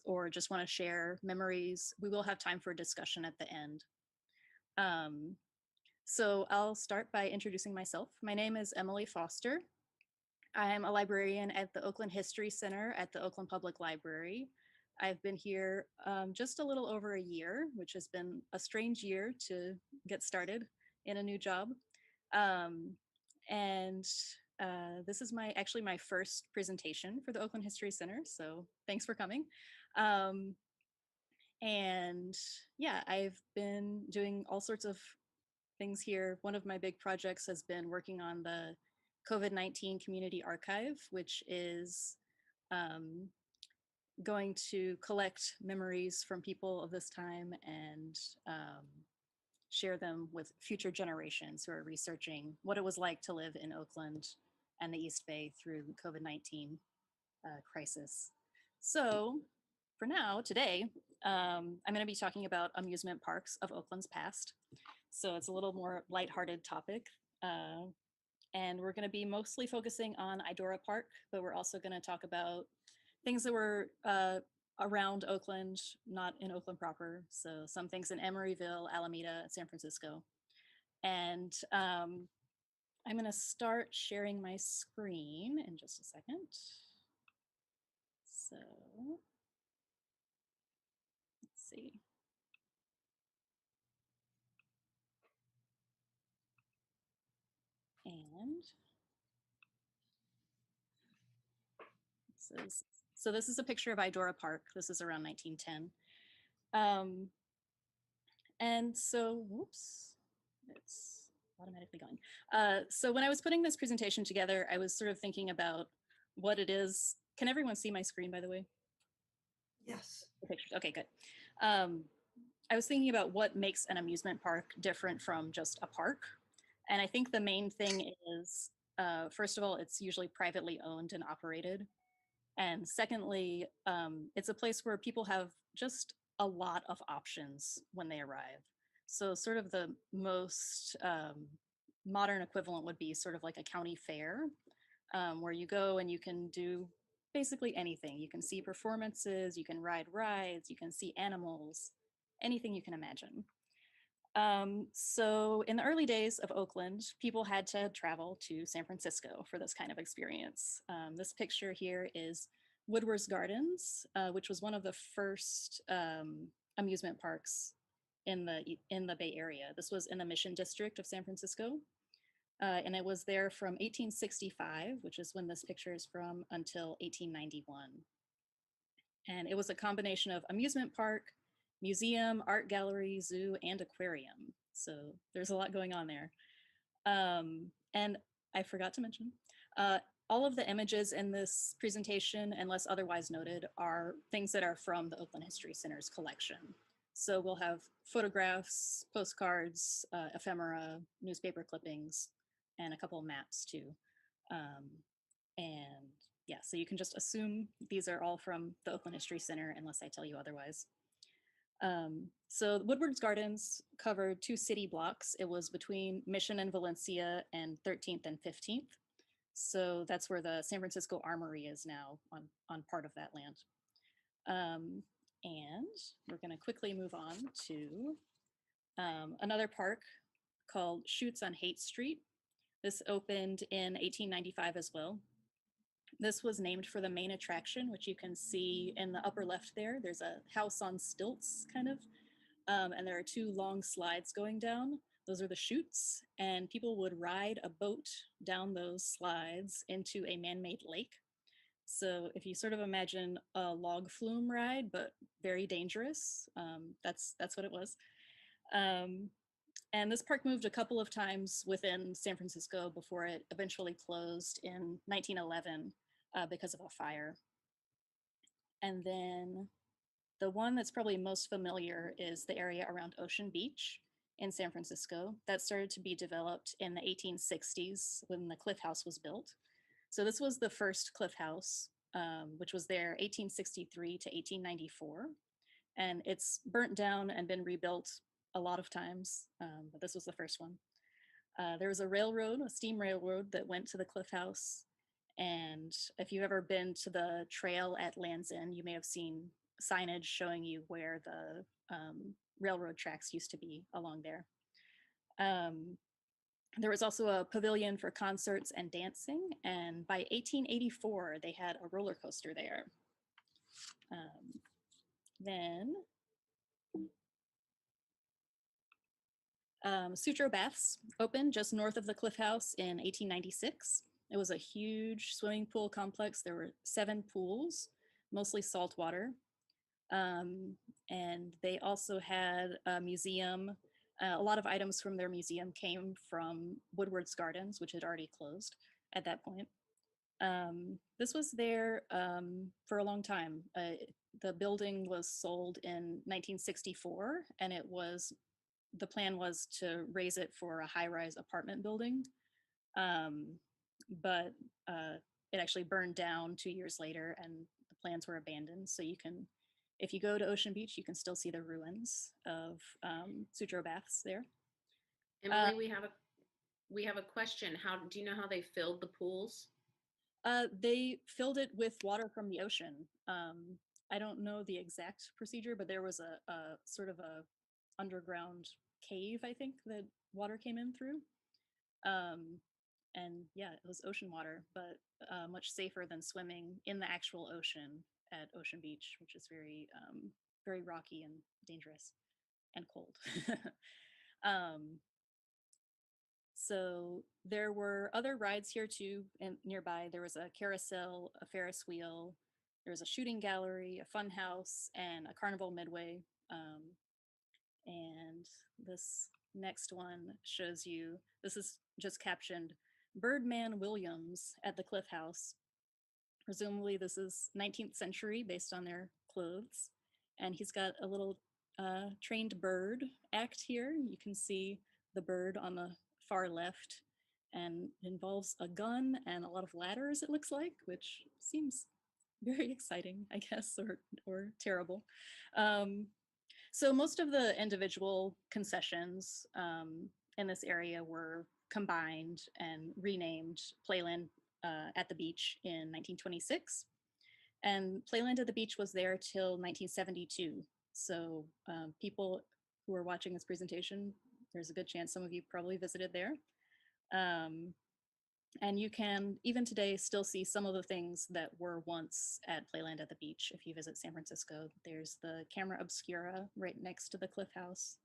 or just want to share memories, we will have time for discussion at the end. Um, so I'll start by introducing myself. My name is Emily Foster. I'm a librarian at the Oakland History Center at the Oakland Public Library. I've been here just a little over a year, which has been a strange year to get started in a new job. Um, and this is actually my first presentation for the Oakland History Center, so thanks for coming. Um, and yeah, I've been doing all sorts of things here. One of my big projects has been working on the COVID-19 Community Archive, which is um, going to collect memories from people of this time and share them with future generations who are researching what it was like to live in Oakland and the East Bay through the COVID-19 crisis. So for now, today, I'm going to be talking about amusement parks of Oakland's past. So it's a little more lighthearted topic. And we're going to be mostly focusing on Idora Park, but we're also going to talk about things that were around Oakland, not in Oakland proper. So some things in Emeryville, Alameda, San Francisco. And I'm going to start sharing my screen in just a second. So let's see. And this is a picture of Idora Park. This is around 1910. And so, whoops, it's automatically gone. So when I was putting this presentation together, I was sort of thinking about what it is. Can everyone see my screen, by the way? Yes. The pictures. Okay, good. I was thinking about what makes an amusement park different from just a park. And I think the main thing is, first of all, it's usually privately owned and operated. And secondly, it's a place where people have just a lot of options when they arrive. So sort of the most modern equivalent would be sort of like a county fair, where you go and you can do basically anything. You can see performances, you can ride rides, you can see animals, anything you can imagine. So in the early days of Oakland, people had to travel to San Francisco for this kind of experience. This picture here is Woodward's Gardens, which was one of the first amusement parks in the Bay Area. This was in the Mission District of San Francisco. And it was there from 1865, which is when this picture is from, until 1891. And it was a combination of amusement park, museum, art gallery, zoo, and aquarium. So there's a lot going on there. And I forgot to mention, all of the images in this presentation, unless otherwise noted, are things that are from the Oakland History Center's collection. So we'll have photographs, postcards, ephemera, newspaper clippings, and a couple of maps too. And yeah, so you can just assume these are all from the Oakland History Center unless I tell you otherwise. So Woodward's Gardens covered 2 city blocks. It was between Mission and Valencia and 13th and 15th. So that's where the San Francisco Armory is now, on part of that land. And we're going to quickly move on to another park called Shoots on Haight Street. This opened in 1895 as well. This was named for the main attraction, which you can see in the upper left there. There's a house on stilts, kind of, and there are 2 long slides going down. Those are the chutes, and people would ride a boat down those slides into a man-made lake. So if you sort of imagine a log flume ride, but very dangerous, that's what it was. And this park moved a couple of times within San Francisco before it eventually closed in 1911 because of a fire. And then the one that's probably most familiar is the area around Ocean Beach in San Francisco. That started to be developed in the 1860s when the Cliff House was built. So this was the first Cliff House, which was there 1863 to 1894. And it's burnt down and been rebuilt a lot of times, but this was the first one. There was a railroad, a steam railroad that went to the Cliff House, And if you've ever been to the trail at Land's End, you may have seen signage showing you where the railroad tracks used to be along there. There was also a pavilion for concerts and dancing, and by 1884, they had a roller coaster there. Then Sutro Baths opened just north of the Cliff House in 1896. It was a huge swimming pool complex. There were 7 pools, mostly salt water. And they also had a museum. A lot of items from their museum came from Woodward's Gardens, which had already closed at that point. This was there for a long time. The building was sold in 1964, and the plan was to raise it for a high-rise apartment building, but it actually burned down 2 years later, and the plans were abandoned. So if you go to Ocean Beach, you can still see the ruins of Sutro Baths there. Emily, we have a question. Do you know how they filled the pools? They filled it with water from the ocean. I don't know the exact procedure, but there was a sort of a underground cave, I think, that water came in through. And yeah, it was ocean water, but much safer than swimming in the actual ocean at Ocean Beach, which is very, very rocky and dangerous and cold. So there were other rides here too, and nearby there was a carousel, a Ferris wheel, there was a shooting gallery, a fun house, and a carnival midway. And this next one shows you, this is just captioned Birdman Williams at the Cliff House. Presumably this is 19th century based on their clothes. And he's got a little trained bird act here. You can see the bird on the far left, and it involves a gun and a lot of ladders, it looks like, which seems very exciting, I guess, or terrible. So most of the individual concessions in this area were combined and renamed Playland at the Beach in 1926. And Playland at the Beach was there till 1972. So people who are watching this presentation, there's a good chance some of you probably visited there. And you can, even today, still see some of the things that were once at Playland at the Beach. If you visit San Francisco, there's the Camera Obscura right next to the Cliff House,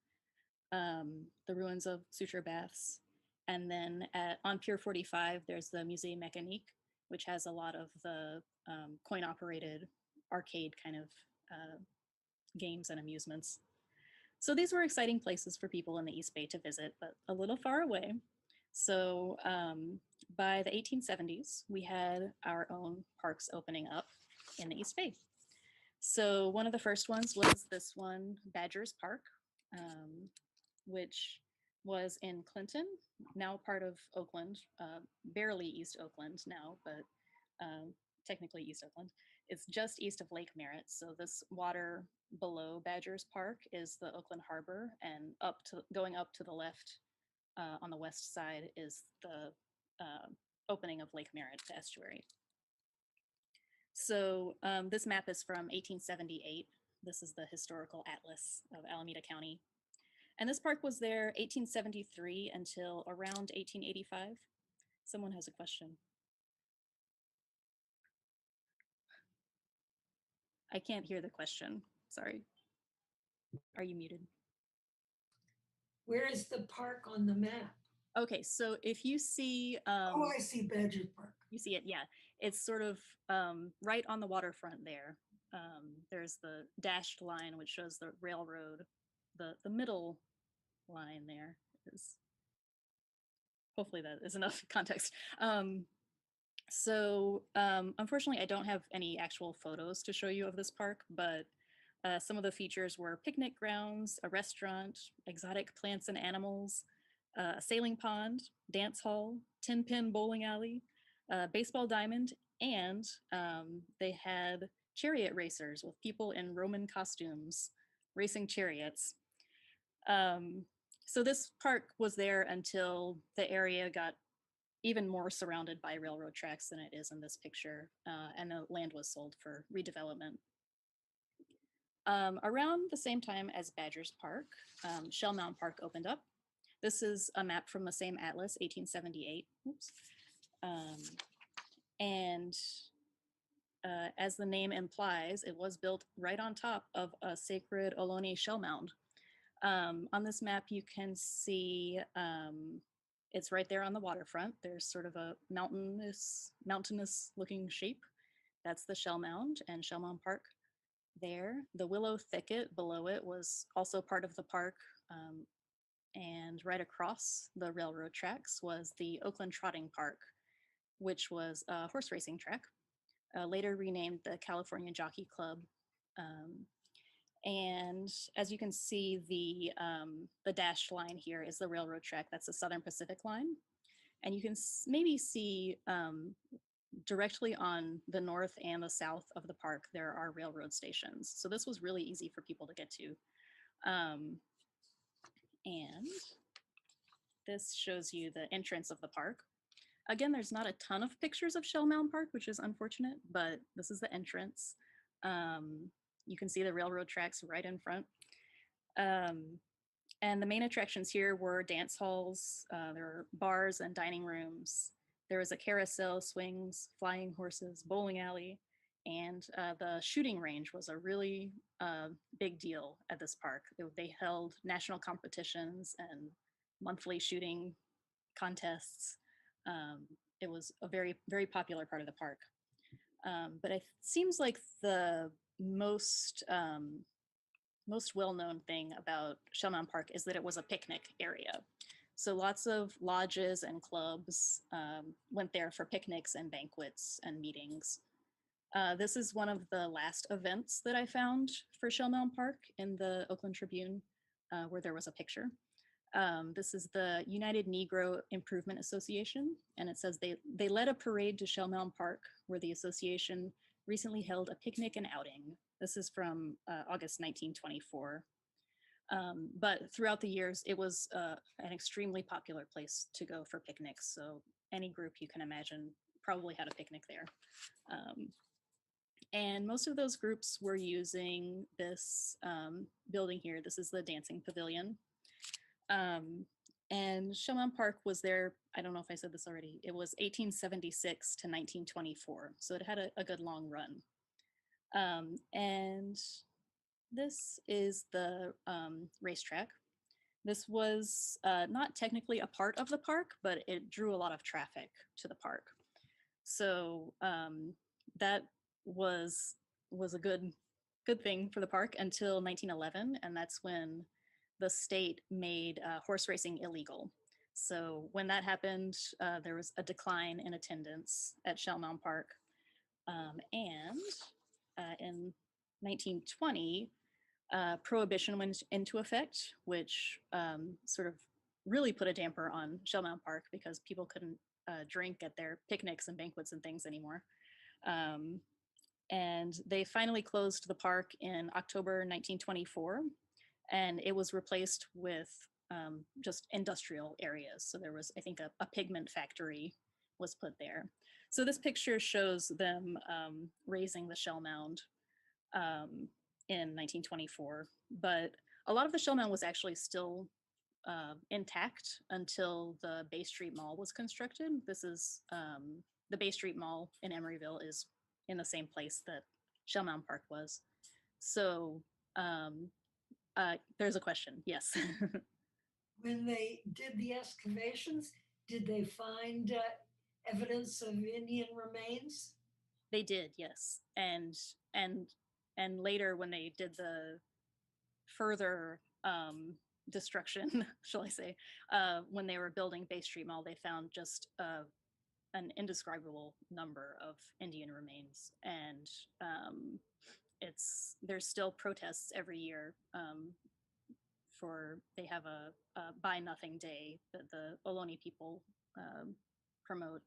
the ruins of Sutro Baths. And then on Pier 45, there's the Musée Mécanique, which has a lot of the coin-operated arcade kind of games and amusements. So these were exciting places for people in the East Bay to visit, but a little far away. So by the 1870s, we had our own parks opening up in the East Bay. So one of the first ones was this one, Badgers Park, which was in Clinton, now part of Oakland, barely East Oakland now, but technically East Oakland. It's just east of Lake Merritt. So this water below Badgers Park is the Oakland Harbor, and going up to the left on the west side is the opening of Lake Merritt, the estuary. So this map is from 1878. This is the historical atlas of Alameda County. And this park was there 1873 until around 1885. Someone has a question. I can't hear the question, sorry. Are you muted? Where is the park on the map? Okay, so if you see... Oh, I see Badger Park. You see it, yeah. It's sort of right on the waterfront there. There's the dashed line, which shows the railroad. The middle line there is... Hopefully that is enough context. So unfortunately, I don't have any actual photos to show you of this park, but some of the features were picnic grounds, a restaurant, exotic plants and animals, a sailing pond, dance hall, 10-pin bowling alley, baseball diamond, and they had chariot racers with people in Roman costumes racing chariots. So this park was there until the area got even more surrounded by railroad tracks than it is in this picture, and the land was sold for redevelopment. Around the same time as Badgers Park, Shell Mound Park opened up. This is a map from the same atlas, 1878. Oops. And as the name implies, it was built right on top of a sacred Ohlone shell mound. On this map, you can see it's right there on the waterfront. There's sort of a mountainous looking shape. That's the shell mound and Shell Mound Park there. The willow thicket below it was also part of the park. And right across the railroad tracks was the Oakland Trotting Park, which was a horse racing track, later renamed the California Jockey Club. And as you can see, the dashed line here is the railroad track. That's the Southern Pacific line. And you can maybe see directly on the north and the south of the park, there are railroad stations. So this was really easy for people to get to. And this shows you the entrance of the park. Again, there's not a ton of pictures of Shell Mound Park, which is unfortunate, but this is the entrance. You can see the railroad tracks right in front. And the main attractions here were dance halls, there were bars and dining rooms. There was a carousel, swings, flying horses, bowling alley, and the shooting range was a really big deal at this park. They held national competitions and monthly shooting contests. It was a very, very popular part of the park. But it seems like the most well-known thing about Shell Mound Park is that it was a picnic area. So lots of lodges and clubs went there for picnics and banquets and meetings. This is one of the last events that I found for Shell Mound Park in the Oakland Tribune, where there was a picture. This is the United Negro Improvement Association, and it says they led a parade to Shell Mound Park, where the association recently held a picnic and outing. This is from August 1924. But throughout the years, it was an extremely popular place to go for picnics. So any group you can imagine probably had a picnic there. And most of those groups were using this building here. This is the dancing pavilion. And Shell Mound Park was there, I don't know if I said this already, it was 1876 to 1924. So it had a good long run. And this is the racetrack. This was not technically a part of the park, but it drew a lot of traffic to the park. So that was a good thing for the park until 1911, and that's when the state made horse racing illegal. So when that happened, there was a decline in attendance at Shell Mound Park. And in 1920, prohibition went into effect, which sort of really put a damper on Shell Mound Park because people couldn't drink at their picnics and banquets and things anymore. And they finally closed the park in October 1924, and it was replaced with just industrial areas. So there was, I think, a pigment factory was put there. So this picture shows them raising the shell mound in 1924, but a lot of the shell mound was actually still intact until the Bay Street Mall was constructed. This is the Bay Street Mall in Emeryville is in the same place that Shell Mound Park was. So there's a question, yes. When they did the excavations, did they find evidence of Indian remains? They did, yes. And later when they did the further destruction, shall I say, when they were building Bay Street Mall, they found just an indescribable number of Indian remains. And there's still protests every year they have a Buy Nothing Day that the Ohlone people promote,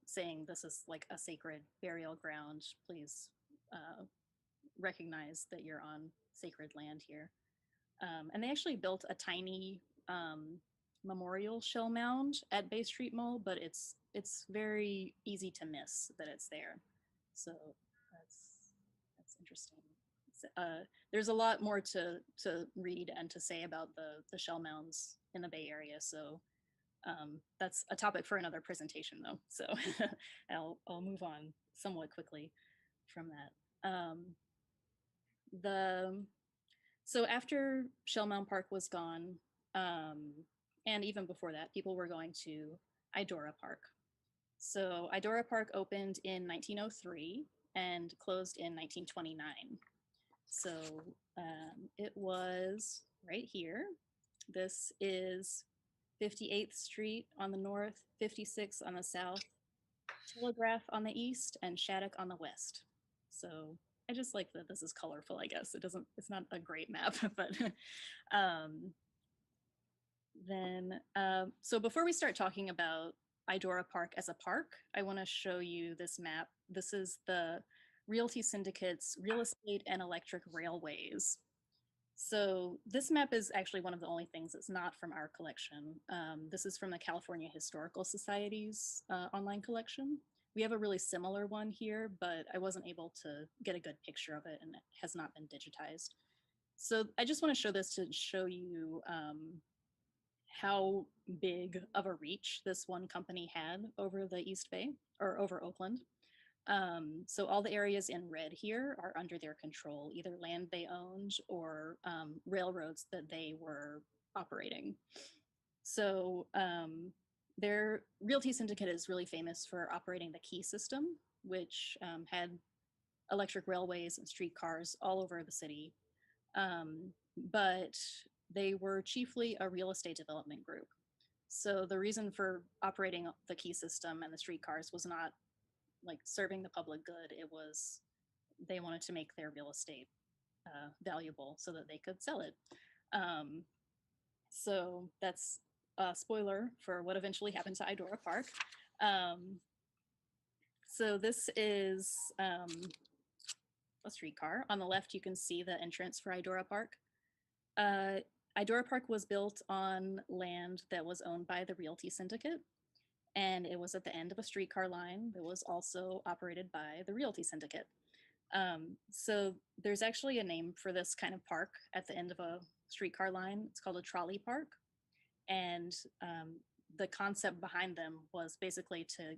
saying this is like a sacred burial ground. Please recognize that you're on sacred land here. And they actually built a tiny memorial shell mound at Bay Street Mall, but it's very easy to miss that it's there. So that's interesting. There's a lot more to read and to say about the shell mounds in the Bay Area. So that's a topic for another presentation, though. So I'll move on somewhat quickly from that. So after Shell Mound Park was gone, and even before that, people were going to Idora Park. So Idora Park opened in 1903 and closed in 1929. So it was right here. This is 58th Street on the north, 56 on the south, Telegraph on the east, and Shattuck on the west. So I just like that this is colorful, I guess. It's not a great map, but so before we start talking about Idora Park as a park, I want to show you this map. This is the Realty Syndicate's Real Estate and Electric Railways. So this map is actually one of the only things that's not from our collection. This is from the California Historical Society's online collection. We have a really similar one here, but I wasn't able to get a good picture of it, and it has not been digitized. So I just want to show this to show you how big of a reach this one company had over the East Bay, or over Oakland. So all the areas in red here are under their control, either land they owned or railroads that they were operating. So their Realty Syndicate is really famous for operating the key system, which had electric railways and streetcars all over the city. But they were chiefly a real estate development group. So the reason for operating the key system and the streetcars was not like serving the public good. It was they wanted to make their real estate valuable so that they could sell it. So that's a spoiler for what eventually happened to Idora Park. So this is a streetcar. On the left, you can see the entrance for Idora Park. Idora Park was built on land that was owned by the Realty Syndicate, and it was at the end of a streetcar line that was also operated by the Realty Syndicate. So there's actually a name for this kind of park at the end of a streetcar line. It's called a trolley park. And the concept behind them was basically to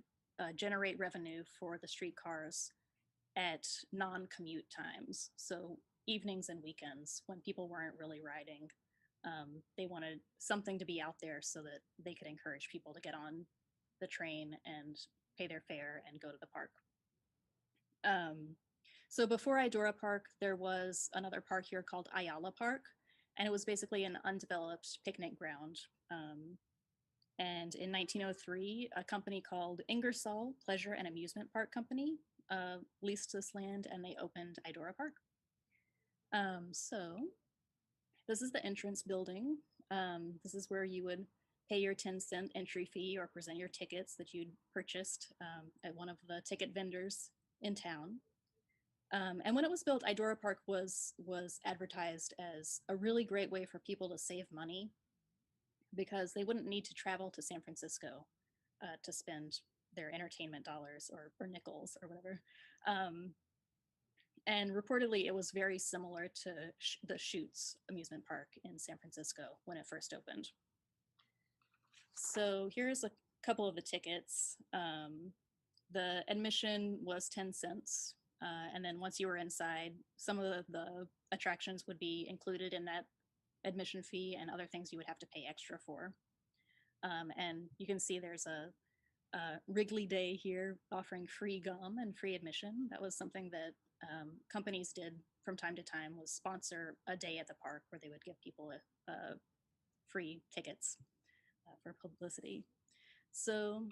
generate revenue for the streetcars at non-commute times. So evenings and weekends when people weren't really riding. They wanted something to be out there so that they could encourage people to get on the train and pay their fare and go to the park. So before Idora Park, there was another park here called Ayala Park, and it was basically an undeveloped picnic ground. And in 1903, a company called Ingersoll Pleasure and Amusement Park Company leased this land, and they opened Idora Park. So this is the entrance building. This is where you would pay your 10-cent entry fee or present your tickets that you'd purchased at one of the ticket vendors in town. And when it was built, Idora Park was advertised as a really great way for people to save money because they wouldn't need to travel to San Francisco to spend their entertainment dollars or nickels or whatever. And reportedly, it was very similar to the Chutes amusement park in San Francisco when it first opened. So here's a couple of the tickets. The admission was 10 cents. And then once you were inside, some of the attractions would be included in that admission fee and other things you would have to pay extra for. And you can see there's a Wrigley Day here offering free gum and free admission. That was something that companies did from time to time, was sponsor a day at the park where they would give people free tickets for publicity. So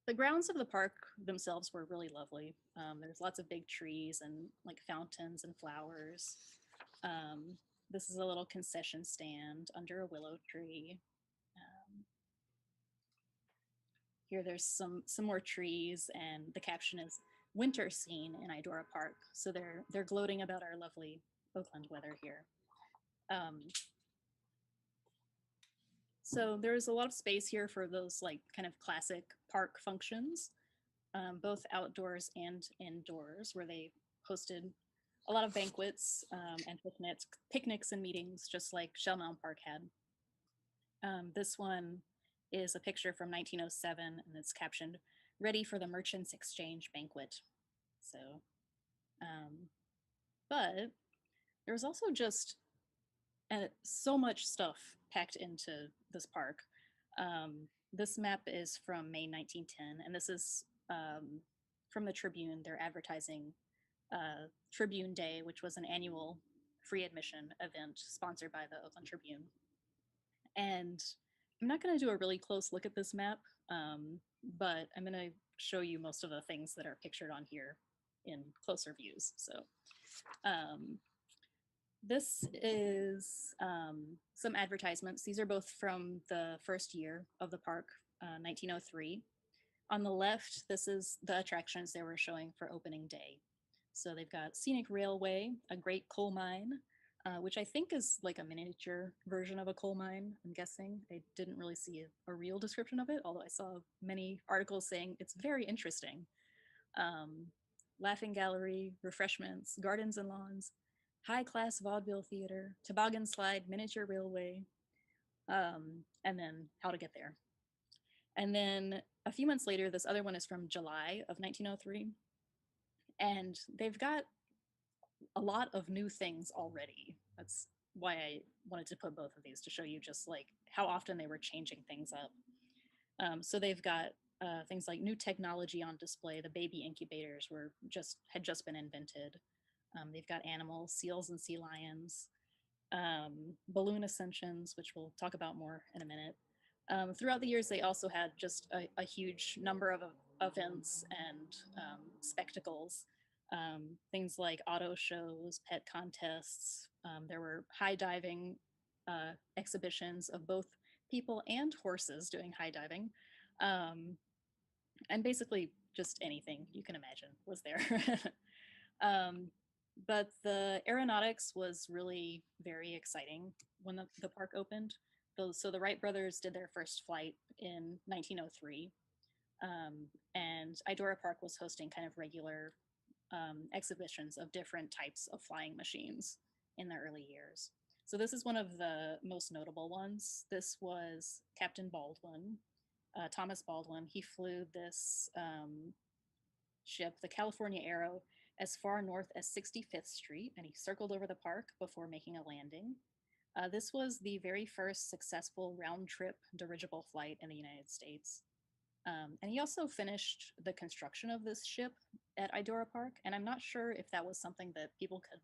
the grounds of the park themselves were really lovely. There's lots of big trees and like fountains and flowers. This is a little concession stand under a willow tree. Here there's some more trees, and the caption is "Winter Scene in Idora Park." So they're gloating about our lovely Oakland weather here. So there's a lot of space here for those like kind of classic park functions, both outdoors and indoors, where they hosted a lot of banquets and picnics and meetings, just like Shell Mountain Park had. This one is a picture from 1907, and it's captioned "Ready for the Merchants Exchange Banquet." So, um, but there's also just so much stuff packed into this park. This map is from May 1910, and this is from the Tribune. They're advertising Tribune Day, which was an annual free admission event sponsored by the Oakland Tribune. And I'm not going to do a really close look at this map, but I'm going to show you most of the things that are pictured on here in closer views. So this is some advertisements. These are both from the first year of the park, 1903. On the left, this is the attractions they were showing for opening day. So they've got Scenic Railway, a great coal mine, which I think is like a miniature version of a coal mine, I'm guessing. I didn't really see a real description of it, although I saw many articles saying it's very interesting. Laughing Gallery, refreshments, gardens and lawns, high-class vaudeville theater, toboggan slide, miniature railway, and then how to get there. And then a few months later, this other one is from July of 1903, and they've got a lot of new things already. That's why I wanted to put both of these to show you just like how often they were changing things up. So they've got things like new technology on display. The baby incubators had just been invented. They've got animals, seals and sea lions, balloon ascensions, which we'll talk about more in a minute. Throughout the years, they also had just a huge number of events and spectacles, things like auto shows, pet contests. There were high diving exhibitions of both people and horses doing high diving. And basically just anything you can imagine was there. But the aeronautics was really very exciting when the park opened. So the Wright brothers did their first flight in 1903, and Idora Park was hosting kind of regular exhibitions of different types of flying machines in the early years. So this is one of the most notable ones. This was Captain Baldwin, Thomas Baldwin. He flew this ship, the California Arrow, as far north as 65th Street, and he circled over the park before making a landing. This was the very first successful round-trip dirigible flight in the United States. And he also finished the construction of this ship at Idora Park, and I'm not sure if that was something that people could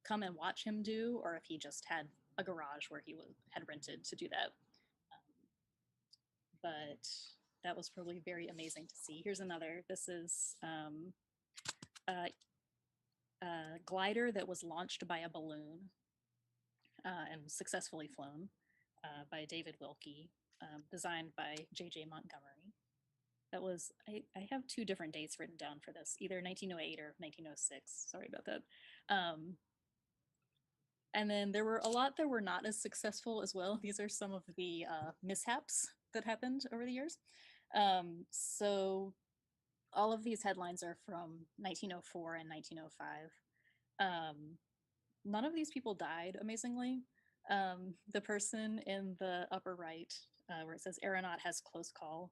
come and watch him do, or if he just had a garage where he had rented to do that. But that was probably very amazing to see. Here's another. This is a glider that was launched by a balloon and successfully flown by David Wilkie, designed by J.J. Montgomery. That was, I have two different dates written down for this, either 1908 or 1906. Sorry about that. And then there were a lot that were not as successful as well. These are some of the mishaps that happened over the years. So all of these headlines are from 1904 and 1905. None of these people died, amazingly. The person in the upper right, where it says aeronaut has close call,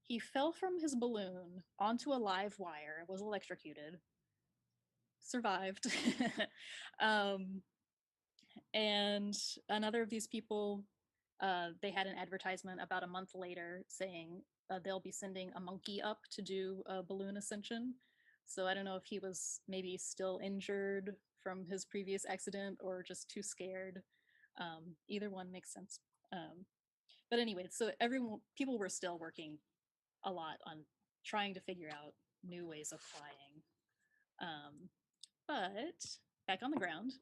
he fell from his balloon onto a live wire, was electrocuted, survived. And another of these people, they had an advertisement about a month later saying they'll be sending a monkey up to do a balloon ascension. So I don't know if he was maybe still injured from his previous accident or just too scared. Either one makes sense. But anyway, so people were still working a lot on trying to figure out new ways of flying. But back on the ground,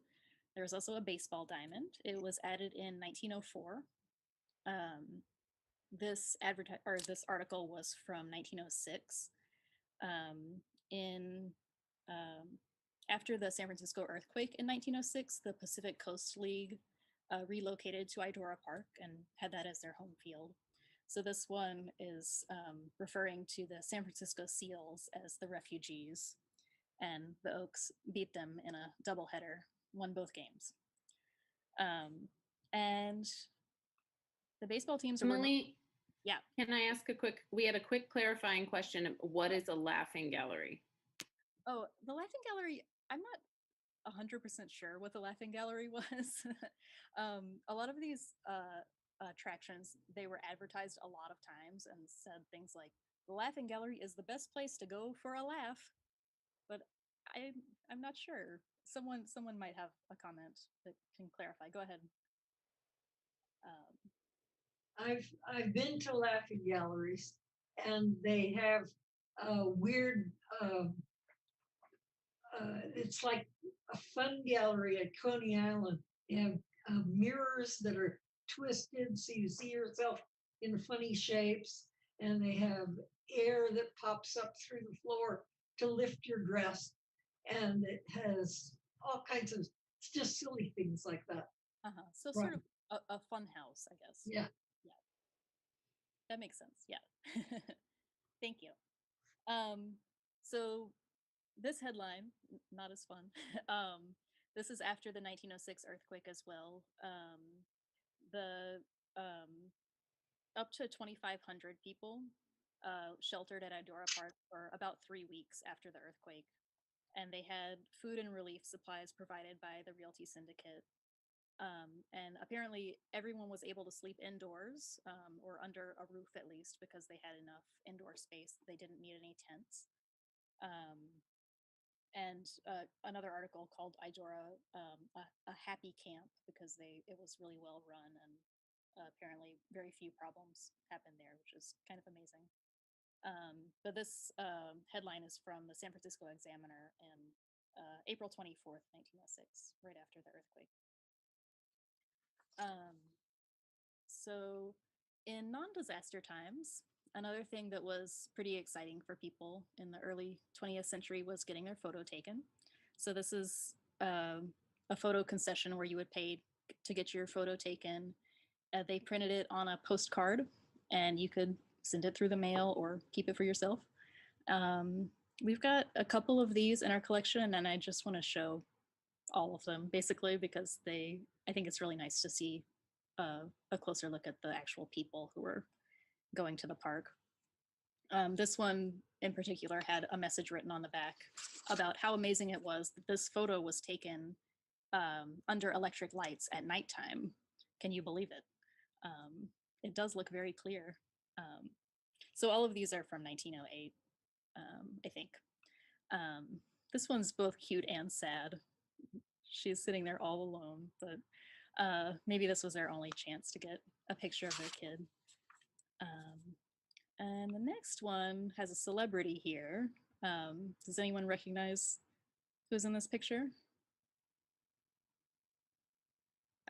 there was also a baseball diamond. It was added in 1904. This article was from 1906. In After the San Francisco earthquake in 1906, the Pacific Coast League relocated to Idora Park and had that as their home field. So this one is referring to the San Francisco Seals as the refugees, and the Oaks beat them in a doubleheader, won both games. And the baseball teams are Emily, yeah. Can I ask we had a quick clarifying question. What is a laughing gallery? Oh, the laughing gallery, I'm not 100% sure what the laughing gallery was. A lot of these attractions, they were advertised a lot of times and said things like, the laughing gallery is the best place to go for a laugh. But I'm not sure. Someone might have a comment that can clarify. Go ahead. I've been to laughing galleries, and they have weird. It's like a fun gallery at Coney Island. They have mirrors that are twisted, so you see yourself in funny shapes, and they have air that pops up through the floor to lift your dress, and it has all kinds of just silly things like that. So sort of a fun house, I guess. Yeah. Yeah. That makes sense. Yeah. Thank you. So this headline, not as fun. This is after the 1906 earthquake as well. The up to 2,500 people sheltered at Idora Park for about 3 weeks after the earthquake, and they had food and relief supplies provided by the Realty Syndicate. And apparently, everyone was able to sleep indoors or under a roof at least, because they had enough indoor space. They didn't need any tents. And another article called Idora a happy camp, because it was really well run, and apparently very few problems happened there, which is kind of amazing. But this headline is from the San Francisco Examiner in April 24th, 1906, right after the earthquake. So in non-disaster times, another thing that was pretty exciting for people in the early 20th century was getting their photo taken. So this is a photo concession where you would pay to get your photo taken. They printed it on a postcard, and you could send it through the mail or keep it for yourself. We've got a couple of these in our collection, and I just want to show all of them, basically, because I think it's really nice to see a closer look at the actual people who were going to the park. This one in particular had a message written on the back about how amazing it was that this photo was taken under electric lights at nighttime. Can you believe it? It does look very clear. So all of these are from 1908, I think. This one's both cute and sad. She's sitting there all alone, but maybe this was their only chance to get a picture of their kid. And the next one has a celebrity here. Does anyone recognize who's in this picture?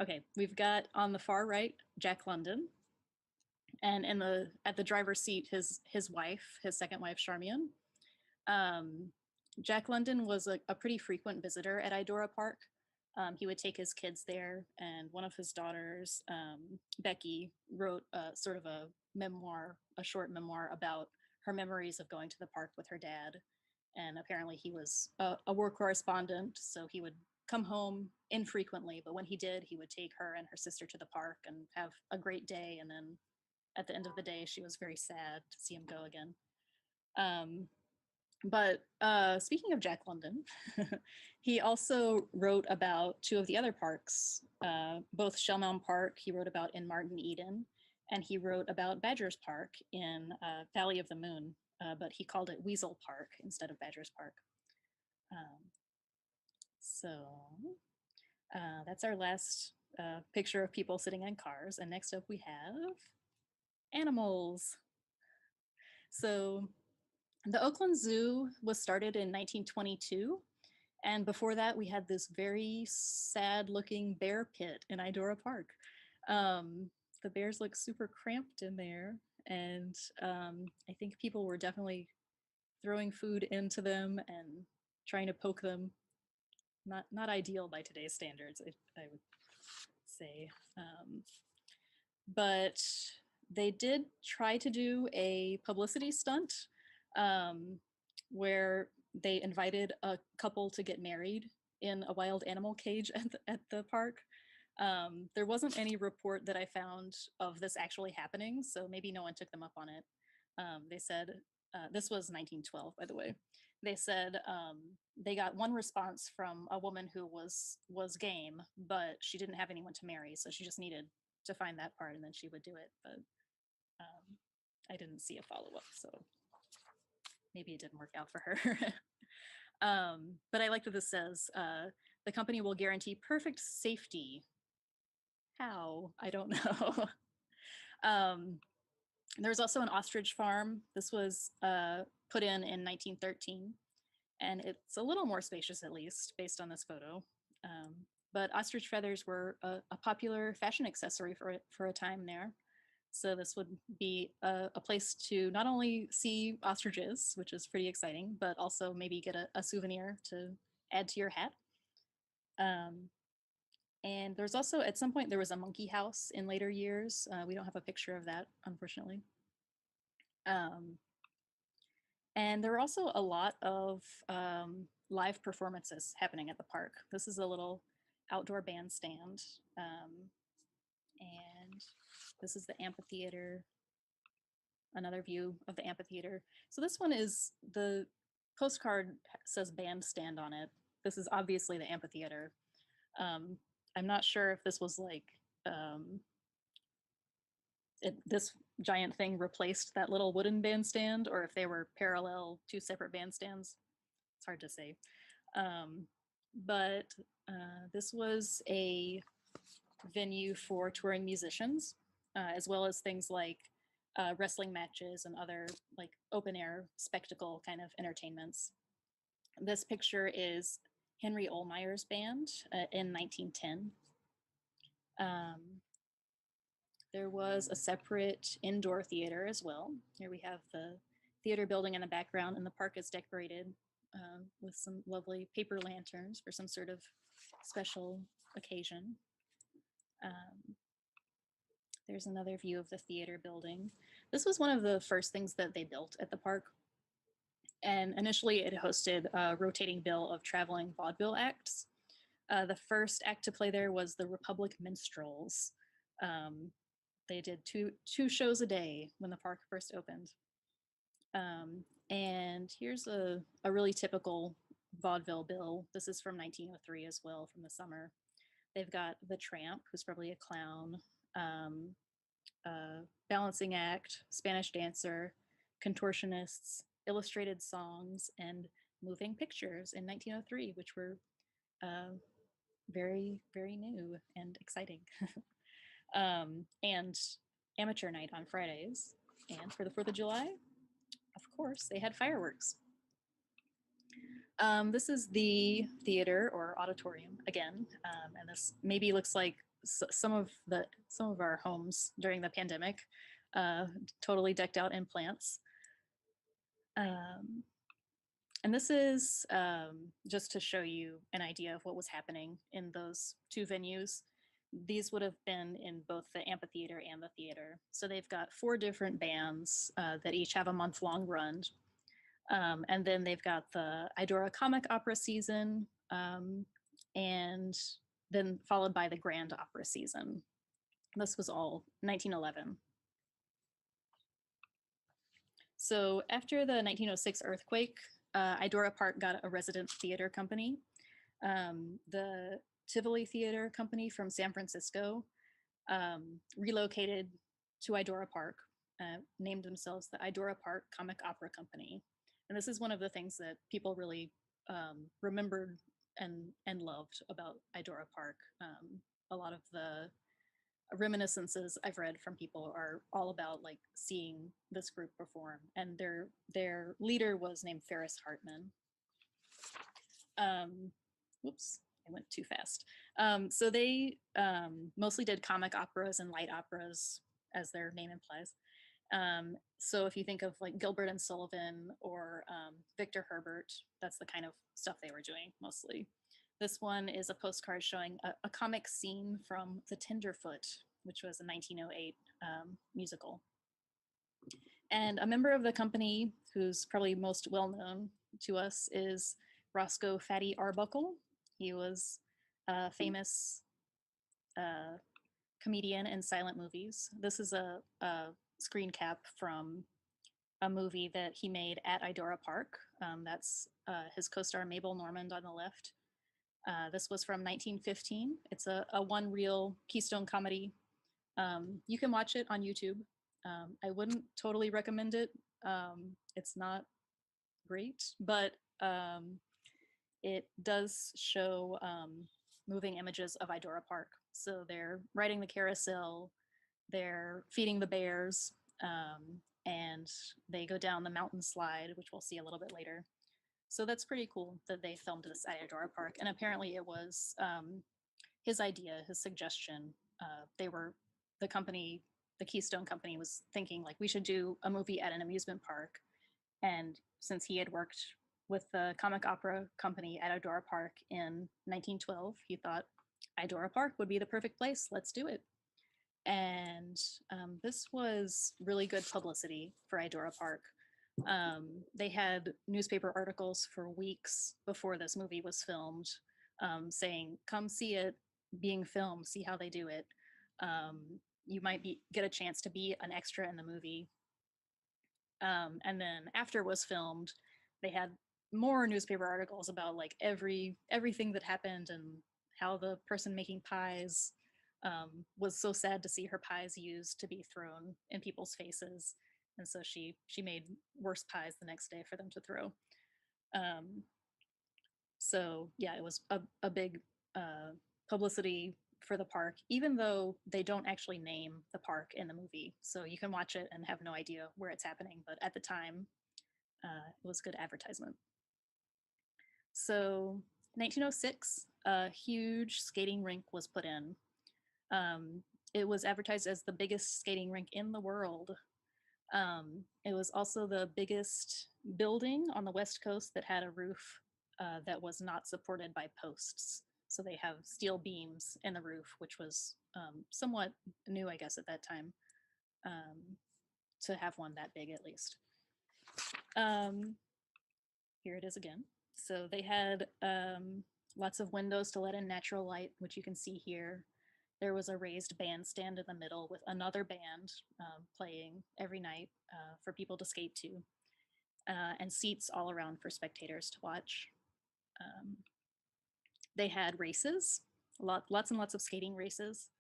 Okay, we've got on the far right, Jack London. And at the driver's seat, his wife, his second wife, Charmian. Jack London was a pretty frequent visitor at Idora Park. He would take his kids there, and one of his daughters, Becky, wrote sort of a short memoir about her memories of going to the park with her dad. And apparently he was a war correspondent, so he would come home infrequently, but when he did, he would take her and her sister to the park and have a great day. And then at the end of the day, she was very sad to see him go again. But speaking of Jack London, he also wrote about two of the other parks, both Shellmound Park he wrote about in Martin Eden, and he wrote about Badgers Park in Valley of the Moon, but he called it Weasel Park instead of Badgers Park. So that's our last picture of people sitting in cars. And next up we have animals. So the Oakland Zoo was started in 1922. And before that, we had this very sad looking bear pit in Idora Park. The bears look super cramped in there. And I think people were definitely throwing food into them and trying to poke them. Not ideal by today's standards, I would say. But they did try to do a publicity stunt where they invited a couple to get married in a wild animal cage at the park. There wasn't any report that I found of this actually happening, so maybe no one took them up on it. They said, this was 1912, by the way. They said they got one response from a woman who was game, but she didn't have anyone to marry, so she just needed to find that part and then she would do it. But I didn't see a follow-up, so maybe it didn't work out for her. But I like that this says, the company will guarantee perfect safety. How? I don't know. There's also an ostrich farm. This was put in 1913, and it's a little more spacious, at least, based on this photo. But ostrich feathers were a popular fashion accessory for a time there. So this would be a place to not only see ostriches, which is pretty exciting, but also maybe get a souvenir to add to your hat. And there's also, at some point, there was a monkey house in later years. We don't have a picture of that, unfortunately. And there were also a lot of live performances happening at the park. This is a little outdoor bandstand. And this is the amphitheater, another view of the amphitheater. So this one is, the postcard says bandstand on it. This is obviously the amphitheater. I'm not sure if this was like, this giant thing replaced that little wooden bandstand, or if they were parallel, two separate bandstands. It's hard to say. But this was a venue for touring musicians, as well as things like wrestling matches and other like open air spectacle kind of entertainments. This picture is Henry Ohlmeyer's band in 1910. There was a separate indoor theater as well. Here we have the theater building in the background, and the park is decorated with some lovely paper lanterns for some sort of special occasion. There's another view of the theater building. This was one of the first things that they built at the park. And initially it hosted a rotating bill of traveling vaudeville acts. The first act to play there was the Republic Minstrels. They did two shows a day when the park first opened. And here's a really typical vaudeville bill. This is from 1903 as well, from the summer. They've got the Tramp, who's probably a clown, balancing act, Spanish dancer, contortionists, illustrated songs, and moving pictures in 1903, which were very, very new and exciting. And amateur night on Fridays. And for the 4th of July, of course, they had fireworks. This is the theater or auditorium again, and this maybe looks like some of our homes during the pandemic, totally decked out in plants. And this is just to show you an idea of what was happening in those two venues. These would have been in both the amphitheater and the theater. So they've got 4 different bands that each have a month-long run. And then they've got the Idora comic opera season, and then followed by the grand opera season. This was all 1911. So after the 1906 earthquake, Idora Park got a resident theater company. The Tivoli Theater Company from San Francisco relocated to Idora Park, named themselves the Idora Park Comic Opera Company. And this is one of the things that people really remembered and loved about Idora Park. A lot of the reminiscences I've read from people are all about like seeing this group perform, and their leader was named Ferris Hartman. Whoops, I went too fast. So they mostly did comic operas and light operas, as their name implies. So if you think of like Gilbert and Sullivan or Victor Herbert, that's the kind of stuff they were doing mostly. This one is a postcard showing a comic scene from The Tenderfoot, which was a 1908 musical. And a member of the company who's probably most well known to us is Roscoe Fatty Arbuckle. He was a famous comedian in silent movies. This is a screen cap from a movie that he made at Idora Park. That's his co-star Mabel Normand on the left. This was from 1915. It's a one reel Keystone comedy. You can watch it on YouTube. I wouldn't totally recommend it. It's not great, but it does show moving images of Idora Park. So they're riding the carousel, they're feeding the bears, and they go down the mountain slide, which we'll see a little bit later. So that's pretty cool that they filmed this at Idora Park. And apparently it was his idea, his suggestion. The company, the Keystone Company was thinking like we should do a movie at an amusement park. And since he had worked with the comic opera company at Idora Park in 1912, he thought Idora Park would be the perfect place. Let's do it. And this was really good publicity for Idora Park. They had newspaper articles for weeks before this movie was filmed, saying, "Come see it being filmed. See how they do it. You might get a chance to be an extra in the movie." And then after it was filmed, they had more newspaper articles about like everything that happened and how the person making pies was so sad to see her pies used to be thrown in people's faces, and so she made worse pies the next day for them to throw. So yeah, it was a big publicity for the park, even though they don't actually name the park in the movie. So you can watch it and have no idea where it's happening, but at the time, it was good advertisement. So 1906, a huge skating rink was put in. It was advertised as the biggest skating rink in the world. It was also the biggest building on the West Coast that had a roof that was not supported by posts. So they have steel beams in the roof, which was somewhat new, I guess, at that time, to have one that big at least. Here it is again. So they had lots of windows to let in natural light, which you can see here. There was a raised bandstand in the middle with another band playing every night for people to skate to, and seats all around for spectators to watch. They had races, lots and lots of skating races.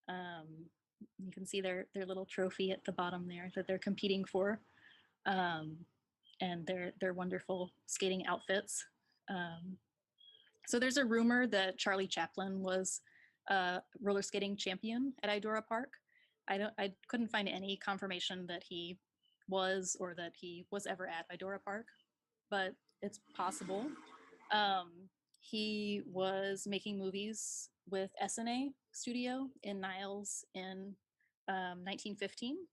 You can see their little trophy at the bottom there that they're competing for, and their wonderful skating outfits. So there's a rumor that Charlie Chaplin was a roller skating champion at Idora Park. I couldn't find any confirmation that he was or that he was ever at Idora Park, but it's possible. He was making movies with SNA Studio in Niles in 1915,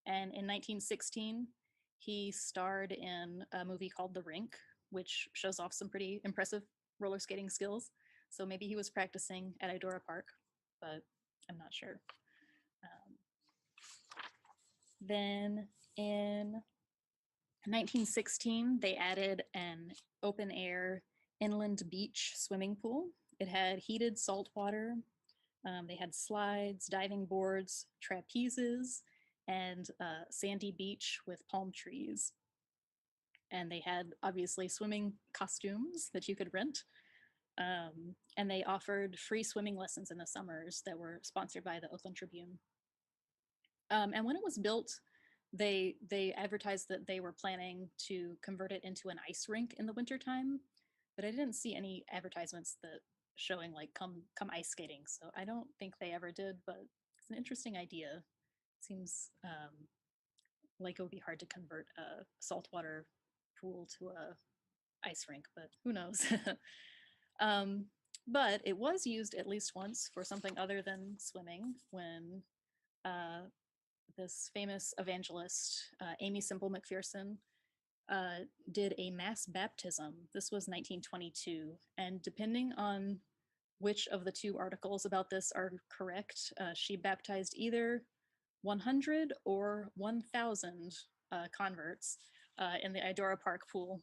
and in 1916 he starred in a movie called The Rink, which shows off some pretty impressive roller skating skills. So maybe he was practicing at Idora Park, but I'm not sure. Then in 1916, they added an open air inland beach swimming pool. It had heated salt water. They had slides, diving boards, trapezes, and a sandy beach with palm trees. And they had obviously swimming costumes that you could rent. And they offered free swimming lessons in the summers that were sponsored by the Oakland Tribune. And when it was built, they advertised that they were planning to convert it into an ice rink in the wintertime, but I didn't see any advertisements that showing like come ice skating. So I don't think they ever did, but it's an interesting idea. Seems like it would be hard to convert a saltwater pool to a ice rink, but who knows? But it was used at least once for something other than swimming when this famous evangelist, Amy Semple McPherson, did a mass baptism. This was 1922, and depending on which of the two articles about this are correct, she baptized either 100 or 1,000 converts in the Idora Park pool.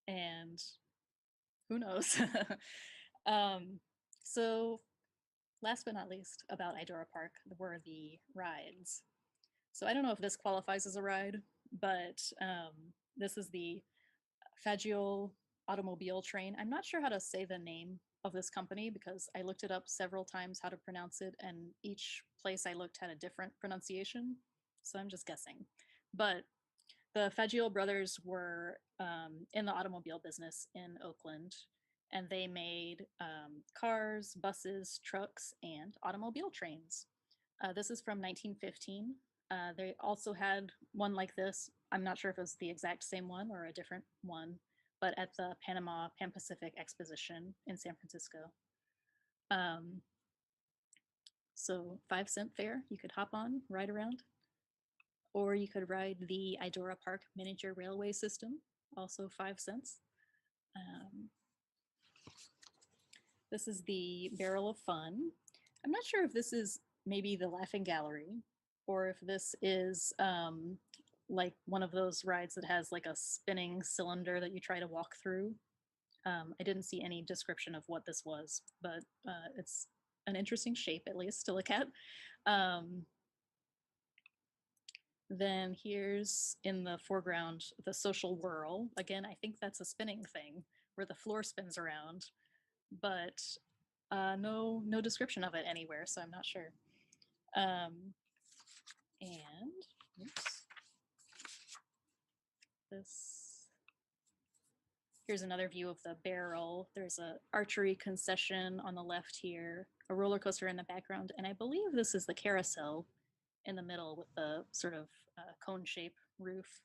And who knows? So last but not least about Idora Park were the rides. So I don't know if this qualifies as a ride, but this is the Fagiol automobile train. I'm not sure how to say the name of this company because I looked it up several times how to pronounce it, and each place I looked had a different pronunciation. So I'm just guessing. But the Fagiol brothers were in the automobile business in Oakland, and they made cars, buses, trucks, and automobile trains. This is from 1915. They also had one like this. I'm not sure if it was the exact same one or a different one, but at the Panama Pan Pacific Exposition in San Francisco. So 5-cent fare, you could hop on, ride around. Or you could ride the Idora Park miniature railway system, also 5 cents. This is the Barrel of Fun. I'm not sure if this is maybe the Laughing Gallery or if this is like one of those rides that has like a spinning cylinder that you try to walk through. I didn't see any description of what this was, but it's an interesting shape at least to look at. Then here's in the foreground the social whirl. Again, I think that's a spinning thing where the floor spins around, but no description of it anywhere, so I'm not sure. And oops, here's another view of the barrel. There's a archery concession on the left here, a roller coaster in the background, and I believe this is the carousel in the middle with the sort of cone shape roof.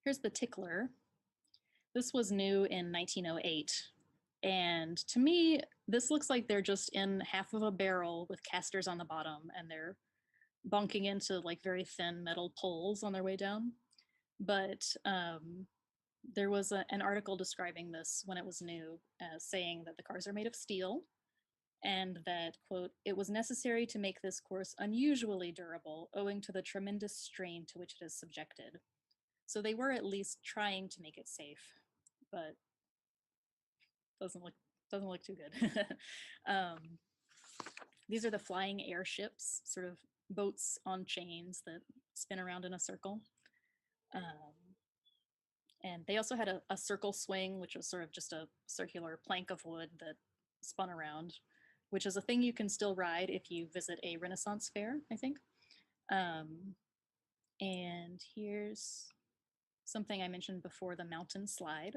Here's the tickler. This was new in 1908. And to me, this looks like they're just in half of a barrel with casters on the bottom and they're bunking into like very thin metal poles on their way down. But there was an article describing this when it was new, saying that the cars are made of steel and that, quote, it was necessary to make this course unusually durable owing to the tremendous strain to which it is subjected. So they were at least trying to make it safe, but doesn't look too good. These are the flying airships, sort of boats on chains that spin around in a circle. And they also had a circle swing, which was sort of just a circular plank of wood that spun around, which is a thing you can still ride if you visit a Renaissance fair, I think. And here's something I mentioned before, the mountain slide.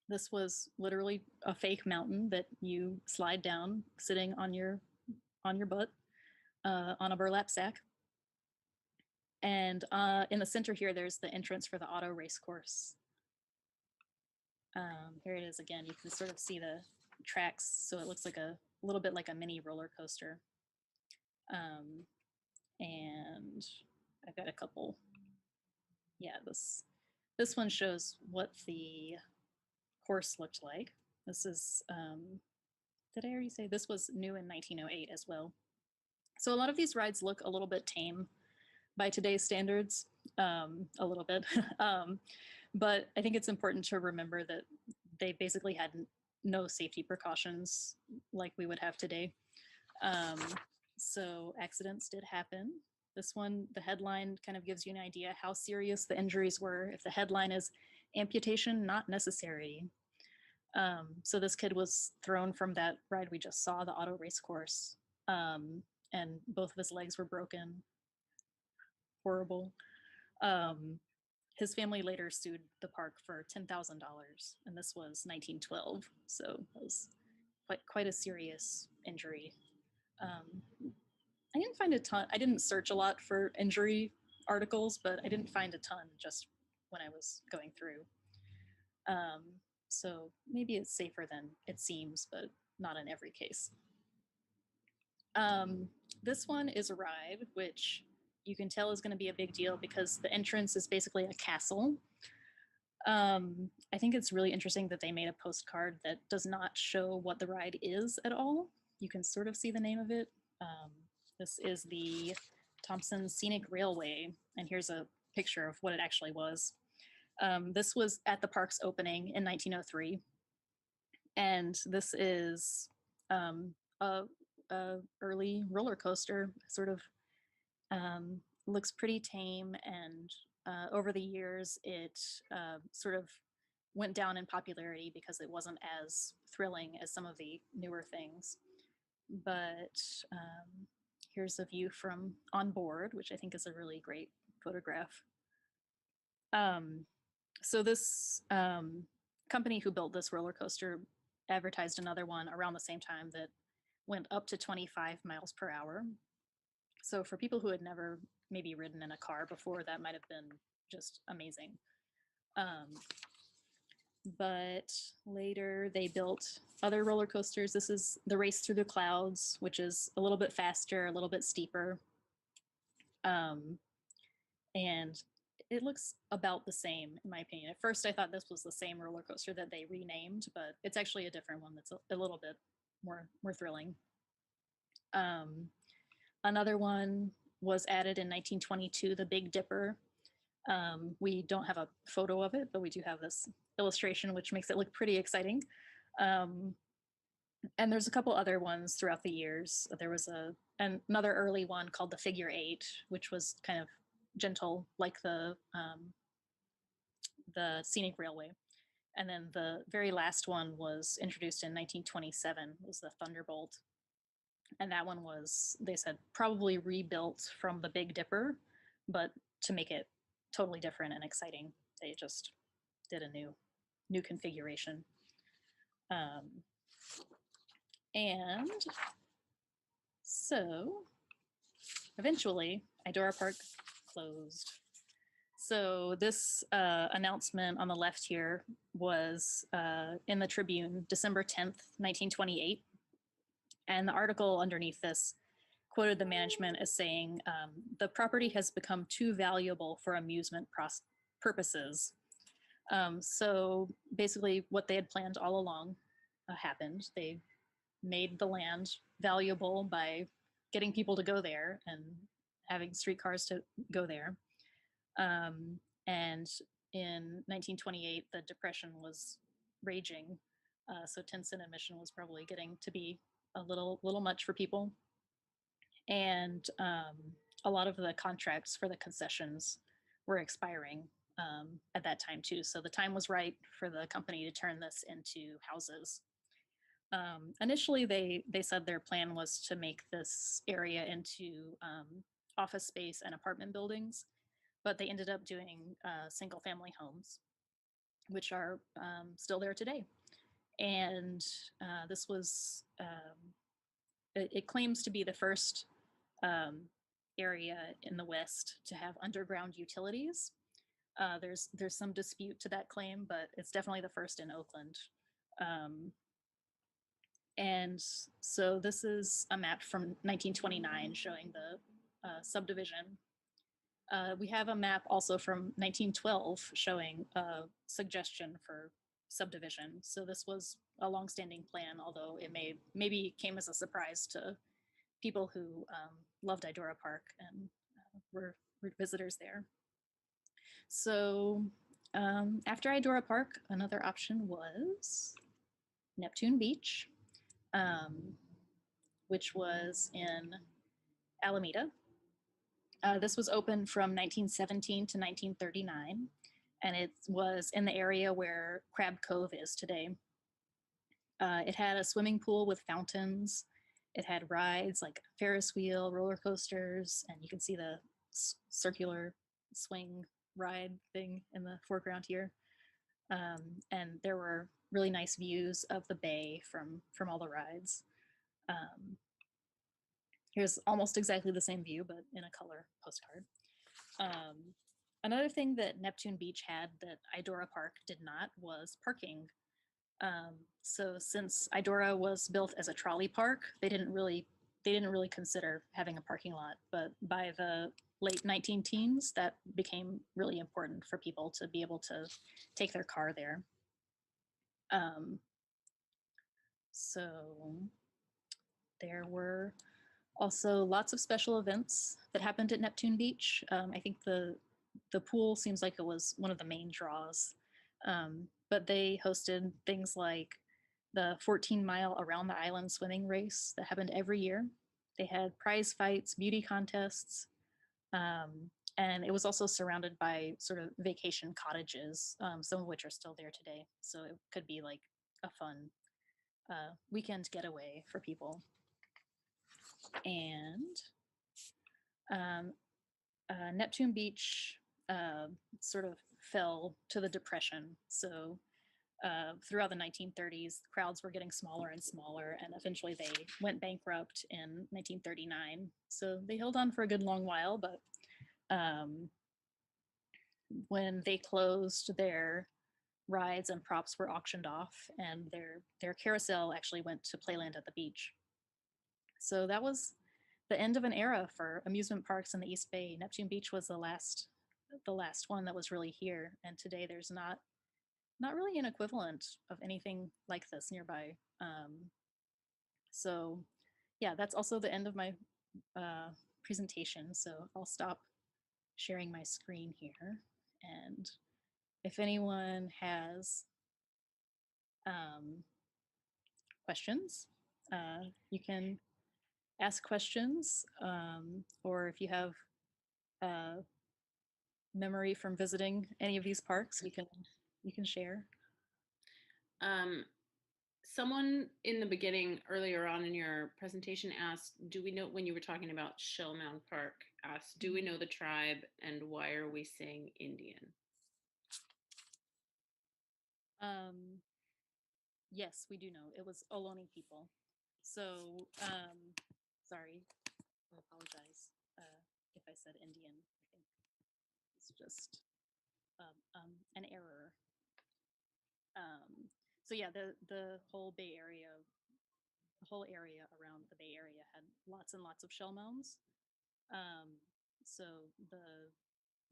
This was literally a fake mountain that you slide down sitting on your butt on a burlap sack. And in the center here, there's the entrance for the auto race course. Here it is again. You can sort of see the tracks, so it looks like a little bit like a mini roller coaster. And I've got a couple. Yeah, this one shows what the course looked like. This is, did I already say this was new in 1908 as well? So a lot of these rides look a little bit tame by today's standards, a little bit. But I think it's important to remember that they basically had no safety precautions like we would have today. So accidents did happen. This one, the headline kind of gives you an idea how serious the injuries were. If the headline is amputation not necessary. So this kid was thrown from that ride we just saw, the auto race course, and both of his legs were broken. Horrible. His family later sued the park for $10,000, and this was 1912, so that was quite a serious injury. I didn't find a ton. I didn't search a lot for injury articles, but I didn't find a ton just when I was going through. So maybe it's safer than it seems, but not in every case. This one is a ride, which you can tell is going to be a big deal because the entrance is basically a castle. I think it's really interesting that they made a postcard that does not show what the ride is at all. You can sort of see the name of it. Um, this is the Thompson Scenic Railway, and here's a picture of what it actually was. This was at the park's opening in 1903, and this is um, a, a early roller coaster. Sort of looks pretty tame, and over the years, it sort of went down in popularity because it wasn't as thrilling as some of the newer things. But here's a view from on board, which I think is a really great photograph. Um, so this company who built this roller coaster advertised another one around the same time that went up to 25 miles per hour. So for people who had never maybe ridden in a car before, that might have been just amazing. But later they built other roller coasters. This is the Race Through the Clouds, which is a little bit faster, a little bit steeper. And it looks about the same, in my opinion. At first, I thought this was the same roller coaster that they renamed, but it's actually a different one that's a little bit more thrilling. Another one was added in 1922, the Big Dipper. We don't have a photo of it, but we do have this illustration, which makes it look pretty exciting. And there's a couple other ones throughout the years. There was another early one called the Figure Eight, which was kind of gentle, like the Scenic Railway. And then the very last one was introduced in 1927, was the Thunderbolt. And that one was, they said, probably rebuilt from the Big Dipper, but to make it totally different and exciting, they just did a new configuration. And so eventually, Idora Park closed. So this announcement on the left here was in the Tribune, December 10th, 1928. And the article underneath this quoted the management as saying, the property has become too valuable for amusement purposes. So basically what they had planned all along happened. They made the land valuable by getting people to go there and having streetcars to go there. And in 1928, the Depression was raging. So 10-cent admission was probably getting to be a little much for people. And a lot of the contracts for the concessions were expiring at that time too. So the time was right for the company to turn this into houses. Initially, they said their plan was to make this area into office space and apartment buildings, but they ended up doing single family homes, which are still there today. And this was, it claims to be the first area in the West to have underground utilities. There's some dispute to that claim, but it's definitely the first in Oakland. And so this is a map from 1929 showing the subdivision. We have a map also from 1912 showing a suggestion for subdivision. So this was a longstanding plan, although it maybe came as a surprise to people who loved Idora Park and were visitors there. So after Idora Park, another option was Neptune Beach, which was in Alameda. This was open from 1917 to 1939, and it was in the area where Crab Cove is today. It had a swimming pool with fountains. It had rides like Ferris wheel, roller coasters, and you can see the circular swing ride thing in the foreground here. And there were really nice views of the bay from all the rides. Here's almost exactly the same view, but in a color postcard. Another thing that Neptune Beach had that Idora Park did not was parking. So since Idora was built as a trolley park, they didn't really they didn't really consider having a parking lot, but by the late 19 teens, that became really important for people to be able to take their car there. So there were also lots of special events that happened at Neptune Beach. I think the pool seems like it was one of the main draws, but they hosted things like the 14-mile around the island swimming race that happened every year. They had prize fights, beauty contests, and it was also surrounded by sort of vacation cottages, some of which are still there today. So it could be like a fun weekend getaway for people. And Neptune Beach sort of fell to the Depression. So throughout the 1930s, crowds were getting smaller and smaller, and eventually they went bankrupt in 1939. So they held on for a good long while, but when they closed, their rides and props were auctioned off, and their carousel actually went to Playland at the beach. So that was the end of an era for amusement parks in the East Bay. Neptune Beach was the last one that was really here, and today there's not really an equivalent of anything like this nearby. So yeah, that's also the end of my presentation. So I'll stop sharing my screen here, and if anyone has questions, you can ask questions, or if you have memory from visiting any of these parks, you can share. Someone in the beginning, earlier on in your presentation, asked, do we know, when you were talking about Shellmound Park, asked, do we know the tribe and why are we saying Indian? Yes, we do know. It was Ohlone people. So, sorry, I apologize if I said Indian. I think it's just an error. So yeah, the whole Bay Area, the whole area around the Bay Area had lots and lots of shell mounds. So the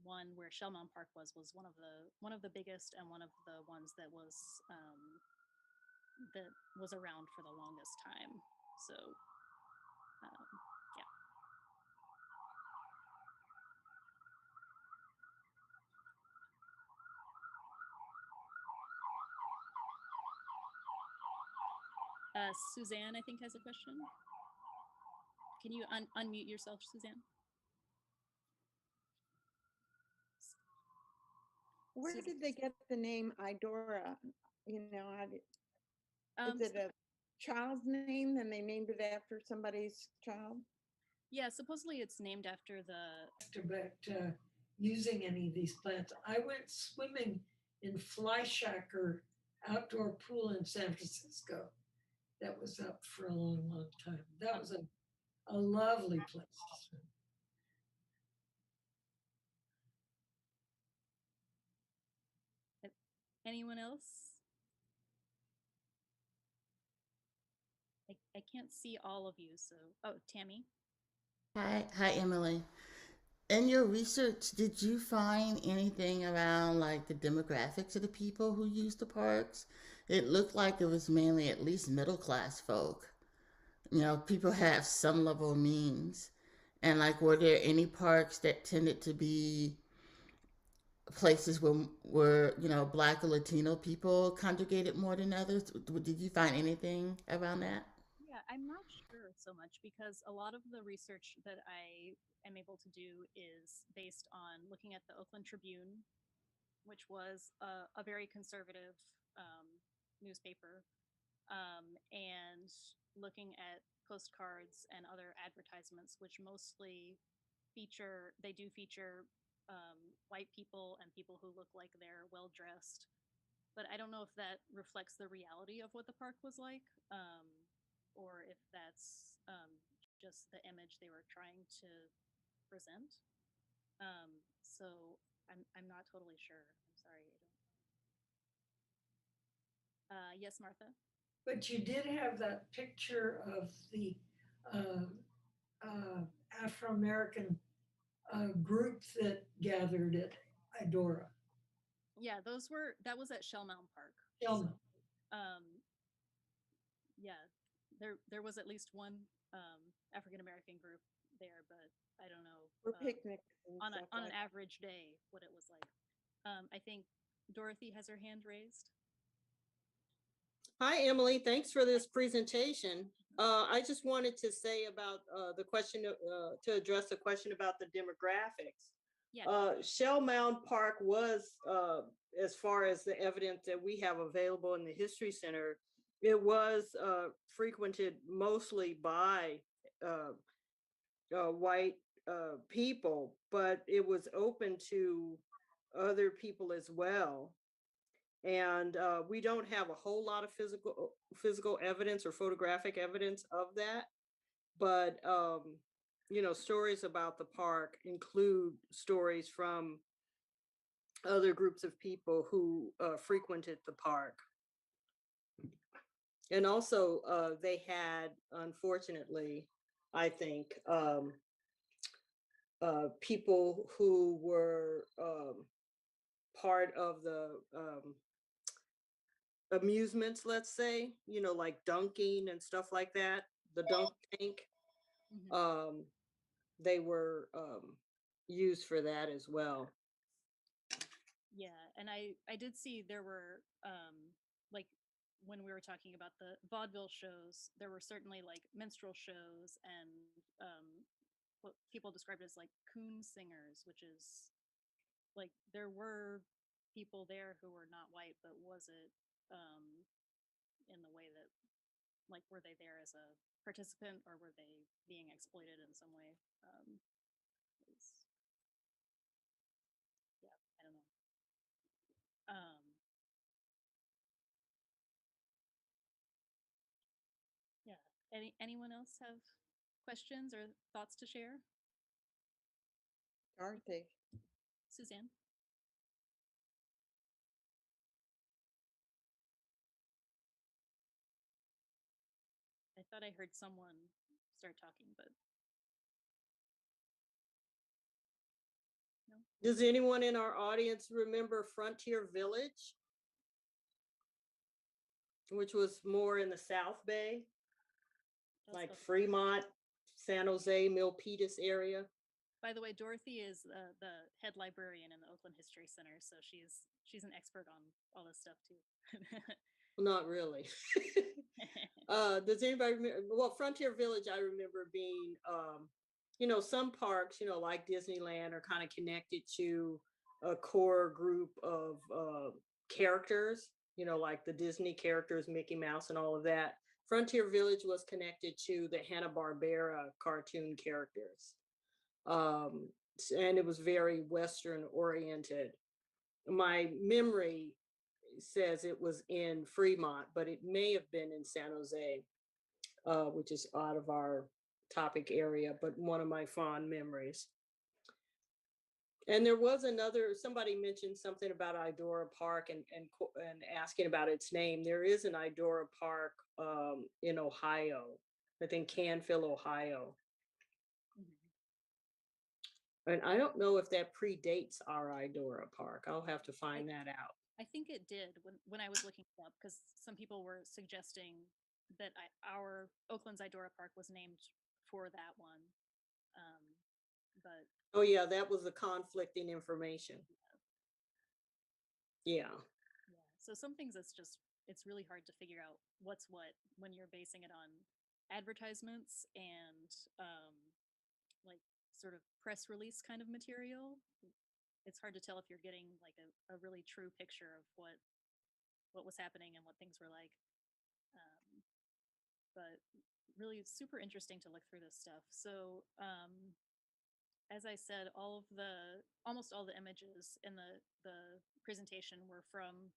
one where Shellmound Park was one of the biggest and one of the ones that was around for the longest time. So yeah. Suzanne, I think, has a question. Can you unmute yourself, Suzanne? Where did they get the name Idora? You know, is it a child's name and they named it after somebody's child? Yeah, supposedly it's named after the. About using any of these plants. I went swimming in Flyshacker outdoor pool in San Francisco. That was up for a long, long time. That was a lovely place to swim. Anyone else? I can't see all of you, so Tammy. Hi, Emily. In your research, did you find anything around like the demographics of the people who use the parks? It looked like it was mainly at least middle class folk. You know, people have some level of means. And like, were there any parks that tended to be places where you know Black or Latino people congregated more than others? Did you find anything around that? Yeah, I'm not sure so much because a lot of the research that I am able to do is based on looking at the Oakland Tribune, which was a very conservative newspaper, and looking at postcards and other advertisements, which mostly feature white people and people who look like they're well dressed. But I don't know if that reflects the reality of what the park was like, or if that's just the image they were trying to present. So I'm not totally sure. I'm sorry. I don't. Yes, Martha. But you did have that picture of the uh, uh, Afro-American group that gathered at Idora. Yeah, that was at Shell Mountain Park. Shellman. Um, yeah, there was at least one African American group there, but I don't know For picnics and on stuff an like average day what it was like. I think Dorothy has her hand raised. Hi, Emily. Thanks for this presentation. I just wanted to say about the question, to address the question about the demographics. Yeah. Shell Mound Park was, as far as the evidence that we have available in the History Center, it was frequented mostly by white people, but it was open to other people as well. And we don't have a whole lot of physical evidence or photographic evidence of that, but you know, stories about the park include stories from other groups of people who frequented the park. And also they had, unfortunately, I think, people who were part of the amusements, let's say, you know, like dunking and stuff like that, the dunk tank. Mhm. They were used for that as well. Yeah, and I did see there were like when we were talking about the vaudeville shows, there were certainly like minstrel shows and what people described as like coon singers, which is like there were people there who were not white, but was it in the way that like were they there as a participant or were they being exploited in some way? Is- yeah, I don't know. Yeah. Anyone else have questions or thoughts to share? Dorothy. Suzanne? I thought I heard someone start talking, but no. Does anyone in our audience remember Frontier Village, which was more in the South Bay, like Fremont, San Jose, Milpitas area? By the way, Dorothy is the head librarian in the Oakland History Center, so she's an expert on all this stuff too. Not really. Does anybody remember? Well, Frontier Village, I remember being, you know, some parks, you know, like Disneyland are kind of connected to a core group of characters, you know, like the Disney characters, Mickey Mouse and all of that. Frontier Village was connected to the Hanna-Barbera cartoon characters. And it was very Western oriented. My memory says it was in Fremont, but it may have been in San Jose, which is out of our topic area, but one of my fond memories. And there was somebody mentioned something about Idora Park and asking about its name. There is an Idora Park in Ohio, I think Canfield, Ohio. And I don't know if that predates our Idora Park. I'll have to find that out. I think it did when I was looking it up because some people were suggesting that our Oakland's Idora Park was named for that one. But oh yeah, that was the conflicting information. Yeah. Yeah. So some things it's really hard to figure out what's what when you're basing it on advertisements and like sort of press release kind of material. It's hard to tell if you're getting like a really true picture of what was happening and what things were like. But really super interesting to look through this stuff. So as I said, almost all the images in the presentation were from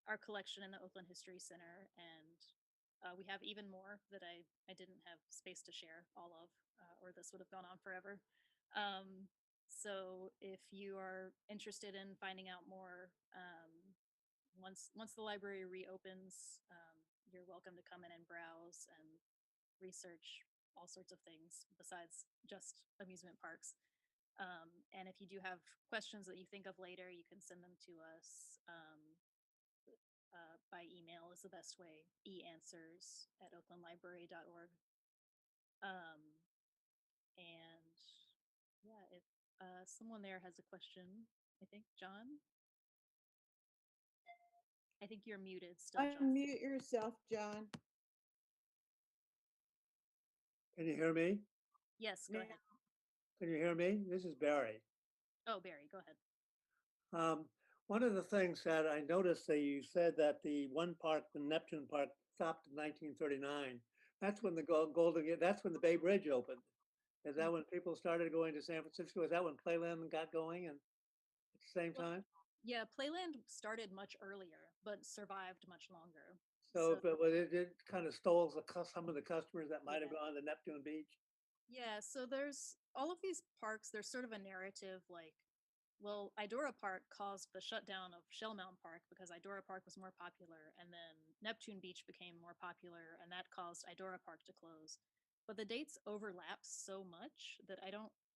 our collection in the Oakland History Center, and we have even more that I didn't have space to share all of, or this would have gone on forever. So if you are interested in finding out more, once the library reopens, you're welcome to come in and browse and research all sorts of things besides just amusement parks. And if you do have questions that you think of later, you can send them to us by email is the best way, eanswers@oaklandlibrary.org. And yeah, if someone there has a question, I think, John? I think you're muted still, John. Unmute yourself, John. Can you hear me? Yes, go Yeah. ahead. Can you hear me? This is Barry. Oh, Barry, go ahead. One of the things that I noticed that you said that the one park, the Neptune Park, stopped in 1939. That's when the that's when the Bay Bridge opened. Is that when people started going to San Francisco? Is that when Playland got going and at the same Well, time? Yeah, Playland started much earlier, but survived much longer. So, but it kind of stole some of the customers that might have Yeah. gone to Neptune Beach. Yeah, so there's all of these parks, there's sort of a narrative like, well, Idora Park caused the shutdown of Shell Mountain Park because Idora Park was more popular, and then Neptune Beach became more popular, and that caused Idora Park to close. But the dates overlap so much that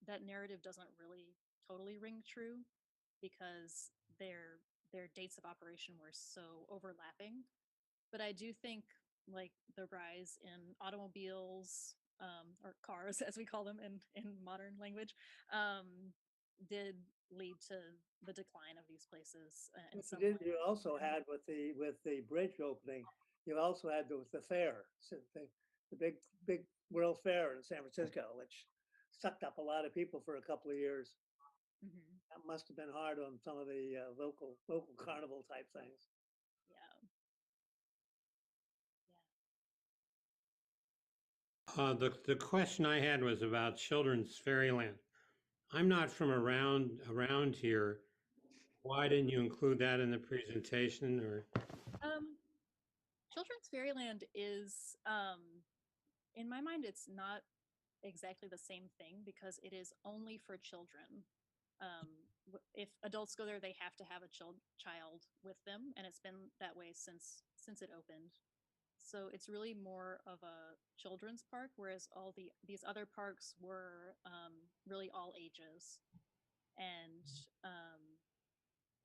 that narrative doesn't really totally ring true because their dates of operation were so overlapping. But I do think like the rise in automobiles, or cars as we call them in modern language, did lead to the decline of these places in some way. You also had with the bridge opening, you also had the fair, so the big World Fair in San Francisco, which sucked up a lot of people for a couple of years. Mhm. That must have been hard on some of the local carnival type things. Yeah. The question I had was about Children's Fairyland. I'm not from around here. Why didn't you include that in the presentation? Or Children's Fairyland is, in my mind, it's not exactly the same thing because it is only for children. If adults go there, they have to have a child with them, and it's been that way since it opened. So it's really more of a children's park, whereas these other parks were really all ages, and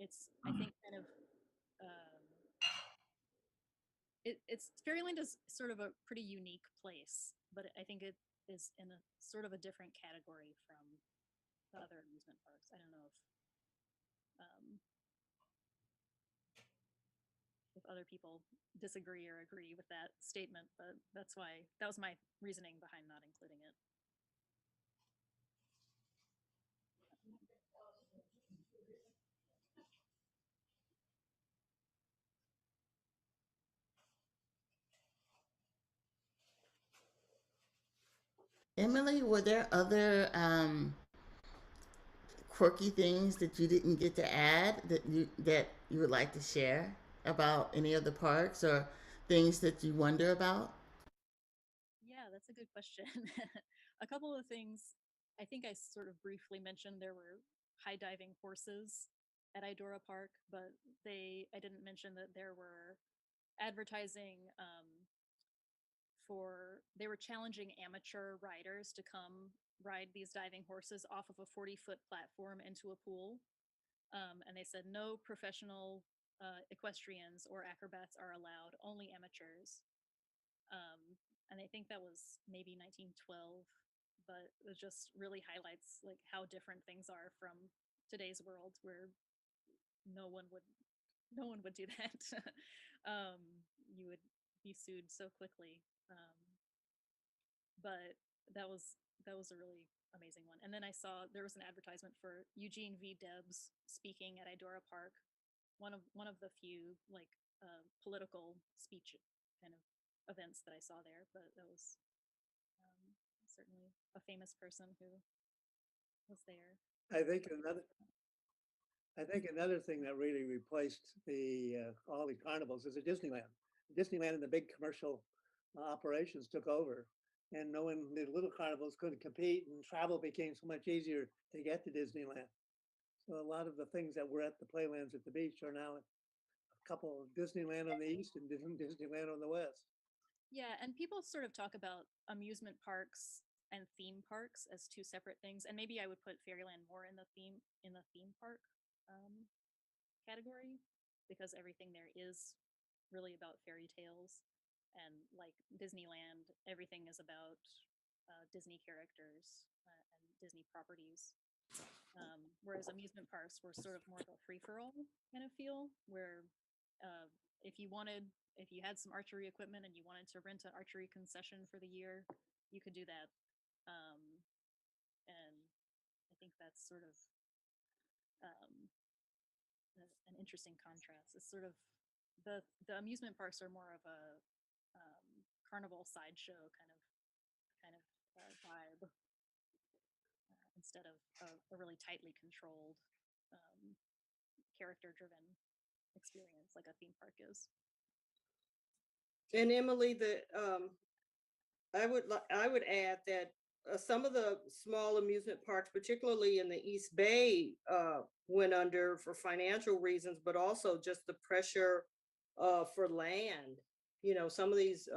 it's I think kind of it's Fairyland is sort of a pretty unique place, but I think it is in a sort of a different category from the other amusement parks. I don't know if other people disagree or agree with that statement, but that was my reasoning behind not including it. Emily, were there other quirky things that you didn't get to add that you would like to share about any of the parks or things that you wonder about? Yeah, that's a good question. A couple of things I think I sort of briefly mentioned there were high diving horses at Idora Park, but I didn't mention that there were advertising they were challenging amateur riders to come ride these diving horses off of a 40-foot platform into a pool. And they said no professional equestrians or acrobats are allowed, only amateurs. And I think that was maybe 1912, but it just really highlights like how different things are from today's world where no one would do that. You would be sued so quickly. But that was a really amazing one. And then I saw there was an advertisement for Eugene V. Debs speaking at Idora Park, one of the few like political speech kind of events that I saw there. But that was certainly a famous person who was there. I think another thing that really replaced all the carnivals is a Disneyland. Disneyland and the big commercial operations took over, and the little carnivals couldn't compete, and travel became so much easier to get to Disneyland. So a lot of the things that were at the playlands at the beach are now a couple of Disneyland on the east and Disneyland on the west. Yeah, and people sort of talk about amusement parks and theme parks as two separate things, and maybe I would put Fairyland more in the theme park category, because everything there is really about fairy tales, and like Disneyland, everything is about Disney characters and Disney properties. Whereas amusement parks were sort of more of a free for all kind of feel, where uh, if you had some archery equipment and you wanted to rent an archery concession for the year, you could do that. And I think that's sort of um, an interesting contrast. It's sort of the amusement parks are more of a carnival sideshow kind of vibe, instead of a really tightly controlled, character driven experience like a theme park is. And Emily, I would add that some of the small amusement parks, particularly in the East Bay, went under for financial reasons, but also just the pressure for land. You know, some of these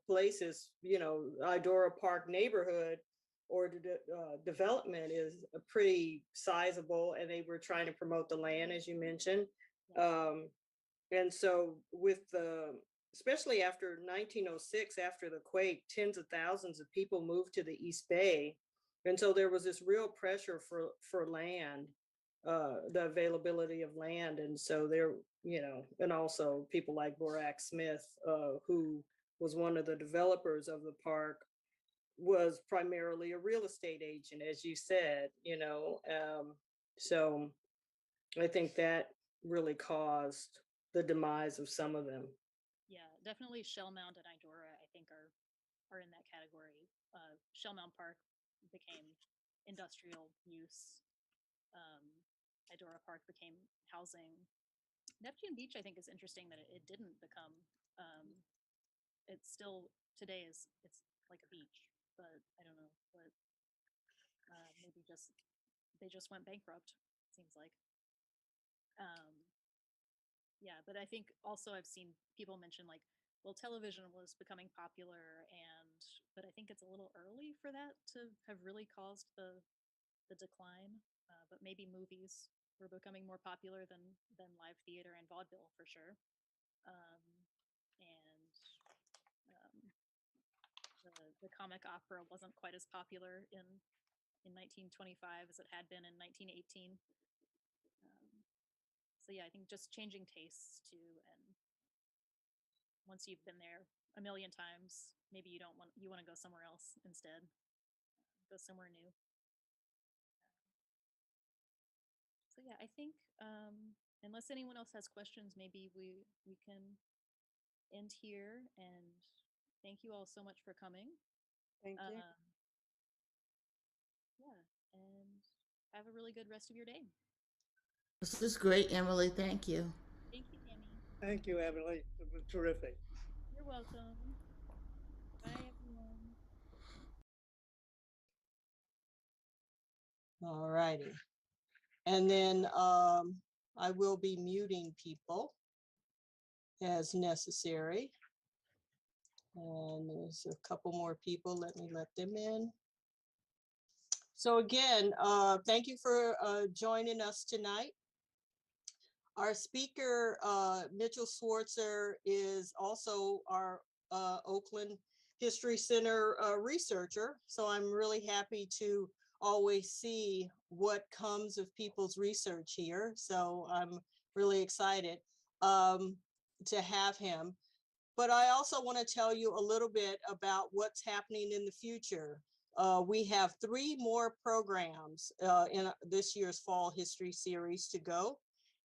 places, you know, Idora Park neighborhood or development is a pretty sizable, and they were trying to promote the land, as you mentioned. And so with the, especially after 1906, after the quake, tens of thousands of people moved to the East Bay. And so there was this real pressure for land, the availability of land. And so there, you know, and also people like Borak Smith, who was one of the developers of the park, was primarily a real estate agent, as you said, you know. So I think that really caused the demise of some of them. Yeah, definitely Shellmound and Idora, I think, are in that category. Shellmound Park became industrial use. Idora Park became housing. Neptune Beach, I think, is interesting that it didn't become. It's still today it's like a beach, but I don't know what. Maybe just they just went bankrupt. Seems like. Yeah, but I think also I've seen people mention like, well, television was becoming popular, but I think it's a little early for that to have really caused the decline. But maybe movies were becoming more popular than live theater and vaudeville for sure. And the comic opera wasn't quite as popular in 1925 as it had been in 1918. So yeah, I think just changing tastes too, and once you've been there a million times, maybe you want to go somewhere else instead, go somewhere new. So yeah, I think unless anyone else has questions, maybe we can end here. And thank you all so much for coming. Thank you. Yeah, and have a really good rest of your day. This is great, Emily. Thank you. Thank you, Tammy. Thank you, Emily. It was terrific. You're welcome. Bye, everyone. All righty. And then I will be muting people as necessary. And there's a couple more people. Let me let them in. So again, thank you for joining us tonight. Our speaker, Mitchell Swartzer, is also our Oakland History Center researcher. So I'm really happy to always see what comes of people's research here. So I'm really excited to have him. But I also want to tell you a little bit about what's happening in the future. We have 3 more programs in this year's Fall History Series to go.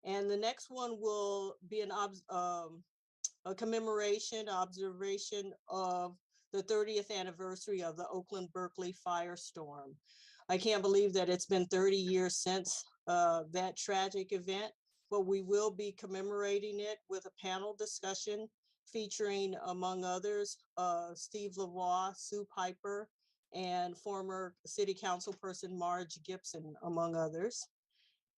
And the next one will be a commemoration, observation of the 30th anniversary of the Oakland Berkeley firestorm. I can't believe that it's been 30 years since that tragic event, but we will be commemorating it with a panel discussion featuring, among others, Steve Lavoie, Sue Piper, and former city council person Marge Gibson, among others.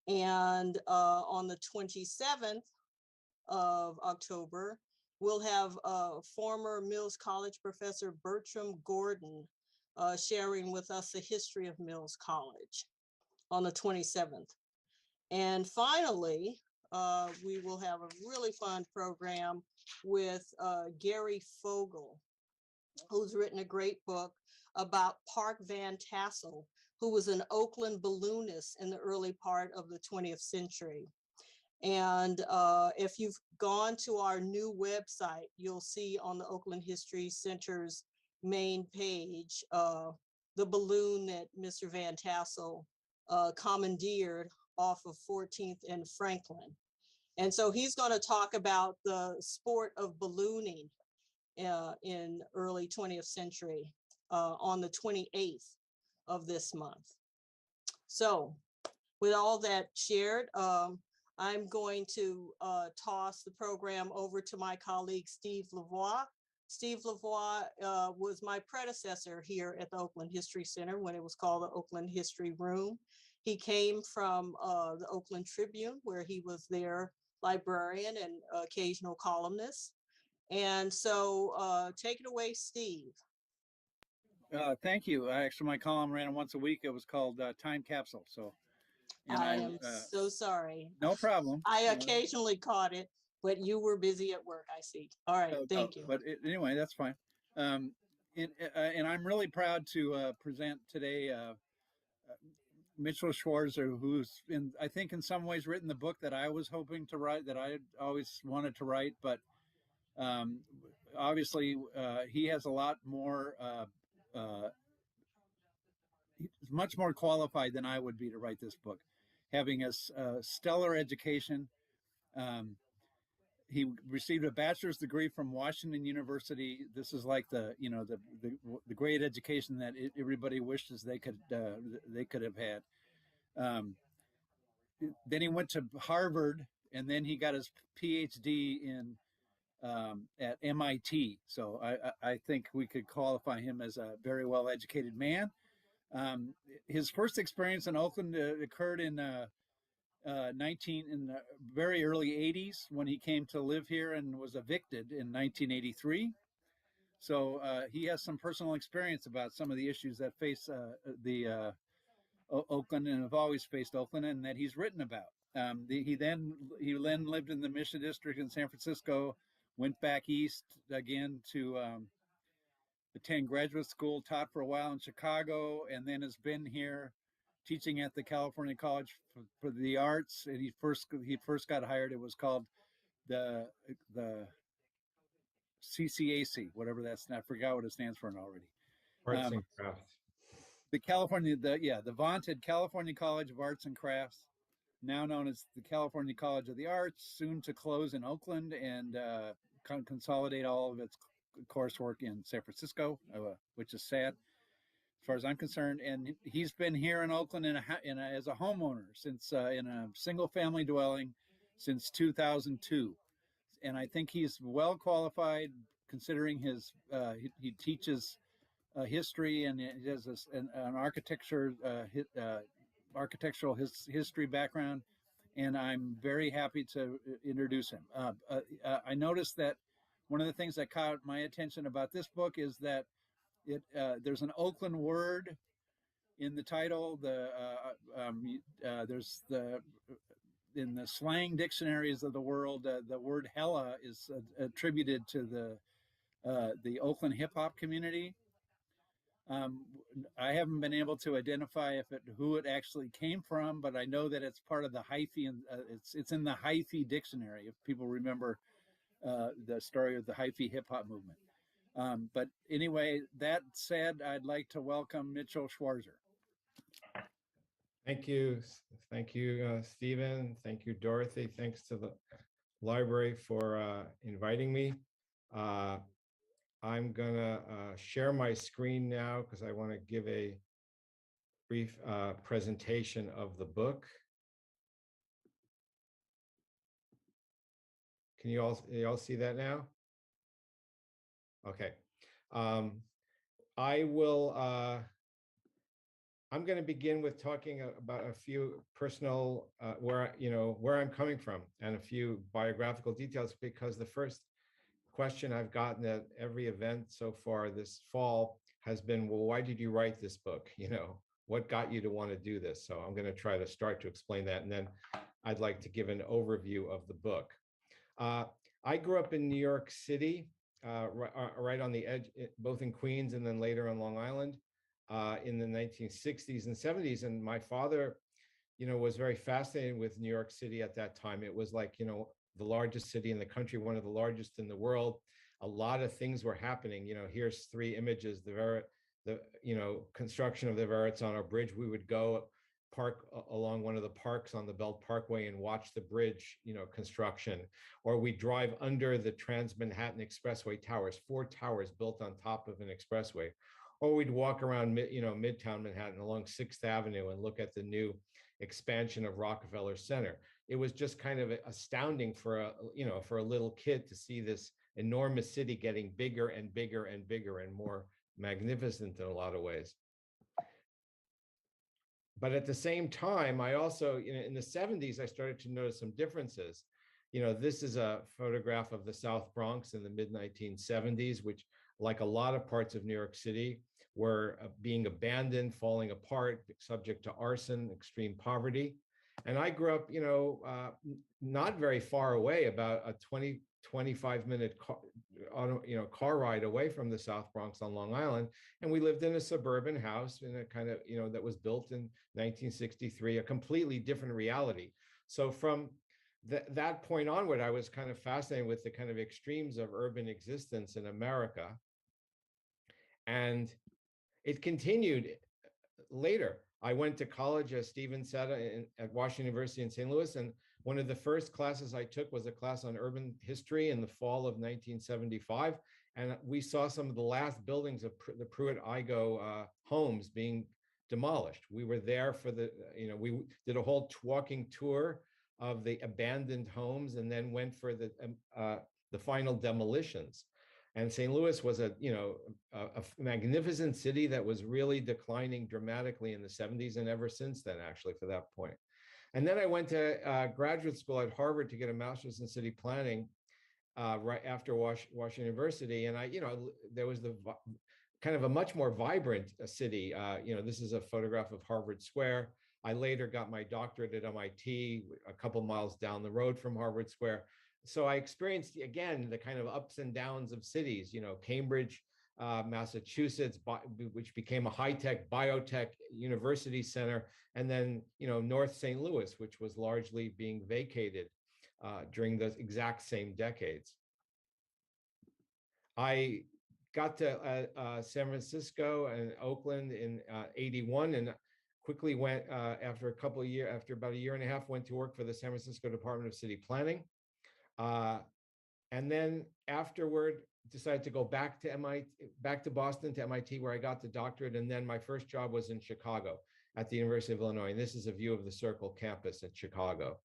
And on the 27th of October, we'll have former Mills College professor Bertram Gordon sharing with us the history of Mills College on the 27th. And finally, we will have a really fun program with Gary Fogel, who's written a great book about Park Van Tassel, who was an Oakland balloonist in the early part of the 20th century. And if you've gone to our new website, you'll see on the Oakland History Center's main page, the balloon that Mr. Van Tassel commandeered off of 14th and Franklin. And so he's going to talk about the sport of ballooning in early 20th century on the 28th of this month. So with all that shared, I'm going to toss the program over to my colleague, Steve Lavoie. Steve Lavoie was my predecessor here at the Oakland History Center when it was called the Oakland History Room. He came from the Oakland Tribune, where he was their librarian and occasional columnist. And so take it away, Steve. Thank you. Actually, my column ran once a week. It was called Time Capsule. So, and I am so sorry. No problem. I occasionally caught it, but you were busy at work, I see. All right, thank you. But anyway, that's fine. And I'm really proud to present today Mitchell Schwarzer, who's I think in some ways written the book that I was hoping to write, that I always wanted to write, but obviously he has a lot more, he's much more qualified than I would be to write this book, having a stellar education. He received a bachelor's degree from Washington University. This is like the great education that everybody wishes they could have had. Then he went to Harvard, and then he got his PhD at MIT. So I think we could qualify him as a very well educated man. His first experience in Oakland occurred in the very early 80s when he came to live here and was evicted in 1983. So he has some personal experience about some of the issues that face Oakland and have always faced Oakland, and that he's written about. He then lived in the Mission District in San Francisco, went back east again to attend graduate school, taught for a while in Chicago, and then has been here teaching at the California College for the Arts. And he first got hired. It was called the CCAC, whatever that's. I forgot what it stands for already. Arts and Crafts. The vaunted California College of Arts and Crafts, now known as the California College of the Arts, soon to close in Oakland and consolidate all of its coursework in San Francisco, which is sad as far as I'm concerned. And he's been here in Oakland as a homeowner since in a single family dwelling since 2002. And I think he's well qualified considering his he teaches history, and he has an architectural history background. And I'm very happy to introduce him. I noticed that one of the things that caught my attention about this book is that there's an Oakland word in the title. There's in the slang dictionaries of the world, the word hella is attributed to the Oakland hip hop community. I haven't been able to identify who it actually came from, but I know that it's part of the hyphy, and it's in the hyphy dictionary. If people remember the story of the hyphy hip hop movement. But anyway, that said, I'd like to welcome Mitchell Schwarzer. Thank you, Stephen. Thank you, Dorothy. Thanks to the library for inviting me. I'm gonna share my screen now because I want to give a brief presentation of the book. Can you all see that now? Okay. I'm going to begin with talking about a few personal where I'm coming from and a few biographical details, because the first question I've gotten at every event so far this fall has been, well, why did you write this book? What got you to want to do this? So I'm going to try to start to explain that. And then I'd like to give an overview of the book. I grew up in New York City, right on the edge, both in Queens and then later on Long Island, in the 1960s and 70s. And my father, was very fascinated with New York City at that time. It was like, the largest city in the country, one of the largest in the world. A lot of things were happening. Here's 3 images, the construction of the Verrazzano Bridge. We would go park along one of the parks on the Belt Parkway and watch the bridge, construction, or we drive under the Trans-Manhattan Expressway towers, 4 towers built on top of an expressway, or we'd walk around, Midtown Manhattan along 6th Avenue and look at the new expansion of Rockefeller Center. It was just kind of astounding for a little kid to see this enormous city getting bigger and bigger and bigger and more magnificent in a lot of ways. But at the same time, I also, in the 70s, I started to notice some differences. This is a photograph of the South Bronx in the mid-1970s, which, like a lot of parts of New York City, were being abandoned, falling apart, subject to arson, extreme poverty. And I grew up, not very far away, about a 25-minute car ride away from the South Bronx on Long Island. And we lived in a suburban house in a kind of, that was built in 1963, a completely different reality. So from that point onward, I was kind of fascinated with the kind of extremes of urban existence in America. And it continued later. I went to college, as Stephen said, at Washington University in St. Louis, and one of the first classes I took was a class on urban history in the fall of 1975, and we saw some of the last buildings of the Pruitt-Igoe homes being demolished. We were there for we did a whole walking tour of the abandoned homes, and then went for the final demolitions. And St. Louis was a magnificent city that was really declining dramatically in the 70s and ever since then, actually, for that point. And then I went to graduate school at Harvard to get a master's in city planning right after Washington University. And there was kind of a much more vibrant city. This is a photograph of Harvard Square. I later got my doctorate at MIT, a couple miles down the road from Harvard Square. So I experienced, again, the kind of ups and downs of cities, Cambridge, Massachusetts, which became a high-tech biotech university center, and then, North St. Louis, which was largely being vacated during those exact same decades. I got to San Francisco and Oakland in 81, and quickly went, after about a year and a half, went to work for the San Francisco Department of City Planning. And then afterward, decided to go back to Boston, to MIT, where I got the doctorate. And then my first job was in Chicago at the University of Illinois. And this is a view of the Circle campus at Chicago.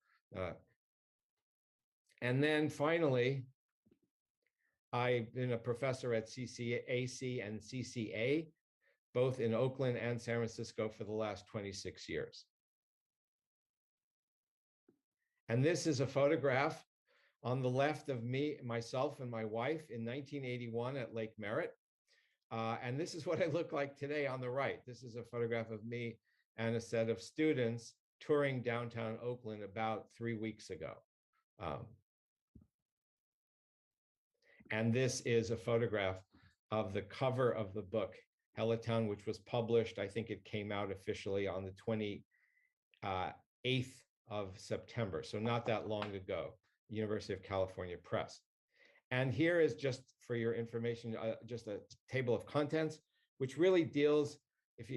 And then finally, I've been a professor at CCAC and CCA, both in Oakland and San Francisco, for the last 26 years. And this is a photograph on the left of myself and my wife in 1981 at Lake Merritt. And this is what I look like today on the right. This is a photograph of me and a set of students touring downtown Oakland about 3 weeks ago. And this is a photograph of the cover of the book, Hellatown, which was published, I think it came out officially on the 28th of September, so not that long ago. University of California Press. And here is, just for your information, just a table of contents, which really deals,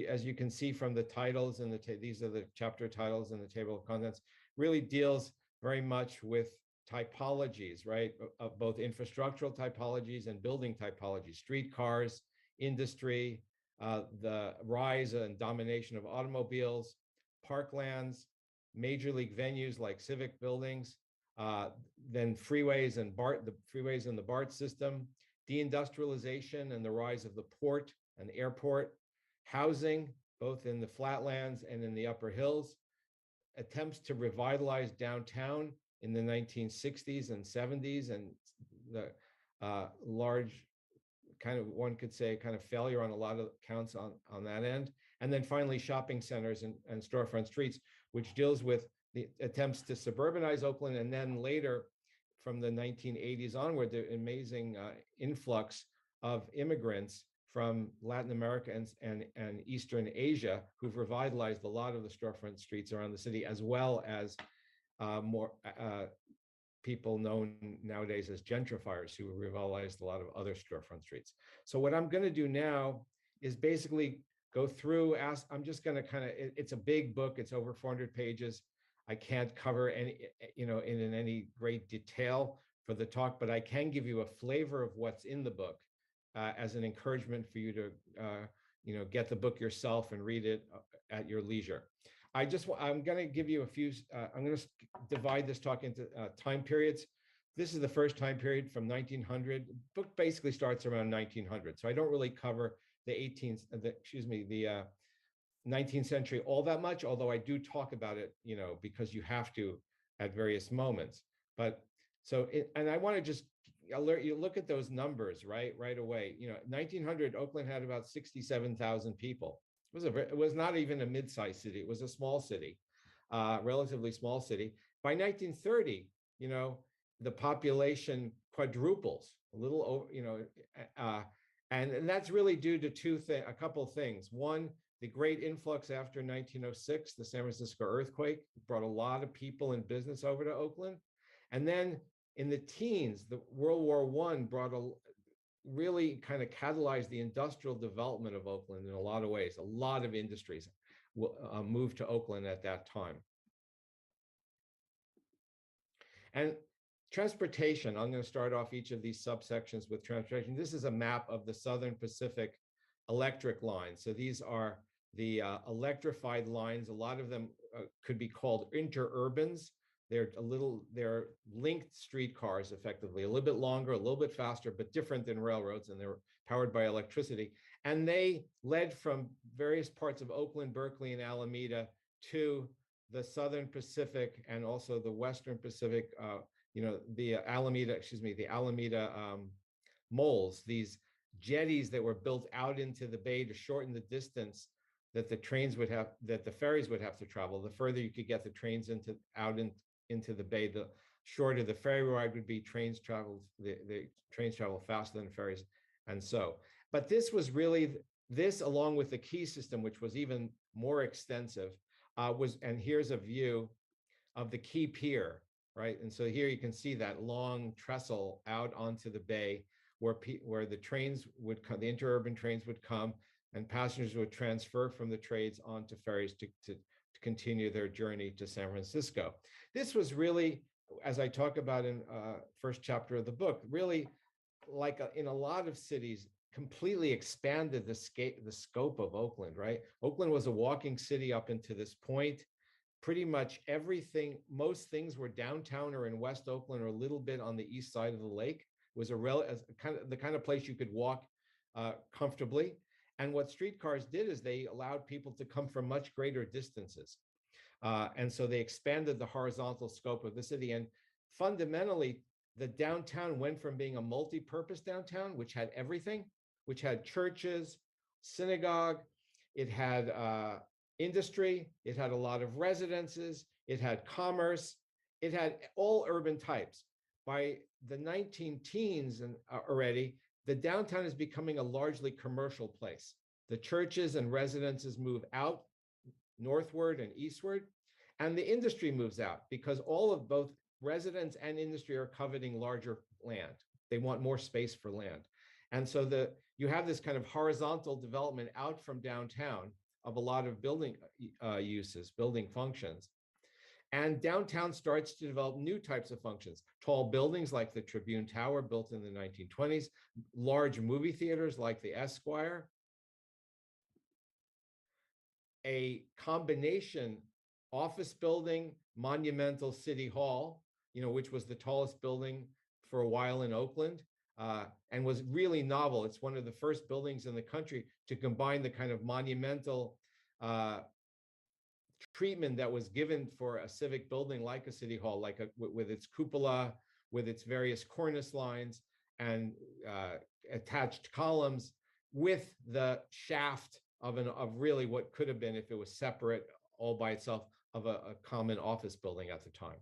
as you can see from the titles, and these are the chapter titles in the table of contents, really deals very much with typologies, right, of both infrastructural typologies and building typologies, streetcars, industry, the rise and domination of automobiles, parklands, major league venues like civic buildings, then freeways and the BART system, deindustrialization and the rise of the port and airport, housing, both in the flatlands and in the upper hills, attempts to revitalize downtown in the 1960s and 70s, and the large kind of, one could say, kind of failure on a lot of counts on that end. And then finally, shopping centers and storefront streets, which deals with the attempts to suburbanize Oakland. And then later, from the 1980s onward, the amazing influx of immigrants from Latin America and Eastern Asia, who've revitalized a lot of the storefront streets around the city, as well as more people known nowadays as gentrifiers, who revitalized a lot of other storefront streets. So what I'm going to do now is basically go through, I'm just going to kind of, it's a big book, it's over 400 pages. I can't cover any, in any great detail for the talk, but I can give you a flavor of what's in the book as an encouragement for you to, get the book yourself and read it at your leisure. I'm going to give you a few, I'm going to divide this talk into time periods. This is the first time period from 1900. The book basically starts around 1900. So I don't really cover the 19th century all that much, although I do talk about it, because you have to at various moments. But so, and I want to just alert you, look at those numbers right away. 1900, Oakland had about 67,000 people. It was not even a mid-sized city. It was a small city, relatively small city. By 1930, the population quadruples, a little over, and that's really due to a couple of things. One, the great influx after 1906, the San Francisco earthquake, brought a lot of people and business over to Oakland. And then in the teens, the World War I brought really kind of catalyzed the industrial development of Oakland in a lot of ways. A lot of industries moved to Oakland at that time. And transportation, I'm going to start off each of these subsections with transportation. This is a map of the Southern Pacific electric lines. So these are the electrified lines. A lot of them could be called interurbans. They're linked streetcars, effectively, a little bit longer, a little bit faster, but different than railroads, and they're powered by electricity. And they led from various parts of Oakland, Berkeley, and Alameda to the Southern Pacific and also the Western Pacific, the Alameda moles, these jetties that were built out into the bay to shorten the distance that the ferries would have to travel. The further you could get the trains into the bay, the shorter the ferry ride would be. The trains travel faster than ferries, and so. But this was really, along with the quay system, which was even more extensive, and here's a view of the quay pier, right? And so here you can see that long trestle out onto the bay where the trains would come, the interurban trains would come, and passengers would transfer from the trades onto ferries to continue their journey to San Francisco. This was really, as I talk about in first chapter of the book, really like in a lot of cities, completely expanded the scope of Oakland, right? Oakland was a walking city up until this point. Pretty much everything, most things were downtown or in West Oakland or a little bit on the east side of the lake. It was the kind of place you could walk comfortably. And what streetcars did is they allowed people to come from much greater distances. And so they expanded the horizontal scope of the city. And fundamentally, the downtown went from being a multi-purpose downtown, which had everything, which had churches, synagogue, it had industry, it had a lot of residences, it had commerce, it had all urban types. By the 19-teens and already, the downtown is becoming a largely commercial place. The churches and residences move out northward and eastward, and the industry moves out because all of both residents and industry are coveting larger land. They want more space for land. And so you have this kind of horizontal development out from downtown of a lot of building uses, building functions. And downtown starts to develop new types of functions. Tall buildings like the Tribune Tower, built in the 1920s, large movie theaters like the Esquire, a combination office building, monumental City Hall, which was the tallest building for a while in Oakland, and was really novel. It's one of the first buildings in the country to combine the kind of monumental treatment that was given for a civic building like a city hall, with its cupola, with its various cornice lines, and attached columns with the shaft of really what could have been, if it was separate all by itself, of a common office building at the time.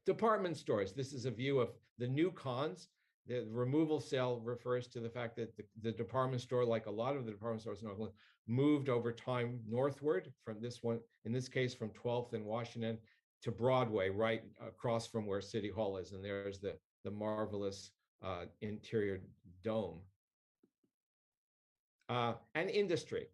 Department stores. This is a view of the new cons. The removal sale refers to the fact that the department store, like a lot of the department stores in Oakland, moved over time northward from this one, in this case, from 12th and Washington to Broadway, right across from where City Hall is. And there's the marvelous interior dome. And industry.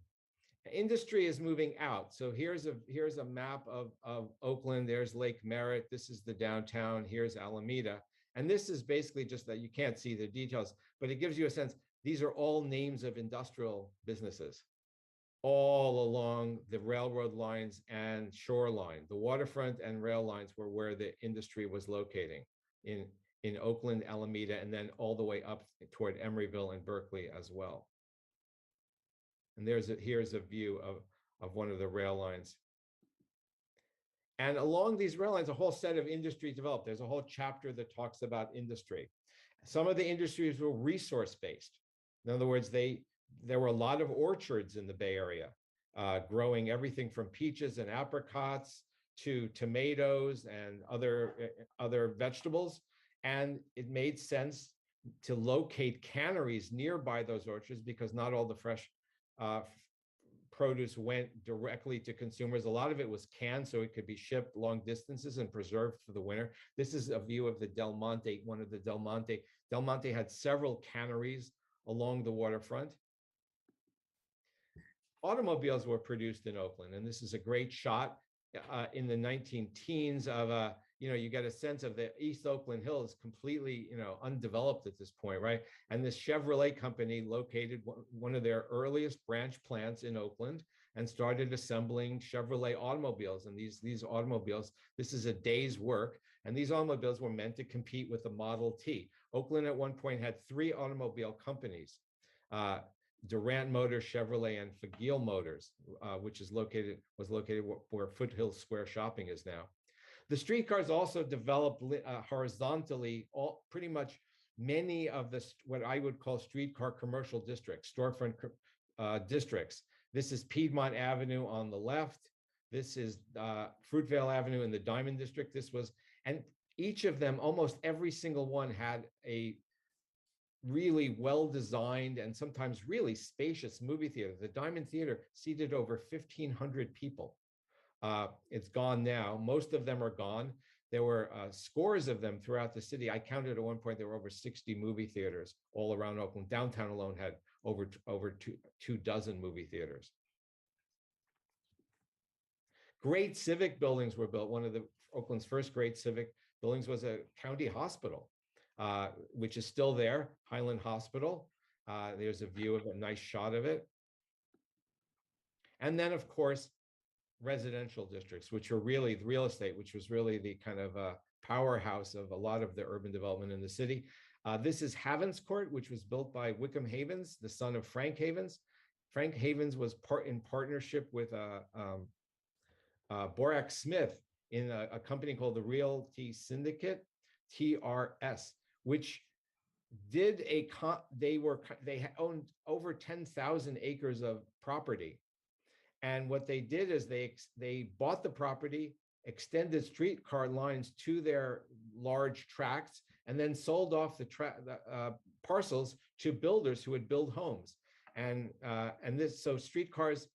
Industry is moving out. So here's a map of Oakland. There's Lake Merritt. This is the downtown. Here's Alameda. And this is basically just that you can't see the details, but it gives you a sense. These are all names of industrial businesses all along the railroad lines and shoreline. The waterfront and rail lines were where the industry was locating in Oakland, Alameda, and then all the way up toward Emeryville and Berkeley as well. And here's a view of one of the rail lines. And along these rail lines, a whole set of industries developed. There's a whole chapter that talks about industry. Some of the industries were resource-based. In other words, there were a lot of orchards in the Bay Area, growing everything from peaches and apricots to tomatoes and other vegetables. And it made sense to locate canneries nearby those orchards because not all the fresh produce went directly to consumers. A lot of it was canned, so it could be shipped long distances and preserved for the winter. This is a view of the Del Monte, one of the Del Monte. Del Monte had several canneries along the waterfront. Automobiles were produced in Oakland, and this is a great shot in the 19-teens of you get a sense of the East Oakland Hills completely, undeveloped at this point, right? And this Chevrolet company located one of their earliest branch plants in Oakland and started assembling Chevrolet automobiles. And these automobiles, this is a day's work. And these automobiles were meant to compete with the Model T. Oakland at one point had 3 automobile companies, Durant Motors, Chevrolet, and Fagil Motors, which was located where Foothill Square Shopping is now. The streetcars also developed horizontally, pretty much many of what I would call streetcar commercial districts, storefront districts. This is Piedmont Avenue on the left. This is Fruitvale Avenue in the Diamond District. And each of them, almost every single one, had a really well-designed and sometimes really spacious movie theater. The Diamond Theater seated over 1,500 people. It's gone now. Most of them are gone. There were scores of them throughout the city. I counted at one point there were over 60 movie theaters all around Oakland. Downtown alone had over 24 movie theaters. Great civic buildings were built. One of Oakland's first great civic buildings was a county hospital, which is still there, Highland Hospital. There's a view of a nice shot of it. And then, of course, residential districts, which are really the real estate, which was really the kind of powerhouse of a lot of the urban development in the city. This is Havens Court, which was built by Wickham Havens, the son of Frank Havens. Frank Havens was in partnership with Borax Smith in a company called the Realty Syndicate, TRS, which did they owned over 10,000 acres of property. And what they did is they bought the property, extended streetcar lines to their large tracts, and then sold off the parcels to builders who would build homes. And so streetcars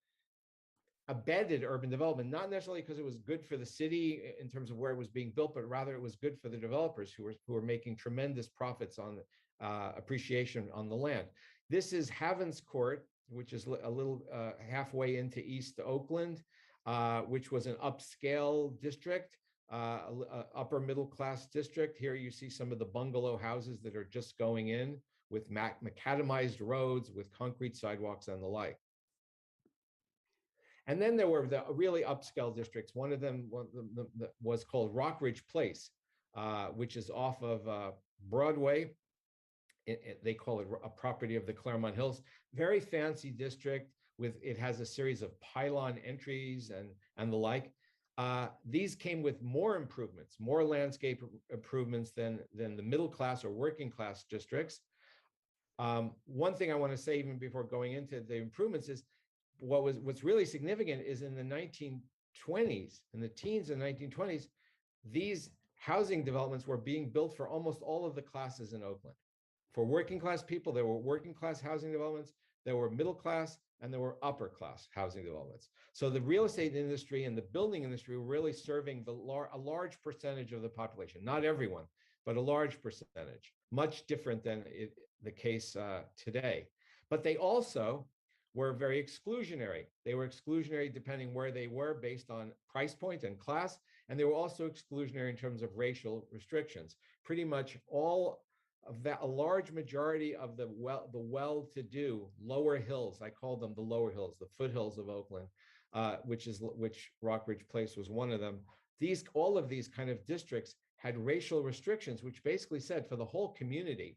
abetted urban development, not necessarily because it was good for the city in terms of where it was being built, but rather it was good for the developers who were making tremendous profits on appreciation on the land. This is Havens Court, which is a little halfway into East Oakland, which was an upscale district, upper middle class district. Here you see some of the bungalow houses that are just going in with macadamized roads, with concrete sidewalks and the like. And then there were the really upscale districts. One of them was called Rockridge Place, which is off of Broadway. They call it a property of the Claremont Hills. Very fancy district it has a series of pylon entries and the like. These came with more improvements, more landscape improvements than the middle class or working class districts. One thing I want to say even before going into the improvements is what's really significant is in the 1920s, in the teens and 1920s, these housing developments were being built for almost all of the classes in Oakland. For working class people, there were working class housing developments, there were middle class, and there were upper class housing developments. So the real estate industry and the building industry were really serving a large percentage of the population, not everyone, but a large percentage, much different than the case today. But they also were very exclusionary. They were exclusionary depending where they were based on price point and class, and they were also exclusionary in terms of racial restrictions. Pretty much all of that, a large majority of the well-to-do lower hills, I call them the lower hills, the foothills of Oakland, which Rockridge Place was one of them. All of these kind of districts had racial restrictions, which basically said for the whole community,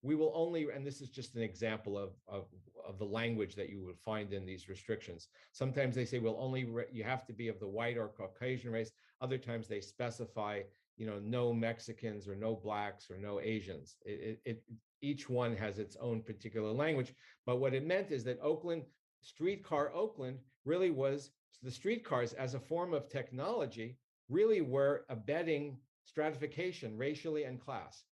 we will only, and this is just an example of the language that you would find in these restrictions. Sometimes they say, you have to be of the white or Caucasian race. Other times they specify, no Mexicans or no blacks or no Asians. Each one has its own particular language. But what it meant is that streetcar Oakland really was, the streetcars as a form of technology really were abetting stratification racially and class.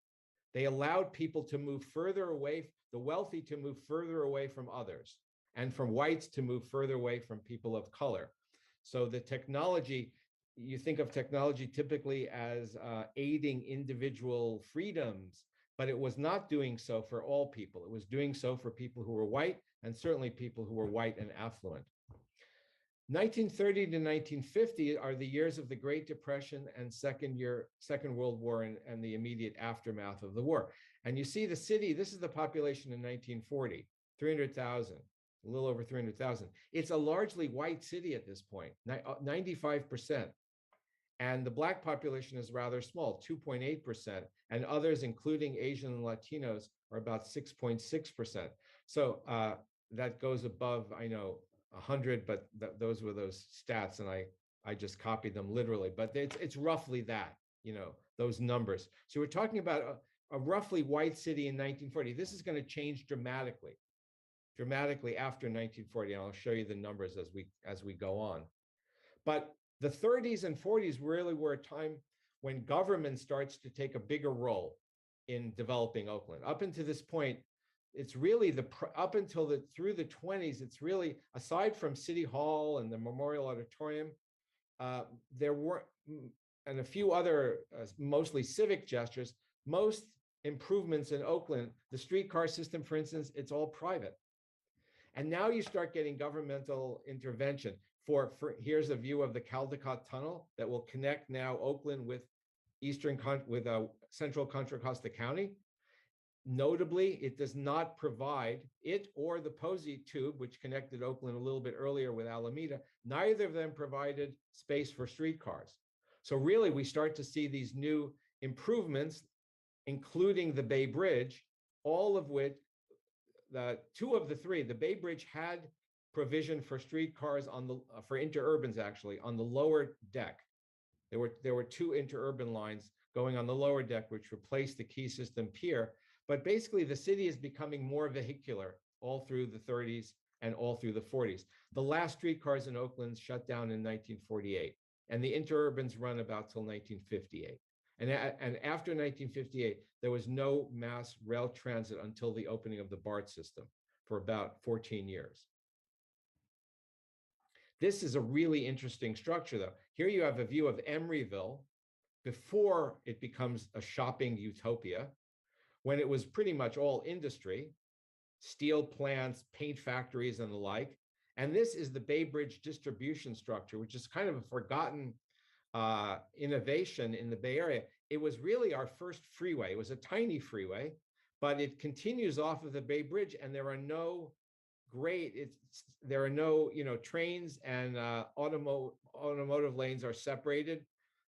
They allowed people to move further away, the wealthy to move further away from others, and from whites to move further away from people of color. So the technology, you think of technology typically as aiding individual freedoms, but it was not doing so for all people. It was doing so for people who were white, and certainly people who were white and affluent. 1930 to 1950 are the years of the Great Depression and Second World War and the immediate aftermath of the war. And you see the city, this is the population in 1940, 300,000, a little over 300,000. It's a largely white city at this point, 95%. And the Black population is rather small, 2.8%, and others, including Asian and Latinos, are about 6.6%. So that goes above, I know, 100, but those were those stats, and I just copied them literally. But it's roughly that, those numbers. So we're talking about a roughly white city in 1940. This is going to change dramatically after 1940, and I'll show you the numbers as we go on. But the 30s and 40s really were a time when government starts to take a bigger role in developing Oakland. Up until this point, it's really through the 20s, it's really, aside from City Hall and the Memorial Auditorium, there were, and a few other mostly civic gestures, most improvements in Oakland, the streetcar system, for instance, it's all private. And now you start getting governmental intervention. Here's a view of the Caldecott Tunnel that will connect now Oakland with central Contra Costa County. Notably, it does not provide, it or the Posey Tube, which connected Oakland a little bit earlier with Alameda, neither of them provided space for streetcars. So really, we start to see these new improvements, including the Bay Bridge, all of which, two of the three, the Bay Bridge had provision for streetcars for interurbans actually, on the lower deck. There were two interurban lines going on the lower deck, which replaced the Key System Pier. But basically, the city is becoming more vehicular all through the 30s and all through the 40s. The last streetcars in Oakland shut down in 1948, and the interurbans run about till 1958. And after 1958, there was no mass rail transit until the opening of the BART system for about 14 years. This is a really interesting structure, though. Here you have a view of Emeryville before it becomes a shopping utopia, when it was pretty much all industry, steel plants, paint factories, and the like. And this is the Bay Bridge distribution structure, which is kind of a forgotten innovation in the Bay Area. It was really our first freeway. It was a tiny freeway, but it continues off of the Bay Bridge, and there are no trains and automotive lanes are separated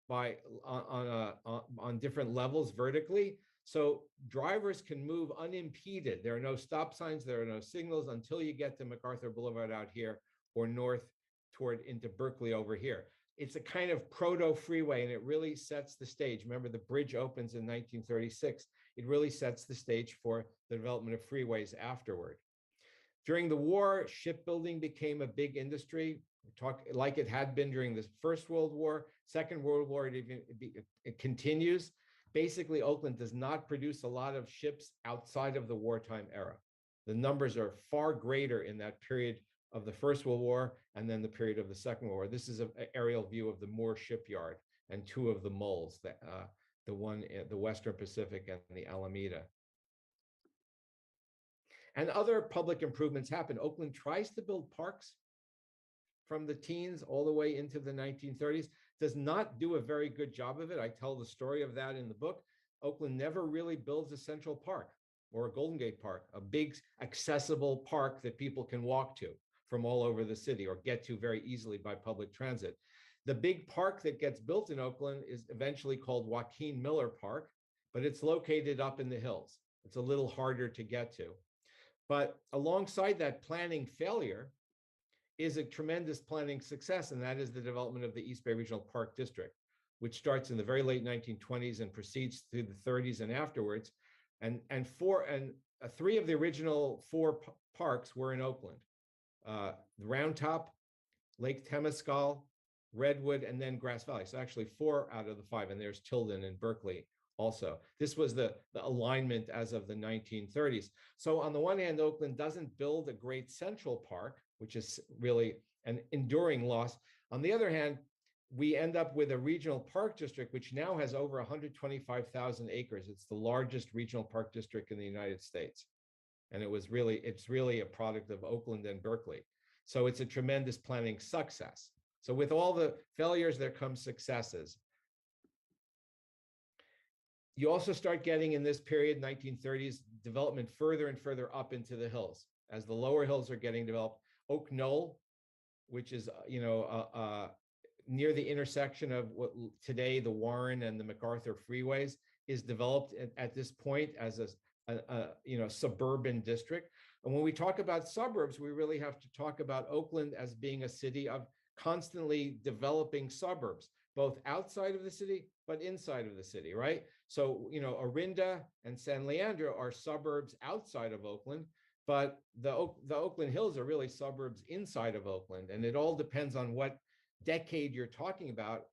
on different levels vertically. So drivers can move unimpeded. There are no stop signs, there are no signals until you get to MacArthur Boulevard out here or north into Berkeley over here. it's a kind of proto freeway, and it really sets the stage. Remember, the bridge opens in 1936. It really sets the stage for the development of freeways afterward. During the war, shipbuilding became a big industry, like it had been during the First World War. Second World War, it continues. Basically, Oakland does not produce a lot of ships outside of the wartime era. The numbers are far greater in that period of the First World War and then the period of the Second World War. This is an aerial view of the Moore shipyard and two of the moles, the one in the Western Pacific and the Alameda. And other public improvements happen. Oakland tries to build parks from the teens all the way into the 1930s, does not do a very good job of it. I tell the story of that in the book. Oakland never really builds a Central Park or a Golden Gate Park, a big accessible park that people can walk to from all over the city or get to very easily by public transit. The big park that gets built in Oakland is eventually called Joaquin Miller Park, but it's located up in the hills. It's a little harder to get to. But alongside that planning failure is a tremendous planning success, and that is the development of the East Bay Regional Park District, which starts in the very late 1920s and proceeds through the 30s and afterwards. And three of the original four parks were in Oakland: the Round Top, Lake Temescal, Redwood, and then Grass Valley. So actually 4 out of the 5, and there's Tilden and Berkeley also. This was the alignment as of the 1930s. So on the one hand, Oakland doesn't build a great central park, which is really an enduring loss. On the other hand, we end up with a regional park district, which now has over 125,000 acres. It's the largest regional park district in the United States. And it's really a product of Oakland and Berkeley. So it's a tremendous planning success. So with all the failures, there come successes. You also start getting in this period, 1930s, development further and further up into the hills. As the lower hills are getting developed, Oak Knoll, which is near the intersection of what today the Warren and the MacArthur freeways, is developed at this point as a suburban district. And when we talk about suburbs, we really have to talk about Oakland as being a city of constantly developing suburbs, both outside of the city, but inside of the city, right? So, Orinda and San Leandro are suburbs outside of Oakland, but the Oakland Hills are really suburbs inside of Oakland. And it all depends on what decade you're talking about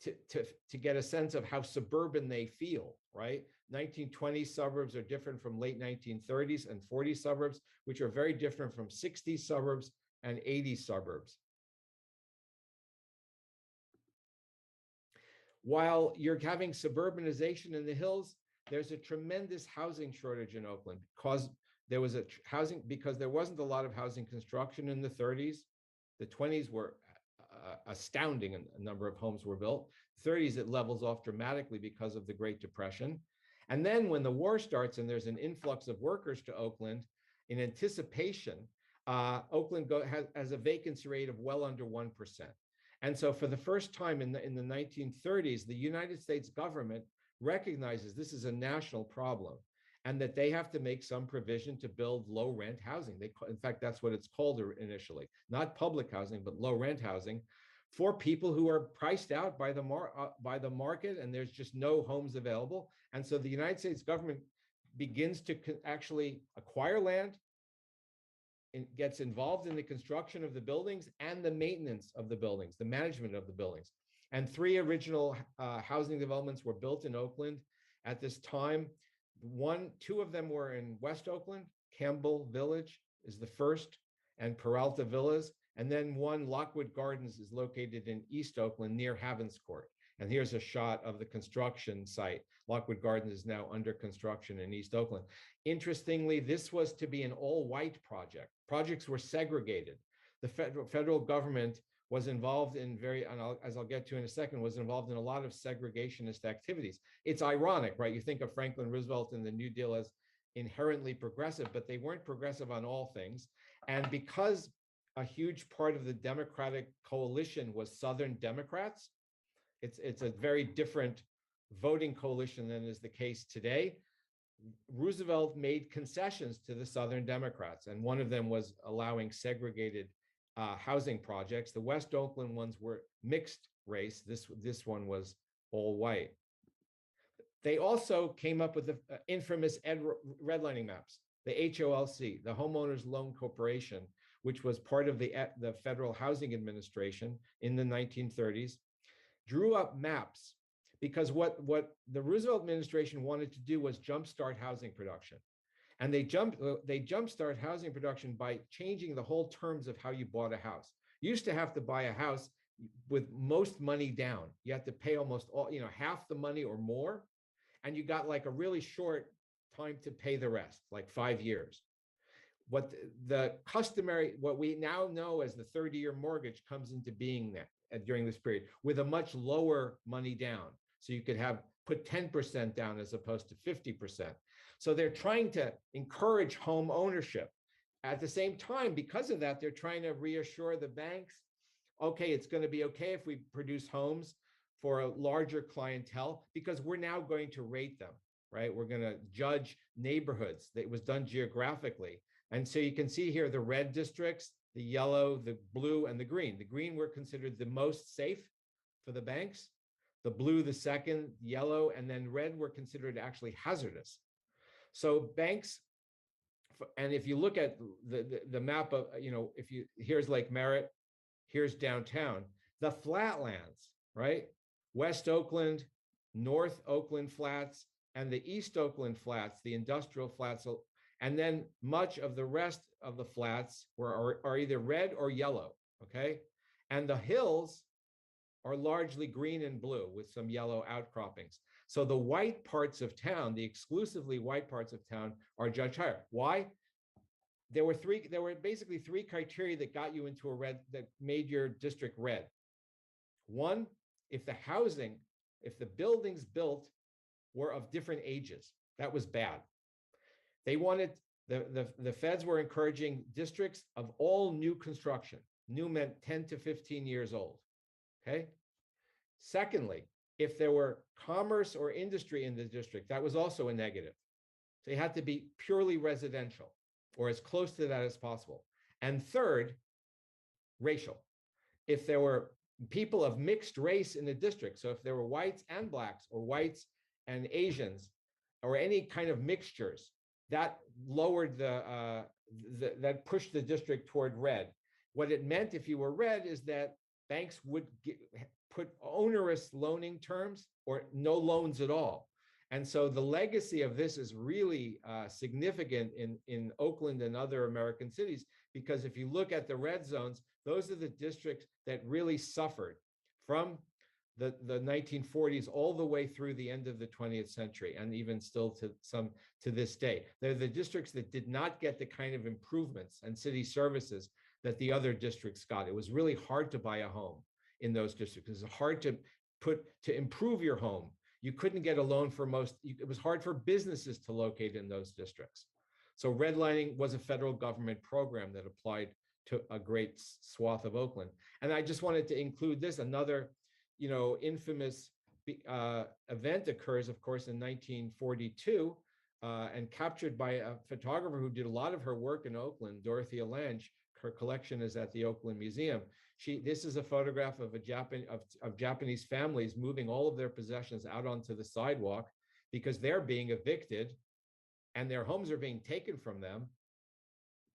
to get a sense of how suburban they feel, right? 1920s suburbs are different from late 1930s and 40s suburbs, which are very different from 60s suburbs and 80s suburbs. While you're having suburbanization in the hills, there's a tremendous housing shortage in Oakland because there wasn't a lot of housing construction in the 30s. The 20s were astounding, a number of homes were built. 30s, it levels off dramatically because of the Great Depression. And then when the war starts and there's an influx of workers to Oakland, in anticipation, Oakland has a vacancy rate of well under 1%. And so for the first time in the 1930s, the United States government recognizes this is a national problem and that they have to make some provision to build low rent housing. In fact, that's what it's called initially, not public housing, but low rent housing for people who are priced out by the market, and there's just no homes available. And so the United States government begins to actually acquire land and gets involved in the construction of the buildings and the maintenance of the buildings, the management of the buildings. And 3 original housing developments were built in Oakland at this time. 2 of them were in West Oakland. Campbell Village is the first, and Peralta Villas. And then one, Lockwood Gardens, is located in East Oakland near Havens Court. And here's a shot of the construction site. Lockwood Gardens is now under construction in East Oakland. Interestingly, this was to be an all-white project. Projects were segregated. The federal government was involved in as I'll get to in a second, was involved in a lot of segregationist activities. It's ironic, right? You think of Franklin Roosevelt and the New Deal as inherently progressive, but they weren't progressive on all things. And because a huge part of the Democratic coalition was Southern Democrats, it's a very different voting coalition than is the case today. Roosevelt made concessions to the Southern Democrats, and one of them was allowing segregated housing projects. The West Oakland ones were mixed race. This one was all white. They also came up with the infamous redlining maps, the HOLC, the Homeowners Loan Corporation, which was part of the Federal Housing Administration in the 1930s, drew up maps because what the Roosevelt administration wanted to do was jumpstart housing production. And they jumpstart housing production by changing the whole terms of how you bought a house. You used to have to buy a house with most money down. You had to pay almost all, half the money or more. And you got like a really short time to pay the rest, like 5 years. What we now know as the 30-year mortgage comes into being during this period with a much lower money down. So you could put 10% down as opposed to 50%. So they're trying to encourage home ownership. At the same time, because of that, they're trying to reassure the banks, okay, it's going to be okay if we produce homes for a larger clientele because we're now going to rate them, right? We're going to judge neighborhoods. It was done geographically. And so you can see here the red districts, the yellow, the blue, and the green. The green were considered the most safe for the banks. The blue, the second, yellow, and then red were considered actually hazardous. So banks, and if you look at the map of, here's Lake Merritt, here's downtown, the flatlands, right? West Oakland, North Oakland flats, and the East Oakland flats, the industrial flats, and then much of the rest of the flats are either red or yellow, okay? And the hills are largely green and blue with some yellow outcroppings. So the white parts of town, the exclusively white parts of town, are judged higher. Why? There were basically three criteria that got you into that made your district red. One, if the buildings built were of different ages, that was bad. They wanted, the feds were encouraging districts of all new construction. New meant 10 to 15 years old, okay? Secondly, if there were commerce or industry in the district, that was also a negative. So it had to be purely residential or as close to that as possible. And third, racial. If there were people of mixed race in the district, so if there were whites and blacks or whites and Asians or any kind of mixtures, that lowered that pushed the district toward red. What it meant if you were red is that banks would put onerous loaning terms or no loans at all. And so the legacy of this is really significant in Oakland and other American cities, because if you look at the red zones, those are the districts that really suffered from the 1940s all the way through the end of the 20th century, and even still to this day. They're the districts that did not get the kind of improvements and city services that the other districts got. It was really hard to buy a home in those districts. It was hard to improve your home. You couldn't get a loan for it was hard for businesses to locate in those districts. So redlining was a federal government program that applied to a great swath of Oakland. And I just wanted to include this, another, infamous event occurs, of course, in 1942, and captured by a photographer who did a lot of her work in Oakland, Dorothea Lange. Her collection is at the Oakland Museum. This is a photograph of Japanese families moving all of their possessions out onto the sidewalk because they're being evicted and their homes are being taken from them.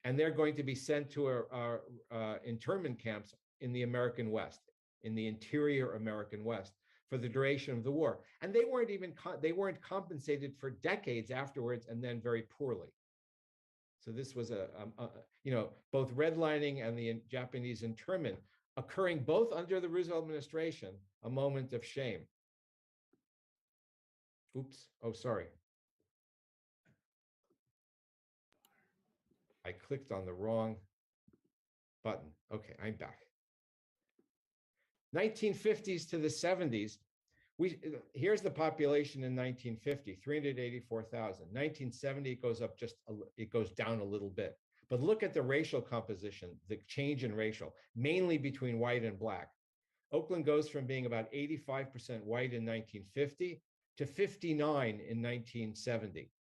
And they're going to be sent to internment camps in the American West, in the interior American West, for the duration of the war. And they weren't compensated for decades afterwards, and then very poorly. So this was both redlining and the Japanese internment occurring both under the Roosevelt administration, a moment of shame. Oops, oh, sorry. I clicked on the wrong button. Okay, I'm back. 1950s to the 70s, here's the population in 1950, 384,000. 1970, it goes down a little bit. But look at the racial composition, the change in racial, mainly between white and black. Oakland goes from being about 85% white in 1950 to 59 in 1970.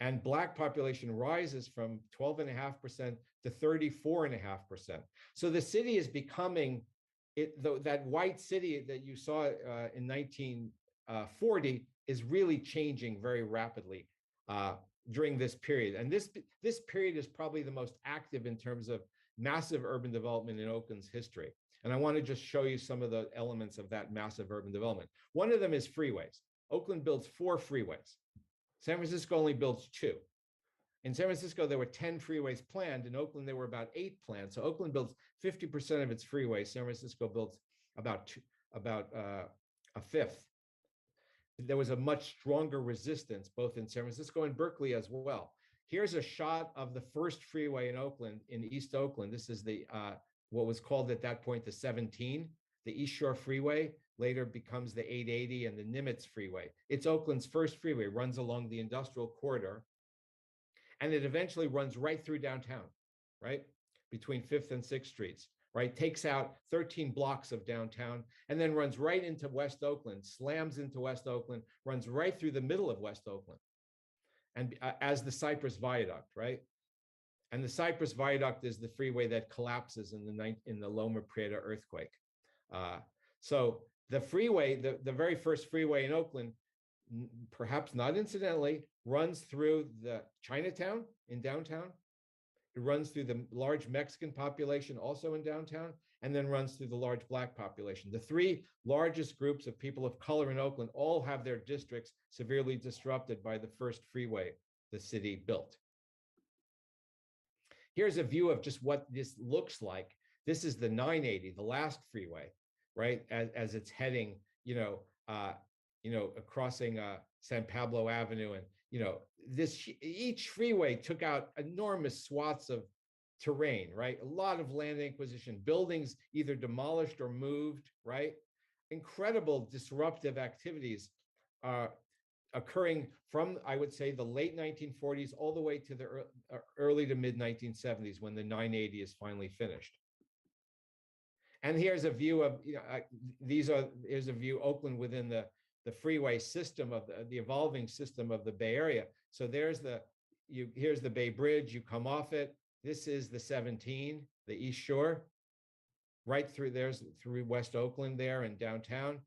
And black population rises from 12.5% to 34.5%. So the city is becoming that white city that you saw in 1940 is really changing very rapidly during this period. And this period is probably the most active in terms of massive urban development in Oakland's history. And I want to just show you some of the elements of that massive urban development. One of them is freeways. Oakland builds 4 freeways. San Francisco only builds 2. In San Francisco, there were 10 freeways planned. In Oakland, there were about 8 planned. So Oakland builds 50% of its freeways. San Francisco builds about a fifth. There was a much stronger resistance, both in San Francisco and Berkeley as well. Here's a shot of the first freeway in Oakland, in East Oakland. This is the what was called at that point the 17, the East Shore Freeway. Later becomes the 880 and the Nimitz Freeway. It's Oakland's first freeway, runs along the industrial corridor. And it eventually runs right through downtown, right? Between 5th and 6th Streets, right? Takes out 13 blocks of downtown and then runs right into West Oakland, slams into West Oakland, runs right through the middle of West Oakland. And as the Cypress Viaduct, right? And the Cypress Viaduct is the freeway that collapses in the Loma Prieta earthquake. So the freeway, the very first freeway in Oakland, perhaps not incidentally, runs through the Chinatown in downtown. It runs through the large Mexican population also in downtown, and then runs through the large Black population. The 3 largest groups of people of color in Oakland all have their districts severely disrupted by the first freeway the city built. Here's a view of just what this looks like. This is the 980, the last freeway, right? As it's heading, crossing San Pablo Avenue, and each freeway took out enormous swaths of terrain, right? A lot of land acquisition, buildings either demolished or moved, right? Incredible disruptive activities occurring from, I would say, the late 1940s all the way to the early to mid 1970s when the 980 is finally finished. And here's a view of, here's a view Oakland within the freeway system of the evolving system of the Bay Area. So here's the Bay Bridge, you come off it. This is the 17, the East Shore, right through through West Oakland there and downtown.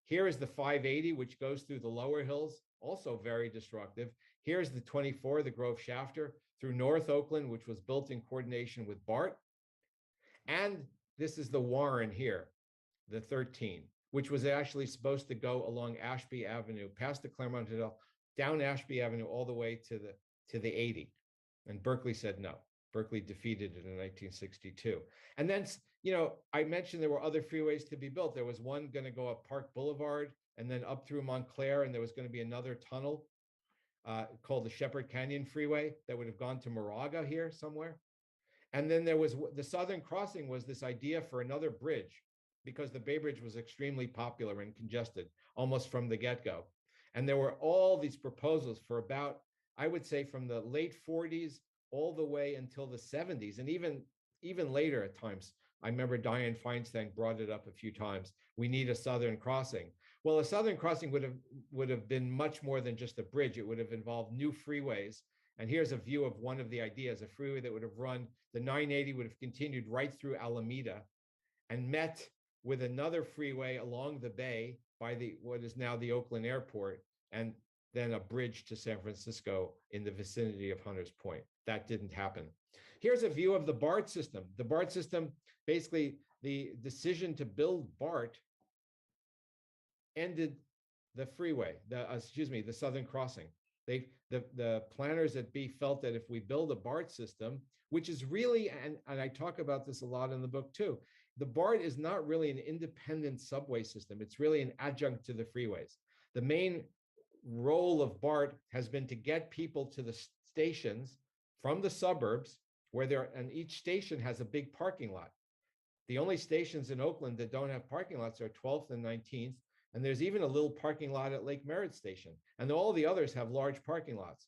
Here is the 580, which goes through the lower hills, also very destructive. Here's the 24, the Grove Shafter, through North Oakland, which was built in coordination with BART. And this is the Warren here, the 13, which was actually supposed to go along Ashby Avenue, past the Claremont Hotel, down Ashby Avenue, all the way to the 80. And Berkeley said no. Berkeley defeated it in 1962. And then, I mentioned there were other freeways to be built. There was one going to go up Park Boulevard and then up through Montclair, and there was going to be another tunnel called the Shepherd Canyon Freeway that would have gone to Moraga here somewhere. And then there was the Southern Crossing, was this idea for another bridge, because the Bay Bridge was extremely popular and congested almost from the get-go. And there were all these proposals for about, I would say, from the late 40s all the way until the 70s, and even later at times. I remember Dianne Feinstein brought it up a few times. We need a Southern Crossing. Well, a Southern Crossing would have been much more than just a bridge. It would have involved new freeways. And here's a view of one of the ideas, a freeway that would have run, the 980 would have continued right through Alameda and met with another freeway along the bay by what is now the Oakland Airport, and then a bridge to San Francisco in the vicinity of Hunters Point. That didn't happen. Here's a view of the BART system. The BART system, basically the decision to build BART ended the freeway, the Southern Crossing. The planners at B felt that if we build a BART system, which is really, and I talk about this a lot in the book too, the BART is not really an independent subway system. It's really an adjunct to the freeways. The main role of BART has been to get people to the stations from the suburbs and each station has a big parking lot. The only stations in Oakland that don't have parking lots are 12th and 19th. And there's even a little parking lot at Lake Merritt Station. And all the others have large parking lots.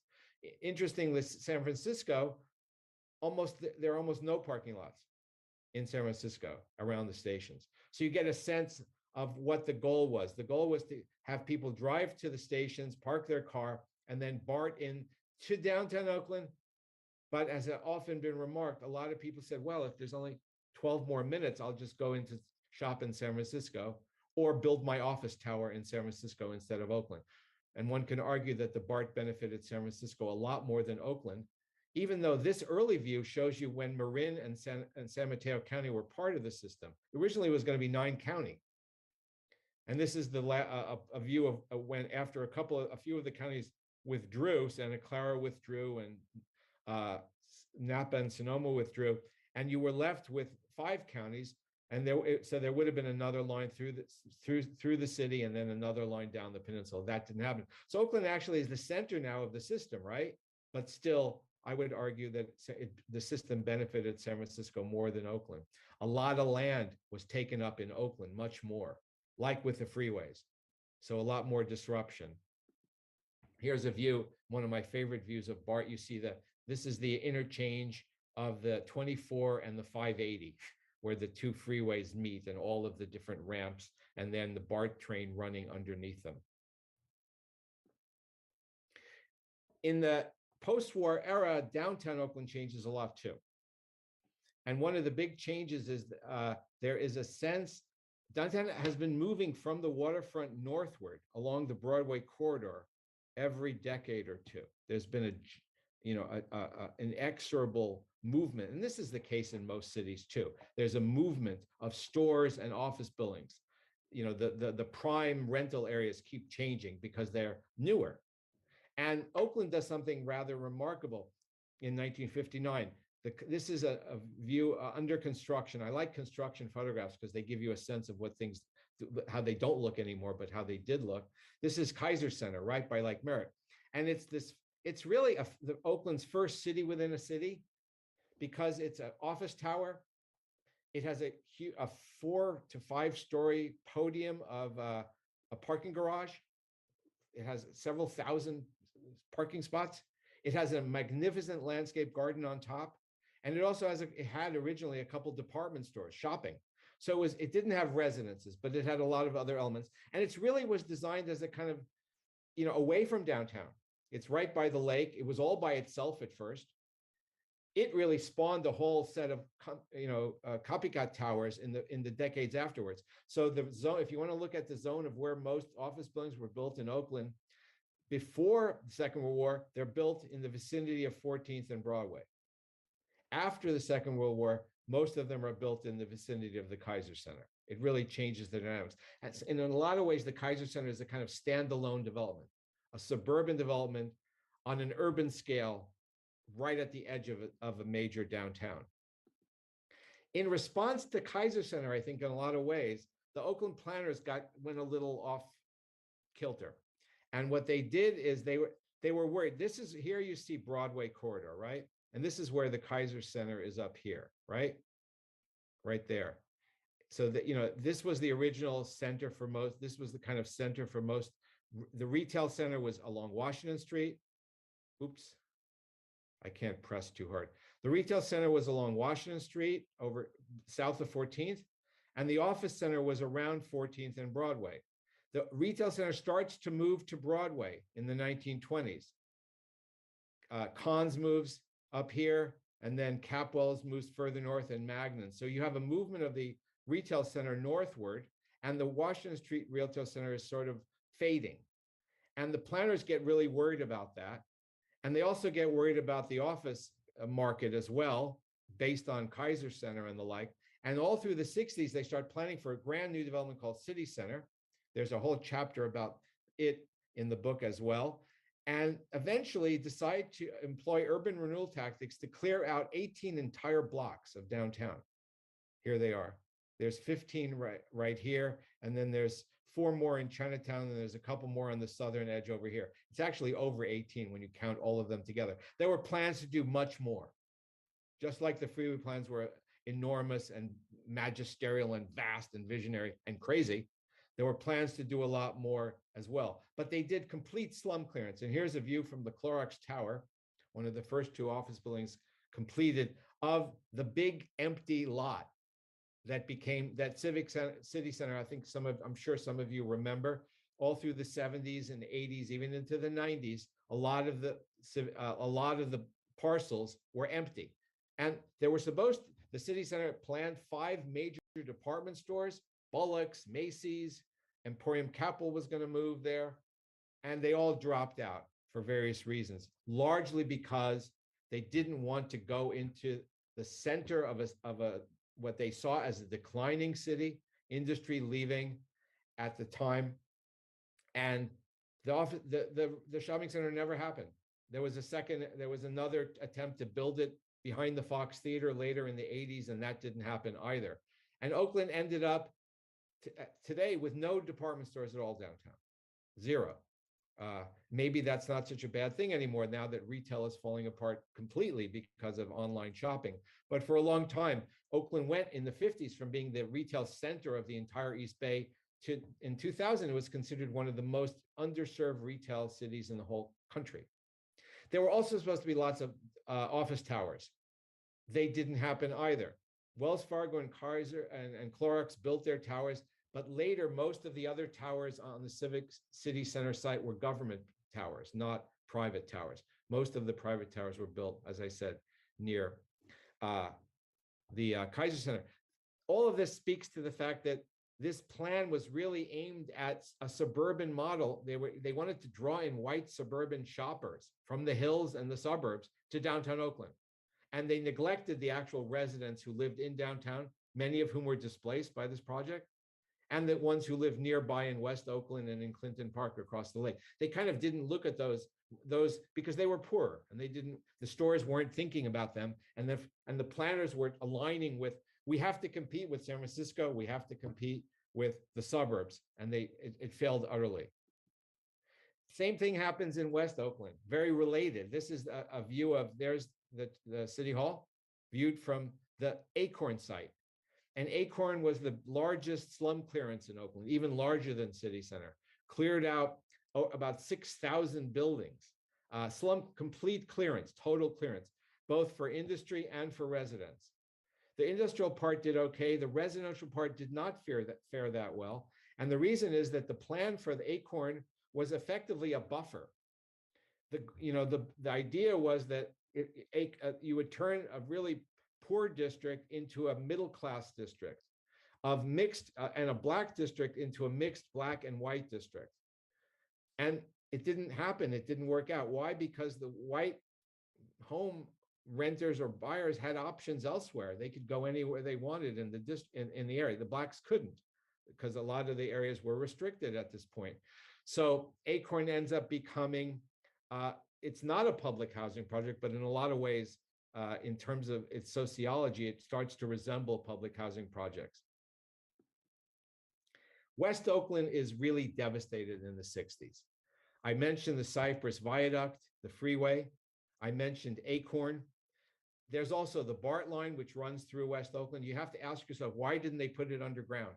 Interestingly, San Francisco, there are almost no parking lots in San Francisco around the stations. So you get a sense of what the goal was. The goal was to have people drive to the stations, park their car, and then BART in to downtown Oakland. But as has often been remarked, a lot of people said, well, if there's only 12 more minutes, I'll just go into shop in San Francisco or build my office tower in San Francisco instead of Oakland. And one can argue that the BART benefited San Francisco a lot more than Oakland, even though this early view shows you when Marin and San Mateo County were part of the system. Originally, it was going to be 9 county. And this is a view of when after a few of the counties withdrew, Santa Clara withdrew, and Napa and Sonoma withdrew, and you were left with 5 counties. And so there would have been another line through the city, and then another line down the peninsula. That didn't happen. So Oakland actually is the center now of the system, right? But still, I would argue that the system benefited San Francisco more than Oakland. A lot of land was taken up in Oakland, much more, like with the freeways. So a lot more disruption. Here's a view, one of my favorite views of BART. You see that this is the interchange of the 24 and the 580. Where the 2 freeways meet and all of the different ramps, and then the BART train running underneath them. In the post-war era, downtown Oakland changes a lot too. And one of the big changes is there is a sense, downtown has been moving from the waterfront northward along the Broadway corridor every decade or two. There's been an inexorable movement, and this is the case in most cities too. There's a movement of stores and office buildings. The prime rental areas keep changing because they're newer. And Oakland does something rather remarkable in 1959. This is a view under construction. I like construction photographs because they give you a sense of what things, how they don't look anymore, but how they did look. This is Kaiser Center, right by Lake Merritt. And it's really Oakland's first city within a city, because it's an office tower. It has a 4 to 5 story podium of a parking garage. It has several thousand parking spots. It has a magnificent landscape garden on top. And it also had originally a couple department stores, shopping. So it didn't have residences, but it had a lot of other elements. And it really was designed as a kind of, away from downtown. It's right by the lake. It was all by itself at first. It really spawned a whole set of, copycat towers in the decades afterwards. So the zone, if you want to look at the zone of where most office buildings were built in Oakland before the Second World War, they're built in the vicinity of 14th and Broadway. After the Second World War, most of them are built in the vicinity of the Kaiser Center. It really changes the dynamics. And in a lot of ways, the Kaiser Center is a kind of standalone development, a suburban development on an urban scale, right at the edge of a major downtown. In response to Kaiser Center, I think in a lot of ways, the Oakland planners went a little off kilter. And what they did is they were worried. Here you see Broadway corridor, right? And this is where the Kaiser Center is up here, right? Right there. So that, this was the original center for most, this was the kind of center for most. The retail center was along Washington Street. Oops. I can't press too hard. The retail center was along Washington Street over south of 14th, and the office center was around 14th and Broadway. The retail center starts to move to Broadway in the 1920s. Conn's moves up here, and then Capwell's moves further north, and Magnan. So you have a movement of the retail center northward, and the Washington Street retail center is sort of fading. And the planners get really worried about that. And they also get worried about the office market as well, based on Kaiser Center and the like. And all through the 60s, they start planning for a brand new development called City Center. There's a whole chapter about it in the book as well. And eventually decide to employ urban renewal tactics to clear out 18 entire blocks of downtown. Here they are. There's 15 right here. And then there's 4 more in Chinatown, and there's a couple more on the southern edge over here. It's actually over 18 when you count all of them together. There were plans to do much more. Just like the freeway plans were enormous and magisterial and vast and visionary and crazy, there were plans to do a lot more as well. But they did complete slum clearance. And here's a view from the Clorox Tower, one of the first 2 office buildings completed, of the big empty lot that became that City Center. I'm sure some of you remember, all through the 70s and 80s, even into the 90s, a lot of the parcels were empty. And there The city center planned 5 major department stores. Bullock's, Macy's, Emporium Capitol was going to move there, and they all dropped out for various reasons, largely because they didn't want to go into the center of a what they saw as a declining city, industry leaving at the time, and the shopping center never happened. There was another attempt to build it behind the Fox Theater later in the 80s, and that didn't happen either. And Oakland ended up today with no department stores at all downtown, zero. Maybe that's not such a bad thing anymore now that retail is falling apart completely because of online shopping. But for a long time, Oakland went in the 50s from being the retail center of the entire East Bay to, in 2000, it was considered one of the most underserved retail cities in the whole country. There were also supposed to be lots of office towers. They didn't happen either. Wells Fargo and Kaiser and Clorox built their towers, but later most of the other towers on the Civic City Center site were government towers, not private towers. Most of the private towers were built, as I said, near the Kaiser Center. All of this speaks to the fact that this plan was really aimed at a suburban model. They wanted to draw in white suburban shoppers from the hills and the suburbs to downtown Oakland. And they neglected the actual residents who lived in downtown, many of whom were displaced by this project, and the ones who lived nearby in West Oakland and in Clinton Park across the lake. They kind of didn't look at those because they were poor, and the stores weren't thinking about them, and the planners were aligning with, we have to compete with San Francisco, we have to compete with the suburbs, and it failed utterly. Same thing happens in West Oakland, very related. This is a view of, there's the City Hall, viewed from the Acorn site. And Acorn was the largest slum clearance in Oakland, even larger than City Center, cleared out about 6,000 buildings, slum complete clearance, total clearance, both for industry and for residents. The industrial part did okay. The residential part did not fare that well. And the reason is that the plan for the Acorn was effectively a buffer. The idea was that you would turn a really poor district into a middle-class district, of mixed and a black district into a mixed black and white district. And it didn't happen. It didn't work out. Why? Because the white home renters or buyers had options elsewhere. They could go anywhere they wanted in the area. The blacks couldn't, because a lot of the areas were restricted at this point. So Acorn ends up becoming, it's not a public housing project, but in a lot of ways, in terms of its sociology, it starts to resemble public housing projects. West Oakland is really devastated in the 60s. I mentioned the Cypress Viaduct, the freeway. I mentioned Acorn. There's also the BART line, which runs through West Oakland. You have to ask yourself, why didn't they put it underground?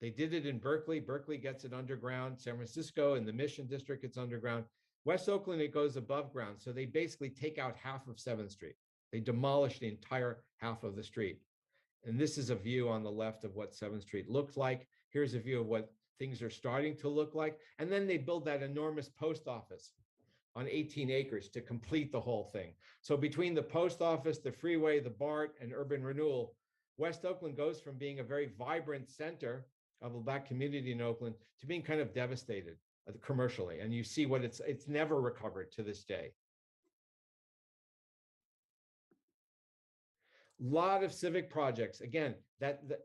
They did it in Berkeley. Berkeley gets it underground. San Francisco in the Mission District, it's underground. West Oakland, it goes above ground. So they basically take out half of 7th Street. They demolish the entire half of the street. And this is a view on the left of what 7th Street looked like. Here's a view of what things are starting to look like. And then they build that enormous post office on 18 acres to complete the whole thing. So between the post office, the freeway, the BART, and urban renewal, West Oakland goes from being a very vibrant center of a Black community in Oakland to being kind of devastated commercially. And you see what it's never recovered to this day. Lot of civic projects. Again,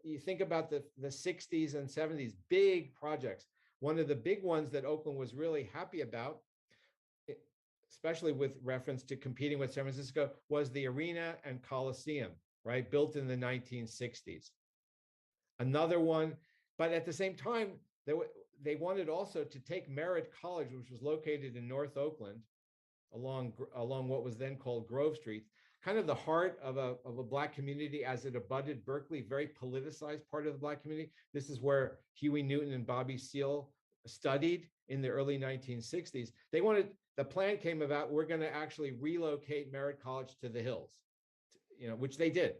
you think about the 60s and 70s, big projects. One of the big ones that Oakland was really happy about, especially with reference to competing with San Francisco, was the Arena and Coliseum, right? Built in the 1960s. Another one, but at the same time, they wanted also to take Merritt College, which was located in North Oakland, along what was then called Grove Street, kind of the heart of a Black community as it abutted Berkeley, very politicized part of the Black community. This is where Huey Newton and Bobby Seale studied in the early 1960s. The plan came about, we're going to actually relocate Merritt College to the hills, which they did.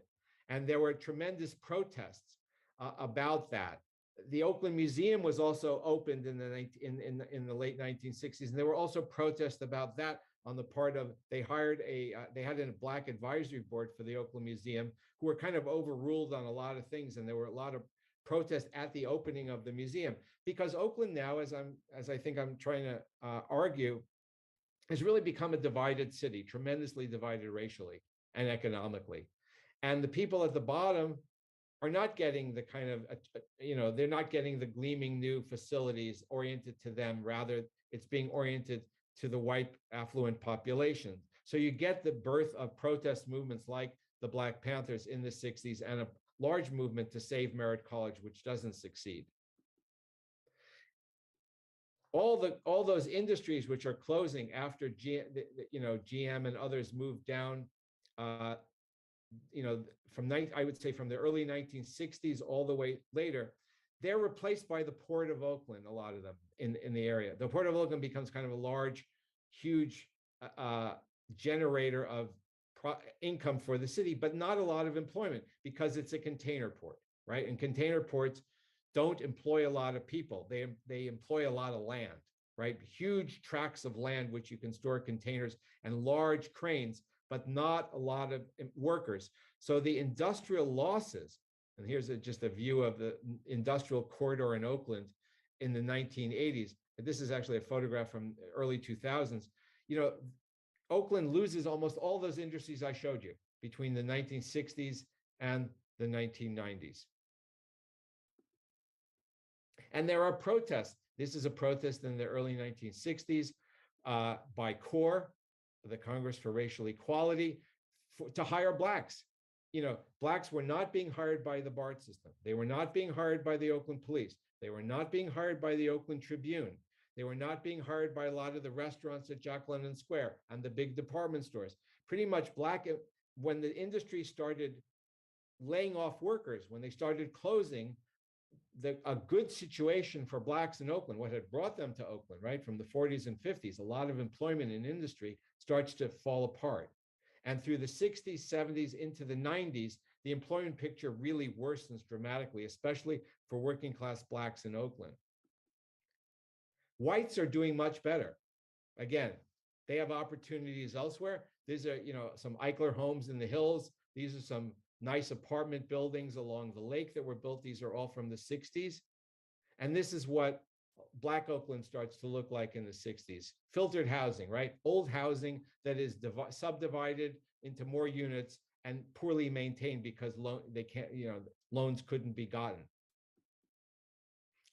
And there were tremendous protests about that. The Oakland Museum was also opened in the late 1960s, and there were also protests about that on the part of, they had a Black advisory board for the Oakland Museum who were kind of overruled on a lot of things. And there were a lot of protests at the opening of the museum, because Oakland now, as I think I'm trying to argue, has really become a divided city, tremendously divided racially and economically. And the people at the bottom are not getting the kind of, they're not getting the gleaming new facilities oriented to them. Rather, it's being oriented to the white affluent population. So you get the birth of protest movements like the Black Panthers in the 60s and a large movement to save Merritt College, which doesn't succeed. All those industries which are closing after GM and others moved down, I would say from the early 1960s all the way later, they're replaced by the Port of Oakland, a lot of them in the area. The Port of Oakland becomes kind of a large, huge generator of income for the city, but not a lot of employment because it's a container port, right? And container ports don't employ a lot of people. They employ a lot of land, right? Huge tracts of land which you can store containers and large cranes, but not a lot of workers. So the industrial losses, and here's just a view of the industrial corridor in Oakland in the 1980s. This is actually a photograph from early 2000s. Oakland loses almost all those industries I showed you between the 1960s and the 1990s. And there are protests. This is a protest in the early 1960s by CORE, the Congress for Racial Equality, to hire Blacks. Blacks were not being hired by the BART system. They were not being hired by the Oakland Police. They were not being hired by the Oakland Tribune. They were not being hired by a lot of the restaurants at Jack London Square and the big department stores. Pretty much when the industry started laying off workers, when they started closing, a good situation for Blacks in Oakland, what had brought them to Oakland, right, from the 40s and 50s, a lot of employment in industry starts to fall apart. And through the 60s, 70s, into the 90s, the employment picture really worsens dramatically, especially for working class Blacks in Oakland. Whites are doing much better. Again, they have opportunities elsewhere. These are, some Eichler homes in the hills. These are some nice apartment buildings along the lake that were built. These are all from the 60s. And this is what Black Oakland starts to look like in the 60s. Filtered housing, right? Old housing that is subdivided into more units and poorly maintained because loans couldn't be gotten.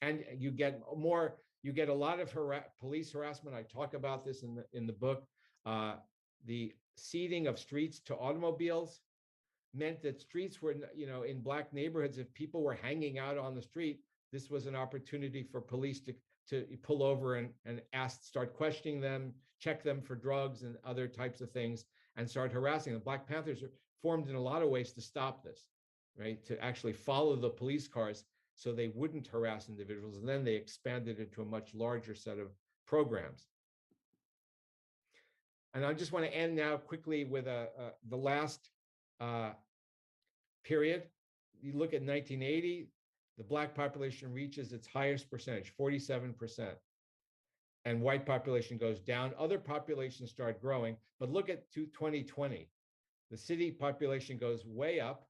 And you get a lot of police harassment. I talk about this in the book. The seeding of streets to automobiles meant that streets were, in Black neighborhoods, if people were hanging out on the street, this was an opportunity for police to pull over and start questioning them, check them for drugs and other types of things, and start harassing them. Black Panthers are formed in a lot of ways to stop this, right? To actually follow the police cars so they wouldn't harass individuals. And then they expanded it to a much larger set of programs. And I just want to end now quickly with the last period. You look at 1980, the Black population reaches its highest percentage, 47%. And white population goes down. Other populations start growing. But look at 2020. The city population goes way up.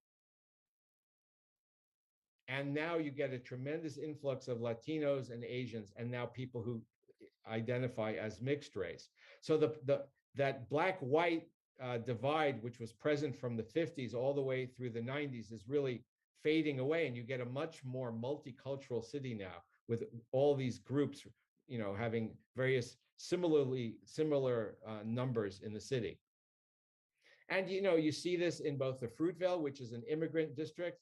And now you get a tremendous influx of Latinos and Asians, and now people who identify as mixed race. So that Black-white divide, which was present from the 50s all the way through the 90s, is really fading away, and you get a much more multicultural city now with all these groups, having various similar numbers in the city. And you see this in both the Fruitvale, which is an immigrant district.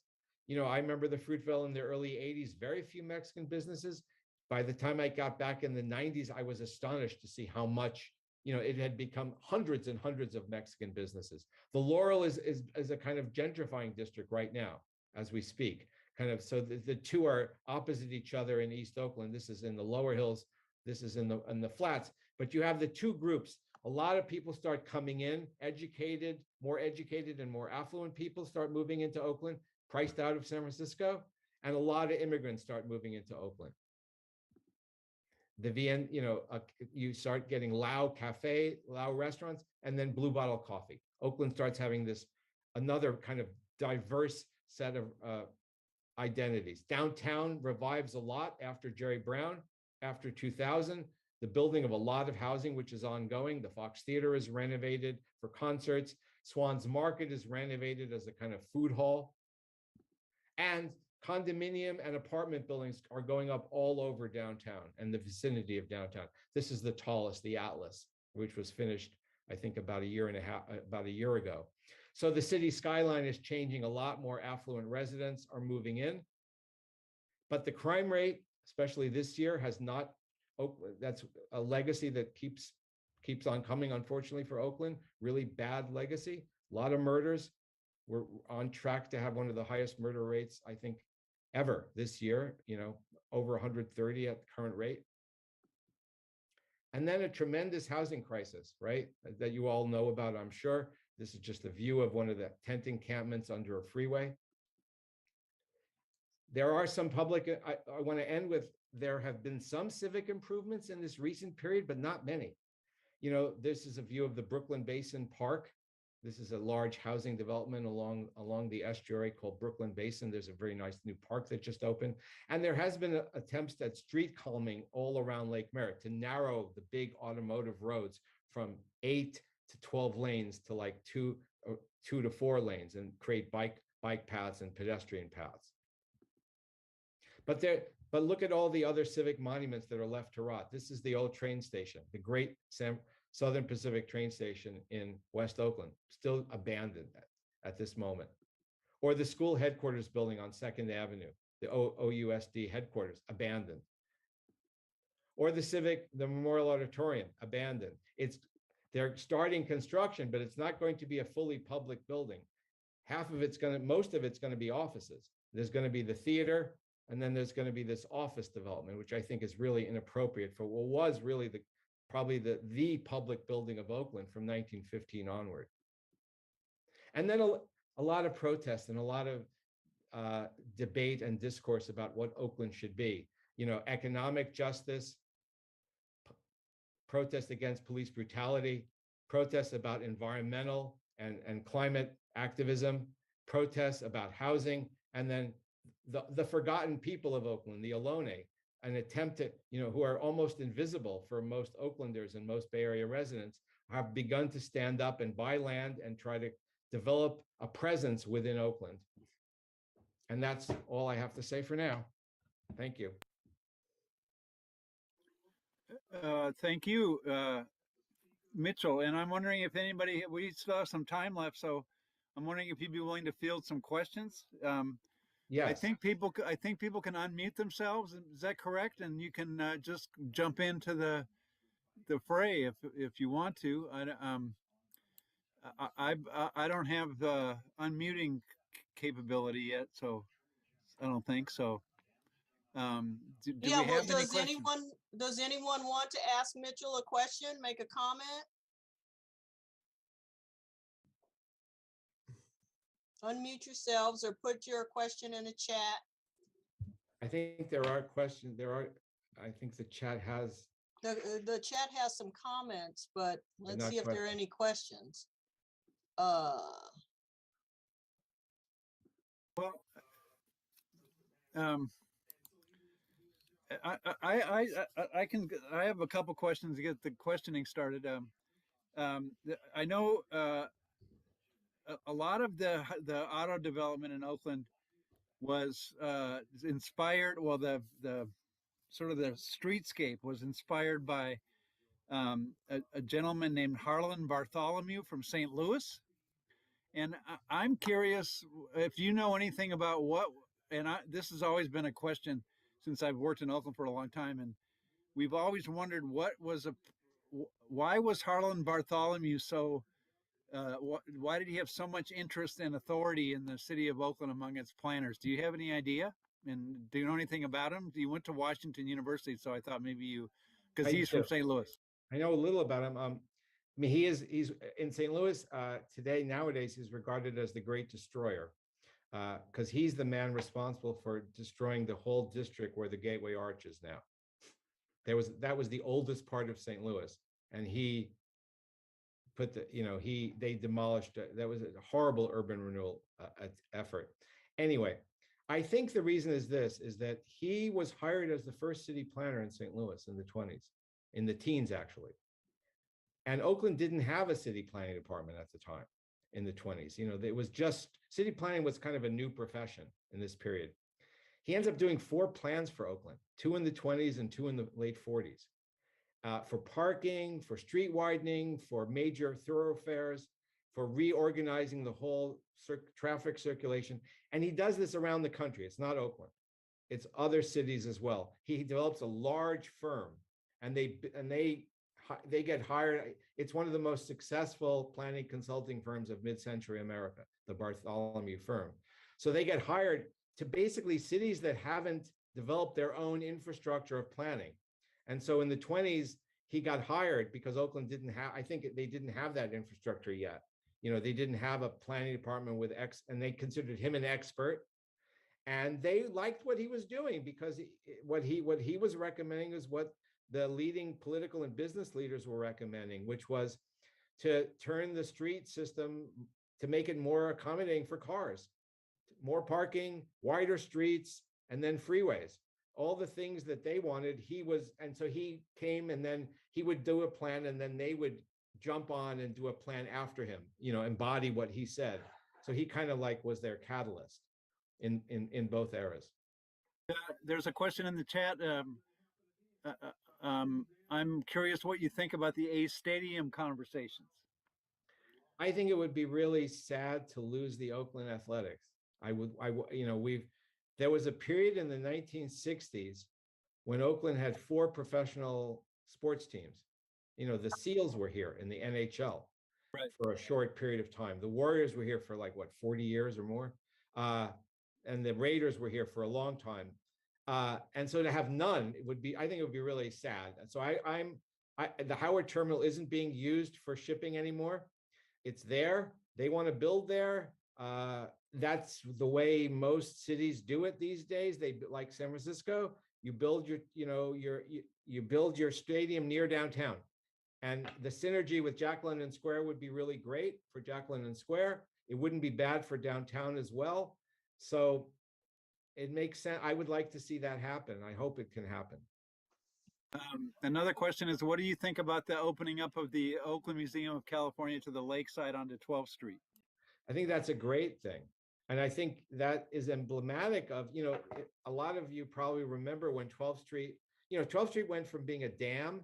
I remember the Fruitvale in the early 80s, very few Mexican businesses. By the time I got back in the 90s, I was astonished to see how much, it had become hundreds and hundreds of Mexican businesses. The Laurel is a kind of gentrifying district right now, as we speak. So the two are opposite each other in East Oakland. This is in the lower hills. This is in the flats. But you have the two groups. A lot of people start coming in, more educated and more affluent people start moving into Oakland, priced out of San Francisco, and a lot of immigrants start moving into Oakland. the VN, you start getting Lao Cafe, Lao restaurants, and then Blue Bottle Coffee. Oakland starts having this another kind of diverse set of identities. Downtown revives a lot after Jerry Brown, after 2000. The building of a lot of housing, which is ongoing. The Fox Theater is renovated for concerts. Swan's Market is renovated as a kind of food hall. And condominium and apartment buildings are going up all over downtown and the vicinity of downtown. This is the tallest, the Atlas, which was finished, I think, about a year ago. So the city skyline is changing. A lot more affluent residents are moving in. But the crime rate, especially this year, has not, that's a legacy that keeps on coming, unfortunately, for Oakland. Really bad legacy. A lot of murders. We're on track to have one of the highest murder rates, I think, ever this year, over 130 at the current rate. And then a tremendous housing crisis, right? That you all know about, I'm sure. This is just a view of one of the tent encampments under a freeway. There are some public, I want to end with, there have been some civic improvements in this recent period, but not many. This is a view of the Brooklyn Basin Park. This is a large housing development along the estuary called Brooklyn Basin. There's a very nice new park that just opened. And there has been attempts at street calming all around Lake Merritt to narrow the big automotive roads from 8 to 12 lanes to like 2 to 4 lanes and create bike paths and pedestrian paths. But look at all the other civic monuments that are left to rot. This is the old train station, the great Southern Pacific train station in West Oakland, still abandoned at this moment. Or the school headquarters building on 2nd Avenue, the OUSD headquarters, abandoned. Or the Memorial Auditorium, abandoned. They're starting construction, but it's not going to be a fully public building. Most of it's going to be offices. There's going to be the theater, and then there's going to be this office development, which I think is really inappropriate for what was really probably the public building of Oakland from 1915 onward. And then a lot of protests and a lot of debate and discourse about what Oakland should be. Economic justice, protest against police brutality, protests about environmental and climate activism, protests about housing, and then the forgotten people of Oakland, the Ohlone, an attempt to, who are almost invisible for most Oaklanders and most Bay Area residents, have begun to stand up and buy land and try to develop a presence within Oakland. And that's all I have to say for now. Thank you. Thank you, Mitchell. And I'm wondering if anybody, we still have some time left, so I'm wondering if you'd be willing to field some questions. Yes. I think people can unmute themselves. Is that correct? And you can just jump into the fray if you want to. I don't have the unmuting capability yet, so I don't think so. Do we have any questions? Does anyone want to ask Mitchell a question, make a comment? Unmute yourselves or put your question in the chat. I think there are questions. I think the chat has. The chat has some comments, but let's see if there are any questions. Well, I have a couple questions to get the questioning started. I know a lot of the auto development in Oakland was inspired. Well, the sort of the streetscape was inspired by a gentleman named Harlan Bartholomew from St. Louis. And I'm curious if you know anything about this has always been a question since I've worked in Oakland for a long time. And we've always wondered why was Harlan Bartholomew so, why did he have so much interest and authority in the city of Oakland among its planners? Do you have any idea? And do you know anything about him? You went to Washington University, so I thought maybe because he's from St. Louis. I know a little about him. I mean, he's in St. Louis today. Nowadays, he's regarded as the great destroyer because he's the man responsible for destroying the whole district where the Gateway Arch is now. That was the oldest part of St. Louis, and he put they demolished that was a horrible urban renewal effort. Anyway, I think the reason is that he was hired as the first city planner in St. Louis in the 20s, in the teens actually. And Oakland didn't have a city planning department at the time in the 20s. It was just city planning was kind of a new profession in this period. He ends up doing 4 plans for Oakland, 2 in the 20s and 2 in the late 40s. For parking, for street widening, for major thoroughfares, for reorganizing the whole traffic circulation. And he does this around the country. It's not Oakland. It's other cities as well. He develops a large firm, and they get hired. It's one of the most successful planning consulting firms of mid-century America, the Bartholomew firm. So they get hired to basically cities that haven't developed their own infrastructure of planning. And so in the 20s, he got hired because Oakland didn't have, I think they didn't have that infrastructure yet. They didn't have a planning department with and they considered him an expert. And they liked what he was doing because what he was recommending is what the leading political and business leaders were recommending, which was to turn the street system to make it more accommodating for cars, more parking, wider streets, and then freeways. All the things that they wanted, and so he came, and then he would do a plan, and then they would jump on and do a plan after him, embody what he said. So he kind of was their catalyst in both eras. There's a question in the chat. I'm curious what you think about the A's Stadium conversations. I think it would be really sad to lose the Oakland Athletics. There was a period in the 1960s when Oakland had 4 professional sports teams. The Seals were here in the NHL for a short period of time. The Warriors were here for 40 years or more. And the Raiders were here for a long time. And so to have none, I think it would be really sad. And so the Howard Terminal isn't being used for shipping anymore. It's there. They want to build there. That's the way most cities do it these days. They, like San Francisco, you build you build your stadium near downtown, and the synergy with Jack London Square would be really great for Jack London Square. It wouldn't be bad for downtown as well. So it makes sense. I would like to see that happen. I hope it can happen. Another question is, what do you think about the opening up of the Oakland Museum of California to the lakeside onto 12th Street? I think that's a great thing. And I think that is emblematic of, a lot of you probably remember when 12th Street, 12th Street went from being a dam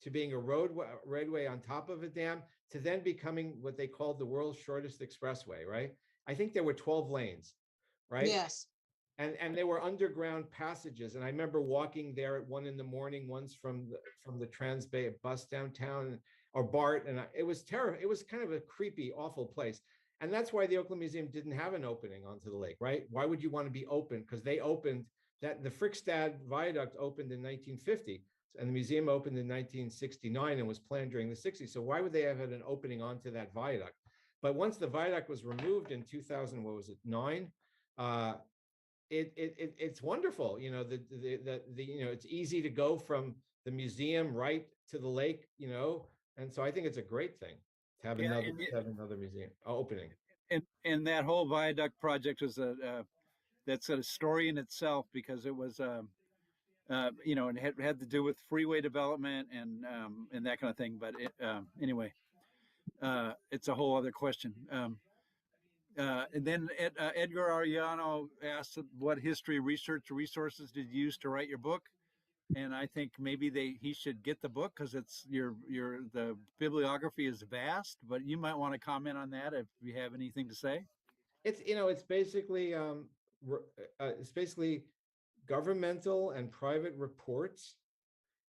to being a roadway on top of a dam to then becoming what they called the world's shortest expressway, right? I think there were 12 lanes, right? Yes. And there were underground passages. And I remember walking there at 1 a.m. once from the Transbay bus downtown, or BART. And it was terrible. It was kind of a creepy, awful place. And that's why the Oakland Museum didn't have an opening onto the lake, right? Why would you want to be open? Because they opened the Frickstad Viaduct opened in 1950, and the museum opened in 1969 and was planned during the 60s. So why would they have had an opening onto that viaduct? But once the viaduct was removed in 2009, it's wonderful. It's easy to go from the museum right to the lake, and so I think it's a great thing to have another museum opening. And that whole viaduct project was that's a story in itself, because it was it had to do with freeway development and that kind of thing. But anyway, it's a whole other question. And then Edgar Arellano asked, what history research resources did you use to write your book? And I think maybe he should get the book, because it's the bibliography is vast, but you might want to comment on that if you have anything to say. It's basically governmental and private reports.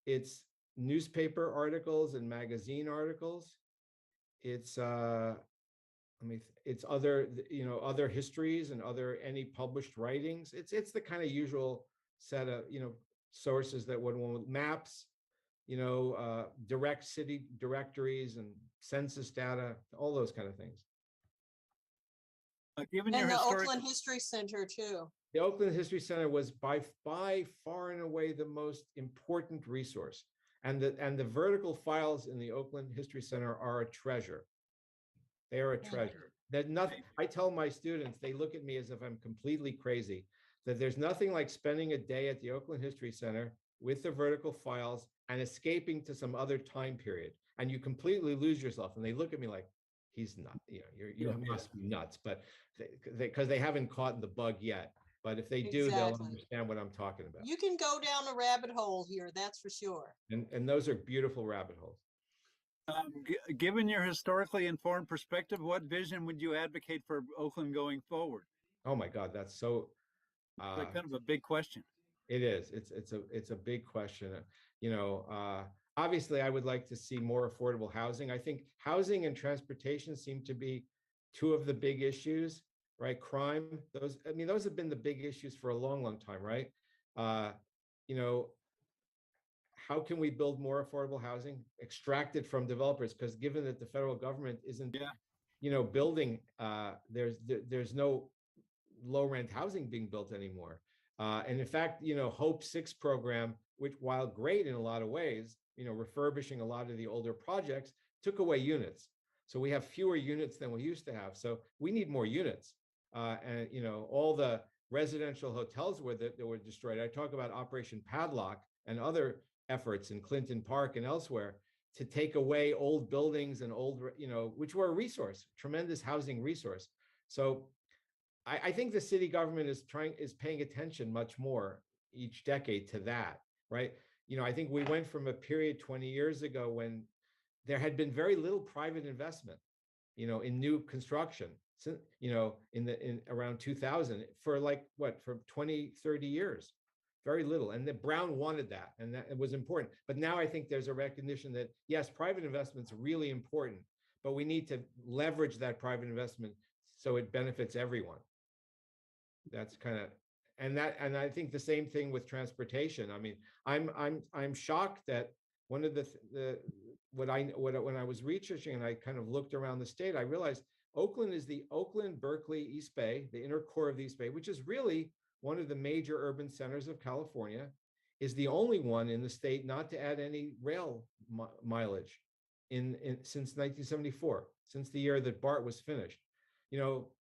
It's newspaper articles and magazine articles. It's it's other histories and any published writings. It's the kind of usual set of sources that one with maps, direct city directories and census data, all those kind of things. Given And your the historic... Oakland History Center too. The Oakland History Center was by far and away the most important resource. And the vertical files in the Oakland History Center are a treasure. They are a treasure. That nothing. I tell my students, they look at me as if I'm completely crazy, that there's nothing like spending a day at the Oakland History Center with the vertical files and escaping to some other time period. And you completely lose yourself. And they look at me like, he's not, you must be nuts. But because they haven't caught the bug yet. But if they do, they'll Exactly. understand what I'm talking about. You can go down a rabbit hole here, that's for sure. And those are beautiful rabbit holes. Given your historically informed perspective, what vision would you advocate for Oakland going forward? Oh my God, that's so. Like kind of a big question. It is. It's a big question. Obviously, I would like to see more affordable housing. I think housing and transportation seem to be two of the big issues, right? Crime, those have been the big issues for a long, long time, right? How can we build more affordable housing, extract it from developers? Because given that the federal government isn't, building, there's no low rent housing being built anymore. And in fact, Hope 6 program, which while great in a lot of ways, refurbishing a lot of the older projects, took away units. So we have fewer units than we used to have. So we need more units. And all the residential hotels that were destroyed. I talk about Operation Padlock and other efforts in Clinton Park and elsewhere to take away old buildings and old, which were a resource, tremendous housing resource. So I think the city government is paying attention much more each decade to that, right? I think we went from a period 20 years ago when there had been very little private investment, in new construction, in around 2000 for for 20, 30 years, very little. And the Brown wanted that, and that it was important. But now I think there's a recognition that yes, private investment's really important, but we need to leverage that private investment so it benefits everyone. That's kind of, and I think the same thing with transportation. I mean, I'm shocked that one of when I was researching and I kind of looked around the state, I realized Oakland is the Oakland, Berkeley, East Bay, the inner core of the East Bay, which is really one of the major urban centers of California, is the only one in the state not to add any rail mileage since 1974, since the year that BART was finished.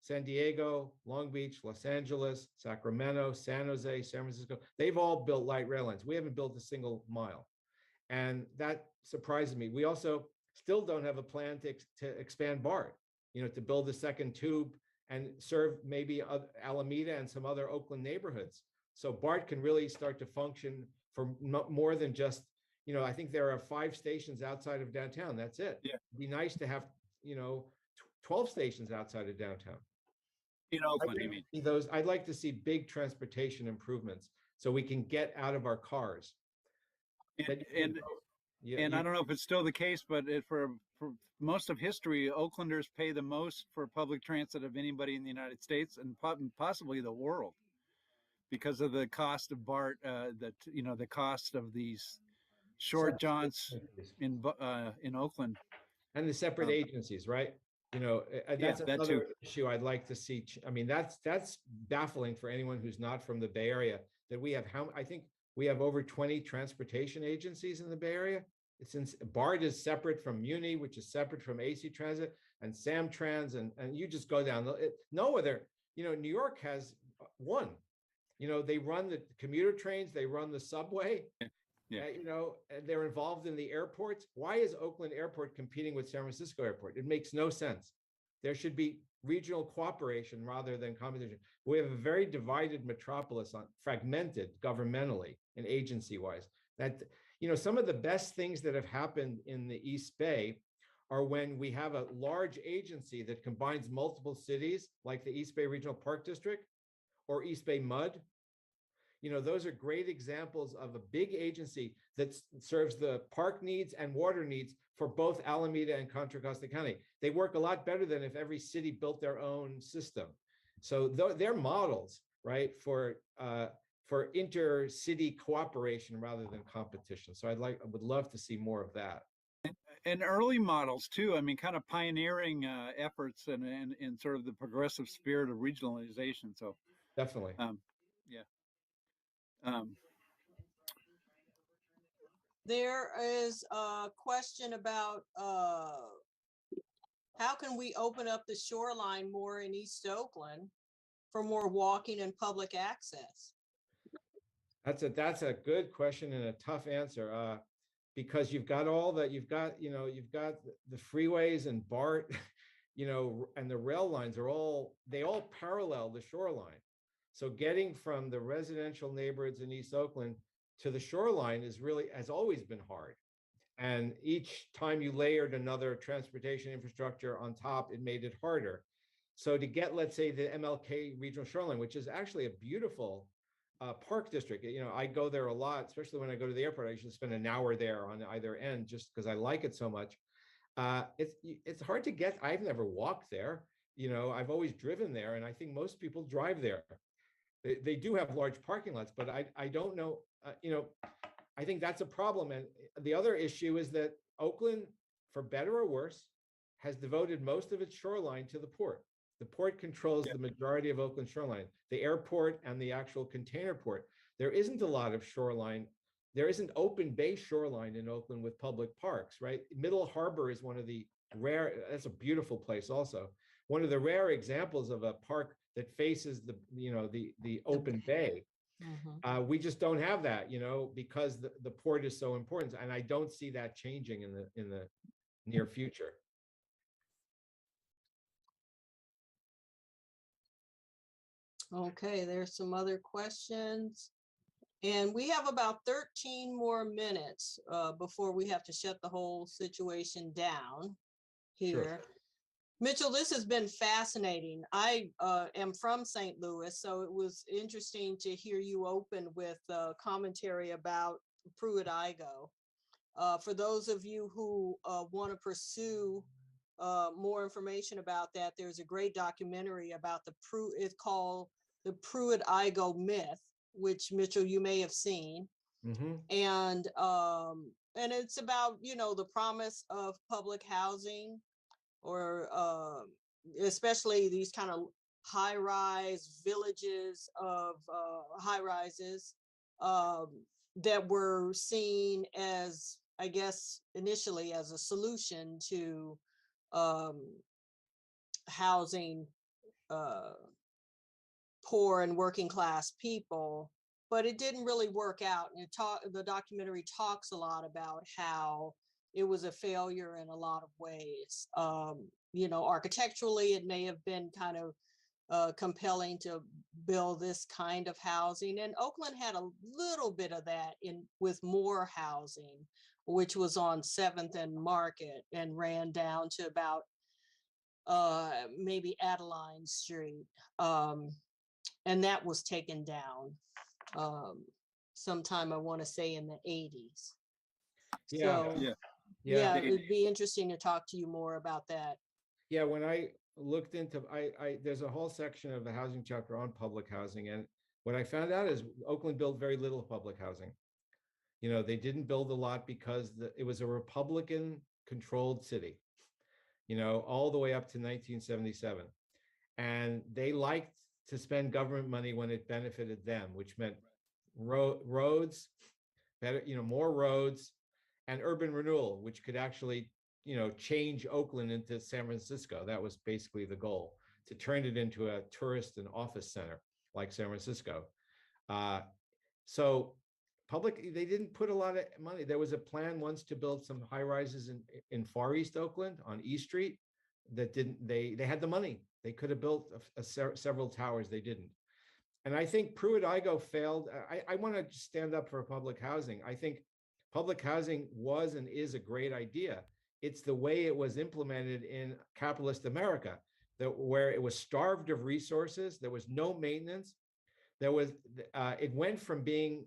San Diego, Long Beach, Los Angeles, Sacramento, San Jose, San Francisco, they've all built light rail lines. We haven't built a single mile. And that surprises me. We also still don't have a plan to expand BART, to build a second tube and serve maybe Alameda and some other Oakland neighborhoods. So BART can really start to function for more than just, I think there are 5 stations outside of downtown. That's it. Yeah. It'd be nice to have, 12 stations outside of downtown. In Oakland, you mean? I'd like to see big transportation improvements so we can get out of our cars. And I don't know if it's still the case, but for most of history, Oaklanders pay the most for public transit of anybody in the United States and possibly the world, because of the cost of BART, the cost of these short jaunts in Oakland, and the separate agencies, right? That's another issue I'd like to see. I mean, that's baffling for anyone who's not from the Bay Area, that we have I think we have over 20 transportation agencies in the Bay Area. Since BART is separate from Muni, which is separate from AC Transit and Samtrans, and you just go down. No other, New York has one. They run the commuter trains, they run the subway. Yeah. They're involved in the airports. Why is Oakland Airport competing with San Francisco Airport? It makes no sense. There should be regional cooperation rather than competition. We have a very divided metropolis, fragmented governmentally and agency-wise. That, some of the best things that have happened in the East Bay are when we have a large agency that combines multiple cities, like the East Bay Regional Park District or East Bay MUD. Those are great examples of a big agency that serves the park needs and water needs for both Alameda and Contra Costa County. They work a lot better than if every city built their own system. So they're models, right, for intercity cooperation rather than competition. So I would love to see more of that. And early models too. I mean, kind of pioneering efforts and sort of the progressive spirit of regionalization. So definitely. Um, There is a question about how can we open up the shoreline more in East Oakland for more walking and public access? That's a good question and a tough answer. Because you've got you've got the freeways and BART, and the rail lines they all parallel the shoreline. So getting from the residential neighborhoods in East Oakland to the shoreline has always been hard. And each time you layered another transportation infrastructure on top, it made it harder. So to get, let's say, the MLK regional shoreline, which is actually a beautiful park district. I go there a lot, especially when I go to the airport. I usually spend an hour there on either end just because I like it so much. It's hard to get. I've never walked there. I've always driven there, and I think most people drive there. They do have large parking lots, but I don't know. I think that's a problem. And the other issue is that Oakland, for better or worse, has devoted most of its shoreline to the port. The port controls the majority of Oakland shoreline, the airport and the actual container port. There isn't a lot of shoreline. There isn't open bay shoreline in Oakland with public parks, right? Middle Harbor is one of the rare, that's a beautiful place also. One of the rare examples of a park that faces the open bay. We just don't have that, because the port is so important. And I don't see that changing in the near future. Okay, there's some other questions. And we have about 13 more minutes before we have to shut the whole situation down here. Sure. Mitchell, this has been fascinating. I am from St. Louis, so it was interesting to hear you open with commentary about Pruitt-Igoe. For those of you who want to pursue more information about that, there's a great documentary about it's called The Pruitt-Igoe Myth, which Mitchell, you may have seen. Mm-hmm. And it's about, the promise of public housing, or especially these kind of high-rise villages of high-rises that were seen as, I guess, initially as a solution to housing poor and working class people, but it didn't really work out. And the documentary talks a lot about how it was a failure in a lot of ways. Architecturally, it may have been kind of compelling to build this kind of housing. And Oakland had a little bit of that with more housing, which was on 7th and Market and ran down to about maybe Adeline Street. And that was taken down sometime, I want to say, in the 80s. So, yeah, it'd be interesting to talk to you more about that. Yeah, when I looked into, there's a whole section of the housing chapter on public housing. And what I found out is Oakland built very little public housing. They didn't build a lot because it was a Republican controlled city, all the way up to 1977. And they liked to spend government money when it benefited them, which meant roads, better, more roads, and urban renewal, which could actually, change Oakland into San Francisco. That was basically the goal, to turn it into a tourist and office center like San Francisco. So they didn't put a lot of money. There was a plan once to build some high rises in Far East Oakland on East Street that they had the money. They could have built several towers. They didn't. And I think Pruitt-Igoe failed. I want to stand up for public housing. I think public housing was and is a great idea. It's the way it was implemented in capitalist America, where it was starved of resources. There was no maintenance. It went from being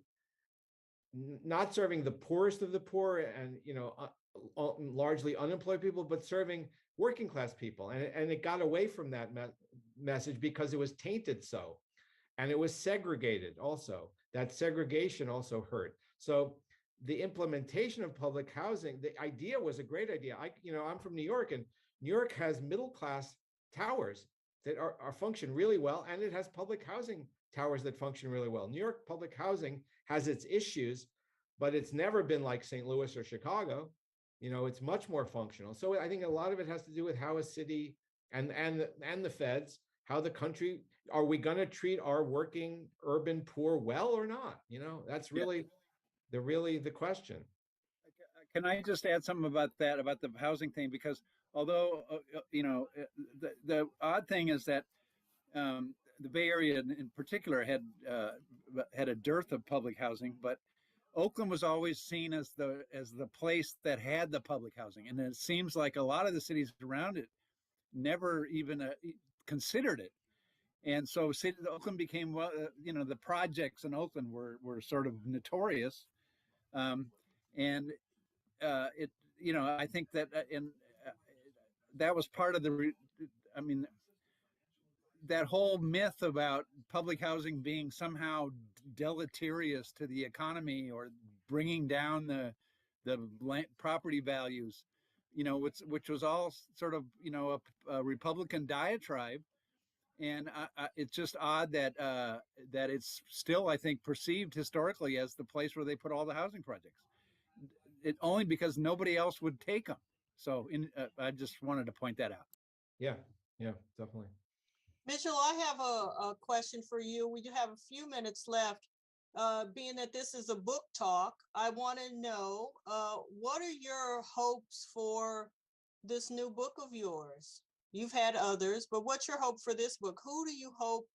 not serving the poorest of the poor and largely unemployed people, but serving working class people. And it got away from that message because it was tainted so. And it was segregated also. That segregation also hurt. So the implementation of public housing, the idea was a great idea. I'm from New York, and New York has middle class towers. that are function really well, and it has public housing towers that function really well. New York public housing has its issues, but it's never been like St. Louis or Chicago. It's much more functional. So I think a lot of it has to do with how a city and the feds, how the country, are we going to treat our working urban poor well or not? That's really the question. Can I just add something about that, about the housing thing? Because although, the odd thing is that the Bay Area in particular had a dearth of public housing, but Oakland was always seen as the place that had the public housing, and it seems like a lot of the cities around it never even considered it. And so Oakland became, the projects in Oakland were sort of notorious, and it I think that that was part of I mean, that whole myth about public housing being somehow deleterious to the economy or bringing down the property values, which was all sort of a Republican diatribe. And it's just odd that that it's still, I think, perceived historically as the place where they put all the housing projects. It only because nobody else would take them. So I just wanted to point that out. Yeah, definitely. Mitchell, I have a question for you. We do have a few minutes left. Being that this is a book talk, I want to know what are your hopes for this new book of yours? You've had others, but what's your hope for this book? Who do you hope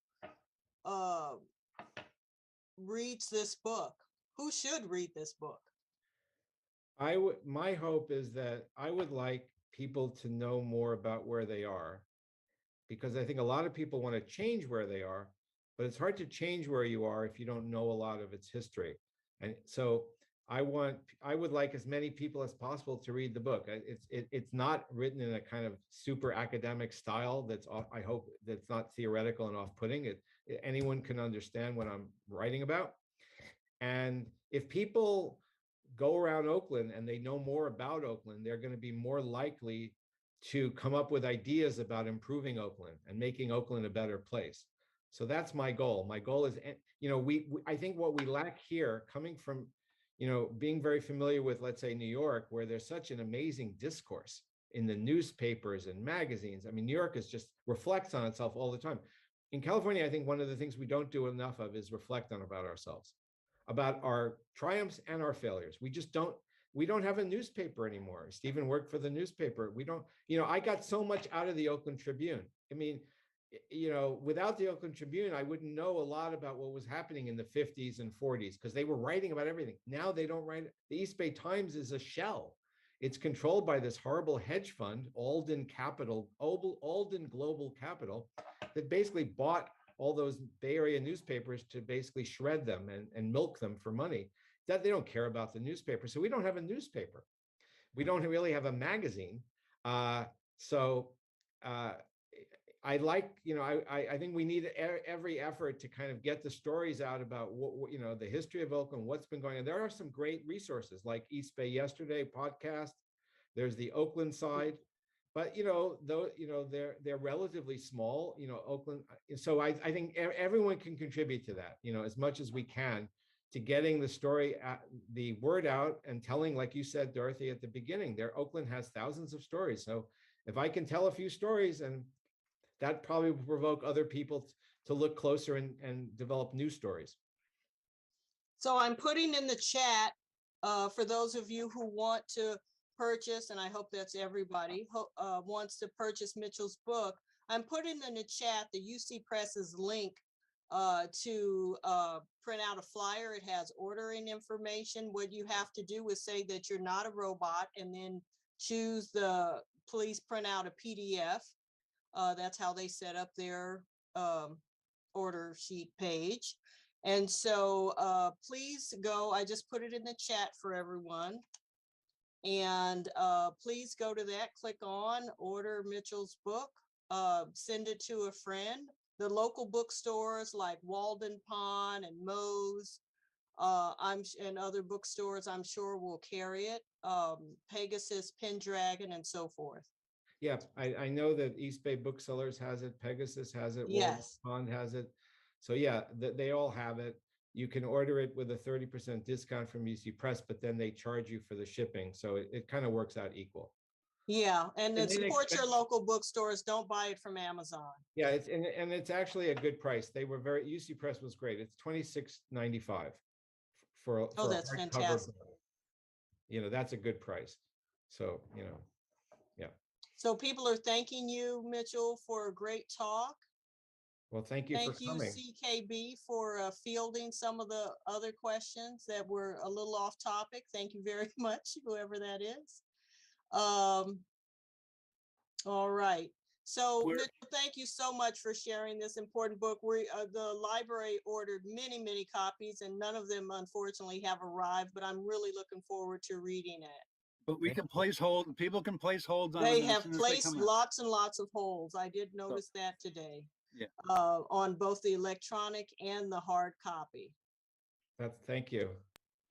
reads this book? Who should read this book? My hope is that I would like people to know more about where they are, because I think a lot of people want to change where they are, but it's hard to change where you are if you don't know a lot of its history. And so I would like as many people as possible to read the book. It's not written in a kind of super academic style I hope that's not theoretical and off-putting. Anyone can understand what I'm writing about. And if people go around Oakland and they know more about Oakland, they're going to be more likely to come up with ideas about improving Oakland and making Oakland a better place. So that's my goal. My goal is, I think what we lack here, coming from, being very familiar with, let's say, New York, where there's such an amazing discourse in the newspapers and magazines. I mean, New York just reflects on itself all the time. In California, I think one of the things we don't do enough of is reflect on about ourselves, about our triumphs and our failures. We don't have a newspaper anymore. Stephen worked for the newspaper. We don't, I got so much out of the Oakland Tribune. I mean, without the Oakland Tribune, I wouldn't know a lot about what was happening in the 50s and 40s, because they were writing about everything. Now they don't write. The East Bay Times is a shell. It's controlled by this horrible hedge fund, Alden Global Capital, that basically bought all those Bay Area newspapers to basically shred them and milk them for money. That they don't care about the newspaper. So we don't have a newspaper. We don't really have a magazine. I like, I think we need every effort to kind of get the stories out about what the history of Oakland, what's been going on. There are some great resources like East Bay Yesterday podcast. There's the Oakland side, but they're relatively small. Oakland. So I think everyone can contribute to that. As much as we can, to getting the story, the word out, and telling, like you said, Dorothy, at the beginning, Oakland has thousands of stories. So if I can tell a few stories, and that probably will provoke other people to look closer and develop new stories. So I'm putting in the chat for those of you who want to purchase, and I hope that's everybody wants to purchase Mitchell's book. I'm putting in the chat the UC Press's link to print out a flyer. It has ordering information. What you have to do is say that you're not a robot, and then choose the please print out a PDF. That's how they set up their order sheet page. And so please go, I just put it in the chat for everyone. And please go to that, click on order Mitchell's book, send it to a friend. The local bookstores like Walden Pond and Moe's and other bookstores, I'm sure will carry it. Pegasus, Pendragon, and so forth. Yeah, I know that East Bay Booksellers has it, Pegasus has it, Walden Yes. Pond has it. So yeah, they all have it. You can order it with a 30% discount from UC Press, but then they charge you for the shipping. So it kind of works out equal. Yeah, and then And support your local bookstores. Don't buy it from Amazon. Yeah, and it's actually a good price. They were UC Press was great. It's $26.95 for Oh, a that's hardcover fantastic. book. You know, that's a good price. So, you know, yeah. So people are thanking you, Mitchell, for a great talk. Well, thank you for Thank you, coming. CKB, for fielding some of the other questions that were a little off topic. Thank you very much, whoever that is. All right. So, Mitchell, thank you so much for sharing this important book. The library ordered many copies, and none of them, unfortunately, have arrived, but I'm really looking forward to reading it. But we can place hold. People can place holds on They them as have soon as they placed come out. lots and lots of holds. I did notice that today. Yeah. On both the electronic and the hard copy. Thank you.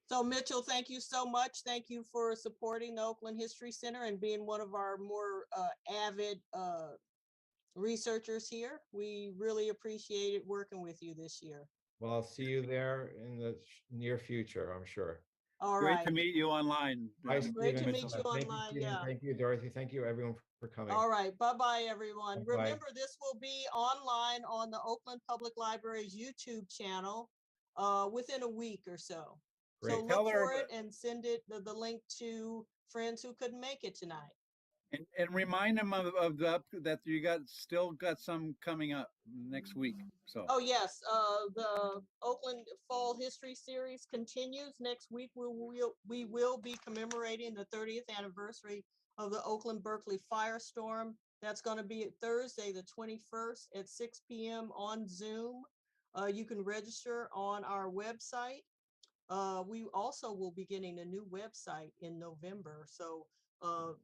So Mitchell, thank you so much. Thank you for supporting the Oakland History Center and being one of our more avid researchers here. We really appreciated working with you this year. Well, I'll see you there in the near future, I'm sure. All Great right. to meet you online. Bye, Great to Stephen. meet you Thank online. you, Stephen. Yeah. Thank you, Dorothy. Thank you, everyone, for coming. All right. Bye-bye, everyone. Bye-bye. Remember, this will be online on the Oakland Public Library's YouTube channel within a week or so. Great. So look for it and send it the link to friends who couldn't make it tonight. And remind them of that you still got some coming up next week. So. Oh yes, the Oakland Fall History Series continues next week. We will be commemorating the 30th anniversary of the Oakland Berkeley firestorm. That's going to be Thursday, the 21st at 6 p.m. on Zoom. You can register on our website. We also will be getting a new website in November. So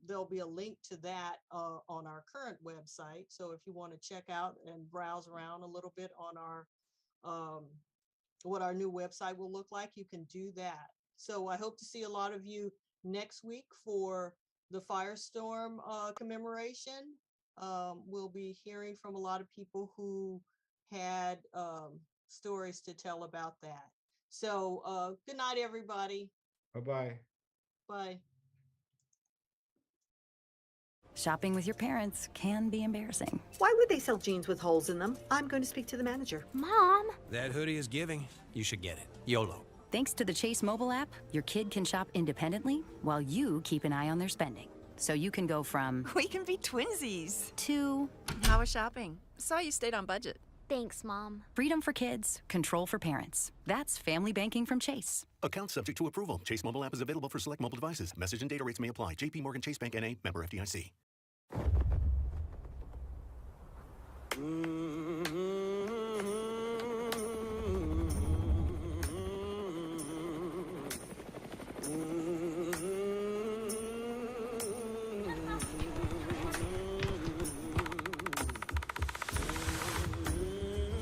there'll be a link to that on our current website. So if you want to check out and browse around a little bit on our what our new website will look like, you can do that. So I hope to see a lot of you next week for the firestorm commemoration. We'll be hearing from a lot of people who had stories to tell about that. So good night, everybody. Bye-bye. Bye. Shopping with your parents can be embarrassing. Why would they sell jeans with holes in them? I'm going to speak to the manager. Mom! That hoodie is giving. You should get it. YOLO. Thanks to the Chase mobile app, your kid can shop independently while you keep an eye on their spending. So you can go from... We can be twinsies. ...to... How was shopping? Saw you stayed on budget. Thanks, Mom. Freedom for kids, control for parents. That's family banking from Chase. Account subject to approval. Chase mobile app is available for select mobile devices. Message and data rates may apply. JP Morgan Chase Bank N.A. Member FDIC.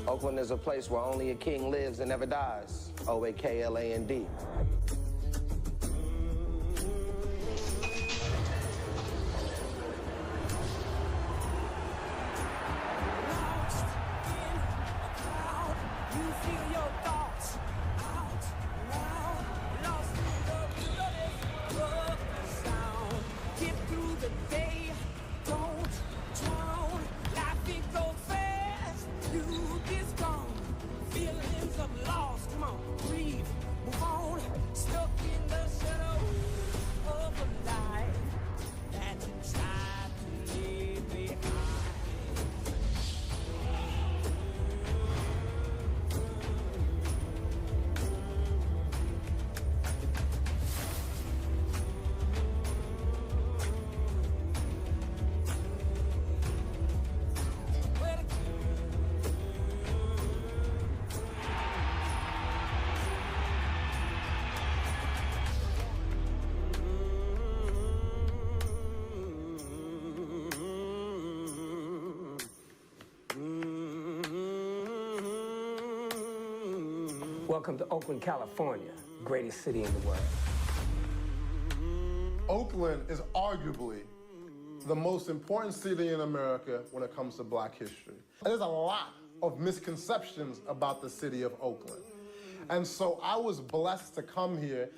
Oakland is a place where only a king lives and never dies. Oakland. Welcome to Oakland, California, greatest city in the world. Oakland is arguably the most important city in America when it comes to Black history. There's a lot of misconceptions about the city of Oakland. And so I was blessed to come here,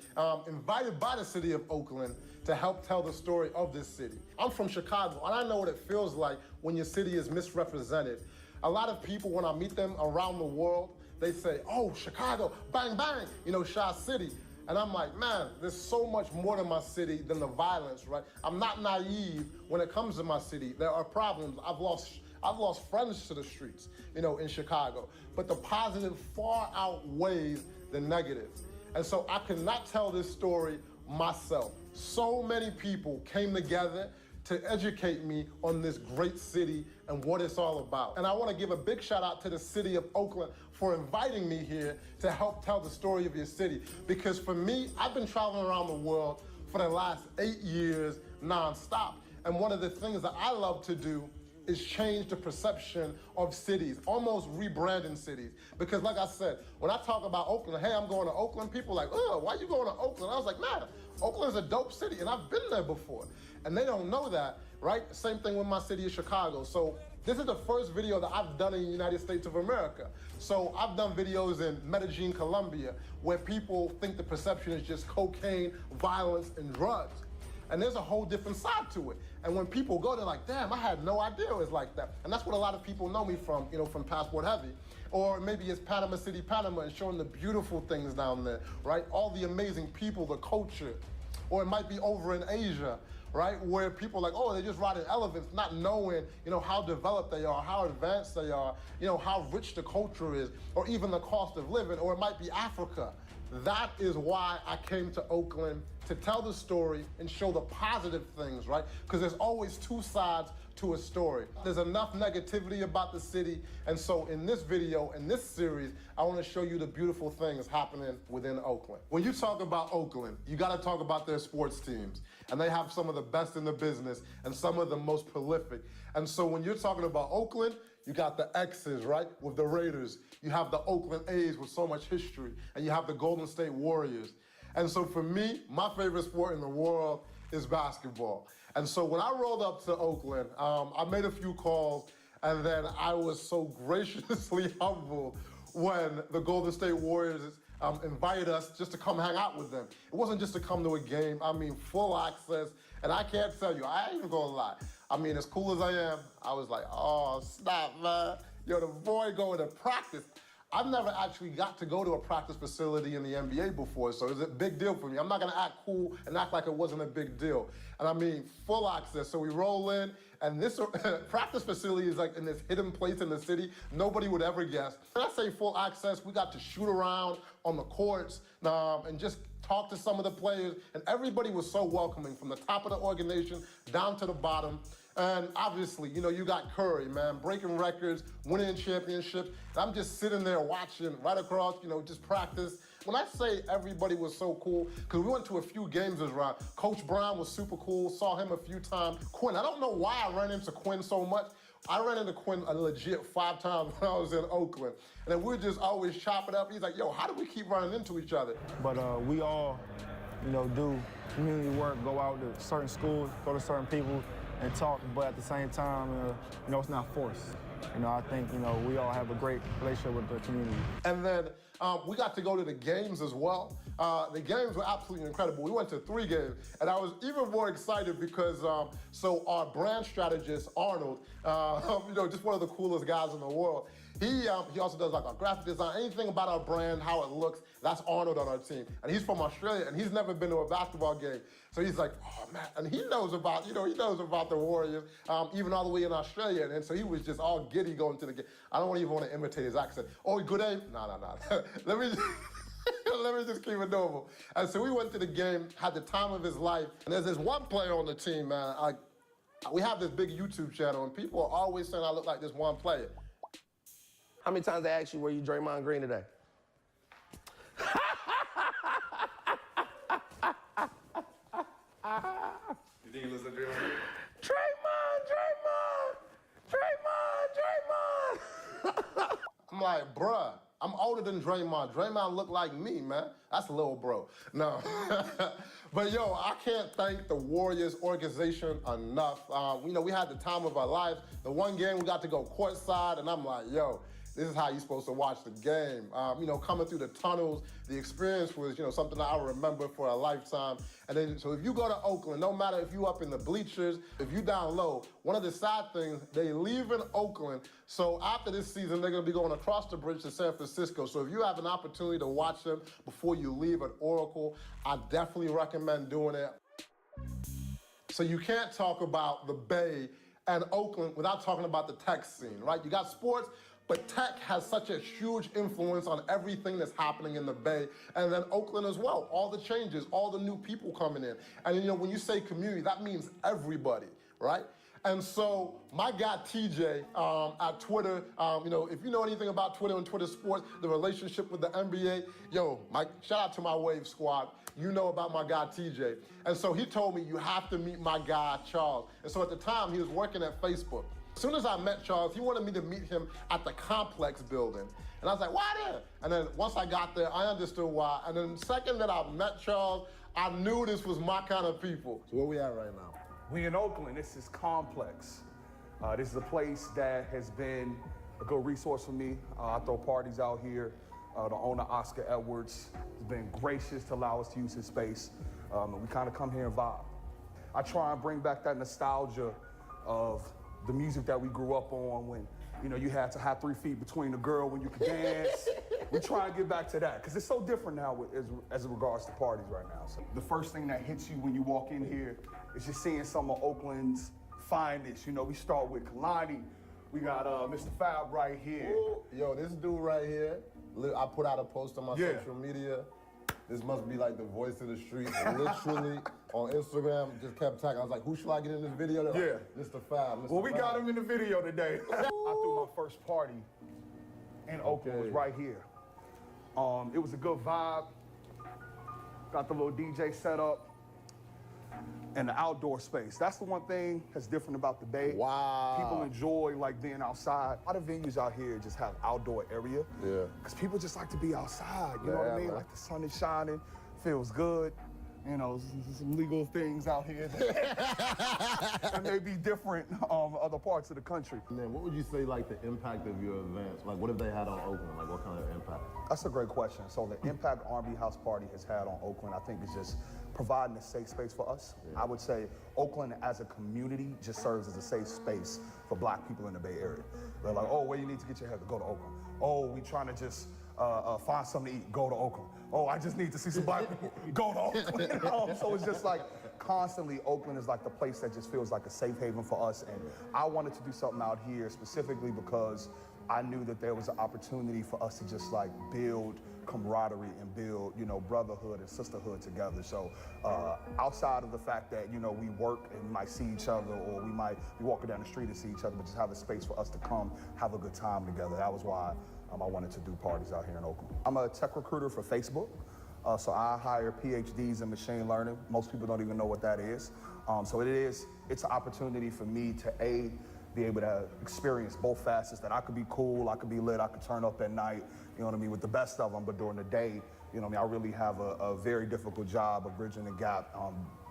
invited by the city of Oakland to help tell the story of this city. I'm from Chicago, and I know what it feels like when your city is misrepresented. A lot of people, when I meet them around the world, they say, oh, Chicago, bang, bang, you know, Chi City. And I'm like, man, there's so much more to my city than the violence, right? I'm not naive when it comes to my city. There are problems. I've lost friends to the streets, you know, in Chicago. But the positive far outweighs the negative. And so I cannot tell this story myself. So many people came together to educate me on this great city and what it's all about. And I want to give a big shout out to the city of Oakland for inviting me here to help tell the story of your city. Because for me, I've been traveling around the world for the last 8 years nonstop. And one of the things that I love to do is change the perception of cities, almost rebranding cities. Because like I said, when I talk about Oakland, hey, I'm going to Oakland, people are like, oh, why you going to Oakland? I was like, man, Oakland's a dope city, and I've been there before. And they don't know that, right? Same thing with my city of Chicago. So this is the first video that I've done in the United States of America. So I've done videos in Medellin, Colombia, where people think the perception is just cocaine, violence, and drugs. And there's a whole different side to it. And when people go, they're like, damn, I had no idea it was like that. And that's what a lot of people know me from, you know, from Passport Heavy. Or maybe it's Panama City, Panama, and showing the beautiful things down there, right? All the amazing people, the culture. Or it might be over in Asia, right? Where people are like, oh, they're just riding elephants, not knowing, you know, how developed they are, how advanced they are, you know, how rich the culture is, or even the cost of living. Or it might be Africa. That is why I came to Oakland, to tell the story and show the positive things, right? Because there's always two sides to a story. There's enough negativity about the city, and so in this video, in this series, I want to show you the beautiful things happening within Oakland. When you talk about Oakland, you got to talk about their sports teams, and they have some of the best in the business and some of the most prolific. And so when you're talking about Oakland, you got the X's, right, with the Raiders. You have the Oakland A's with so much history, and you have the Golden State Warriors. And so for me, my favorite sport in the world is basketball. And so when I rolled up to Oakland, I made a few calls, and then I was so graciously humbled when the Golden State Warriors invited us just to come hang out with them. It wasn't just to come to a game, I mean full access. And I can't tell you, I ain't even gonna lie. I mean, as cool as I am, I was like, oh, stop, man. Yo, the boy going to practice. I've never actually got to go to a practice facility in the NBA before, so it's a big deal for me. I'm not gonna act cool and act like it wasn't a big deal. And I mean, full access. So we roll in, and this practice facility is like in this hidden place in the city. Nobody would ever guess. When I say full access, we got to shoot around on the courts and just talk to some of the players, and everybody was so welcoming from the top of the organization down to the bottom. And obviously, you know, you got Curry, man, breaking records, winning championships. I'm just sitting there watching right across, you know, just practice. When I say everybody was so cool, because we went to a few games this round. Coach Brown was super cool, saw him a few times. Quinn, I don't know why I ran into Quinn so much. I ran into Quinn a legit 5 times when I was in Oakland. And then we'd just always chop it up. He's like, yo, how do we keep running into each other? But we all, you know, do community work, go out to certain schools, go to certain people, and talk, but at the same time, you know, it's not forced. You know, I think, you know, we all have a great relationship with the community. And then we got to go to the games as well. The games were absolutely incredible. We went to 3 games, and I was even more excited because, so our brand strategist, Arnold, you know, just one of the coolest guys in the world, he also does like our graphic design, anything about our brand, how it looks, that's Arnold on our team. And he's from Australia, and he's never been to a basketball game. So he's like, oh man, and he knows about, you know, he knows about the Warriors, even all the way in Australia. And so he was just all giddy going to the game. I don't even want to imitate his accent. Oh, good day? No. Let me just keep it normal. And so we went to the game, had the time of his life. And there's this one player on the team, man. We have this big YouTube channel, and people are always saying I look like this one player. How many times they asked you, were you Draymond Green today? You think you listen to Draymond? Draymond! I'm like, bruh, I'm older than Draymond. Draymond look like me, man. That's a little bro. No. But yo, I can't thank the Warriors organization enough. We had the time of our lives. The one game we got to go courtside, and I'm like, yo, this is how you're supposed to watch the game. Coming through the tunnels, the experience was, something that I remember for a lifetime. And then, so if you go to Oakland, no matter if you up in the bleachers, if you down low, one of the sad things, they leave in Oakland. So after this season, they're gonna be going across the bridge to San Francisco. So if you have an opportunity to watch them before you leave at Oracle, I definitely recommend doing it. So you can't talk about the Bay and Oakland without talking about the tech scene, right? You got sports, but tech has such a huge influence on everything that's happening in the Bay, and then Oakland as well. All the changes, all the new people coming in. And when you say community, that means everybody, right? And so my guy TJ at Twitter, if you know anything about Twitter and Twitter sports, the relationship with the NBA, shout out to my Wave squad. You know about my guy TJ. And so he told me, you have to meet my guy Charles. And so at the time, he was working at Facebook. As soon as I met Charles, he wanted me to meet him at the Complex building. And I was like, why there? And then once I got there, I understood why. And then the second that I met Charles, I knew this was my kind of people. So where we at right now? We in Oakland. This is Complex. This is a place that has been a good resource for me. I throw parties out here. The owner, Oscar Edwards, has been gracious to allow us to use his space. And we kind of come here and vibe. I try and bring back that nostalgia of the music that we grew up on when, you had to have 3 feet between the girl when you could dance. We try and get back to that, because it's so different now as it regards to parties right now. So the first thing that hits you when you walk in here is just seeing some of Oakland's finest. We start with Kalani. We got Mr. Fab right here. Ooh, yo, this dude right here, I put out a post on my social media. This must be like the voice of the street. Literally on Instagram, just kept tagging. I was like, who should I get in this video? They're like, Mr. Fab. Well, we got him in the video today. I threw my first party in Oakland, was right here. It was a good vibe. Got the little DJ set up and the outdoor space. That's the one thing that's different about the Bay. Wow. People enjoy being outside. A lot of venues out here just have outdoor area. Yeah. Because people just like to be outside, you know what I mean? Man. Like the sun is shining, feels good. Some legal things out here that may be different other parts of the country. And then what would you say the impact of your events? What have they had on Oakland? What kind of impact? That's a great question. So the impact R&B House Party has had on Oakland, I think, is just providing a safe space for us. Yeah. I would say Oakland as a community just serves as a safe space for Black people in the Bay Area. They're like, oh, where you need to get your hair, go to Oakland. Oh, we trying to just find something to eat, go to Oakland. Oh, I just need to see some Black people, go to Oakland. So it's just constantly Oakland is the place that just feels like a safe haven for us. And I wanted to do something out here specifically because I knew that there was an opportunity for us to just build camaraderie and build, brotherhood and sisterhood together. So outside of the fact that, we work and might see each other, or we might be walking down the street and see each other, but just have a space for us to come have a good time together. That was why I wanted to do parties out here in Oakland. I'm a tech recruiter for Facebook. So I hire PhDs in machine learning. Most people don't even know what that is. So it's an opportunity for me to be able to experience both facets, that I could be cool, I could be lit, I could turn up at night, with the best of them, but during the day, I really have a very difficult job of bridging the gap,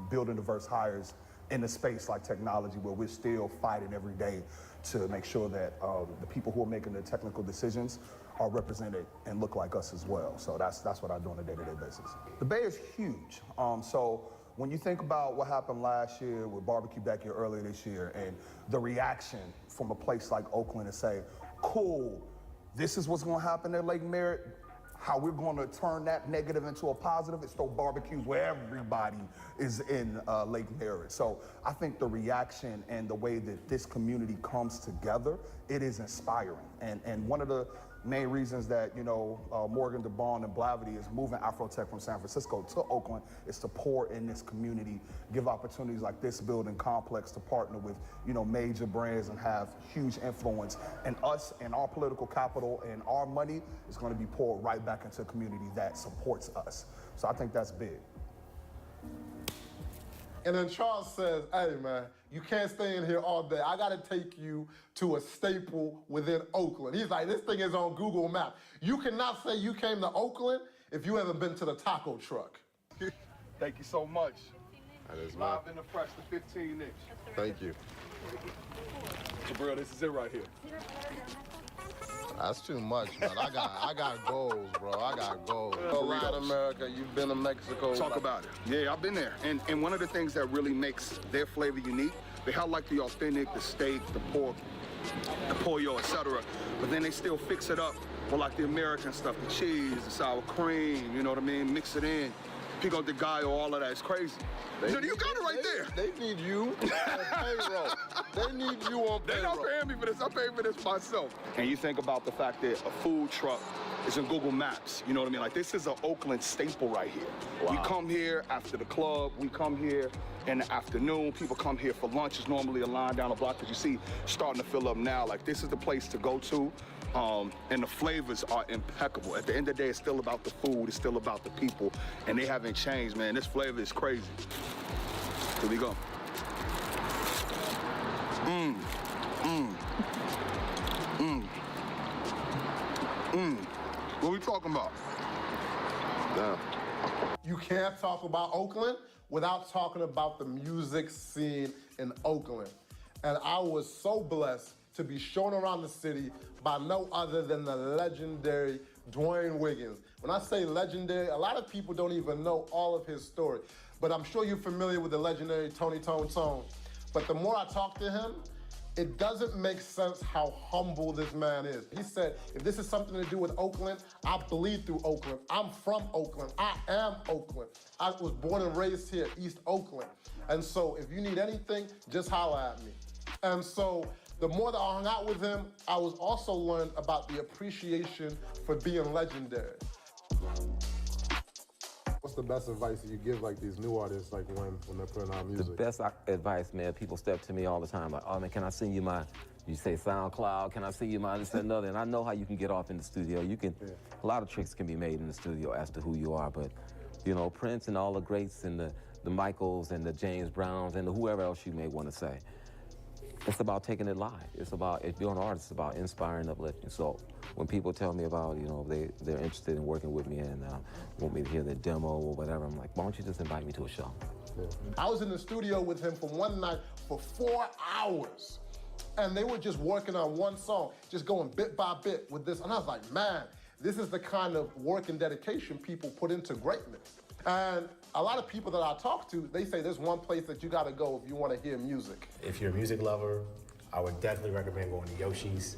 building diverse hires in a space like technology, where we're still fighting every day to make sure that the people who are making the technical decisions are represented and look like us as well. So that's what I do on a day-to-day basis. The Bay is huge. So when you think about what happened last year with Barbecue back here earlier this year, and the reaction from a place like Oakland to say, cool, this is what's gonna happen at Lake Merritt, how we're gonna turn that negative into a positive is throw barbecues where everybody is in Lake Merritt. So I think the reaction and the way that this community comes together, it is inspiring. And one of the main reasons that, Morgan DeBond and Blavity is moving Afrotech from San Francisco to Oakland is to pour in this community, give opportunities like this building complex to partner with, major brands and have huge influence. And us and our political capital and our money is going to be poured right back into a community that supports us. So I think that's big. And then Charles says, hey man, you can't stay in here all day. I gotta take you to a staple within Oakland. He's like, this thing is on Google Maps. You cannot say you came to Oakland if you haven't been to the taco truck. Thank you so much. That is Live in the fresh, the 15-inch. Thank you. Jabril, this is it right here. That's too much, man. I got goals, bro. I got goals. Go Latin America, you've been to Mexico. Talk about it. Yeah, I've been there. And one of the things that really makes their flavor unique, they have like the authentic, the steak, the pork, the pollo, etc. But then they still fix it up with like the American stuff, the cheese, the sour cream, you know what I mean? Mix it in. Pico de gallo, all of that is crazy. You got it right there. They need you on payroll. They need you on payroll. They're not paying me for this. I'm paying for this myself. And you think about the fact that a food truck is in Google Maps. You know what I mean? Like, this is an Oakland staple right here. Wow. We come here after the club. We come here in the afternoon. People come here for lunch. It's normally a line down the block that you see starting to fill up now. Like, this is the place to go to. And the flavors are impeccable. At the end of the day, it's still about the food. It's still about the people. And they haven't changed, man. This flavor is crazy. Here we go. What are we talking about? Damn. You can't talk about Oakland without talking about the music scene in Oakland. And I was so blessed to be shown around the city by no other than the legendary Dwayne Wiggins. When I say legendary, a lot of people don't even know all of his story. But I'm sure you're familiar with the legendary Tony Tone Tone. But the more I talk to him, it doesn't make sense how humble this man is. He said, if this is something to do with Oakland, I bleed through Oakland. I'm from Oakland. I am Oakland. I was born and raised here, East Oakland. And so if you need anything, just holler at me. And so the more that I hung out with him, I was also learned about the appreciation for being legendary. What's the best advice that you give like these new artists like when they're putting out music? The best advice, man, people step to me all the time like, oh man, can I send you my, you say SoundCloud, can I send you my this and another? And I know how you can get off in the studio. You can, a lot of tricks can be made in the studio as to who you are, but you know, Prince and all the greats and the Michaels and the James Browns and whoever else you may want to say. It's about taking it live. It's about, if you're an artist, it's about inspiring, uplifting. So when people tell me about, you know, they're interested in working with me and want me to hear their demo or whatever, I'm like, why don't you just invite me to a show? Yeah. I was in the studio with him for one night for 4 hours. And they were just working on one song, just going bit by bit with this. And I was like, man, this is the kind of work and dedication people put into greatness. And a lot of people that I talk to, they say there's one place that you gotta go if you wanna hear music. If you're a music lover, I would definitely recommend going to Yoshi's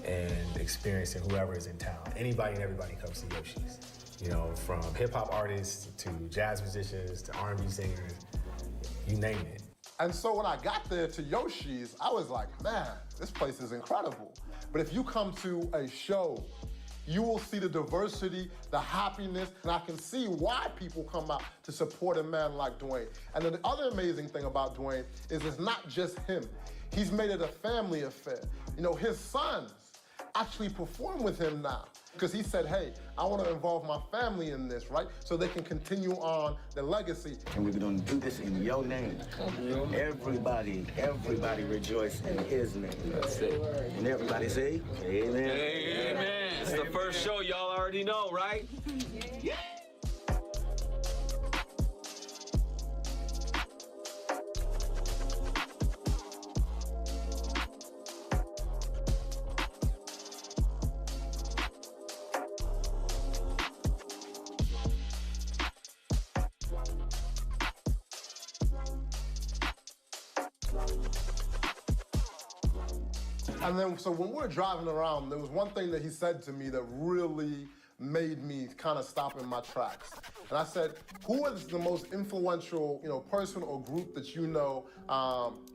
and experiencing whoever is in town. Anybody and everybody comes to Yoshi's. You know, from hip hop artists to jazz musicians to R&B singers, you name it. And so when I got there to Yoshi's, I was like, man, this place is incredible. But if you come to a show, you will see the diversity, the happiness, and I can see why people come out to support a man like Dwayne. And then the other amazing thing about Dwayne is it's not just him. He's made it a family affair. You know, his sons actually perform with him now because he said, hey, I want to involve my family in this, right? So they can continue on the legacy. And we're going to do this in your name. Everybody rejoice in his name. That's it. And everybody say, amen. Amen. It's the first show, y'all already know, right? Yeah. And then, so when we were driving around, there was one thing that he said to me that really made me kind of stop in my tracks. And I said, who is the most influential, you know, person or group that you know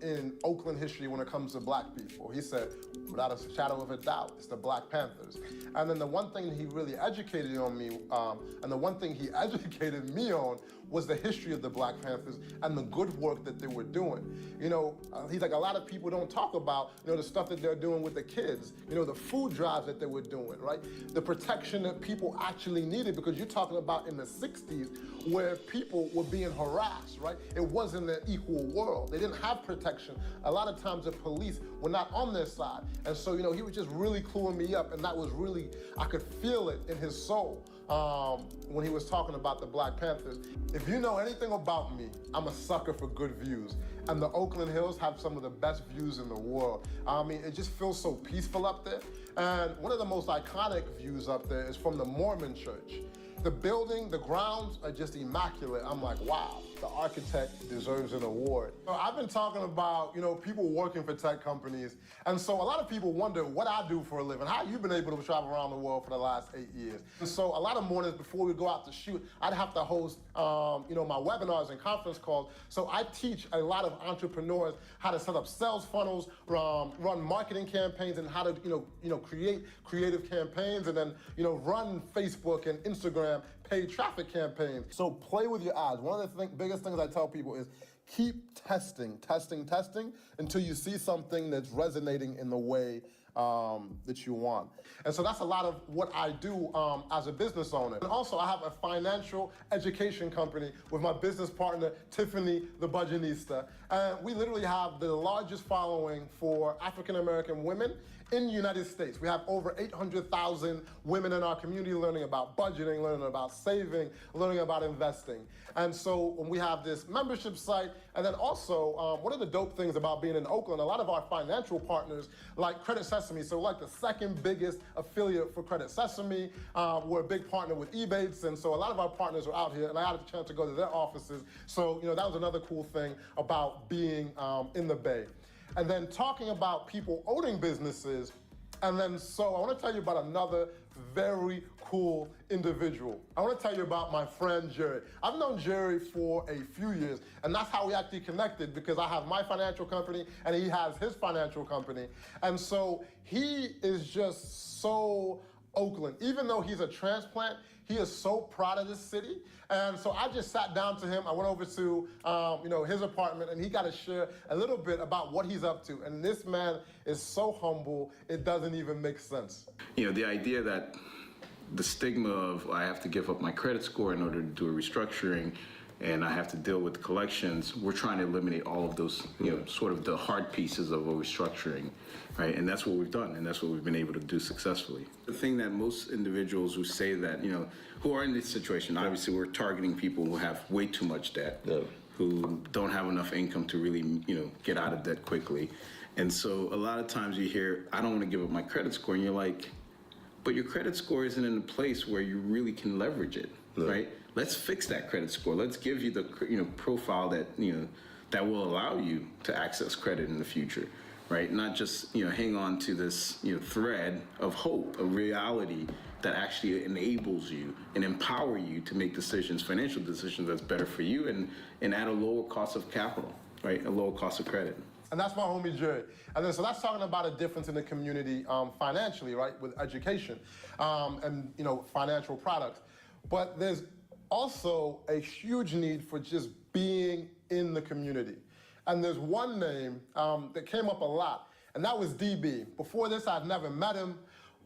in Oakland history when it comes to black people? He said, without a shadow of a doubt, it's the Black Panthers. And then the one thing that he really educated on me, and the one thing he educated me on was the history of the Black Panthers and the good work that they were doing. You know, he's like, a lot of people don't talk about, you know, the stuff that they're doing with the kids, you know, the food drives that they were doing, right? The protection that people actually needed, because you're talking about in the 60s, 60s where people were being harassed, right? It wasn't an equal world. They didn't have protection. A lot of times the police were not on their side. And so, he was just really cluing me up, and that was really, I could feel it in his soul when he was talking about the Black Panthers. If you know anything about me, I'm a sucker for good views. And the Oakland Hills have some of the best views in the world. I mean, it just feels so peaceful up there. And one of the most iconic views up there is from the Mormon church. The building, the grounds are just immaculate. I'm like, wow, the architect deserves an award. So I've been talking about, people working for tech companies. And so a lot of people wonder what I do for a living. How you've been able to travel around the world for the last 8 years. And so a lot of mornings before we go out to shoot, I'd have to host, my webinars and conference calls. So I teach a lot of entrepreneurs how to set up sales funnels, run marketing campaigns, and how to, create creative campaigns, and then, run Facebook and Instagram paid traffic campaigns. So play with your eyes. One of the biggest things I tell people is keep testing until you see something that's resonating in the way that you want. And so that's a lot of what I do as a business owner. And also I have a financial education company with my business partner, Tiffany the Budgetista. And we literally have the largest following for African-American women in the United States. We have over 800,000 women in our community learning about budgeting, learning about saving, learning about investing. And so when we have this membership site, and then also one of the dope things about being in Oakland, a lot of our financial partners like Credit Sesame, so like the second biggest affiliate for Credit Sesame, we're a big partner with Ebates, and so a lot of our partners are out here, and I had a chance to go to their offices. So that was another cool thing about being in the Bay. And then talking about people owning businesses, and then so I want to tell you about another very cool individual. I want to tell you about my friend Jerry. I've known Jerry for a few years, and that's how we actually connected, because I have my financial company and he has his financial company. And so he is just so Oakland. Even though he's a transplant, he is so proud of this city. And so I just sat down to him. I went over to his apartment, and he got to share a little bit about what he's up to. And this man is so humble, it doesn't even make sense. The idea that the stigma of I have to give up my credit score in order to do a restructuring, and I have to deal with collections, we're trying to eliminate all of those, sort of the hard pieces of a restructuring, right? And that's what we've done, and that's what we've been able to do successfully. The thing that most individuals who say that, who are in this situation, obviously we're targeting people who have way too much debt, who don't have enough income to really, get out of debt quickly. And so a lot of times you hear, I don't want to give up my credit score, and you're like, but your credit score isn't in a place where you really can leverage it, right? Let's fix that credit score. Let's give you the profile that that will allow you to access credit in the future, right? Not just hang on to this thread of hope, a reality that actually enables you and empower you to make decisions, financial decisions that's better for you and at a lower cost of capital, right? A lower cost of credit. And that's my homie Jerry. And then so that's talking about a difference in the community financially, right, with education and financial products. But there's also a huge need for just being in the community. And there's one name that came up a lot, and that was DB. Before this, I'd never met him,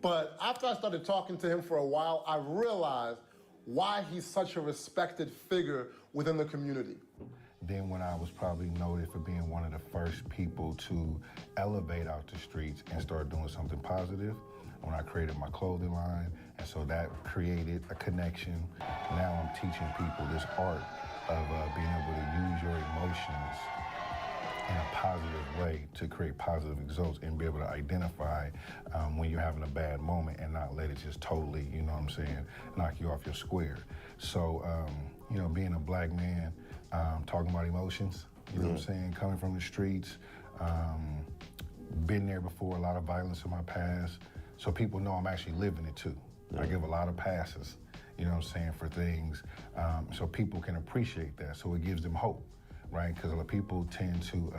but after I started talking to him for a while, I realized why he's such a respected figure within the community. Then when I was probably noted for being one of the first people to elevate out the streets and start doing something positive, when I created my clothing line, and so that created a connection. Now I'm teaching people this art of being able to use your emotions in a positive way to create positive results and be able to identify when you're having a bad moment and not let it just totally, knock you off your square. So, being a black man, talking about emotions, what I'm saying, coming from the streets, been there before, a lot of violence in my past, so people know I'm actually living it too. I give a lot of passes, for things, so people can appreciate that, so it gives them hope, right? Because a lot of people tend to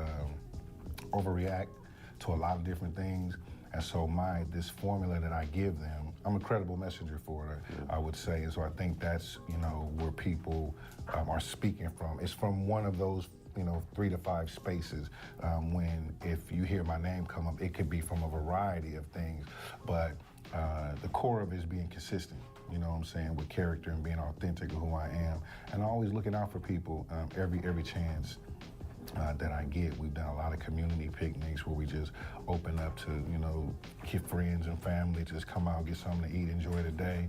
overreact to a lot of different things, and so this formula that I give them, I'm a credible messenger for it, I would say, and so I think that's, where people are speaking from. It's from one of those 3 to 5 spaces. When if you hear my name come up, it could be from a variety of things, but the core of it is being consistent. you know what I'm saying, with character and being authentic of who I am. And always looking out for people every chance that I get. We've done a lot of community picnics where we just open up to, you know, friends and family, just come out, get something to eat, enjoy the day.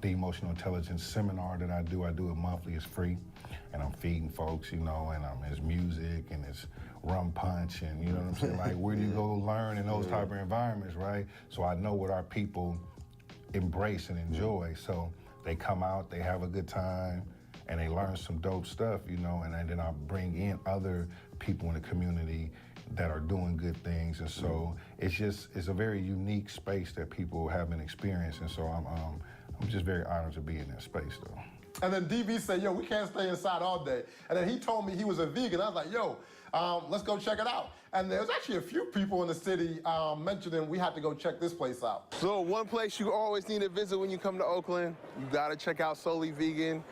The emotional intelligence seminar that I do it monthly. It's free, and I'm feeding folks, you know, and there's music and it's rum punch, and you know what I'm saying, like where do you go learn in those type of environments, right? So I know what our people embrace and enjoy. So they come out, they have a good time, and they learn some dope stuff, you know, and then I bring in other people in the community that are doing good things. And so it's a very unique space that people haven't experienced. And so I'm just very honored to be in that space, though. And then DB said, yo, we can't stay inside all day. And then he told me he was a vegan. I was like, yo, let's go check it out. And there was actually a few people in the city mentioning we had to go check this place out. So one place you always need to visit when you come to Oakland, you gotta check out Solely Vegan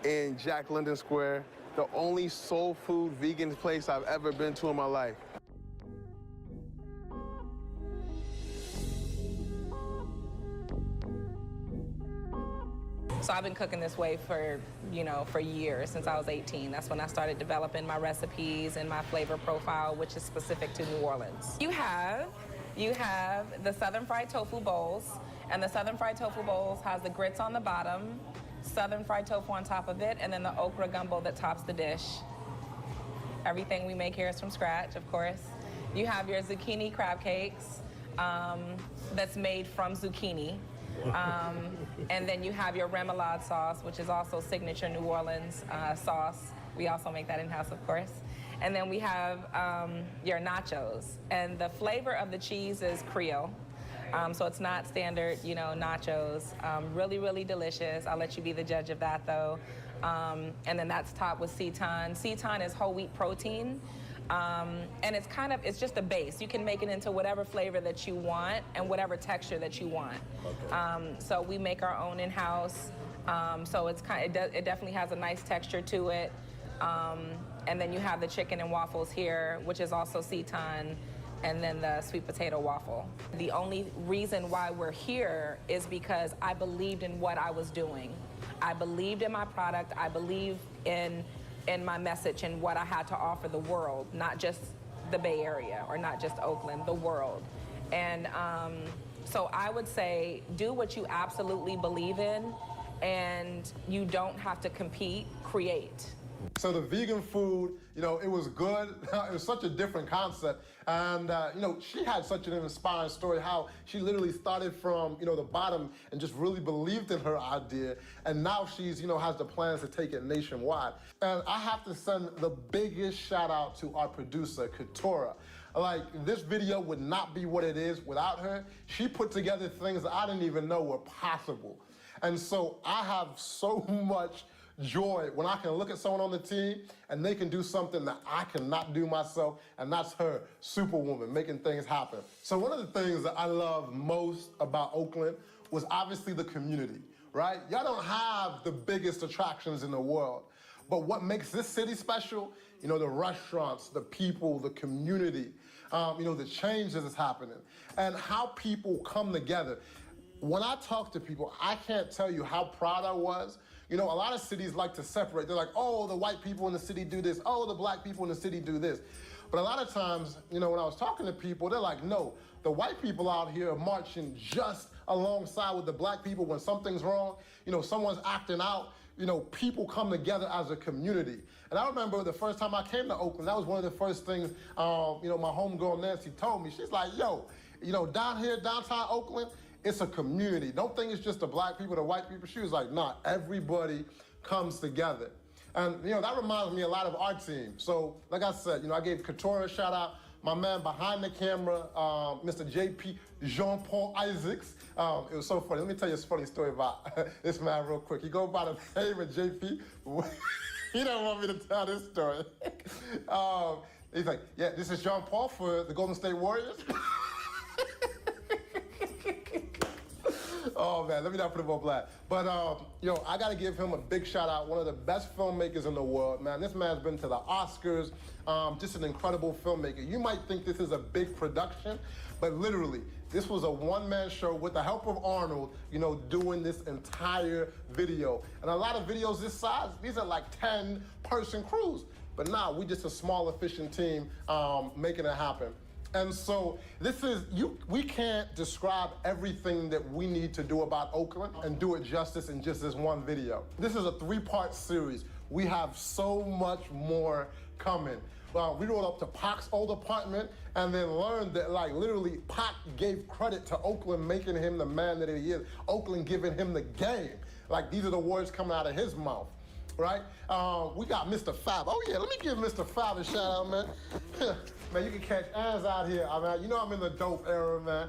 in Jack London Square. The only soul food vegan place I've ever been to in my life. So I've been cooking this way for, for years, since I was 18. That's when I started developing my recipes and my flavor profile, which is specific to New Orleans. You have the Southern Fried Tofu Bowls, and the Southern Fried Tofu Bowls has the grits on the bottom, Southern Fried Tofu on top of it, and then the okra gumbo that tops the dish. Everything we make here is from scratch, of course. You have your zucchini crab cakes that's made from zucchini. And then you have your remoulade sauce, which is also signature New Orleans sauce. We also make that in-house, of course. And then we have your nachos. And the flavor of the cheese is Creole. So it's not standard, nachos. Really, really delicious. I'll let you be the judge of that, though. And then that's topped with seitan. Seitan is whole wheat protein. And it's just a base. You can make it into whatever flavor that you want and whatever texture that you want. Okay. So we make our own in-house. So it definitely has a nice texture to it. And then you have the chicken and waffles here, which is also seitan, and then the sweet potato waffle. The only reason why we're here is because I believed in what I was doing. I believed in my product. I believe in my message and what I had to offer the world, not just the Bay Area or not just Oakland, the world. And so I would say do what you absolutely believe in, and you don't have to compete, create. So the vegan food, it was good. It was such a different concept. And, she had such an inspiring story, how she literally started from, the bottom and just really believed in her idea. And now she's, has the plans to take it nationwide. And I have to send the biggest shout out to our producer, Katora. Like, this video would not be what it is without her. She put together things that I didn't even know were possible. And so I have so much joy when I can look at someone on the team and they can do something that I cannot do myself, and that's her, Superwoman, making things happen. So one of the things that I love most about Oakland was obviously the community, right? Y'all don't have the biggest attractions in the world, but what makes this city special, the restaurants, the people, the community, the changes that's happening, and how people come together. When I talk to people, I can't tell you how proud I was. A lot of cities like to separate. They're like, oh, the white people in the city do this. Oh, the black people in the city do this. But a lot of times, when I was talking to people, they're like, no, the white people out here are marching just alongside with the black people when something's wrong. Someone's acting out. People come together as a community. And I remember the first time I came to Oakland, that was one of the first things, my homegirl Nancy told me. She's like, yo, down here, downtown Oakland, it's a community. Don't think it's just the black people, the white people. She was like, nah, everybody comes together. And, that reminds me a lot of our team. So, like I said, I gave Katora a shout out, my man behind the camera, Mr. JP Jean-Paul Isaacs. It was so funny. Let me tell you a funny story about this man real quick. He goes by the name of JP. He don't want me to tell this story. He's like, yeah, this is Jean-Paul for the Golden State Warriors. Oh man, let me not put him on blast. But yo, I gotta give him a big shout out. One of the best filmmakers in the world, man. This man's been to the Oscars. Just an incredible filmmaker. You might think this is a big production, but literally, this was a one-man show with the help of Arnold, you know, doing this entire video. And a lot of videos this size, these are like 10-person crews. But now we just a small, efficient team making it happen. And so this is, we can't describe everything that we need to do about Oakland and do it justice in just this one video. This is a 3-part series. We have so much more coming. We rode up to Pac's old apartment and then learned that, like, literally, Pac gave credit to Oakland making him the man that he is. Oakland giving him the game. Like, these are the words coming out of his mouth, right? We got Mr. Fab. Oh, yeah, let me give Mr. Fab a shout out, man. Man, you can catch ads out here. I mean, you know I'm in the dope era, man.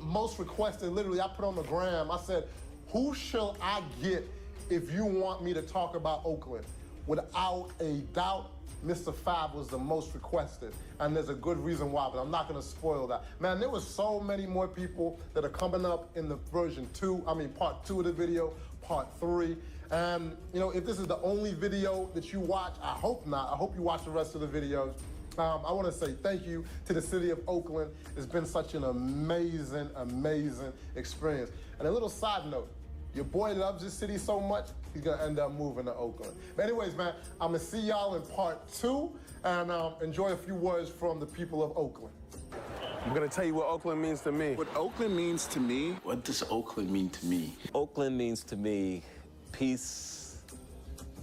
Most requested, literally, I put on the gram, I said, who shall I get if you want me to talk about Oakland? Without a doubt, Mr. Fab was the most requested, and there's a good reason why, but I'm not gonna spoil that. Man, there was so many more people that are coming up in the part 2 of the video, part 3. And, you know, if this is the only video that you watch, I hope not. I hope you watch the rest of the videos. I wanna say thank you to the city of Oakland. It's been such an amazing, amazing experience. And a little side note, your boy loves this city so much, he's gonna end up moving to Oakland. But anyways, man, I'm gonna see y'all in part 2 and enjoy a few words from the people of Oakland. I'm gonna tell you what Oakland means to me. What Oakland means to me? What does Oakland mean to me? Oakland means to me peace,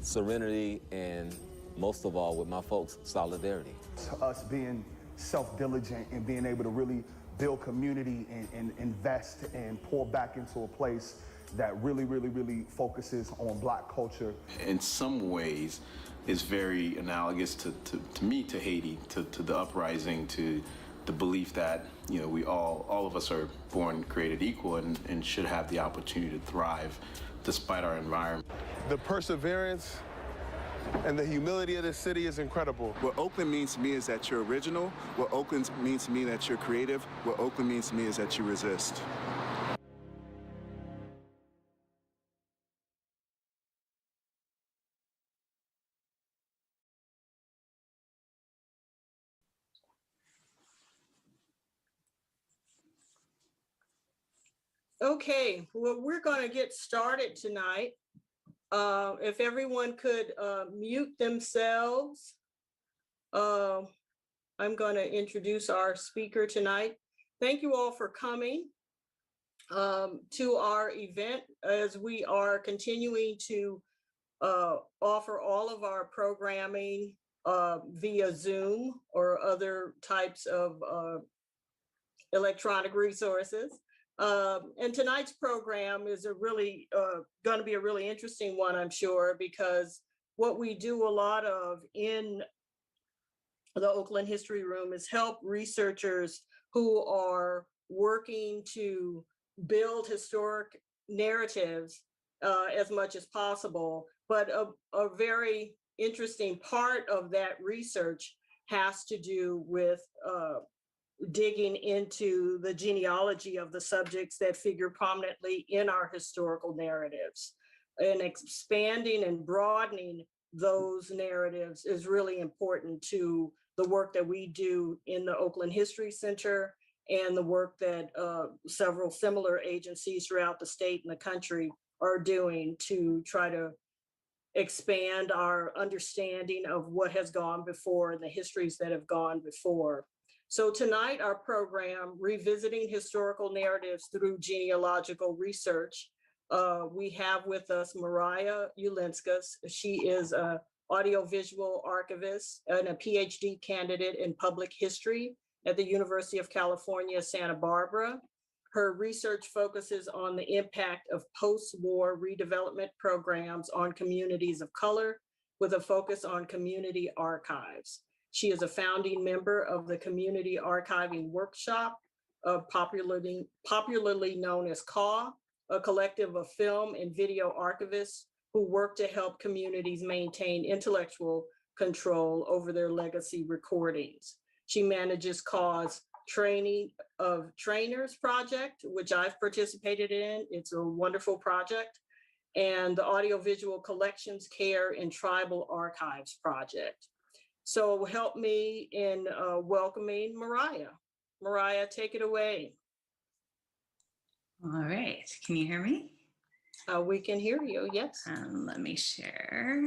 serenity, and most of all, with my folks, solidarity. To us being self-diligent and being able to really build community and invest and pour back into a place that really, really, really focuses on Black culture. In some ways, it's very analogous to me, to Haiti, to the uprising, to the belief that, you know, we all of us are born created equal and should have the opportunity to thrive despite our environment. The perseverance and the humility of this city is incredible. What Oakland means to me is that you're original. What Oakland means to me is that you're creative. What Oakland means to me is that you resist. Okay, well, we're going to get started tonight. If everyone could mute themselves, I'm going to introduce our speaker tonight. Thank you all for coming to our event as we are continuing to offer all of our programming via Zoom or other types of electronic resources. And tonight's program is going to be a really interesting one, I'm sure, because what we do a lot of in the Oakland History Room is help researchers who are working to build historic narratives as much as possible. But a very interesting part of that research has to do with digging into the genealogy of the subjects that figure prominently in our historical narratives. And expanding and broadening those narratives is really important to the work that we do in the Oakland History Center and the work that several similar agencies throughout the state and the country are doing to try to expand our understanding of what has gone before and the histories that have gone before. So tonight, our program, Revisiting Historical Narratives Through Genealogical Research, we have with us Mariah Ulinskas. She is an audiovisual archivist and a PhD candidate in public history at the University of California, Santa Barbara. Her research focuses on the impact of post-war redevelopment programs on communities of color with a focus on community archives. She is a founding member of the Community Archiving Workshop, popularly known as CAW, a collective of film and video archivists who work to help communities maintain intellectual control over their legacy recordings. She manages CAW's Trainers project, which I've participated in. It's a wonderful project. And the Audiovisual Collections Care and Tribal Archives project. So help me in welcoming Mariah. Mariah, take it away. All right, can you hear me? We can hear you, yes. Let me share,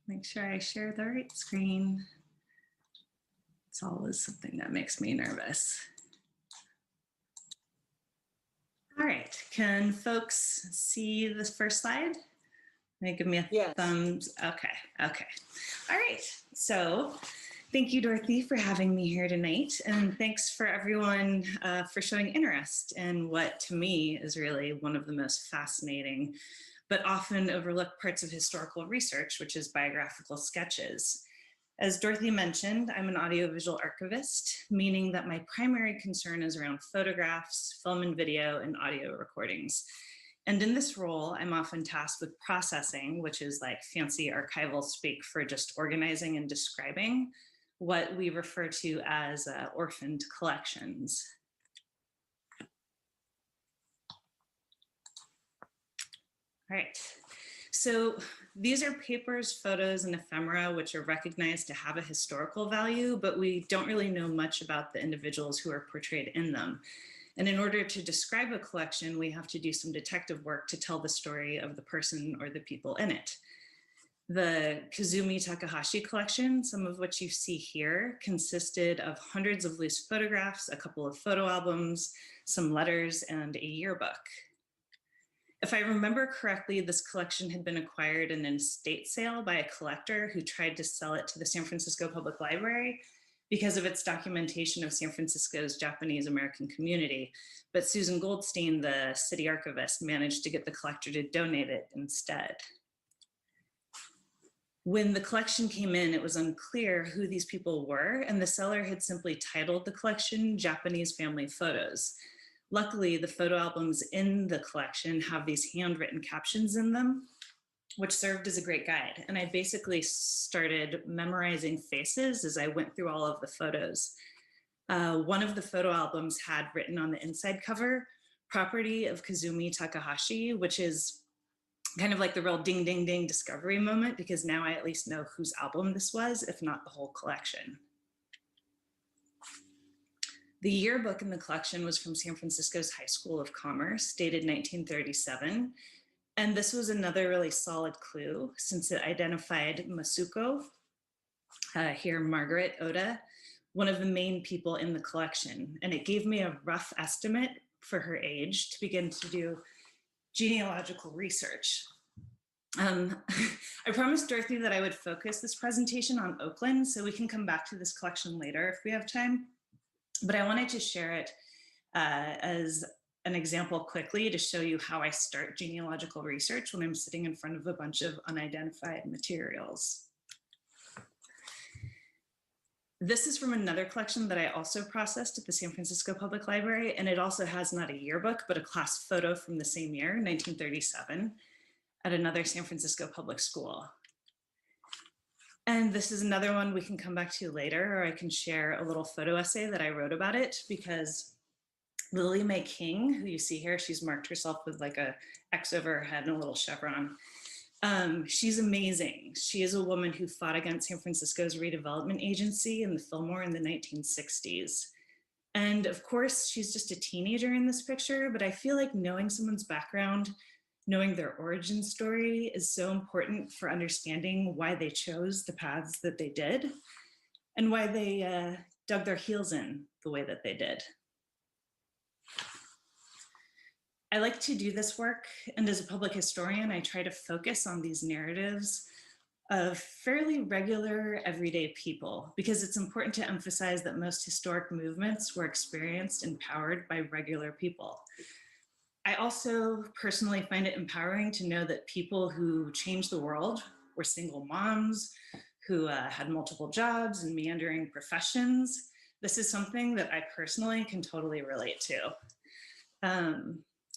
make sure I share the right screen. It's always something that makes me nervous. All right, can folks see the first slide? May give me a thumbs. Okay. All right. So thank you, Dorothy, for having me here tonight. And thanks for everyone for showing interest in what to me is really one of the most fascinating, but often overlooked parts of historical research, which is biographical sketches. As Dorothy mentioned, I'm an audiovisual archivist, meaning that my primary concern is around photographs, film and video, and audio recordings. And in this role, I'm often tasked with processing, which is like fancy archival speak for just organizing and describing what we refer to as orphaned collections. All right, so these are papers, photos, and ephemera, which are recognized to have a historical value, but we don't really know much about the individuals who are portrayed in them. And in order to describe a collection, we have to do some detective work to tell the story of the person or the people in it. The Kazumi Takahashi collection, some of which you see here, consisted of hundreds of loose photographs, a couple of photo albums, some letters, and a yearbook. If I remember correctly, this collection had been acquired in an estate sale by a collector who tried to sell it to the San Francisco Public Library because of its documentation of San Francisco's Japanese American community. But Susan Goldstein, the city archivist, managed to get the collector to donate it instead. When the collection came in, it was unclear who these people were, and the seller had simply titled the collection Japanese Family Photos. Luckily, the photo albums in the collection have these handwritten captions in them, which served as a great guide. And I basically started memorizing faces as I went through all of the photos. One of the photo albums had written on the inside cover, property of Kazumi Takahashi, which is kind of like the real ding, ding, ding discovery moment, because now I at least know whose album this was, if not the whole collection. The yearbook in the collection was from San Francisco's High School of Commerce, dated 1937. And this was another really solid clue since it identified Masuko, here Margaret Oda, one of the main people in the collection. And it gave me a rough estimate for her age to begin to do genealogical research. I promised Dorothy that I would focus this presentation on Oakland, so we can come back to this collection later if we have time. But I wanted to share it as an example quickly to show you how I start genealogical research when I'm sitting in front of a bunch of unidentified materials. This is from another collection that I also processed at the San Francisco Public Library, and it also has not a yearbook, but a class photo from the same year, 1937, at another San Francisco public school. And this is another one we can come back to later, or I can share a little photo essay that I wrote about it, because Lily Mae King, who you see here, she's marked herself with like a X over her head and a little chevron. She's amazing. She is a woman who fought against San Francisco's redevelopment agency in the Fillmore in the 1960s. And of course, she's just a teenager in this picture, but I feel like knowing someone's background, knowing their origin story is so important for understanding why they chose the paths that they did and why they dug their heels in the way that they did. I like to do this work, and as a public historian, I try to focus on these narratives of fairly regular, everyday people, because it's important to emphasize that most historic movements were experienced and powered by regular people. I also personally find it empowering to know that people who changed the world were single moms, who had multiple jobs and meandering professions. This is something that I personally can totally relate to.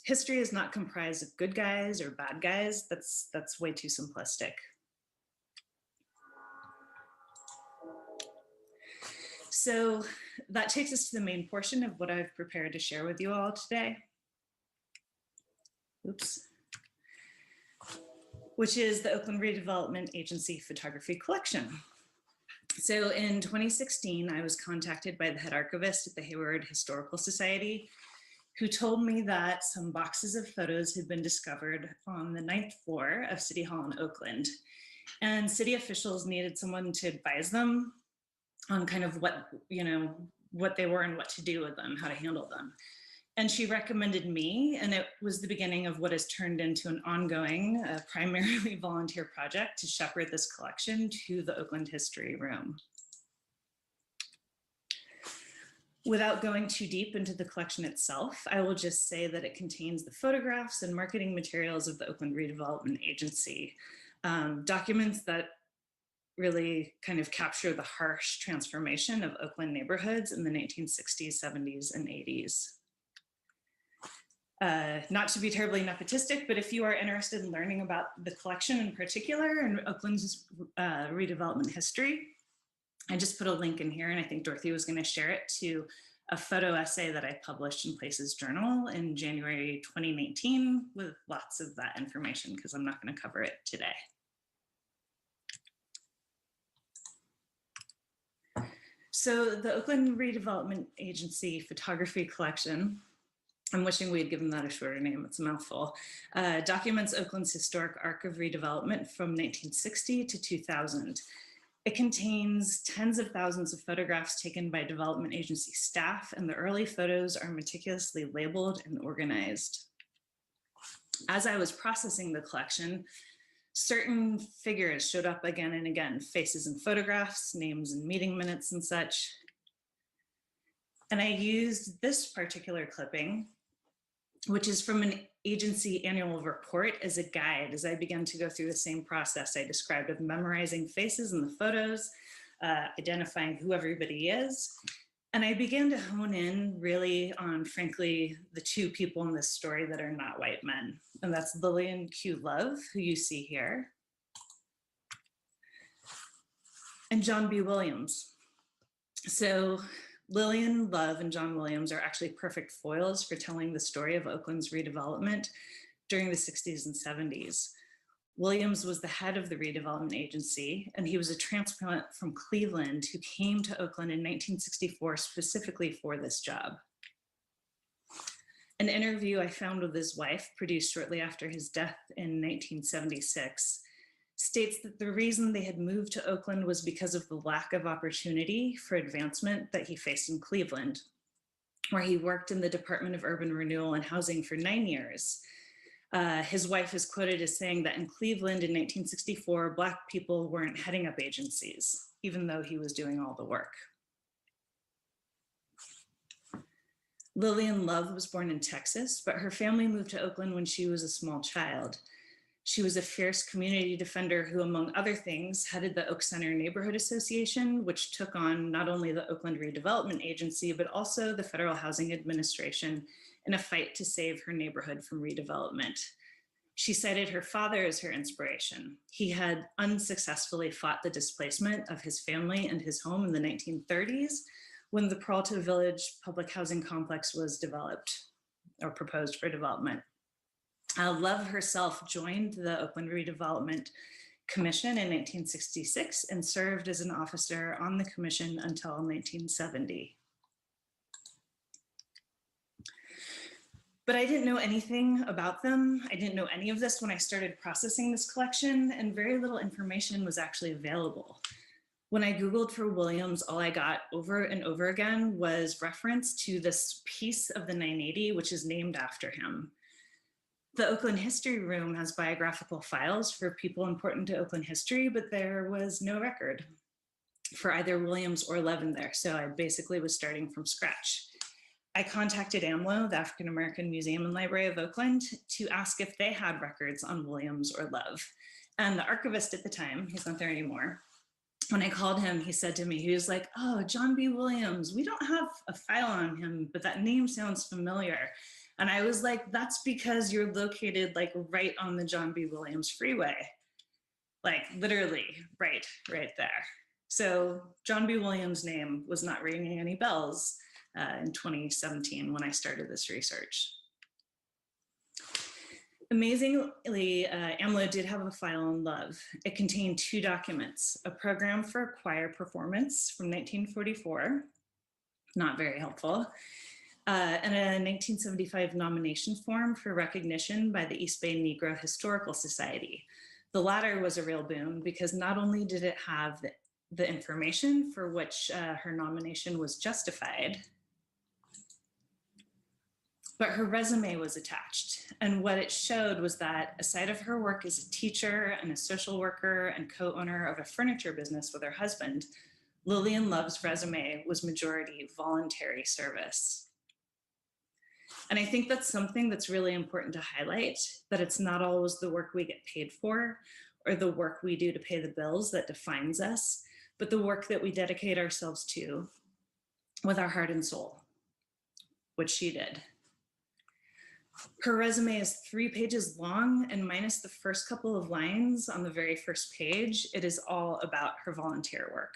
History is not comprised of good guys or bad guys. That's way too simplistic. So that takes us to the main portion of what I've prepared to share with you all today. Oops. Which is the Oakland Redevelopment Agency Photography Collection. So in 2016, I was contacted by the head archivist at the Hayward Historical Society, who told me that some boxes of photos had been discovered on the 9th floor of City Hall in Oakland. And city officials needed someone to advise them on kind of what, what they were and what to do with them, how to handle them. And she recommended me, and it was the beginning of what has turned into an ongoing, primarily volunteer project to shepherd this collection to the Oakland History Room. Without going too deep into the collection itself, I will just say that it contains the photographs and marketing materials of the Oakland Redevelopment Agency, documents that really kind of capture the harsh transformation of Oakland neighborhoods in the 1960s, 70s, and 80s. Not to be terribly nepotistic, but if you are interested in learning about the collection in particular and Oakland's redevelopment history, I just put a link in here, and I think Dorothy was going to share it, to a photo essay that I published in Places Journal in January 2019 with lots of that information, because I'm not going to cover it today. So the Oakland Redevelopment Agency Photography Collection, I'm wishing we had given that a shorter name, it's a mouthful, documents Oakland's historic arc of redevelopment from 1960 to 2000. It contains tens of thousands of photographs taken by development agency staff, and the early photos are meticulously labeled and organized. As I was processing the collection, certain figures showed up again and again, faces and photographs, names and meeting minutes and such. And I used this particular clipping, which is from an agency annual report, as a guide as I began to go through the same process I described of memorizing faces in the photos, identifying who everybody is. And I began to hone in really on, frankly, the two people in this story that are not white men. And that's Lillian Q. Love, who you see here, and John B. Williams. So Lillian Love and John Williams are actually perfect foils for telling the story of Oakland's redevelopment during the 60s and 70s. Williams was the head of the redevelopment agency, and he was a transplant from Cleveland who came to Oakland in 1964 specifically for this job. An interview I found with his wife, produced shortly after his death in 1976, states that the reason they had moved to Oakland was because of the lack of opportunity for advancement that he faced in Cleveland, where he worked in the Department of Urban Renewal and Housing for 9 years. His wife is quoted as saying that in Cleveland in 1964, Black people weren't heading up agencies, even though he was doing all the work. Lillian Love was born in Texas, but her family moved to Oakland when she was a small child. She was a fierce community defender who, among other things, headed the Oak Center Neighborhood Association, which took on not only the Oakland Redevelopment Agency, but also the Federal Housing Administration in a fight to save her neighborhood from redevelopment. She cited her father as her inspiration. He had unsuccessfully fought the displacement of his family and his home in the 1930s when the Peralta Village public housing complex was developed or proposed for development. Love herself joined the Oakland Redevelopment Commission in 1966 and served as an officer on the commission until 1970. But I didn't know anything about them. I didn't know any of this when I started processing this collection, and very little information was actually available. When I Googled for Williams, all I got over and over again was reference to this piece of the 980, which is named after him. The Oakland History Room has biographical files for people important to Oakland history, but there was no record for either Williams or Love in there, so I basically was starting from scratch. I contacted AMLO, the African American Museum and Library of Oakland, to ask if they had records on Williams or Love. And the archivist at the time, he's not there anymore, when I called him, he said to me, he was like, "Oh, John B. Williams, we don't have a file on him, but that name sounds familiar." And I was like, "That's because you're located like right on the John B. Williams freeway. Like literally right there." So John B. Williams' name was not ringing any bells in 2017 when I started this research. Amazingly, AMLO did have a file on love. It contained 2 documents, a program for choir performance from 1944, not very helpful, and a 1975 nomination form for recognition by the East Bay Negro Historical Society. The latter was a real boon because not only did it have the information for which her nomination was justified, but her resume was attached. And what it showed was that aside of her work as a teacher and a social worker and co-owner of a furniture business with her husband, Lillian Love's resume was majority voluntary service. And I think that's something that's really important to highlight, that it's not always the work we get paid for or the work we do to pay the bills that defines us, but the work that we dedicate ourselves to with our heart and soul, which she did. Her resume is 3 pages long, and minus the first couple of lines on the very first page, it is all about her volunteer work.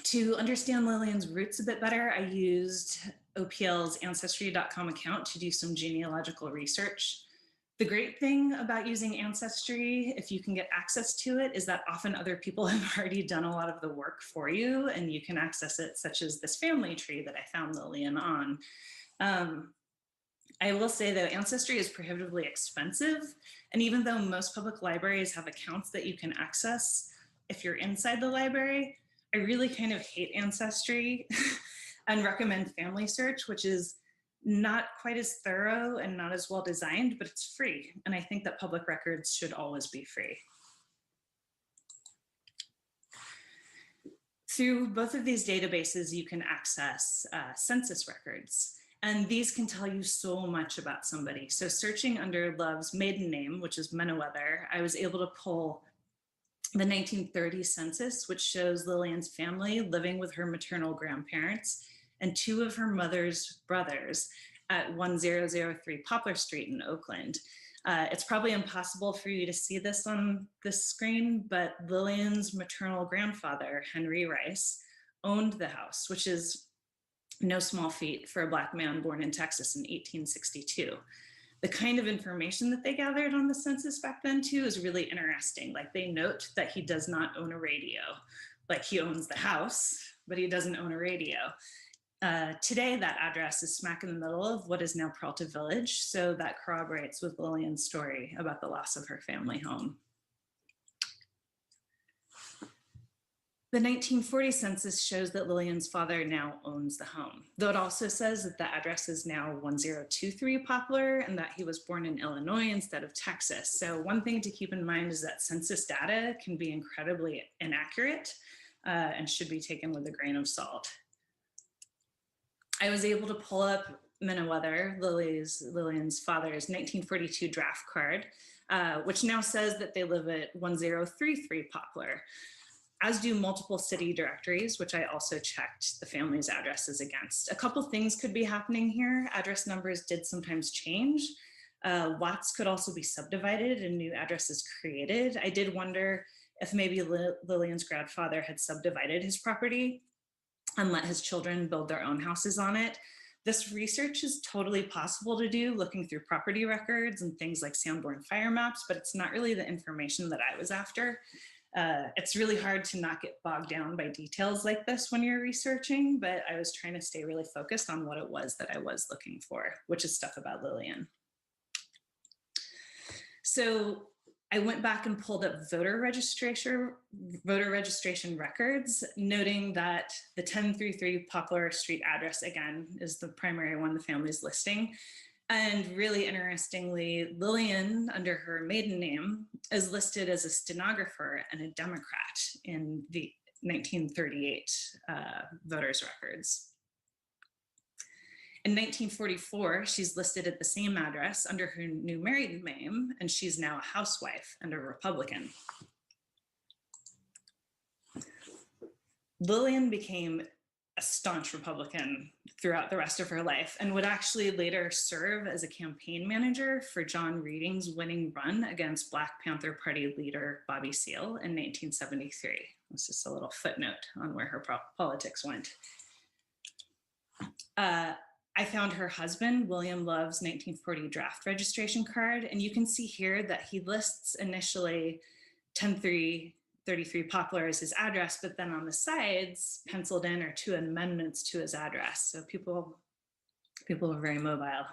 To understand Lillian's roots a bit better, I used OPL's Ancestry.com account to do some genealogical research. The great thing about using Ancestry, if you can get access to it, is that often other people have already done a lot of the work for you and you can access it, such as this family tree that I found Lillian on. I will say though, Ancestry is prohibitively expensive. And even though most public libraries have accounts that you can access, if you're inside the library, I really kind of hate Ancestry and recommend Family Search, which is not quite as thorough and not as well designed, but it's free. And I think that public records should always be free. Through both of these databases, you can access census records. And these can tell you so much about somebody. So searching under Love's maiden name, which is Menoweather, I was able to pull the 1930 census, which shows Lillian's family living with her maternal grandparents and 2 of her mother's brothers at 1003 Poplar Street in Oakland. It's probably impossible for you to see this on this screen, but Lillian's maternal grandfather, Henry Rice, owned the house, which is no small feat for a Black man born in Texas in 1862. The kind of information that they gathered on the census back then too is really interesting. Like they note that he does not own a radio. Like he owns the house, but he doesn't own a radio. Today, that address is smack in the middle of what is now Peralta Village, so that corroborates with Lillian's story about the loss of her family home. The 1940 census shows that Lillian's father now owns the home, though it also says that the address is now 1023 Poplar and that he was born in Illinois instead of Texas. So one thing to keep in mind is that census data can be incredibly inaccurate and should be taken with a grain of salt. I was able to pull up Menoweather, Lillian's father's 1942 draft card, which now says that they live at 1033 Poplar, as do multiple city directories, which I also checked the family's addresses against. A couple things could be happening here. Address numbers did sometimes change. Lots could also be subdivided and new addresses created. I did wonder if maybe Lillian's grandfather had subdivided his property and let his children build their own houses on it. This research is totally possible to do looking through property records and things like Sanborn fire maps, but it's not really the information that I was after. It's really hard to not get bogged down by details like this when you're researching, but I was trying to stay really focused on what it was that I was looking for, which is stuff about Lillian. So I went back and pulled up voter registration records, noting that the 1033 Poplar Street address, again, is the primary one the family's listing. And really interestingly, Lillian, under her maiden name, is listed as a stenographer and a Democrat in the 1938 voters' records. In 1944, she's listed at the same address under her new married name, and she's now a housewife and a Republican. Lillian became a staunch Republican throughout the rest of her life, and would actually later serve as a campaign manager for John Reading's winning run against Black Panther Party leader Bobby Seale in 1973. It's just a little footnote on where her politics went. I found her husband, William Love's 1940 draft registration card, and you can see here that he lists initially 10333 Poplar as his address, but then on the sides, penciled in are 2 amendments to his address. So people are very mobile.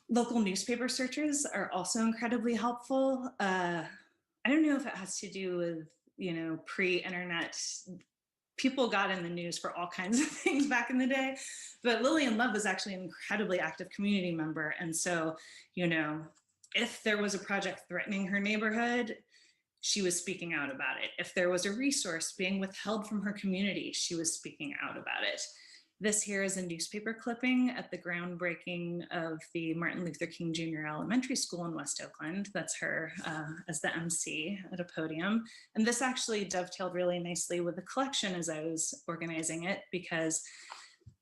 Local newspaper searches are also incredibly helpful. I don't know if it has to do with, pre-internet. People got in the news for all kinds of things back in the day, but Lillian Love was actually an incredibly active community member. And so, if there was a project threatening her neighborhood, she was speaking out about it. If there was a resource being withheld from her community, she was speaking out about it. This here is a newspaper clipping at the groundbreaking of the Martin Luther King Jr. Elementary School in West Oakland. That's her as the MC at a podium. And this actually dovetailed really nicely with the collection as I was organizing it, because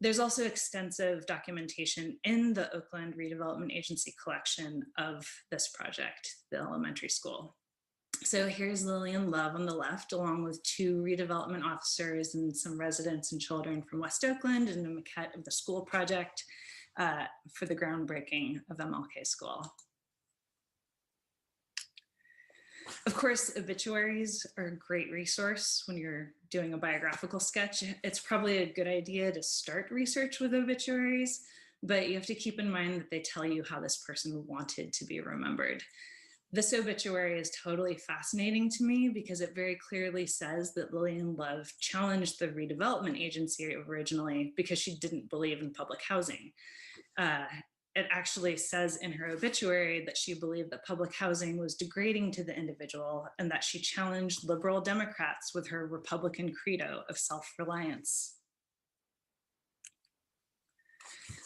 there's also extensive documentation in the Oakland Redevelopment Agency collection of this project, the elementary school. So here's Lillian Love on the left, along with 2 redevelopment officers and some residents and children from West Oakland, and a maquette of the school project for the groundbreaking of MLK School. Of course, obituaries are a great resource when you're doing a biographical sketch. It's probably a good idea to start research with obituaries, but you have to keep in mind that they tell you how this person wanted to be remembered. This obituary is totally fascinating to me because it very clearly says that Lillian Love challenged the redevelopment agency originally because she didn't believe in public housing. It actually says in her obituary that she believed that public housing was degrading to the individual and that she challenged liberal Democrats with her Republican credo of self-reliance.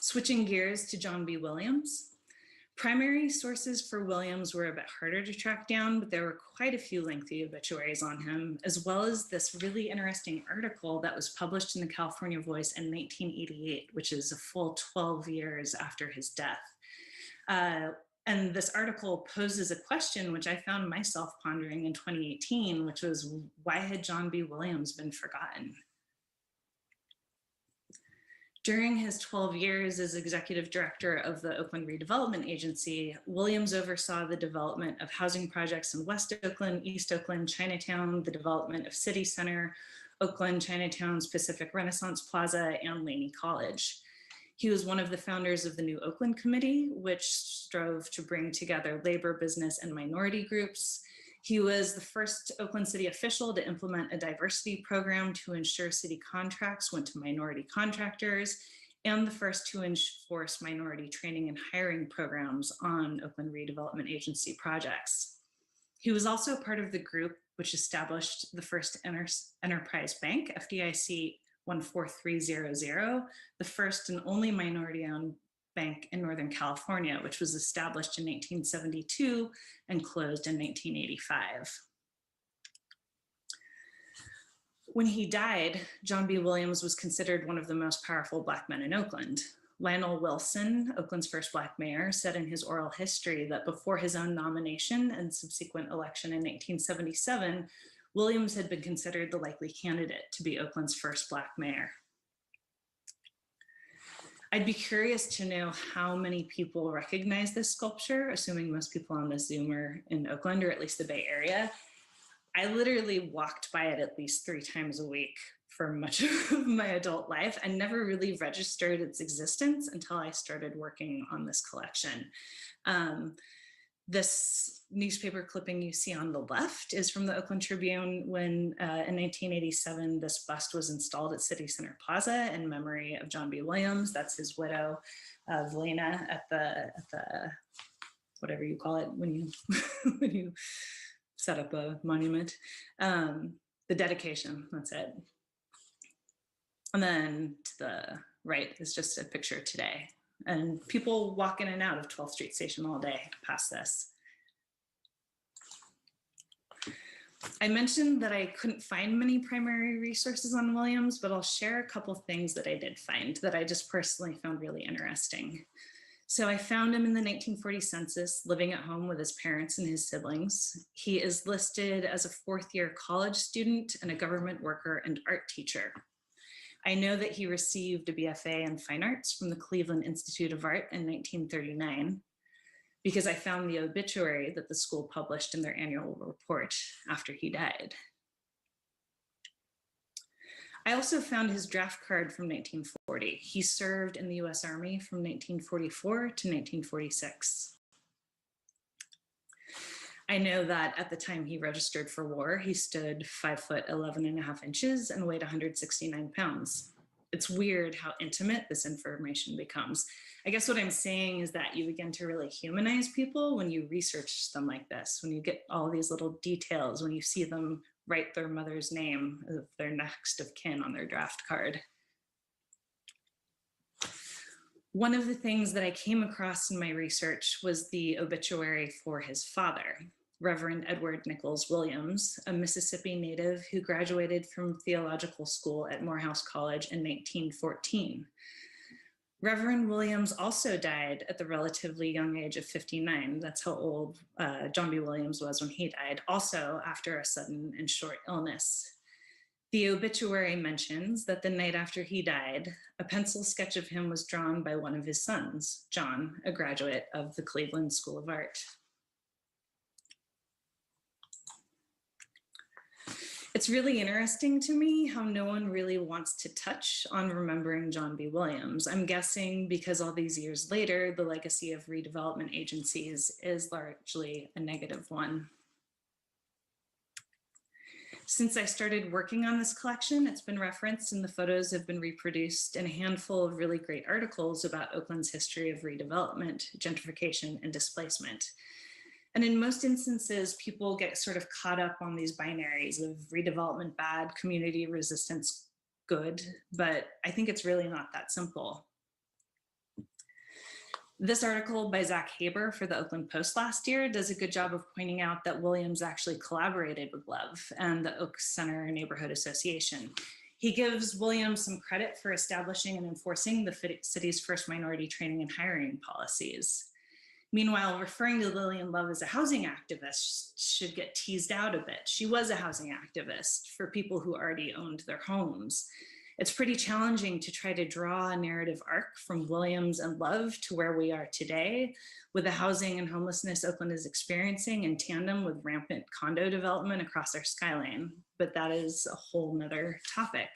Switching gears to John B. Williams. Primary sources for Williams were a bit harder to track down, but there were quite a few lengthy obituaries on him, as well as this really interesting article that was published in the California Voice in 1988, which is a full 12 years after his death. And this article poses a question which I found myself pondering in 2018, which was, why had John B. Williams been forgotten? During his 12 years as executive director of the Oakland Redevelopment Agency, Williams oversaw the development of housing projects in West Oakland, East Oakland, Chinatown, the development of City Center, Oakland, Chinatown's Pacific Renaissance Plaza, and Laney College. He was one of the founders of the New Oakland Committee, which strove to bring together labor, business, and minority groups. He was the first Oakland City official to implement a diversity program to ensure city contracts went to minority contractors, and the first to enforce minority training and hiring programs on Oakland Redevelopment Agency projects. He was also part of the group which established the first enterprise bank, FDIC 14300, the first and only minority-owned bank in Northern California, which was established in 1972 and closed in 1985. When he died, John B. Williams was considered one of the most powerful Black men in Oakland. Lionel Wilson, Oakland's first Black mayor, said in his oral history that before his own nomination and subsequent election in 1977, Williams had been considered the likely candidate to be Oakland's first Black mayor. I'd be curious to know how many people recognize this sculpture, assuming most people on this Zoom are in Oakland, or at least the Bay Area. I literally walked by it at least 3 times a week for much of my adult life and never really registered its existence until I started working on this collection. This newspaper clipping you see on the left is from the Oakland Tribune when in 1987, this bust was installed at City Center Plaza in memory of John B. Williams. That's his widow, Velena, at the whatever you call it when you, when you set up a monument. The dedication, that's it. And then to the right is just a picture today. And people walk in and out of 12th Street Station all day past this. I mentioned that I couldn't find many primary resources on Williams, but I'll share a couple things that I did find that I just personally found really interesting. So I found him in the 1940 census, living at home with his parents and his siblings. He is listed as a fourth-year college student and a government worker and art teacher. I know that he received a BFA in Fine Arts from the Cleveland Institute of Art in 1939 because I found the obituary that the school published in their annual report after he died. I also found his draft card from 1940. He served in the US Army from 1944 to 1946. I know that at the time he registered for war, he stood 5'11.5" and weighed 169 pounds. It's weird how intimate this information becomes. I guess what I'm saying is that you begin to really humanize people when you research them like this, when you get all these little details, when you see them write their mother's name of their next of kin on their draft card. One of the things that I came across in my research was the obituary for his father, Reverend Edward Nichols Williams, a Mississippi native who graduated from theological school at Morehouse College in 1914. Reverend Williams also died at the relatively young age of 59. That's how old John B. Williams was when he died, also after a sudden and short illness. The obituary mentions that the night after he died, a pencil sketch of him was drawn by one of his sons, John, a graduate of the Cleveland School of Art. It's really interesting to me how no one really wants to touch on remembering John B. Williams. I'm guessing because all these years later, the legacy of redevelopment agencies is largely a negative one. Since I started working on this collection, it's been referenced and the photos have been reproduced in a handful of really great articles about Oakland's history of redevelopment, gentrification, and displacement. And in most instances, people get sort of caught up on these binaries of redevelopment bad, community resistance good, but I think it's really not that simple. This article by Zach Haber for the Oakland Post last year does a good job of pointing out that Williams actually collaborated with Love and the Oak Center Neighborhood Association. He gives Williams some credit for establishing and enforcing the city's first minority training and hiring policies. Meanwhile, referring to Lillian Love as a housing activist should get teased out a bit. She was a housing activist for people who already owned their homes. It's pretty challenging to try to draw a narrative arc from Williams and Love to where we are today with the housing and homelessness Oakland is experiencing in tandem with rampant condo development across our skyline. But that is a whole nother topic.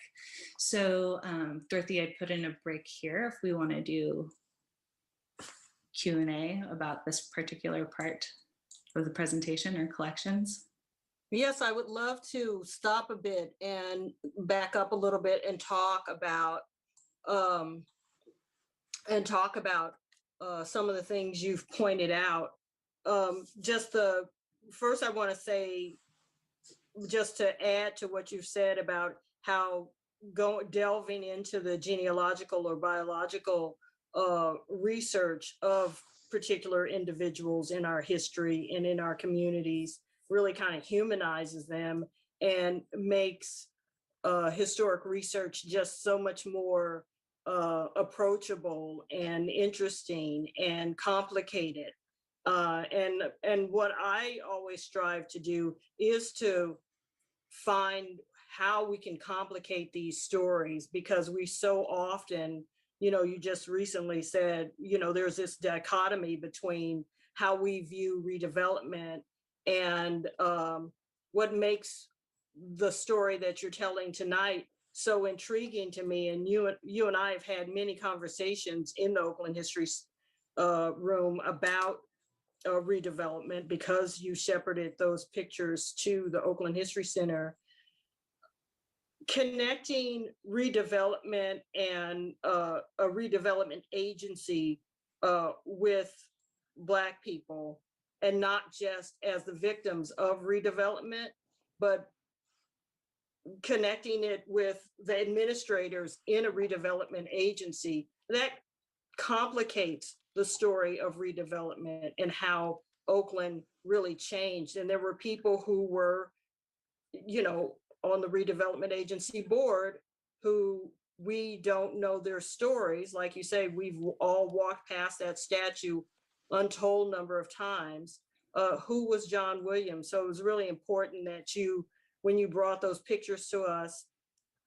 So Dorothy, I put in a break here if we want to do Q&A about this particular part of the presentation or collections. Yes, I would love to stop a bit and back up a little bit and talk about some of the things you've pointed out. First, I want to say, just to add to what you've said about how delving into the genealogical or biological research of particular individuals in our history and in our communities really kind of humanizes them and makes historic research just so much more approachable and interesting and complicated. And what I always strive to do is to find how we can complicate these stories, because we so often, you just recently said, there's this dichotomy between how we view redevelopment and what makes the story that you're telling tonight so intriguing to me. And you and I have had many conversations in the Oakland History Room about redevelopment, because you shepherded those pictures to the Oakland History Center. Connecting redevelopment and a redevelopment agency with Black people, and not just as the victims of redevelopment, but connecting it with the administrators in a redevelopment agency, that complicates the story of redevelopment and how Oakland really changed. And there were people who were you know, on the redevelopment agency board who we don't know their stories. Like you say, we've all walked past that statue untold number of times. Who was John Williams? So it was really important that you, when you brought those pictures to us,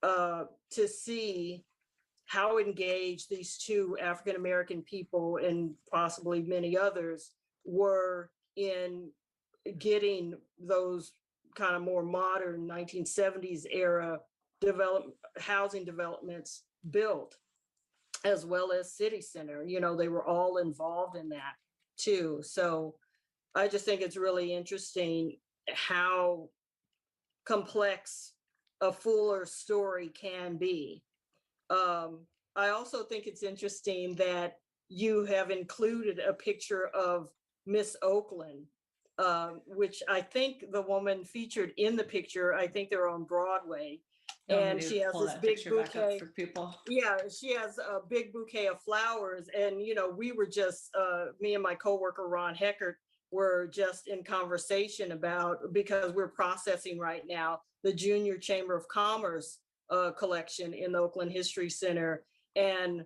to see how engaged these two African-American people and possibly many others were in getting those kind of more modern 1970s era housing developments built, as well as city center. You know, they were all involved in that too. So I just think it's really interesting how complex a fuller story can be. I also think it's interesting that you have included a picture of Miss Oakland, which I think the woman featured in the picture, I think they're on Broadway. And she has this big bouquet for people. Yeah, she has a big bouquet of flowers. And, you know, we were just, me and my coworker, Ron Heckert, were just in conversation about, because we're processing right now, the Junior Chamber of Commerce collection in the Oakland History Center. And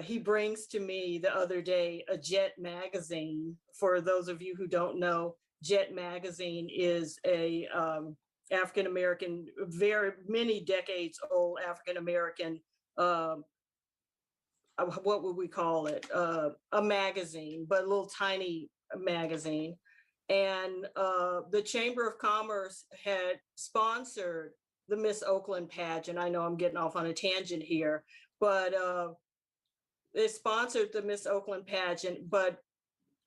he brings to me the other day a Jet magazine. For those of you who don't know, Jet magazine is a African-American, very many decades old African-American, what would we call it? A magazine, but a little tiny magazine. And the Chamber of Commerce had sponsored the Miss Oakland pageant. I know I'm getting off on a tangent here, but they sponsored the Miss Oakland pageant, but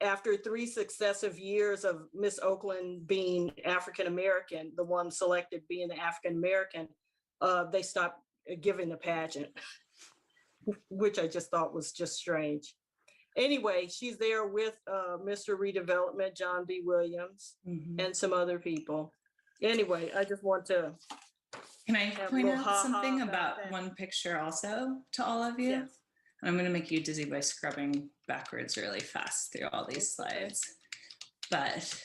after 3 successive years of Miss Oakland being African-American, the one selected being the African-American, they stopped giving the pageant, which I just thought was just strange. Anyway, she's there with Mr. Redevelopment, John B. Williams, and some other people. Anyway, I just want to Can I point out something about one picture also to all of you? Yes. I'm going to make you dizzy by scrubbing backwards really fast through all these slides. But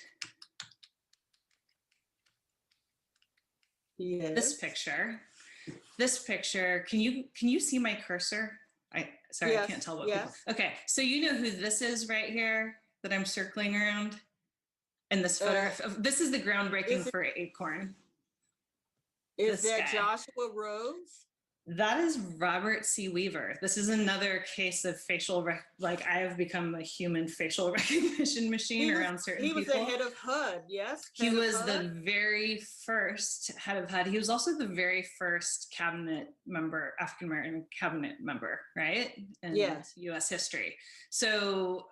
this picture, can you see my cursor? Sorry, I can't tell what people. Okay, so you know who this is right here that I'm circling around in this photograph. This is the groundbreaking for Acorn. Is that Joshua Rose? That is Robert C. Weaver. This is another case of I have become a human facial recognition machine around certain people. He was the head of HUD, yes? He was the very first head of HUD. He was also the very first cabinet member, African-American cabinet member, right? In US history. So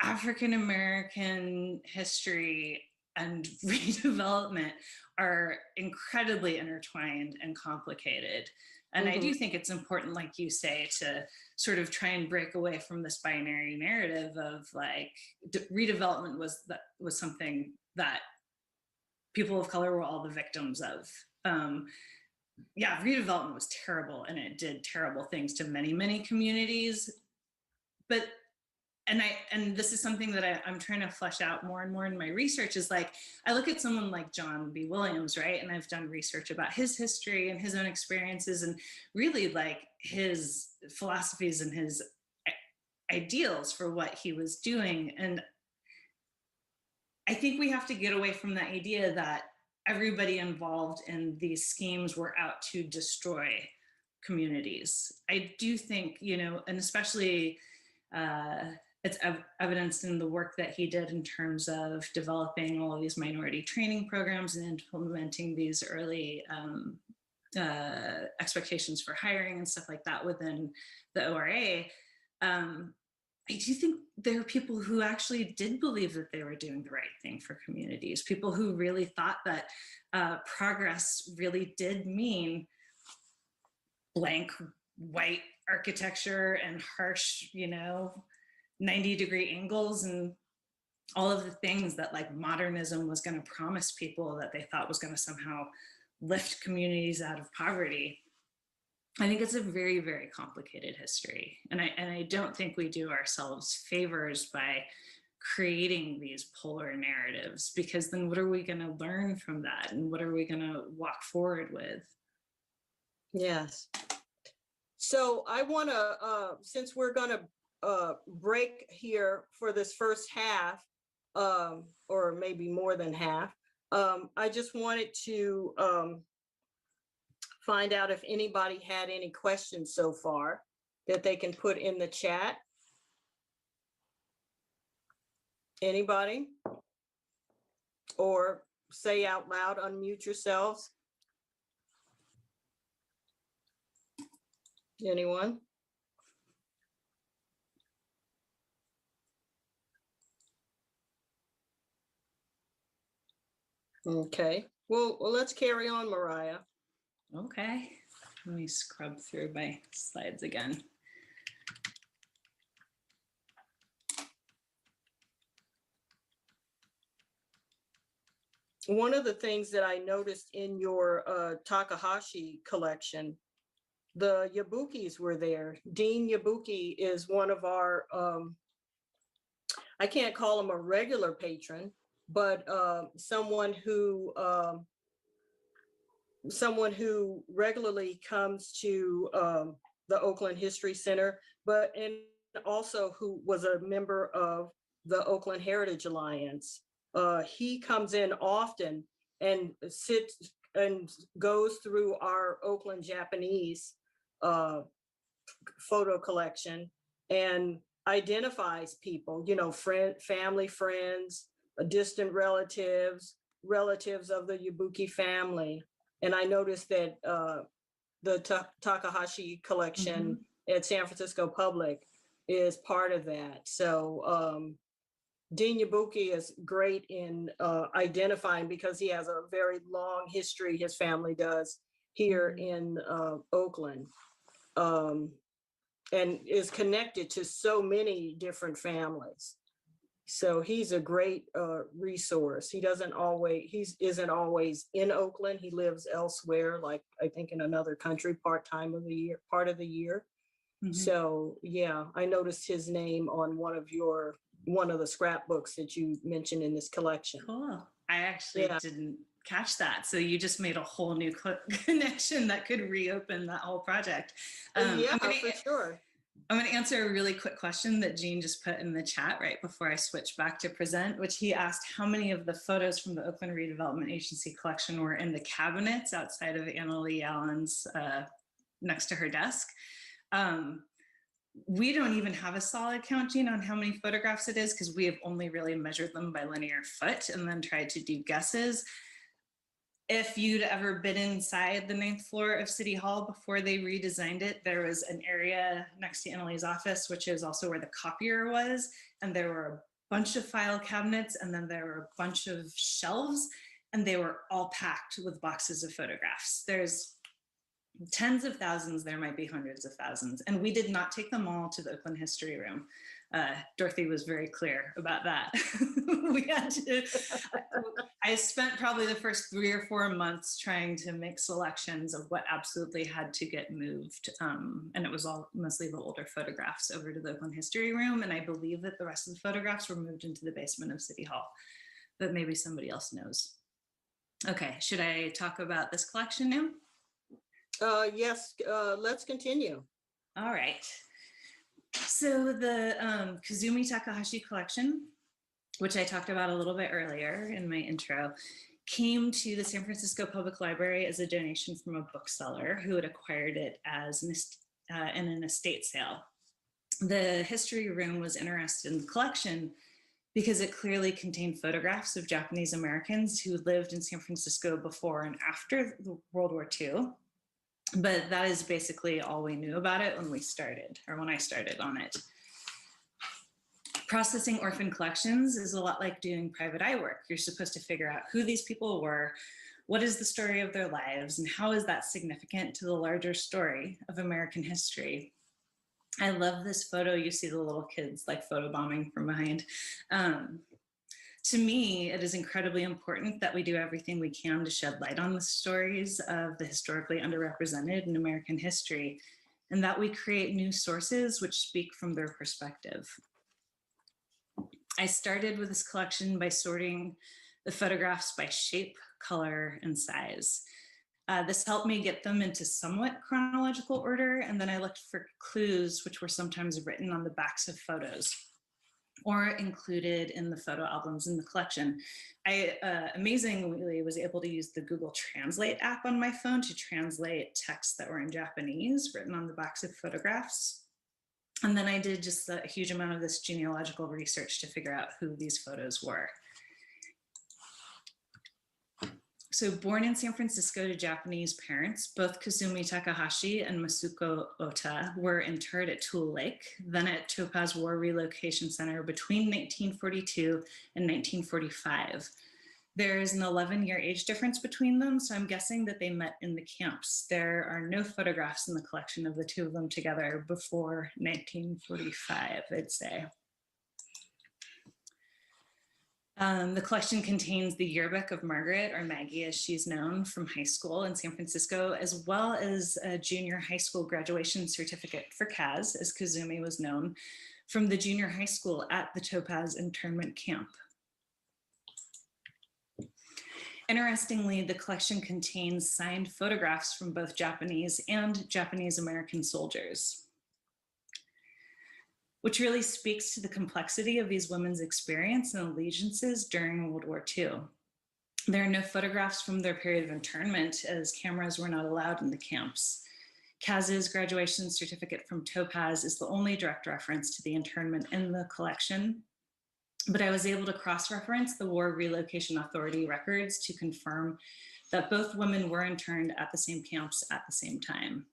African-American history and redevelopment are incredibly intertwined and complicated. And I do think it's important, like you say, to sort of try and break away from this binary narrative of like redevelopment was something that people of color were all the victims of. Yeah, redevelopment was terrible and it did terrible things to many, many communities. But and this is something that I'm trying to flesh out more and more in my research, is like, I look at someone like John B. Williams, right? And I've done research about his history and his own experiences and really like his philosophies and his ideals for what he was doing. And I think we have to get away from the idea that everybody involved in these schemes were out to destroy communities. I do think, you know, and especially, it's evidenced in the work that he did in terms of developing all of these minority training programs and implementing these early expectations for hiring and stuff like that within the ORA. I do think there are people who actually did believe that they were doing the right thing for communities, people who really thought that progress really did mean blank white architecture and harsh, you know, 90-degree angles and all of the things that like modernism was going to promise people that they thought was going to somehow lift communities out of poverty. I think it's a very, very complicated history. And I don't think we do ourselves favors by creating these polar narratives, because then what are we going to learn from that, and what are we going to walk forward with? Yes. So I want to, since we're going to break here for this first half, or maybe more than half, I just wanted to find out if anybody had any questions so far that they can put in the chat. Anybody? Or say out loud, unmute yourselves. Anyone? Okay, well, let's carry on, Mariah. Okay, let me scrub through my slides again. One of the things that I noticed in your Takahashi collection, the Yabukis were there. Dean Yabuki is one of our, I can't call him a regular patron, but someone who regularly comes to the Oakland History Center, and also who was a member of the Oakland Heritage Alliance. He comes in often and sits and goes through our Oakland Japanese photo collection and identifies people, you know, family, friends, distant relatives of the Yabuki family. And I noticed that the Takahashi collection at San Francisco Public is part of that. So Dean Yabuki is great in identifying, because he has a very long history, his family does, here in Oakland, and is connected to so many different families. So he's a great resource. He isn't always in Oakland. He lives elsewhere, like I think in another country, part of the year. So yeah, I noticed his name on one of the scrapbooks that you mentioned in this collection. Cool. I actually didn't catch that. So you just made a whole new connection that could reopen that whole project. For sure. I'm going to answer a really quick question that Jean just put in the chat right before I switch back to present, which he asked how many of the photos from the Oakland Redevelopment Agency collection were in the cabinets outside of Anna Lee Allen's next to her desk. We don't even have a solid count, Jean, on how many photographs it is, because we have only really measured them by linear foot and then tried to do guesses. If you'd ever been inside the 9th floor of City Hall before they redesigned it, there was an area next to Anna Lee's office, which is also where the copier was. And there were a bunch of file cabinets, and then there were a bunch of shelves, and they were all packed with boxes of photographs. There's tens of thousands, there might be hundreds of thousands. And we did not take them all to the Oakland History Room. Dorothy was very clear about that. I spent probably the first 3 or 4 months trying to make selections of what absolutely had to get moved. And it was all mostly the older photographs over to the Oakland History Room. And I believe that the rest of the photographs were moved into the basement of City Hall, but maybe somebody else knows. Okay, should I talk about this collection now? Yes, let's continue. All right. So the Kazumi Takahashi collection, which I talked about a little bit earlier in my intro, came to the San Francisco Public Library as a donation from a bookseller who had acquired it as in an estate sale. The History Room was interested in the collection because it clearly contained photographs of Japanese Americans who lived in San Francisco before and after World War II. But that is basically all we knew about it when we started, or when I started on it. Processing orphan collections is a lot like doing private eye work. You're supposed to figure out who these people were, what is the story of their lives, and how is that significant to the larger story of American history. I love this photo. You see the little kids like photobombing from behind. To me, it is incredibly important that we do everything we can to shed light on the stories of the historically underrepresented in American history, and that we create new sources which speak from their perspective. I started with this collection by sorting the photographs by shape, color, and size. This helped me get them into somewhat chronological order, and then I looked for clues, which were sometimes written on the backs of photos or included in the photo albums in the collection. I amazingly was able to use the Google Translate app on my phone to translate texts that were in Japanese written on the backs of photographs. And then I did just a huge amount of this genealogical research to figure out who these photos were. So born in San Francisco to Japanese parents, both Kazumi Takahashi and Masuko Ota were interred at Tule Lake, then at Topaz War Relocation Center between 1942 and 1945. There is an 11-year age difference between them, so I'm guessing that they met in the camps. There are no photographs in the collection of the two of them together before 1945, I'd say. The collection contains the yearbook of Margaret, or Maggie as she's known, from high school in San Francisco, as well as a junior high school graduation certificate for Kaz, as Kazumi was known, from the junior high school at the Topaz internment camp. Interestingly, the collection contains signed photographs from both Japanese and Japanese American soldiers, which really speaks to the complexity of these women's experience and allegiances during World War II. There are no photographs from their period of internment, as cameras were not allowed in the camps. Kaz's graduation certificate from Topaz is the only direct reference to the internment in the collection, but I was able to cross-reference the War Relocation Authority records to confirm that both women were interned at the same camps at the same time.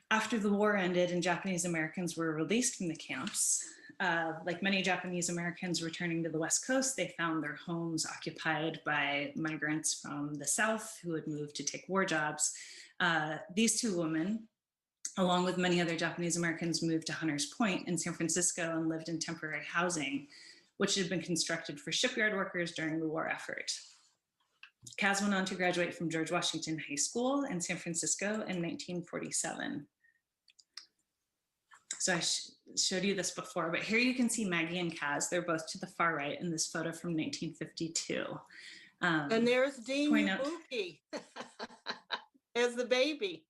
After the war ended and Japanese Americans were released from the camps, like many Japanese Americans returning to the West Coast, they found their homes occupied by migrants from the South who had moved to take war jobs. These two women, along with many other Japanese Americans, moved to Hunters Point in San Francisco and lived in temporary housing, which had been constructed for shipyard workers during the war effort. Kaz went on to graduate from George Washington High School in San Francisco in 1947. So I showed you this before, but here you can see Maggie and Kaz. They're both to the far right in this photo from 1952. And there's Dean Yabuki as the baby.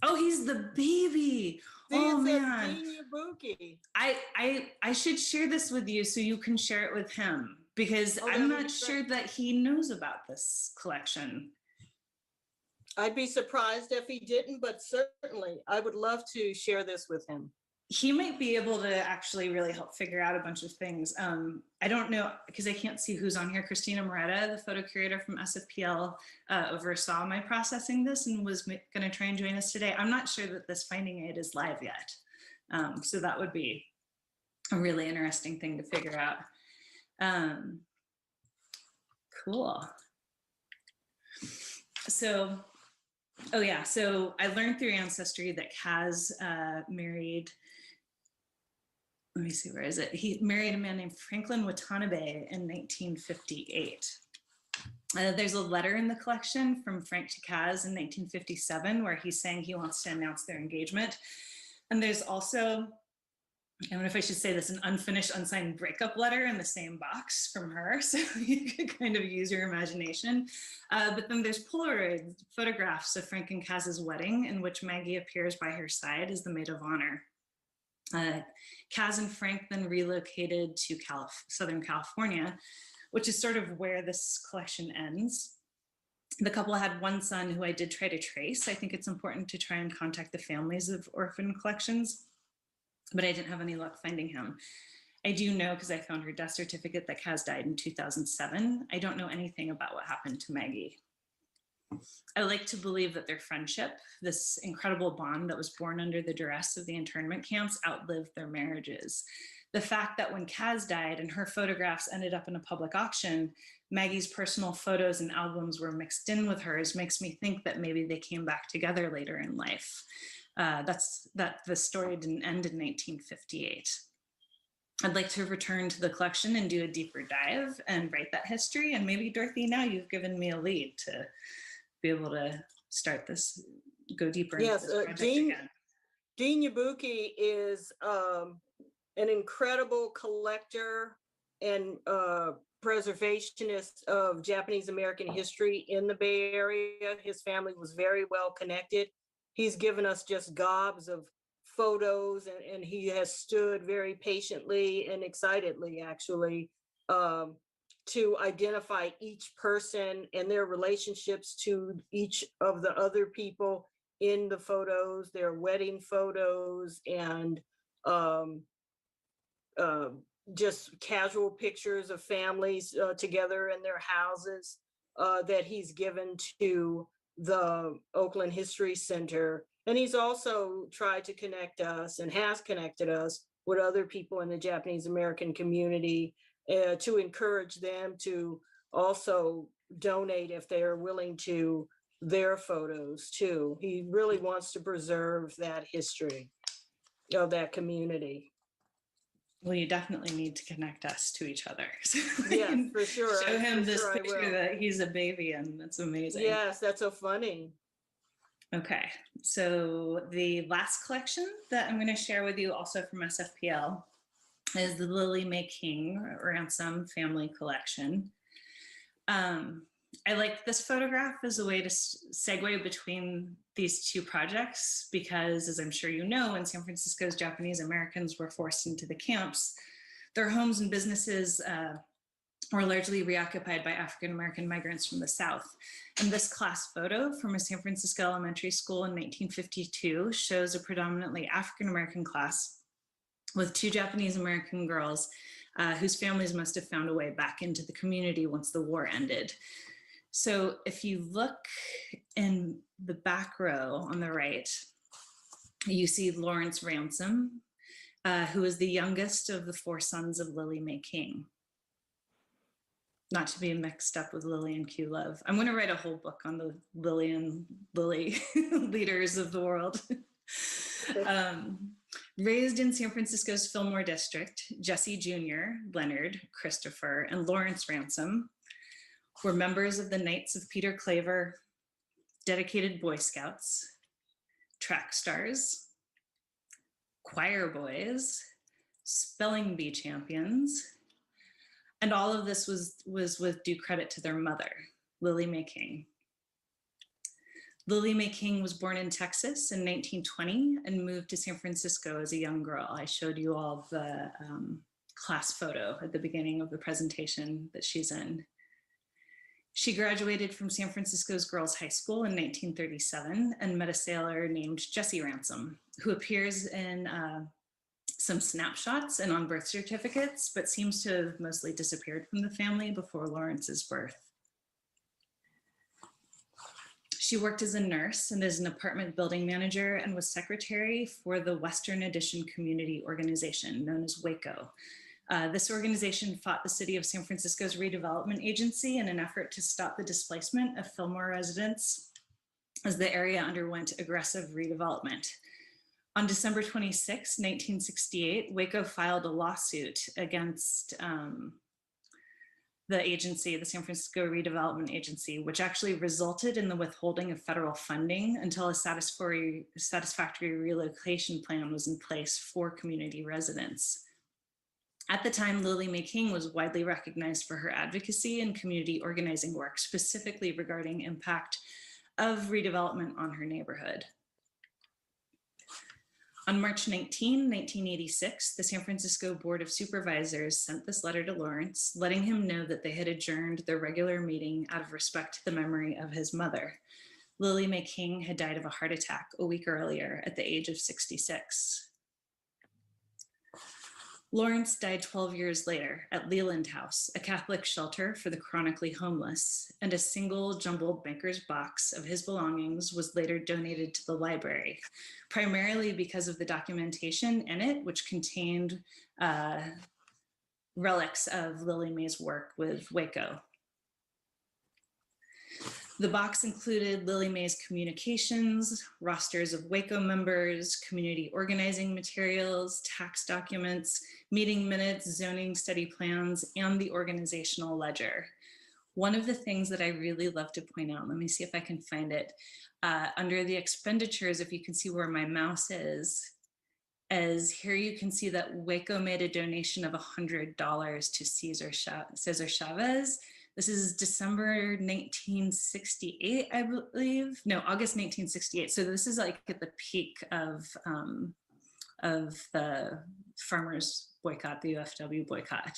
Oh, he's the baby. Oh man. Dean Yabuki. I should share this with you so you can share it with him, because I'm not sure that he knows about this collection. I'd be surprised if he didn't, but certainly I would love to share this with him. He might be able to actually really help figure out a bunch of things. I don't know, because I can't see who's on here. Christina Moretta, the photo curator from SFPL, oversaw my processing this and was going to try and join us today. I'm not sure that this finding aid is live yet. So that would be a really interesting thing to figure out. Cool. So, oh yeah, so I learned through Ancestry that Kaz married, let me see, where is it? He married a man named Franklin Watanabe in 1958. There's a letter in the collection from Frank to Kaz in 1957 where he's saying he wants to announce their engagement. And there's also, I don't know if I should say this, an unfinished, unsigned breakup letter in the same box from her. So you could kind of use your imagination. But then there's Polaroid photographs of Frank and Kaz's wedding in which Maggie appears by her side as the maid of honor. Kaz and Frank then relocated to Southern California, which is sort of where this collection ends. The couple had one son who I did try to trace. I think it's important to try and contact the families of orphan collections, but I didn't have any luck finding him. I do know, because I found her death certificate, that Kaz died in 2007. I don't know anything about what happened to Maggie. I like to believe that their friendship, this incredible bond that was born under the duress of the internment camps, outlived their marriages. The fact that when Kaz died and her photographs ended up in a public auction, Maggie's personal photos and albums were mixed in with hers makes me think that maybe they came back together later in life. That the story didn't end in 1958. I'd like to return to the collection and do a deeper dive and write that history. And maybe, Dorothy, now you've given me a lead to be able to start this, go deeper into this project again. Dean Yabuki is an incredible collector and preservationist of Japanese American history in the Bay Area. His family was very well connected. He's given us just gobs of photos, and he has stood very patiently and excitedly, actually, to identify each person and their relationships to each of the other people in the photos, their wedding photos, and just casual pictures of families together in their houses that he's given to the Oakland History Center. And he's also tried to connect us and has connected us with other people in the Japanese American community to encourage them to also donate if they are willing to their photos too. He really wants to preserve that history of that community. Well, you definitely need to connect us to each other. So Yes, for sure. show him For this sure I picture will. that he's a baby in. That's amazing. Yes, that's so funny. Okay, so the last collection that I'm going to share with you, also from SFPL, is the Lily Mae King Ransom Family Collection. I like this photograph as a way to segue between these two projects because, as I'm sure you know, when San Francisco's Japanese Americans were forced into the camps, their homes and businesses were largely reoccupied by African American migrants from the South. And this class photo from a San Francisco elementary school in 1952 shows a predominantly African American class with two Japanese American girls whose families must have found a way back into the community once the war ended. So if you look in the back row on the right, you see Lawrence Ransom, who is the youngest of the four sons of Lily Mae King. Not to be mixed up with Lillian Q. Love. I'm going to write a whole book on the Lillian Lily leaders of the world. Raised in San Francisco's Fillmore district, Jesse Jr., Leonard, Christopher, and Lawrence Ransom were members of the Knights of Peter Claver, dedicated Boy Scouts, track stars, choir boys, spelling bee champions, and all of this was with due credit to their mother, Lily Mae King. Lily Mae King was born in Texas in 1920 and moved to San Francisco as a young girl. I showed you all the class photo at the beginning of the presentation that she's in. She graduated from San Francisco's Girls High School in 1937 and met a sailor named Jesse Ransom, who appears in some snapshots and on birth certificates, but seems to have mostly disappeared from the family before Lawrence's birth. She worked as a nurse and as an apartment building manager and was secretary for the Western Addition Community Organization, known as WACO. This organization fought the city of San Francisco's redevelopment agency in an effort to stop the displacement of Fillmore residents as the area underwent aggressive redevelopment. On December 26, 1968, WACO filed a lawsuit against the agency, the San Francisco Redevelopment Agency, which actually resulted in the withholding of federal funding until a satisfactory relocation plan was in place for community residents. At the time, Lily Mae King was widely recognized for her advocacy and community organizing work, specifically regarding impact of redevelopment on her neighborhood. On March 19, 1986, the San Francisco Board of Supervisors sent this letter to Lawrence, letting him know that they had adjourned their regular meeting out of respect to the memory of his mother. Lily Mae King had died of a heart attack a week earlier at the age of 66. Lawrence died 12 years later at Leland House, a Catholic shelter for the chronically homeless, and a single jumbled banker's box of his belongings was later donated to the library, primarily because of the documentation in it, which contained relics of Lily Mae's work with WACO. The box included Lily Mae's communications, rosters of WACO members, community organizing materials, tax documents, meeting minutes, zoning study plans, and the organizational ledger. One of the things that I really love to point out, let me see if I can find it, under the expenditures, if you can see where my mouse is, is here you can see that Waco made a donation of $100 to Cesar Chavez. This is December 1968, I believe. No, August 1968. So this is like at the peak of the farmers boycott, the UFW boycott.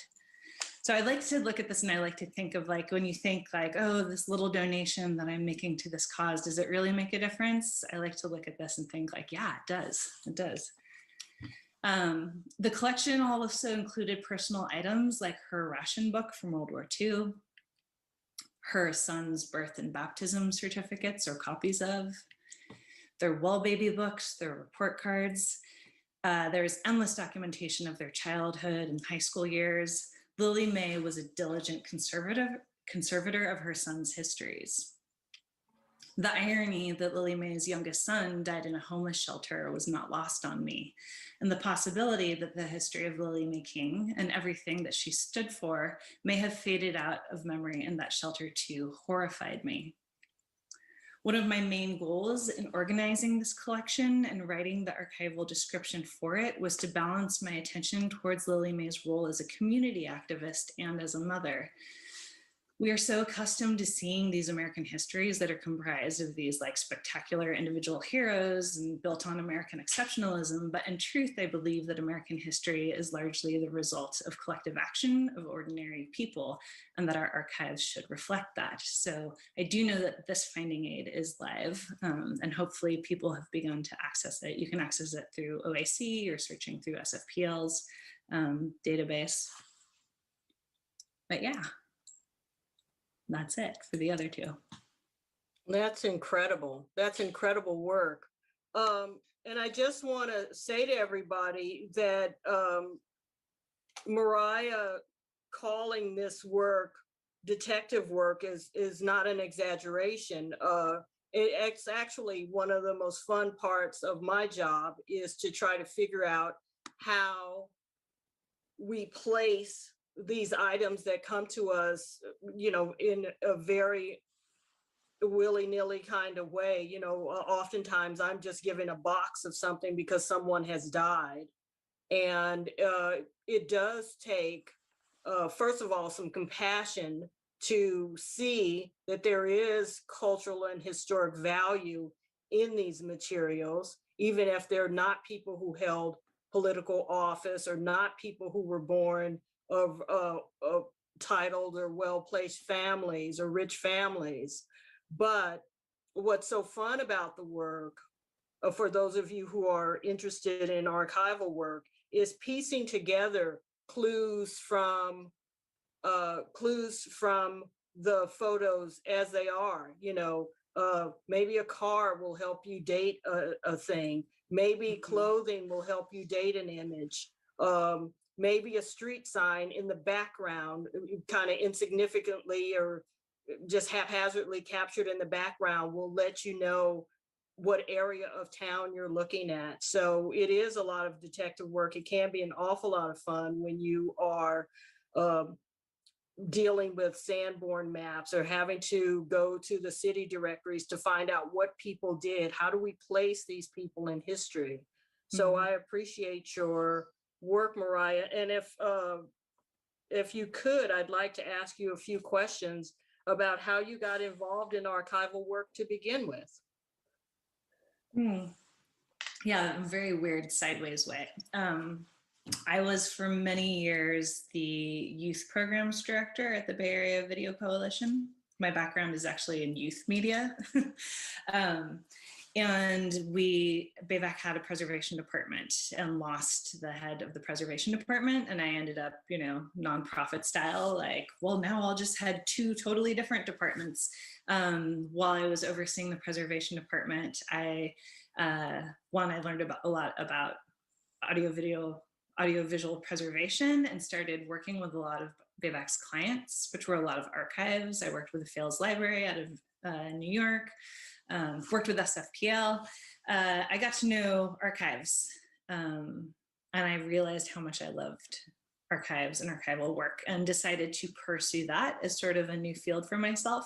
So I like to look at this and I like to think of like, when you think like, oh, this little donation that I'm making to this cause, does it really make a difference? I like to look at this and think like, yeah, it does, it does. The collection also included personal items like her ration book from World War II, her son's birth and baptism certificates or copies of, their well baby books, their report cards. There's endless documentation of their childhood and high school years. Lily Mae was a diligent conservator of her son's histories. The irony that Lily Mae's youngest son died in a homeless shelter was not lost on me, and the possibility that the history of Lily Mae King and everything that she stood for may have faded out of memory in that shelter too horrified me. One of my main goals in organizing this collection and writing the archival description for it was to balance my attention towards Lily Mae's role as a community activist and as a mother. We are so accustomed to seeing these American histories that are comprised of these like spectacular individual heroes and built on American exceptionalism, but in truth, I believe that American history is largely the result of collective action of ordinary people, and that our archives should reflect that. So I do know that this finding aid is live, and hopefully people have begun to access it. You can access it through OAC or searching through SFPL's database. But yeah. That's it for the other two. That's incredible. That's incredible work. And I just want to say to everybody that Mariah calling this work detective work is not an exaggeration. It's actually one of the most fun parts of my job is to try to figure out how we place these items that come to us, you know, in a very willy-nilly kind of way. You know, oftentimes I'm just given a box of something because someone has died. And it does take, first of all, some compassion to see that there is cultural and historic value in these materials, even if they're not people who held political office or not people who were born of titled or well-placed families or rich families. But what's so fun about the work, for those of you who are interested in archival work, is piecing together clues from the photos as they are. You know, maybe a car will help you date a thing. Maybe clothing will help you date an image. Maybe a street sign in the background, kind of insignificantly or just haphazardly captured in the background, will let you know what area of town you're looking at. So it is a lot of detective work. It can be an awful lot of fun when you are dealing with Sanborn maps or having to go to the city directories to find out what people did. How do we place these people in history? So I appreciate your work, Mariah. And if you could, I'd like to ask you a few questions about how you got involved in archival work to begin with. Yeah, a very weird sideways way. I was for many years the youth programs director at the Bay Area Video Coalition. My background is actually in youth media. And BAVAC had a preservation department and lost the head of the preservation department. And I ended up, you know, nonprofit style, like, well, now I'll just head two totally different departments. While I was overseeing the preservation department, I learned a lot about audiovisual preservation and started working with a lot of BAVAC's clients, which were a lot of archives. I worked with the Fales Library out of New York. Worked with SFPL. I got to know archives, and I realized how much I loved archives and archival work, and decided to pursue that as sort of a new field for myself.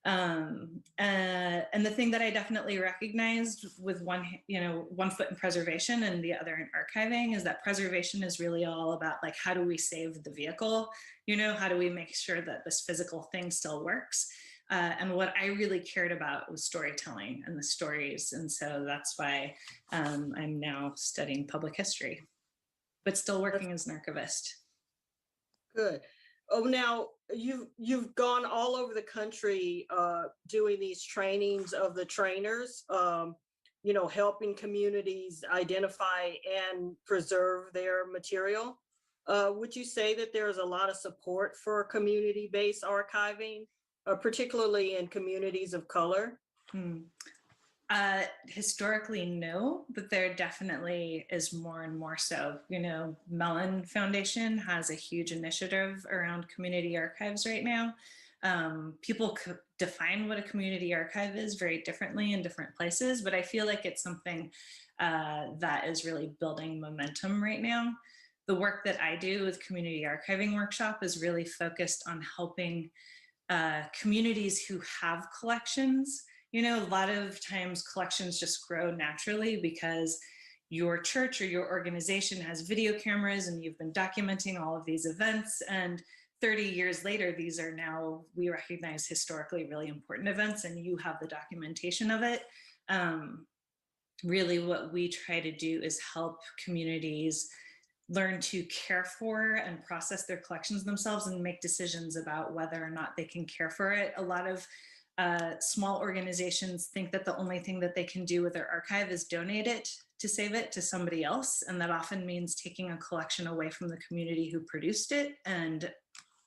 And the thing that I definitely recognized with one foot in preservation and the other in archiving is that preservation is really all about like, how do we save the vehicle? How do we make sure that this physical thing still works? And what I really cared about was storytelling and the stories. And so that's why I'm now studying public history, but still working as an archivist. Good. Oh, now you've gone all over the country doing these trainings of the trainers, helping communities identify and preserve their material. Would you say that there's a lot of support for community-based archiving, particularly in communities of color? Historically, no, but there definitely is more and more so. Mellon Foundation has a huge initiative around community archives right now. People define what a community archive is very differently in different places, but I feel like it's something that is really building momentum right now. The work that I do with Community Archiving Workshop is really focused on helping communities who have collections. A lot of times collections just grow naturally because your church or your organization has video cameras and you've been documenting all of these events. And 30 years later, these are now, we recognize historically really important events and you have the documentation of it. Really what we try to do is help communities learn to care for and process their collections themselves and make decisions about whether or not they can care for it. A lot of small organizations think that the only thing that they can do with their archive is donate it to save it to somebody else. And that often means taking a collection away from the community who produced it and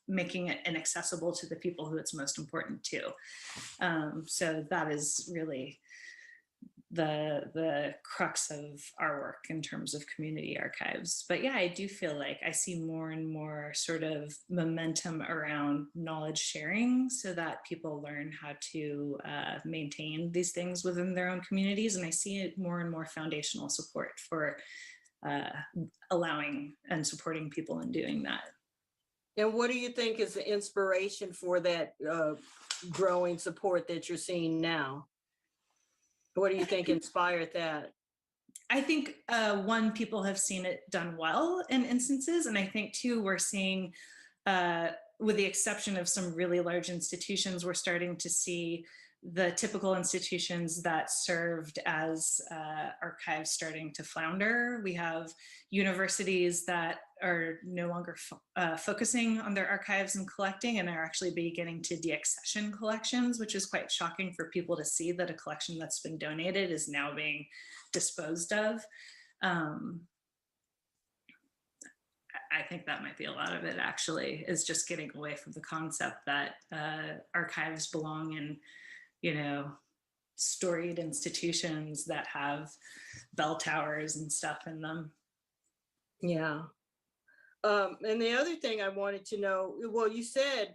making it inaccessible to the people who it's most important to. So that is really the crux of our work in terms of community archives. But yeah, I do feel like I see more and more sort of momentum around knowledge sharing so that people learn how to maintain these things within their own communities. And I see more and more foundational support for allowing and supporting people in doing that. And what do you think is the inspiration for that growing support that you're seeing now? What do you think inspired that? I think one, people have seen it done well in instances. And I think two, we're seeing, with the exception of some really large institutions, we're starting to see the typical institutions that served as archives starting to flounder. We have universities that are no longer focusing on their archives and collecting and are actually beginning to deaccession collections, which is quite shocking for people to see that a collection that's been donated is now being disposed of. I think that might be a lot of it actually, is just getting away from the concept that archives belong in storied institutions that have bell towers and stuff in them. Yeah. And the other thing I wanted to know, well, you said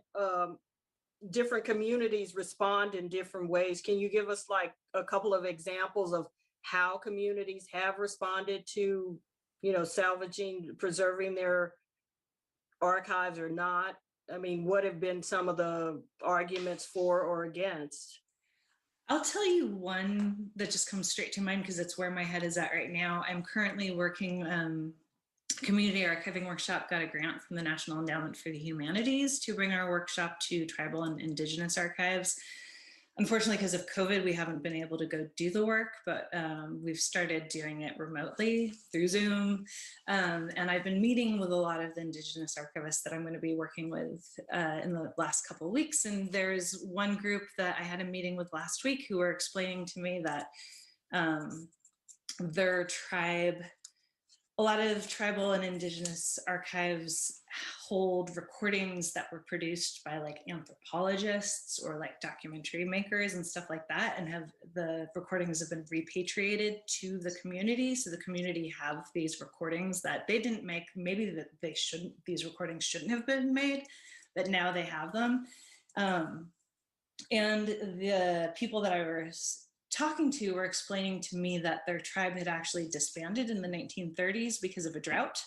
different communities respond in different ways. Can you give us like a couple of examples of how communities have responded to, salvaging, preserving their archives or not? I mean, what have been some of the arguments for or against? I'll tell you one that just comes straight to mind because it's where my head is at right now. I'm currently working, Community Archiving Workshop got a grant from the National Endowment for the Humanities to bring our workshop to tribal and indigenous archives. Unfortunately, because of COVID, we haven't been able to go do the work, but we've started doing it remotely through Zoom. And I've been meeting with a lot of the indigenous archivists that I'm going to be working with in the last couple of weeks. And there's one group that I had a meeting with last week who were explaining to me that their tribe, a lot of tribal and indigenous archives hold recordings that were produced by like anthropologists or like documentary makers and stuff like that, and the recordings have been repatriated to the community. So the community have these recordings that they didn't make, maybe that these recordings shouldn't have been made, but now they have them. And the people that I was talking to were explaining to me that their tribe had actually disbanded in the 1930s because of a drought.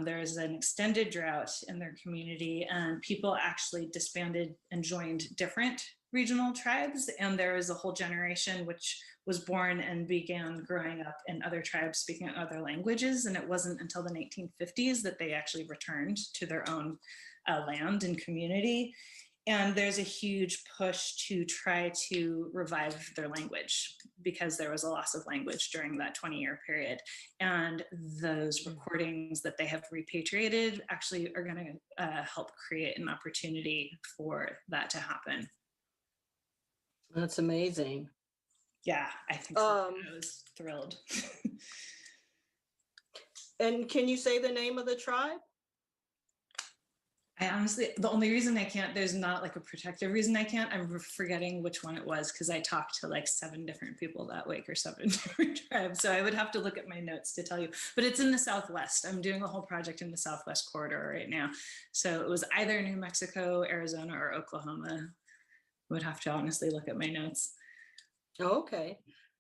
There was an extended drought in their community, and people actually disbanded and joined different regional tribes. And there was a whole generation which was born and began growing up in other tribes speaking other languages. And it wasn't until the 1950s that they actually returned to their own land and community. And there's a huge push to try to revive their language because there was a loss of language during that 20-year period. And those recordings that they have repatriated actually are going to help create an opportunity for that to happen. That's amazing. Yeah, I think so. I was thrilled. And can you say the name of the tribe? I honestly, the only reason I can't, there's not like a protective reason I can't, I'm forgetting which one it was because I talked to like 7 different people that week or 7 different tribes. So I would have to look at my notes to tell you, but it's in the Southwest. I'm doing a whole project in the Southwest corridor right now. So it was either New Mexico, Arizona, or Oklahoma. I would have to honestly look at my notes. Okay.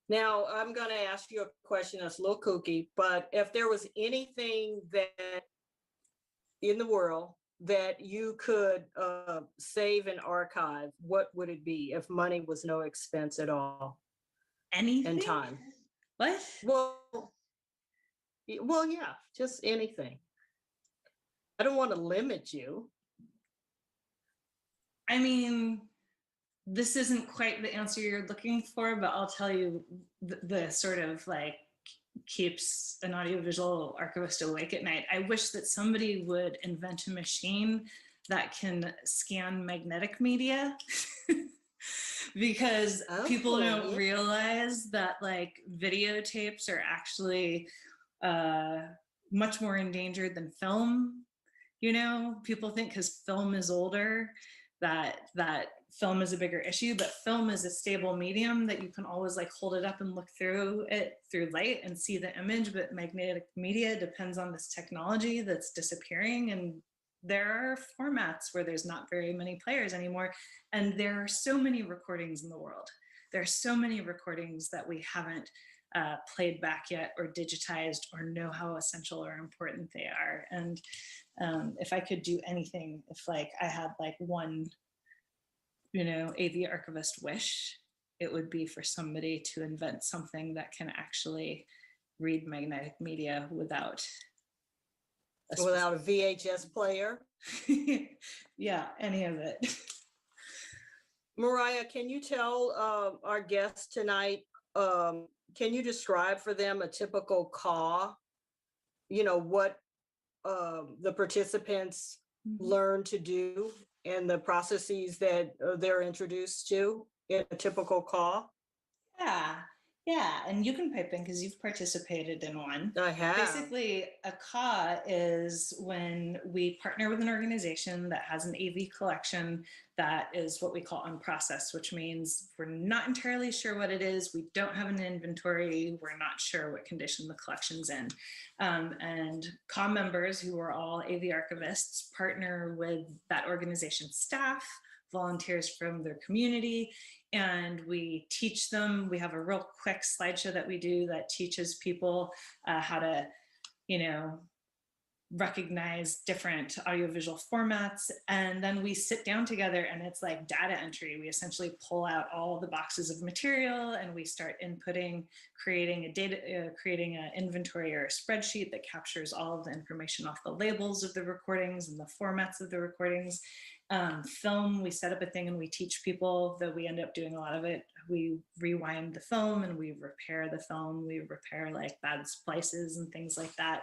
Now I'm going to ask you a question that's a little kooky, but if there was anything that in the world that you could save and archive, what would it be if money was no expense at all? Anything? And time. What? Well, yeah, just anything. I don't want to limit you. I mean, this isn't quite the answer you're looking for, but I'll tell you the sort of like keeps an audiovisual archivist awake at night. I wish that somebody would invent a machine that can scan magnetic media because people don't realize that like videotapes are actually much more endangered than film. You know, people think because film is older that film is a bigger issue, but film is a stable medium that you can always like hold it up and look through it through light and see the image. But magnetic media depends on this technology that's disappearing, and there are formats where there's not very many players anymore, and there are so many recordings in the world. There are so many recordings that we haven't played back yet or digitized or know how essential or important they are. And if I could do anything, if like I had like one, you know, AV archivist wish, it would be for somebody to invent something that can actually read magnetic media without a VHS player. Yeah, any of it. Mariah, can you tell our guests tonight, can you describe for them a typical CAW? You know, what the participants learn to do and the processes that they're introduced to in a typical CAW? Yeah, and you can pipe in because you've participated in one. I have. Basically, a CAW is when we partner with an organization that has an AV collection that is what we call unprocessed, which means we're not entirely sure what it is. We don't have an inventory. We're not sure what condition the collection's in. And CAW members, who are all AV archivists, partner with that organization's staff, volunteers from their community, and we teach them. We have a real quick slideshow that we do that teaches people how to, you know, recognize different audiovisual formats. And then we sit down together and it's like data entry. We essentially pull out all the boxes of material and we start inputting, creating an inventory or a spreadsheet that captures all of the information off the labels of the recordings and the formats of the recordings. Film, we set up a thing and we teach people, that we end up doing a lot of it. We rewind the film and we repair the film. We repair like bad splices and things like that.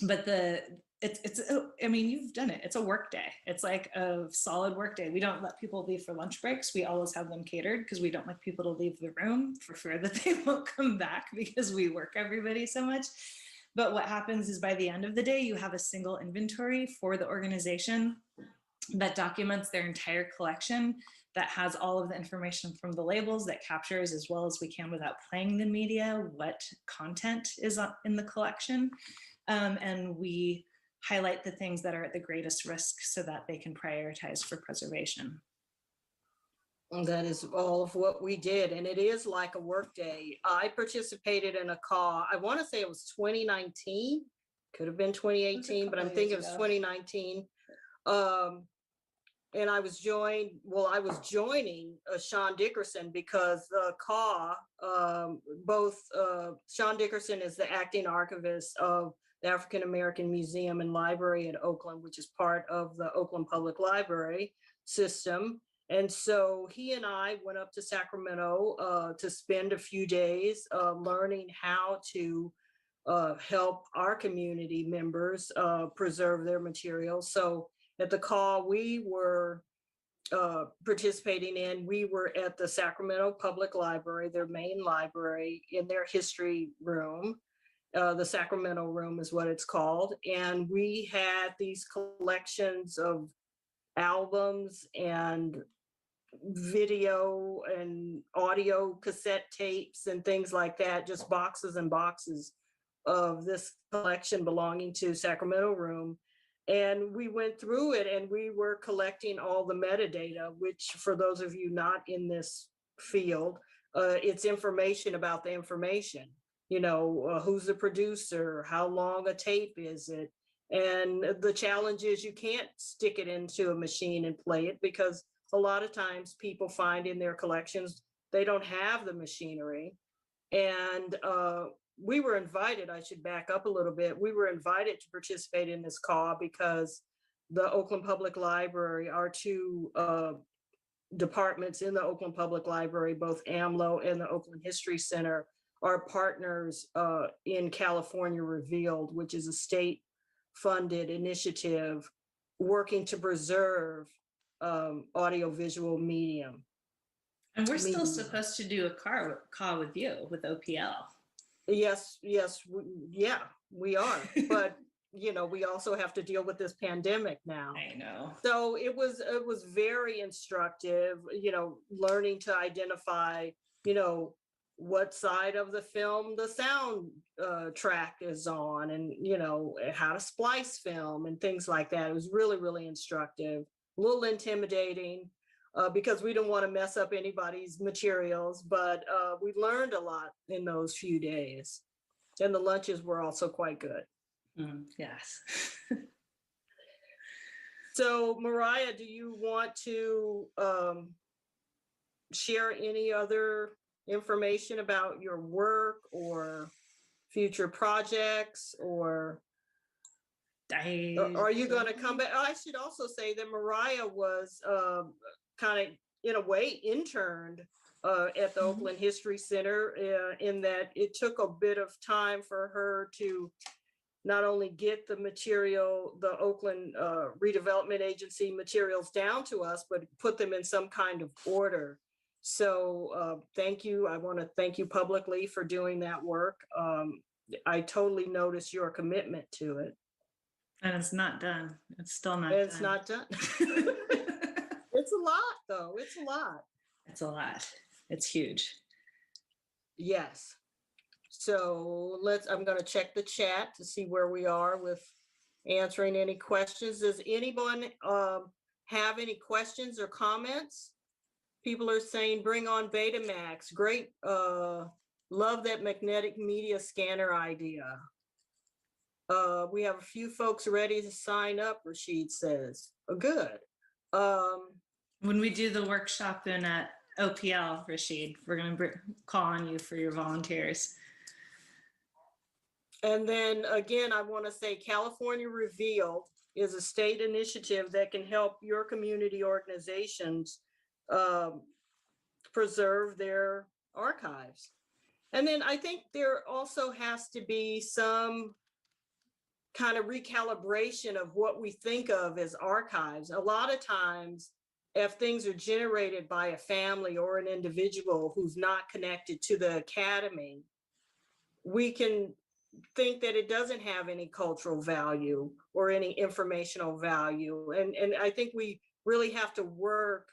But I mean, you've done it. It's a work day. It's like a solid work day. We don't let people leave for lunch breaks. We always have them catered because we don't like people to leave the room for fear that they won't come back because we work everybody so much. But what happens is by the end of the day, you have a single inventory for the organization that documents their entire collection, that has all of the information from the labels, that captures as well as we can without playing the media what content is in the collection. And we highlight the things that are at the greatest risk so that they can prioritize for preservation. That is all of what we did. And it is like a work day. I participated in a CAW, I want to say it was 2019. could have been 2018, but I'm thinking it was 2019. And I was joining Sean Dickerson because both Sean Dickerson is the acting archivist of the African American Museum and Library in Oakland, which is part of the Oakland Public Library system. And so he and I went up to Sacramento to spend a few days learning how to help our community members preserve their materials. So at the call we were participating in, we were at the Sacramento Public Library, their main library, in their history room. The Sacramento room is what it's called. And we had these collections of albums and video and audio cassette tapes and things like that, just boxes and boxes of this collection belonging to Sacramento room. And we went through it and we were collecting all the metadata, which for those of you not in this field, it's information about the information. You know, who's the producer, how long a tape is it? And the challenge is you can't stick it into a machine and play it because a lot of times people find in their collections, they don't have the machinery. And we were invited, I should back up a little bit. We were invited to participate in this call because the Oakland Public Library, our two departments in the Oakland Public Library, both AMLO and the Oakland History Center, are partners in California Revealed, which is a state-funded initiative working to preserve audiovisual medium. And we're still supposed to do a call with you, with OPL. Yes, we are. But you know, we also have to deal with this pandemic now. I know. So it was very instructive, you know, learning to identify, you know, what side of the film the sound track is on, and you know, how to splice film and things like that. It was really, really instructive, a little intimidating because we don't want to mess up anybody's materials, but we learned a lot in those few days. And the lunches were also quite good. Yes. So Mariah, do you want to share any other information about your work or future projects, or are you going to come back? I should also say that Mariah was kind of, in a way, interned at the Oakland History Center in that it took a bit of time for her to not only get the material, the Oakland Redevelopment Agency materials down to us, but put them in some kind of order. So thank you. I want to thank you publicly for doing that work. I totally notice your commitment to it. And it's not done. It's still not It's not done. It's a lot, though. It's a lot. It's a lot. It's huge. Yes. So I'm going to check the chat to see where we are with answering any questions. Does anyone have any questions or comments? People are saying, bring on Betamax. Great. Love that magnetic media scanner idea. We have a few folks ready to sign up, Rashid says. Oh, good. When we do the workshop in OPL, Rashid, we're going to call on you for your volunteers. And then again, I want to say California Revealed is a state initiative that can help your community organizations preserve their archives. And then I think there also has to be some kind of recalibration of what we think of as archives. A lot of times, if things are generated by a family or an individual who's not connected to the academy, we can think that it doesn't have any cultural value or any informational value. And I think we really have to work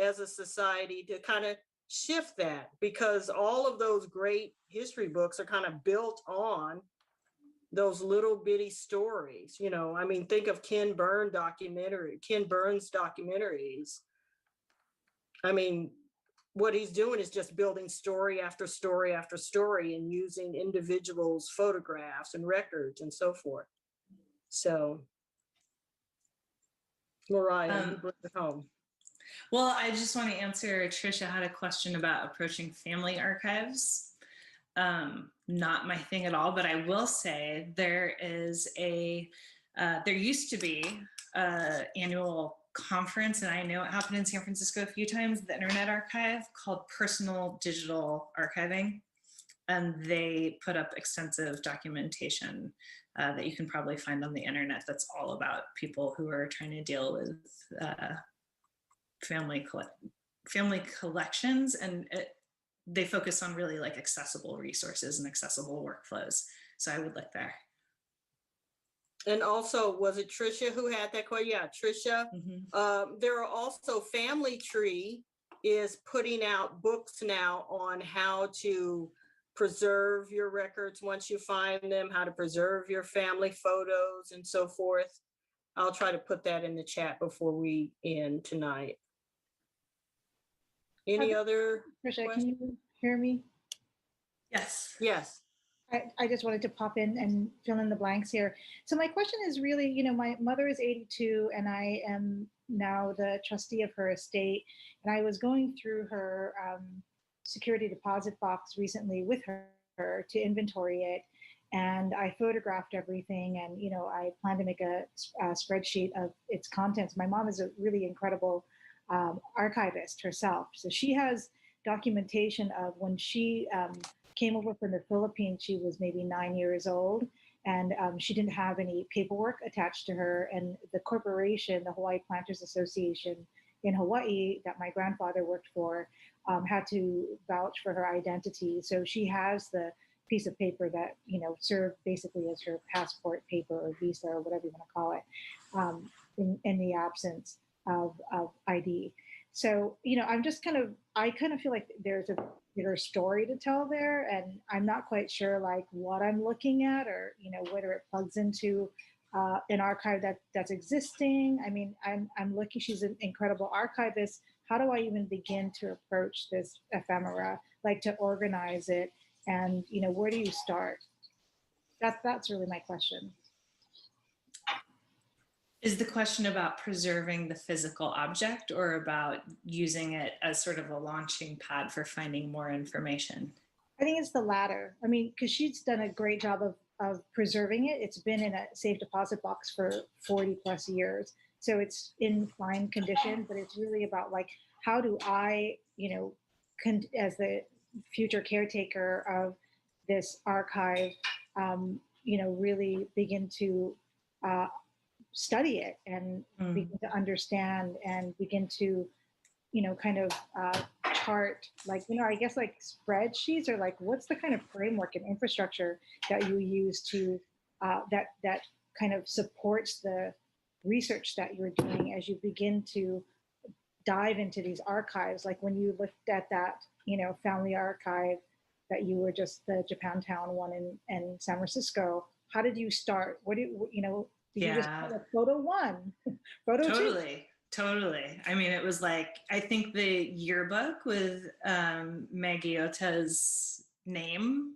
as a society to kind of shift that, because all of those great history books are kind of built on those little bitty stories. You know, I mean, think of Ken Burns documentaries. I mean, what he's doing is just building story after story after story and using individuals' photographs and records and so forth. So, Mariah, you bring it home. Well, I just want to answer, Trisha had a question about approaching family archives. Not my thing at all, but I will say there used to be an annual conference, and I know it happened in San Francisco a few times, the Internet Archive, called Personal Digital Archiving. And they put up extensive documentation that you can probably find on the internet that's all about people who are trying to deal with family collections, and they focus on really like accessible resources and accessible workflows. So I would look there. And also, was it Trisha who had that question? Yeah, Trisha. There are also Family Tree is putting out books now on how to preserve your records once you find them, how to preserve your family photos and so forth. I'll try to put that in the chat before we end tonight. Any other Trisha, can you hear me? Yes. Yes. I just wanted to pop in and fill in the blanks here. So my question is really, you know, my mother is 82 and I am now the trustee of her estate. And I was going through her security deposit box recently with her to inventory it. And I photographed everything, and, you know, I plan to make a spreadsheet of its contents. My mom is a really incredible archivist herself. So she has documentation of when she came over from the Philippines. She was maybe 9 years old, and she didn't have any paperwork attached to her. And the corporation, the Hawaii Planters Association in Hawaii that my grandfather worked for, had to vouch for her identity. So she has the piece of paper that, you know, served basically as her passport paper or visa or whatever you want to call it, in the absence of ID. So, you know, I kind of feel like there's a bigger story to tell there, and I'm not quite sure like what I'm looking at, or, you know, whether it plugs into an archive that's existing. I mean, I'm looking, she's an incredible archivist. How do I even begin to approach this ephemera, like to organize it? And, you know, where do you start? That's really my question. Is the question about preserving the physical object or about using it as sort of a launching pad for finding more information? I think it's the latter. I mean, because she's done a great job of preserving it. It's been in a safe deposit box for 40 plus years. So it's in fine condition, but it's really about like, how do I, you know, as the future caretaker of this archive, you know, really begin to study it and begin to understand and begin to, you know, kind of chart, like, you know, I guess like spreadsheets, or like, what's the kind of framework and infrastructure that you use to, that kind of supports the research that you're doing as you begin to dive into these archives. Like when you looked at that, you know, family archive that you were just, the Japantown one in San Francisco, how did you start? What did you know? Did you just call it photo one, photo two? Totally. I mean, it was like, I think the yearbook with Maggie Ota's name,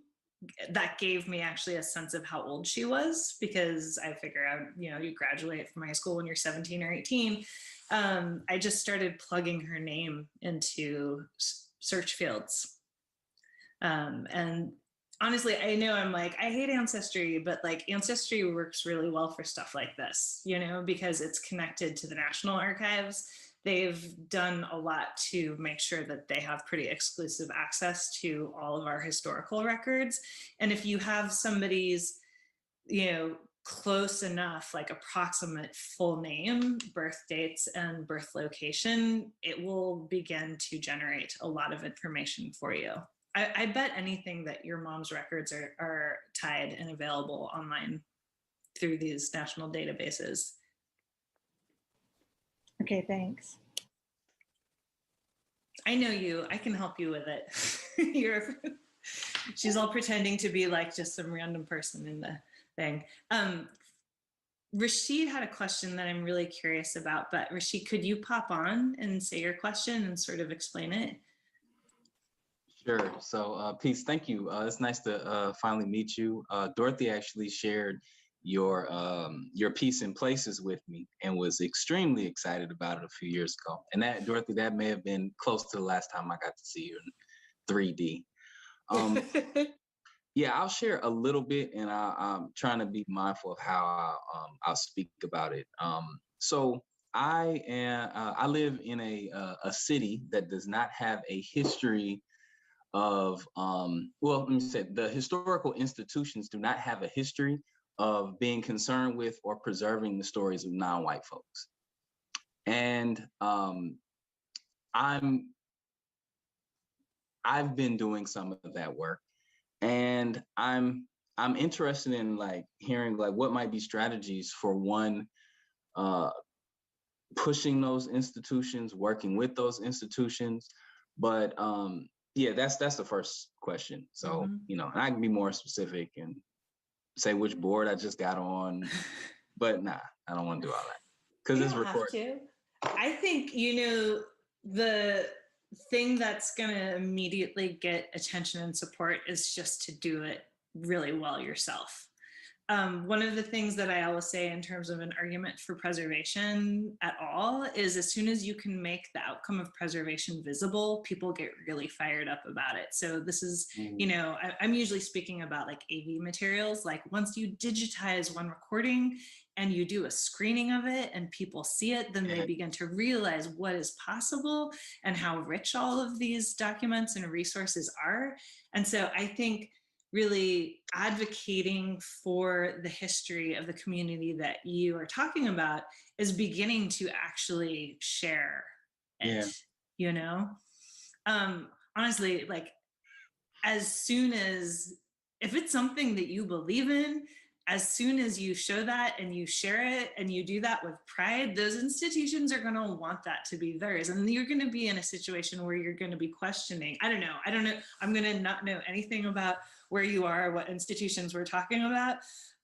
that gave me actually a sense of how old she was, because I figure out, you know, you graduate from high school when you're 17 or 18. I just started plugging her name into search fields. And honestly, I know I'm like, I hate Ancestry, but like Ancestry works really well for stuff like this, you know, because it's connected to the National Archives. They've done a lot to make sure that they have pretty exclusive access to all of our historical records. And if you have somebody's, you know, close enough, like approximate full name, birth dates, and birth location, it will begin to generate a lot of information for you. I bet anything that your mom's records are tied and available online through these national databases. Okay, thanks. I know you. I can help you with it. She's all pretending to be like just some random person in the thing. Rashid had a question that I'm really curious about, but Rashid, could you pop on and say your question and sort of explain it? Sure. So, Peace, thank you. It's nice to finally meet you. Dorothy actually shared your piece in places with me and was extremely excited about it a few years ago. And that, Dorothy, that may have been close to the last time I got to see you in 3D. Yeah, I'll share a little bit, and I'm trying to be mindful of how I'll speak about it. So I live in a city that does not have a history of well, let me say, the historical institutions do not have a history of being concerned with or preserving the stories of non-white folks. And I've been doing some of that work, and I'm interested in like hearing like what might be strategies for one, pushing those institutions, working with those institutions. But yeah, that's the first question. So you know, and I can be more specific and say which board I just got on, but nah, I don't want to do all that because it's recorded. I think, you know, the thing that's going to immediately get attention and support is just to do it really well yourself. One of the things that I always say in terms of an argument for preservation at all is as soon as you can make the outcome of preservation visible, people get really fired up about it. So this is, you know, I'm usually speaking about like AV materials. Like once you digitize one recording and you do a screening of it and people see it, then they begin to realize what is possible and how rich all of these documents and resources are. And so I think really advocating for the history of the community that you are talking about is beginning to actually share it, you know? Honestly, like as soon as, if it's something that you believe in, as soon as you show that and you share it and you do that with pride, those institutions are going to want that to be theirs. And you're going to be in a situation where you're going to be questioning. I don't know. I'm going to not know anything about where you are, what institutions we're talking about.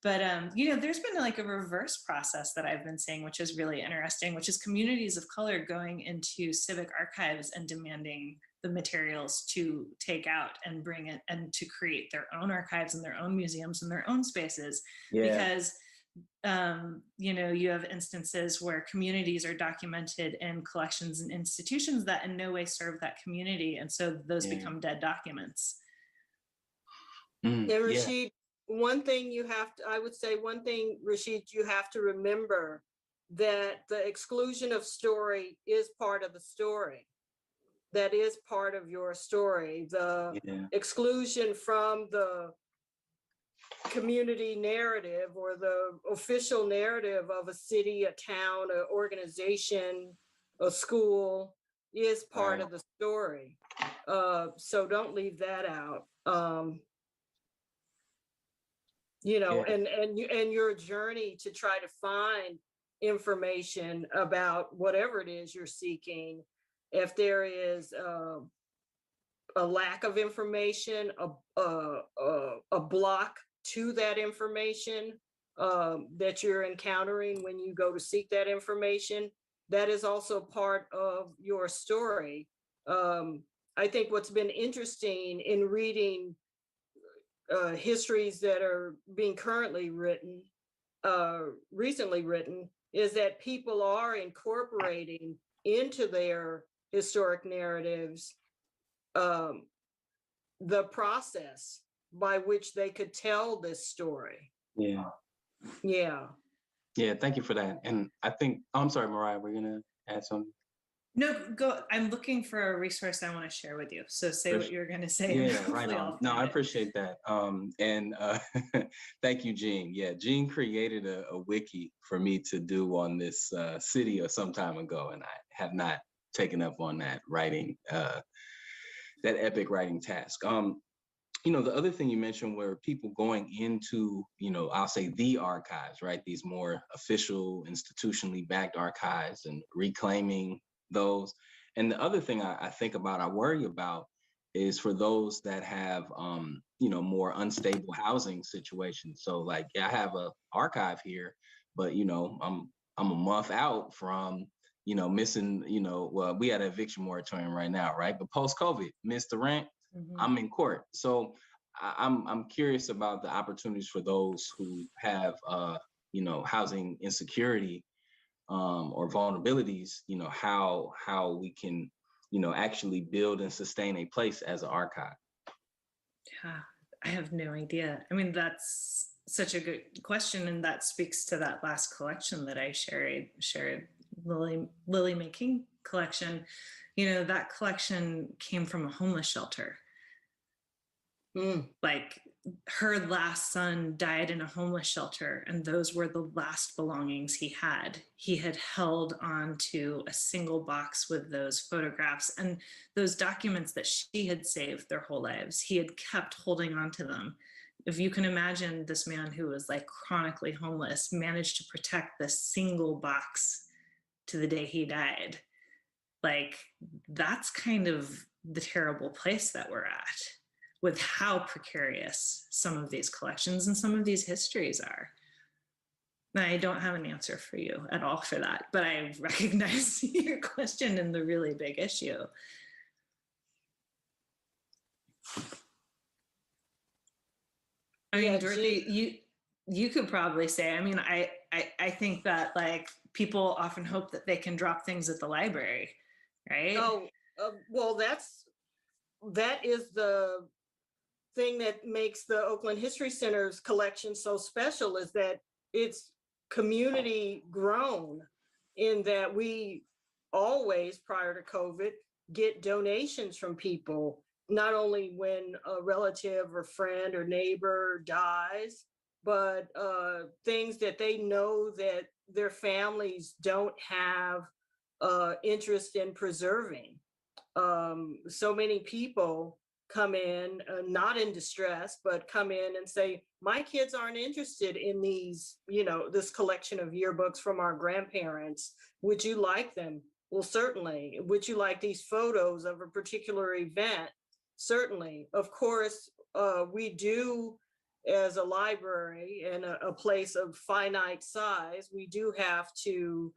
But, you know, there's been like a reverse process that I've been seeing, which is really interesting, which is communities of color going into civic archives and demanding the materials to take out and bring it and to create their own archives and their own museums and their own spaces. Because you know, you have instances where communities are documented in collections and institutions that in no way serve that community, and so those become dead documents. And Rashid, one thing you have to, I would say one thing, Rashid, you have to remember that the exclusion of story is part of the story. That is part of your story. The exclusion from the community narrative or the official narrative of a city, a town, an organization, a school is part of the story. So don't leave that out. You know, and your journey to try to find information about whatever it is you're seeking. If there is a lack of information, a block to that information that you're encountering when you go to seek that information, that is also part of your story. I think what's been interesting in reading histories that are being currently written, recently written, is that people are incorporating into their historic narratives the process by which they could tell this story. Thank you for that. And I think, I'm sorry, Mariah, we're gonna add something. No, go. I'm looking for a resource I want to share with you. So say what you're going to say. Right on. No, I appreciate that. And thank you, Jean. Yeah, Jean created a wiki for me to do on this city some time ago, and I have not taken up on that writing, that epic writing task. You know, the other thing you mentioned were people going into, you know, I'll say the archives, right? These more official, institutionally backed archives and reclaiming those. And the other thing I think about, I worry about, is for those that have, you know, more unstable housing situations. So like, I have a archive here, but, you know, I'm a month out from, you know, missing, you know, well, we had an eviction moratorium right now, right? But post-COVID, missed the rent, I'm in court. So I'm curious about the opportunities for those who have, housing insecurity or vulnerabilities. How we can, actually build and sustain a place as an archive. Yeah, I have no idea. I mean, that's such a good question, and that speaks to that last collection that I shared, Lily Making collection. That collection came from a homeless shelter. Like, her last son died in a homeless shelter, and those were the last belongings he had. He had held on to a single box with those photographs and those documents that she had saved their whole lives. He had kept holding on to them. If you can imagine, this man who was like chronically homeless managed to protect this single box to the day he died. Like, that's kind of the terrible place that we're at, with how precarious some of these collections and some of these histories are. And I don't have an answer for you at all for that, but I recognize your question and the really big issue. I mean, Dorothy, you could probably say, I mean, I think that, like, people often hope that they can drop things at the library, right? Oh, well, that is the thing that makes the Oakland History Center's collection so special, is that it's community grown, in that we always, prior to COVID, get donations from people, not only when a relative or friend or neighbor dies, but things that they know that their families don't have interest in preserving. So many people come in, not in distress, but come in and say, my kids aren't interested in these, this collection of yearbooks from our grandparents. Would you like them? Well, certainly. Would you like these photos of a particular event? Certainly. Of course, we do, as a library and a place of finite size, we do have to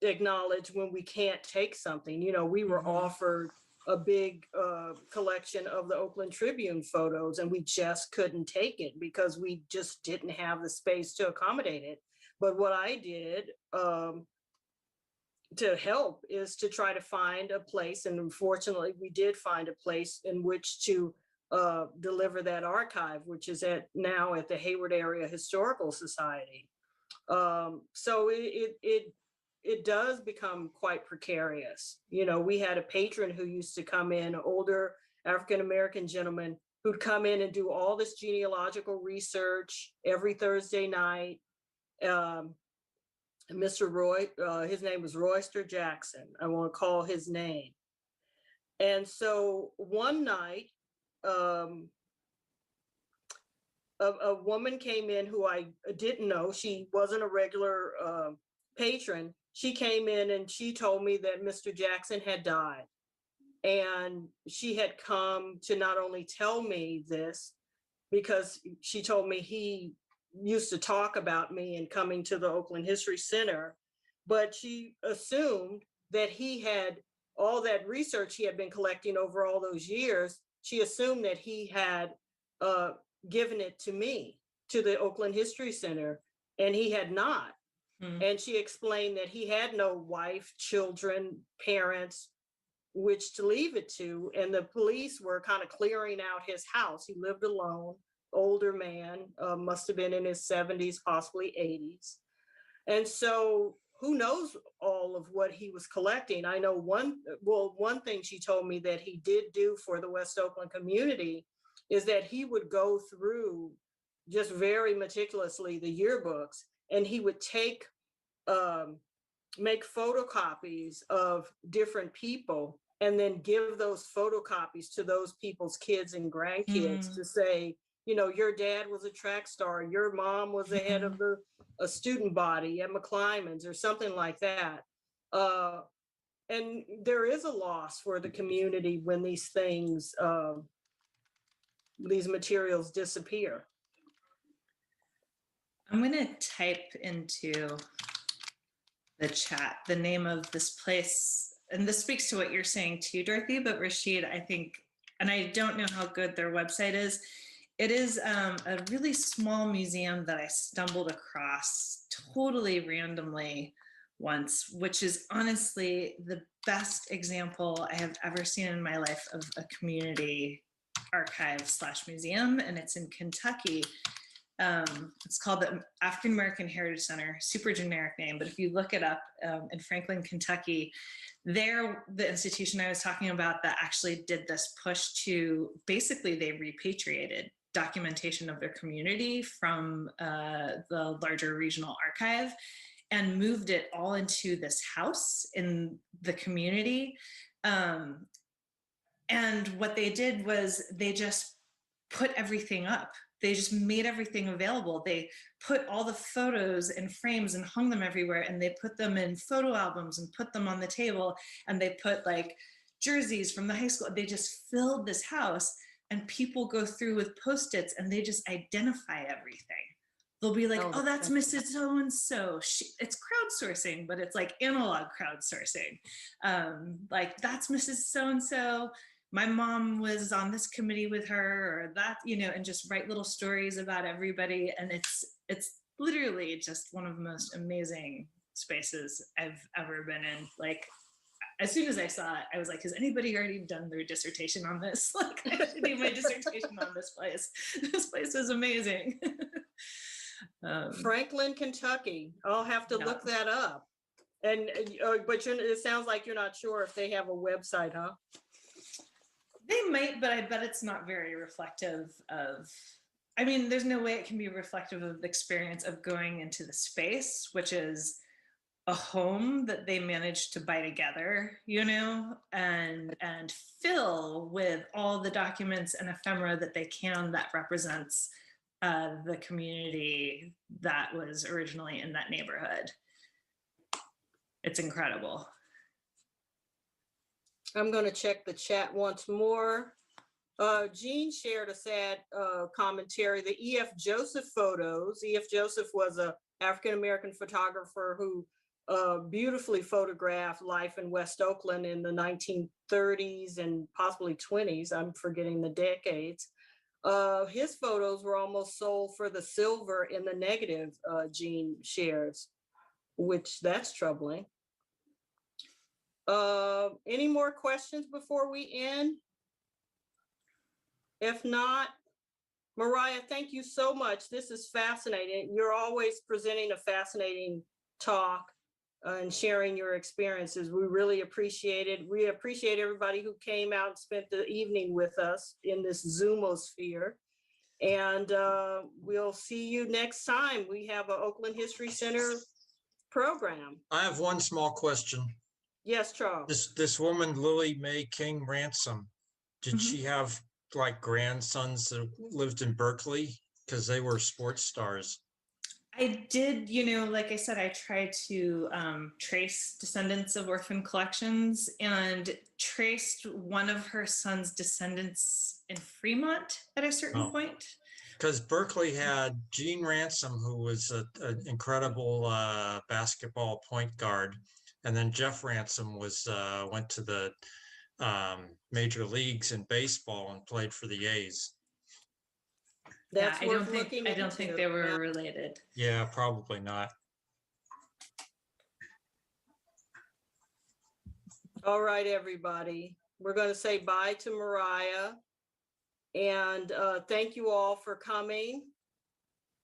acknowledge when we can't take something. We were offered a big collection of the Oakland Tribune photos, and we just couldn't take it because we just didn't have the space to accommodate it. But what I did to help is to try to find a place, and unfortunately we did find a place in which to deliver that archive, which is now at the Hayward Area Historical Society. So it does become quite precarious. We had a patron who used to come in, an older African-American gentleman, who'd come in and do all this genealogical research every Thursday night. Mr. Roy, his name was Royster Jackson. I won't call his name. And so one night, a woman came in who I didn't know. She wasn't a regular patron. She came in and she told me that Mr. Jackson had died. And she had come to not only tell me this, because she told me he used to talk about me and coming to the Oakland History Center, but she assumed that he had all that research he had been collecting over all those years. She assumed that he had given it to me, to the Oakland History Center, and he had not. And she explained that he had no wife, children, parents, which to leave it to. And the police were kind of clearing out his house. He lived alone, older man, must have been in his 70s, possibly 80s. And so who knows all of what he was collecting. I know one thing she told me that he did do for the West Oakland community is that he would go through just very meticulously the yearbooks, and he would make photocopies of different people and then give those photocopies to those people's kids and grandkids to say, your dad was a track star, your mom was the head of a student body at McClymonds or something like that. And there is a loss for the community when these things, these materials disappear. I'm going to type into the chat the name of this place, and this speaks to what you're saying too, Dorothy, but Rashid, I think and I don't know how good their website is. It is a really small museum that I stumbled across totally randomly once, which is honestly the best example I have ever seen in my life of a community archive / museum, and it's in Kentucky. It's called the African American Heritage Center, super generic name, but if you look it up in Franklin, Kentucky, they're the institution I was talking about that actually did this push to, basically they repatriated documentation of their community from the larger regional archive and moved it all into this house in the community. And what they did was they just put everything up. They just made everything available. They put all the photos in frames and hung them everywhere, and they put them in photo albums and put them on the table, and they put like jerseys from the high school. They just filled this house, and people go through with Post-its and they just identify everything. They'll be like, oh, that's Mrs. So-and-so. It's crowdsourcing, but it's like analog crowdsourcing. Like, that's Mrs. So-and-so. My mom was on this committee with her, or that, you know, and just write little stories about everybody. And it's literally just one of the most amazing spaces I've ever been in. Like, as soon as I saw it, I was like, has anybody already done their dissertation on this? Like, I should do my dissertation on this place. This place is amazing. Franklin, Kentucky. I'll have to look that up. And but it sounds like you're not sure if they have a website, huh? They might, but I bet it's not very reflective of, I mean, there's no way it can be reflective of the experience of going into the space, which is a home that they managed to buy together, you know, and fill with all the documents and ephemera that they can that represents the community that was originally in that neighborhood. It's incredible. I'm going to check the chat once more. Jean shared a sad commentary. The E.F. Joseph photos. E.F. Joseph was an African-American photographer who beautifully photographed life in West Oakland in the 1930s and possibly 20s. I'm forgetting the decades. His photos were almost sold for the silver in the negative, Jean shares, which that's troubling. Any more questions before we end? If not, Mariah, thank you so much. This is fascinating. You're always presenting a fascinating talk and sharing your experiences. We really appreciate it. We appreciate everybody who came out and spent the evening with us in this Zoomosphere. And we'll see you next time. We have an Oakland History Center program. I have one small question. Yes, Charles. This woman, Lily Mae King Ransom, did she have like grandsons that lived in Berkeley? Because they were sports stars. I did, you know, like I said, I tried to trace descendants of orphan collections and traced one of her son's descendants in Fremont at a certain point. Because Berkeley had Gene Ransom, who was an incredible basketball point guard. And then Jeff Ransom went to the major leagues in baseball and played for the A's. That's I don't think they were related. Yeah, probably not. All right, everybody. We're going to say bye to Mariah. And thank you all for coming.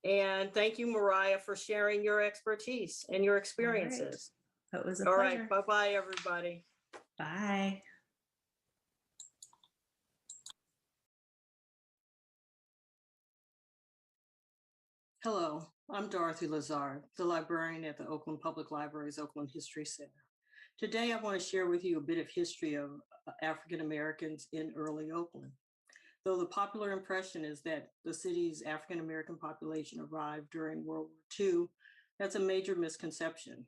And thank you, Mariah, for sharing your expertise and your experiences. That was a pleasure. All pleasure. right. Bye-bye, everybody. Bye. Hello, I'm Dorothy Lazard, the librarian at the Oakland Public Library's Oakland History Center. Today, I want to share with you a bit of history of African Americans in early Oakland. Though the popular impression is that the city's African American population arrived during World War II, that's a major misconception.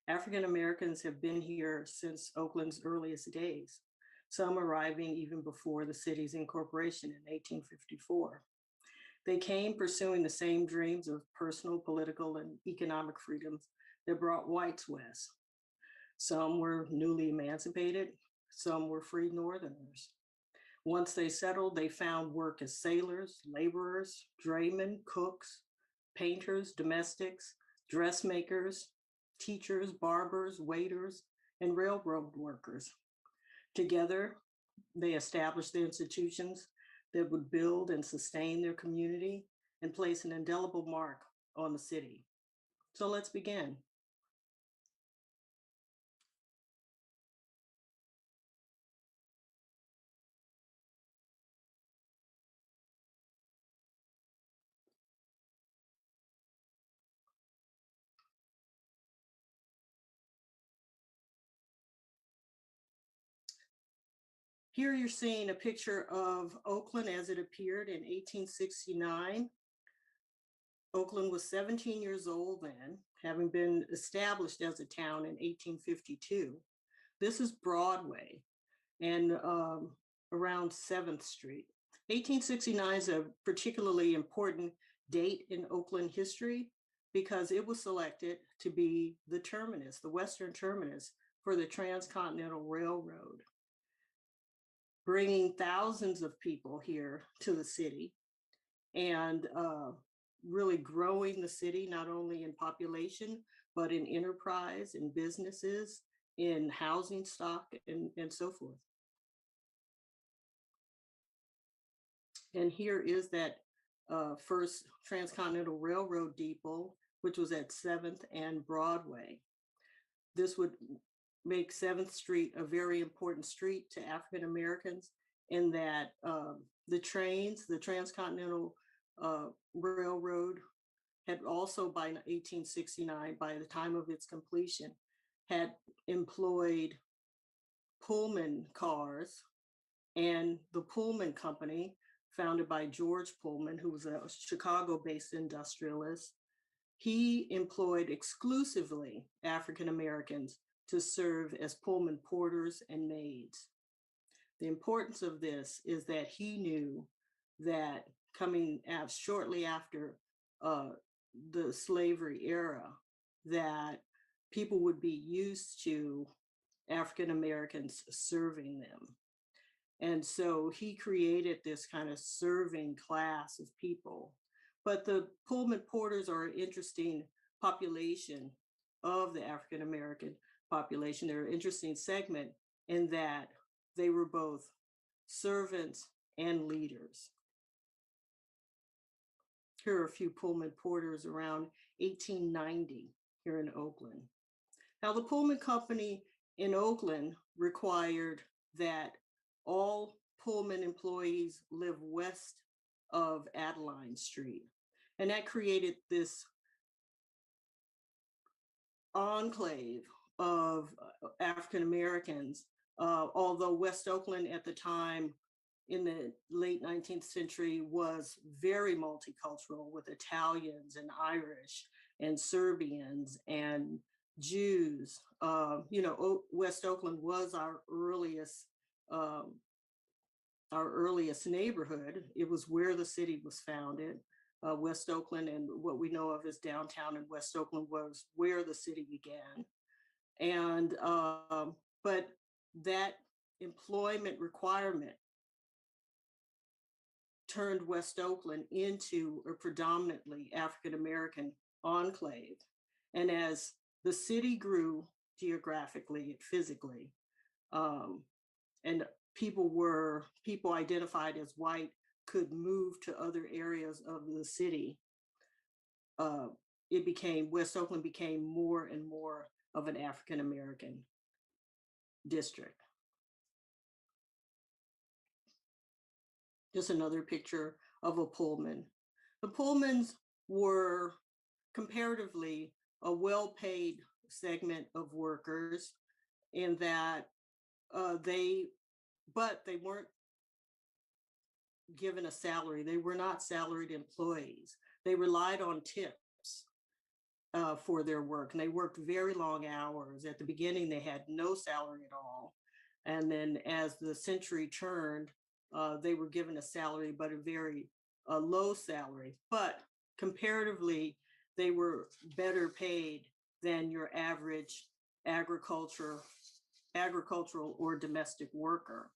African Americans have been here since Oakland's earliest days, some arriving even before the city's incorporation in 1854. They came pursuing the same dreams of personal, political, and economic freedoms that brought whites west. Some were newly emancipated, some were free Northerners. Once they settled, they found work as sailors, laborers, draymen, cooks, painters, domestics, dressmakers, teachers, barbers, waiters, and railroad workers. Together, they established the institutions that would build and sustain their community and place an indelible mark on the city. So let's begin. Here you're seeing a picture of Oakland as it appeared in 1869. Oakland was 17 years old then, having been established as a town in 1852. This is Broadway and around 7th Street. 1869 is a particularly important date in Oakland history because it was selected to be the terminus, the western terminus for the Transcontinental Railroad, bringing thousands of people here to the city and really growing the city, not only in population, but in enterprise, in businesses, in housing stock, and so forth. And here is that first Transcontinental Railroad depot, which was at 7th and Broadway. This would make 7th Street a very important street to African Americans in that the trains, the Transcontinental Railroad had also by 1869, by the time of its completion, had employed Pullman cars, and the Pullman Company, founded by George Pullman, who was a Chicago-based industrialist, he employed exclusively African Americans to serve as Pullman porters and maids. The importance of this is that he knew that coming out shortly after the slavery era, that people would be used to African Americans serving them. And so he created this kind of serving class of people. But the Pullman porters are an interesting population of the African American population. They're an interesting segment in that they were both servants and leaders. Here are a few Pullman porters around 1890 here in Oakland. Now, the Pullman Company in Oakland required that all Pullman employees live west of Adeline Street. And that created this enclave of African Americans, although West Oakland at the time in the late 19th century was very multicultural with Italians and Irish and Serbians and Jews. West Oakland was our earliest neighborhood. It was where the city was founded. West Oakland and what we know of as downtown in West Oakland was where the city began. And, but that employment requirement turned West Oakland into a predominantly African-American enclave. And as the city grew geographically, physically, and people identified as white could move to other areas of the city, West Oakland became more and more of an African-American district. Just another picture of a Pullman. The Pullmans were comparatively a well-paid segment of workers in that they weren't given a salary. They were not salaried employees. They relied on tips for their work, and they worked very long hours. At the beginning, they had no salary at all. And then as the century turned, they were given a salary, but a very low salary. But comparatively, they were better paid than your average agricultural or domestic worker.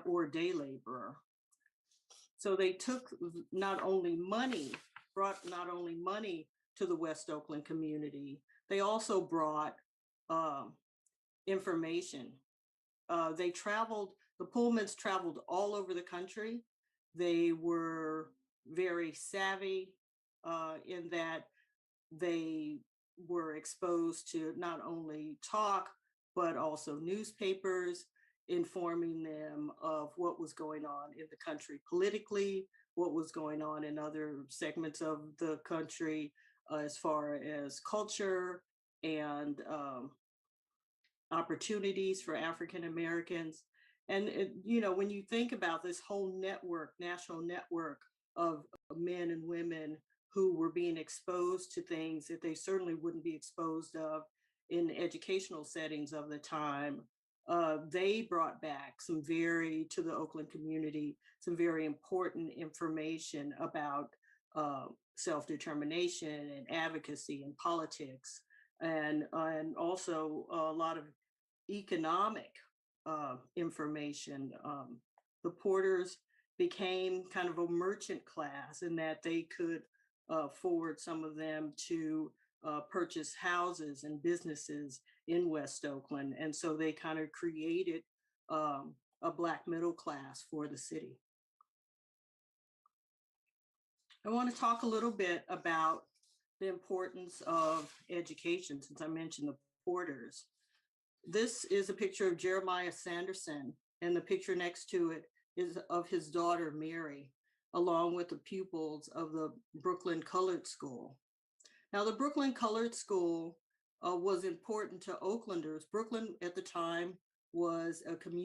or day laborer. So they took brought not only money to the West Oakland community, they also brought information. The Pullmans traveled all over the country. They were very savvy in that they were exposed to not only talk, but also newspapers, informing them of what was going on in the country politically, what was going on in other segments of the country as far as culture and opportunities for African Americans. And, when you think about this whole network, national network of men and women who were being exposed to things that they certainly wouldn't be exposed of in educational settings of the time, they brought back to the Oakland community, some very important information about self-determination and advocacy and politics, and also a lot of economic information. The Porters became kind of a merchant class in that they could forward some of them to purchase houses and businesses in West Oakland. And so they kind of created a Black middle class for the city. I want to talk a little bit about the importance of education, since I mentioned the Porters. This is a picture of Jeremiah Sanderson, and the picture next to it is of his daughter, Mary, along with the pupils of the Brooklyn Colored School. Now, the Brooklyn Colored School was important to Oaklanders. Brooklyn at the time was a community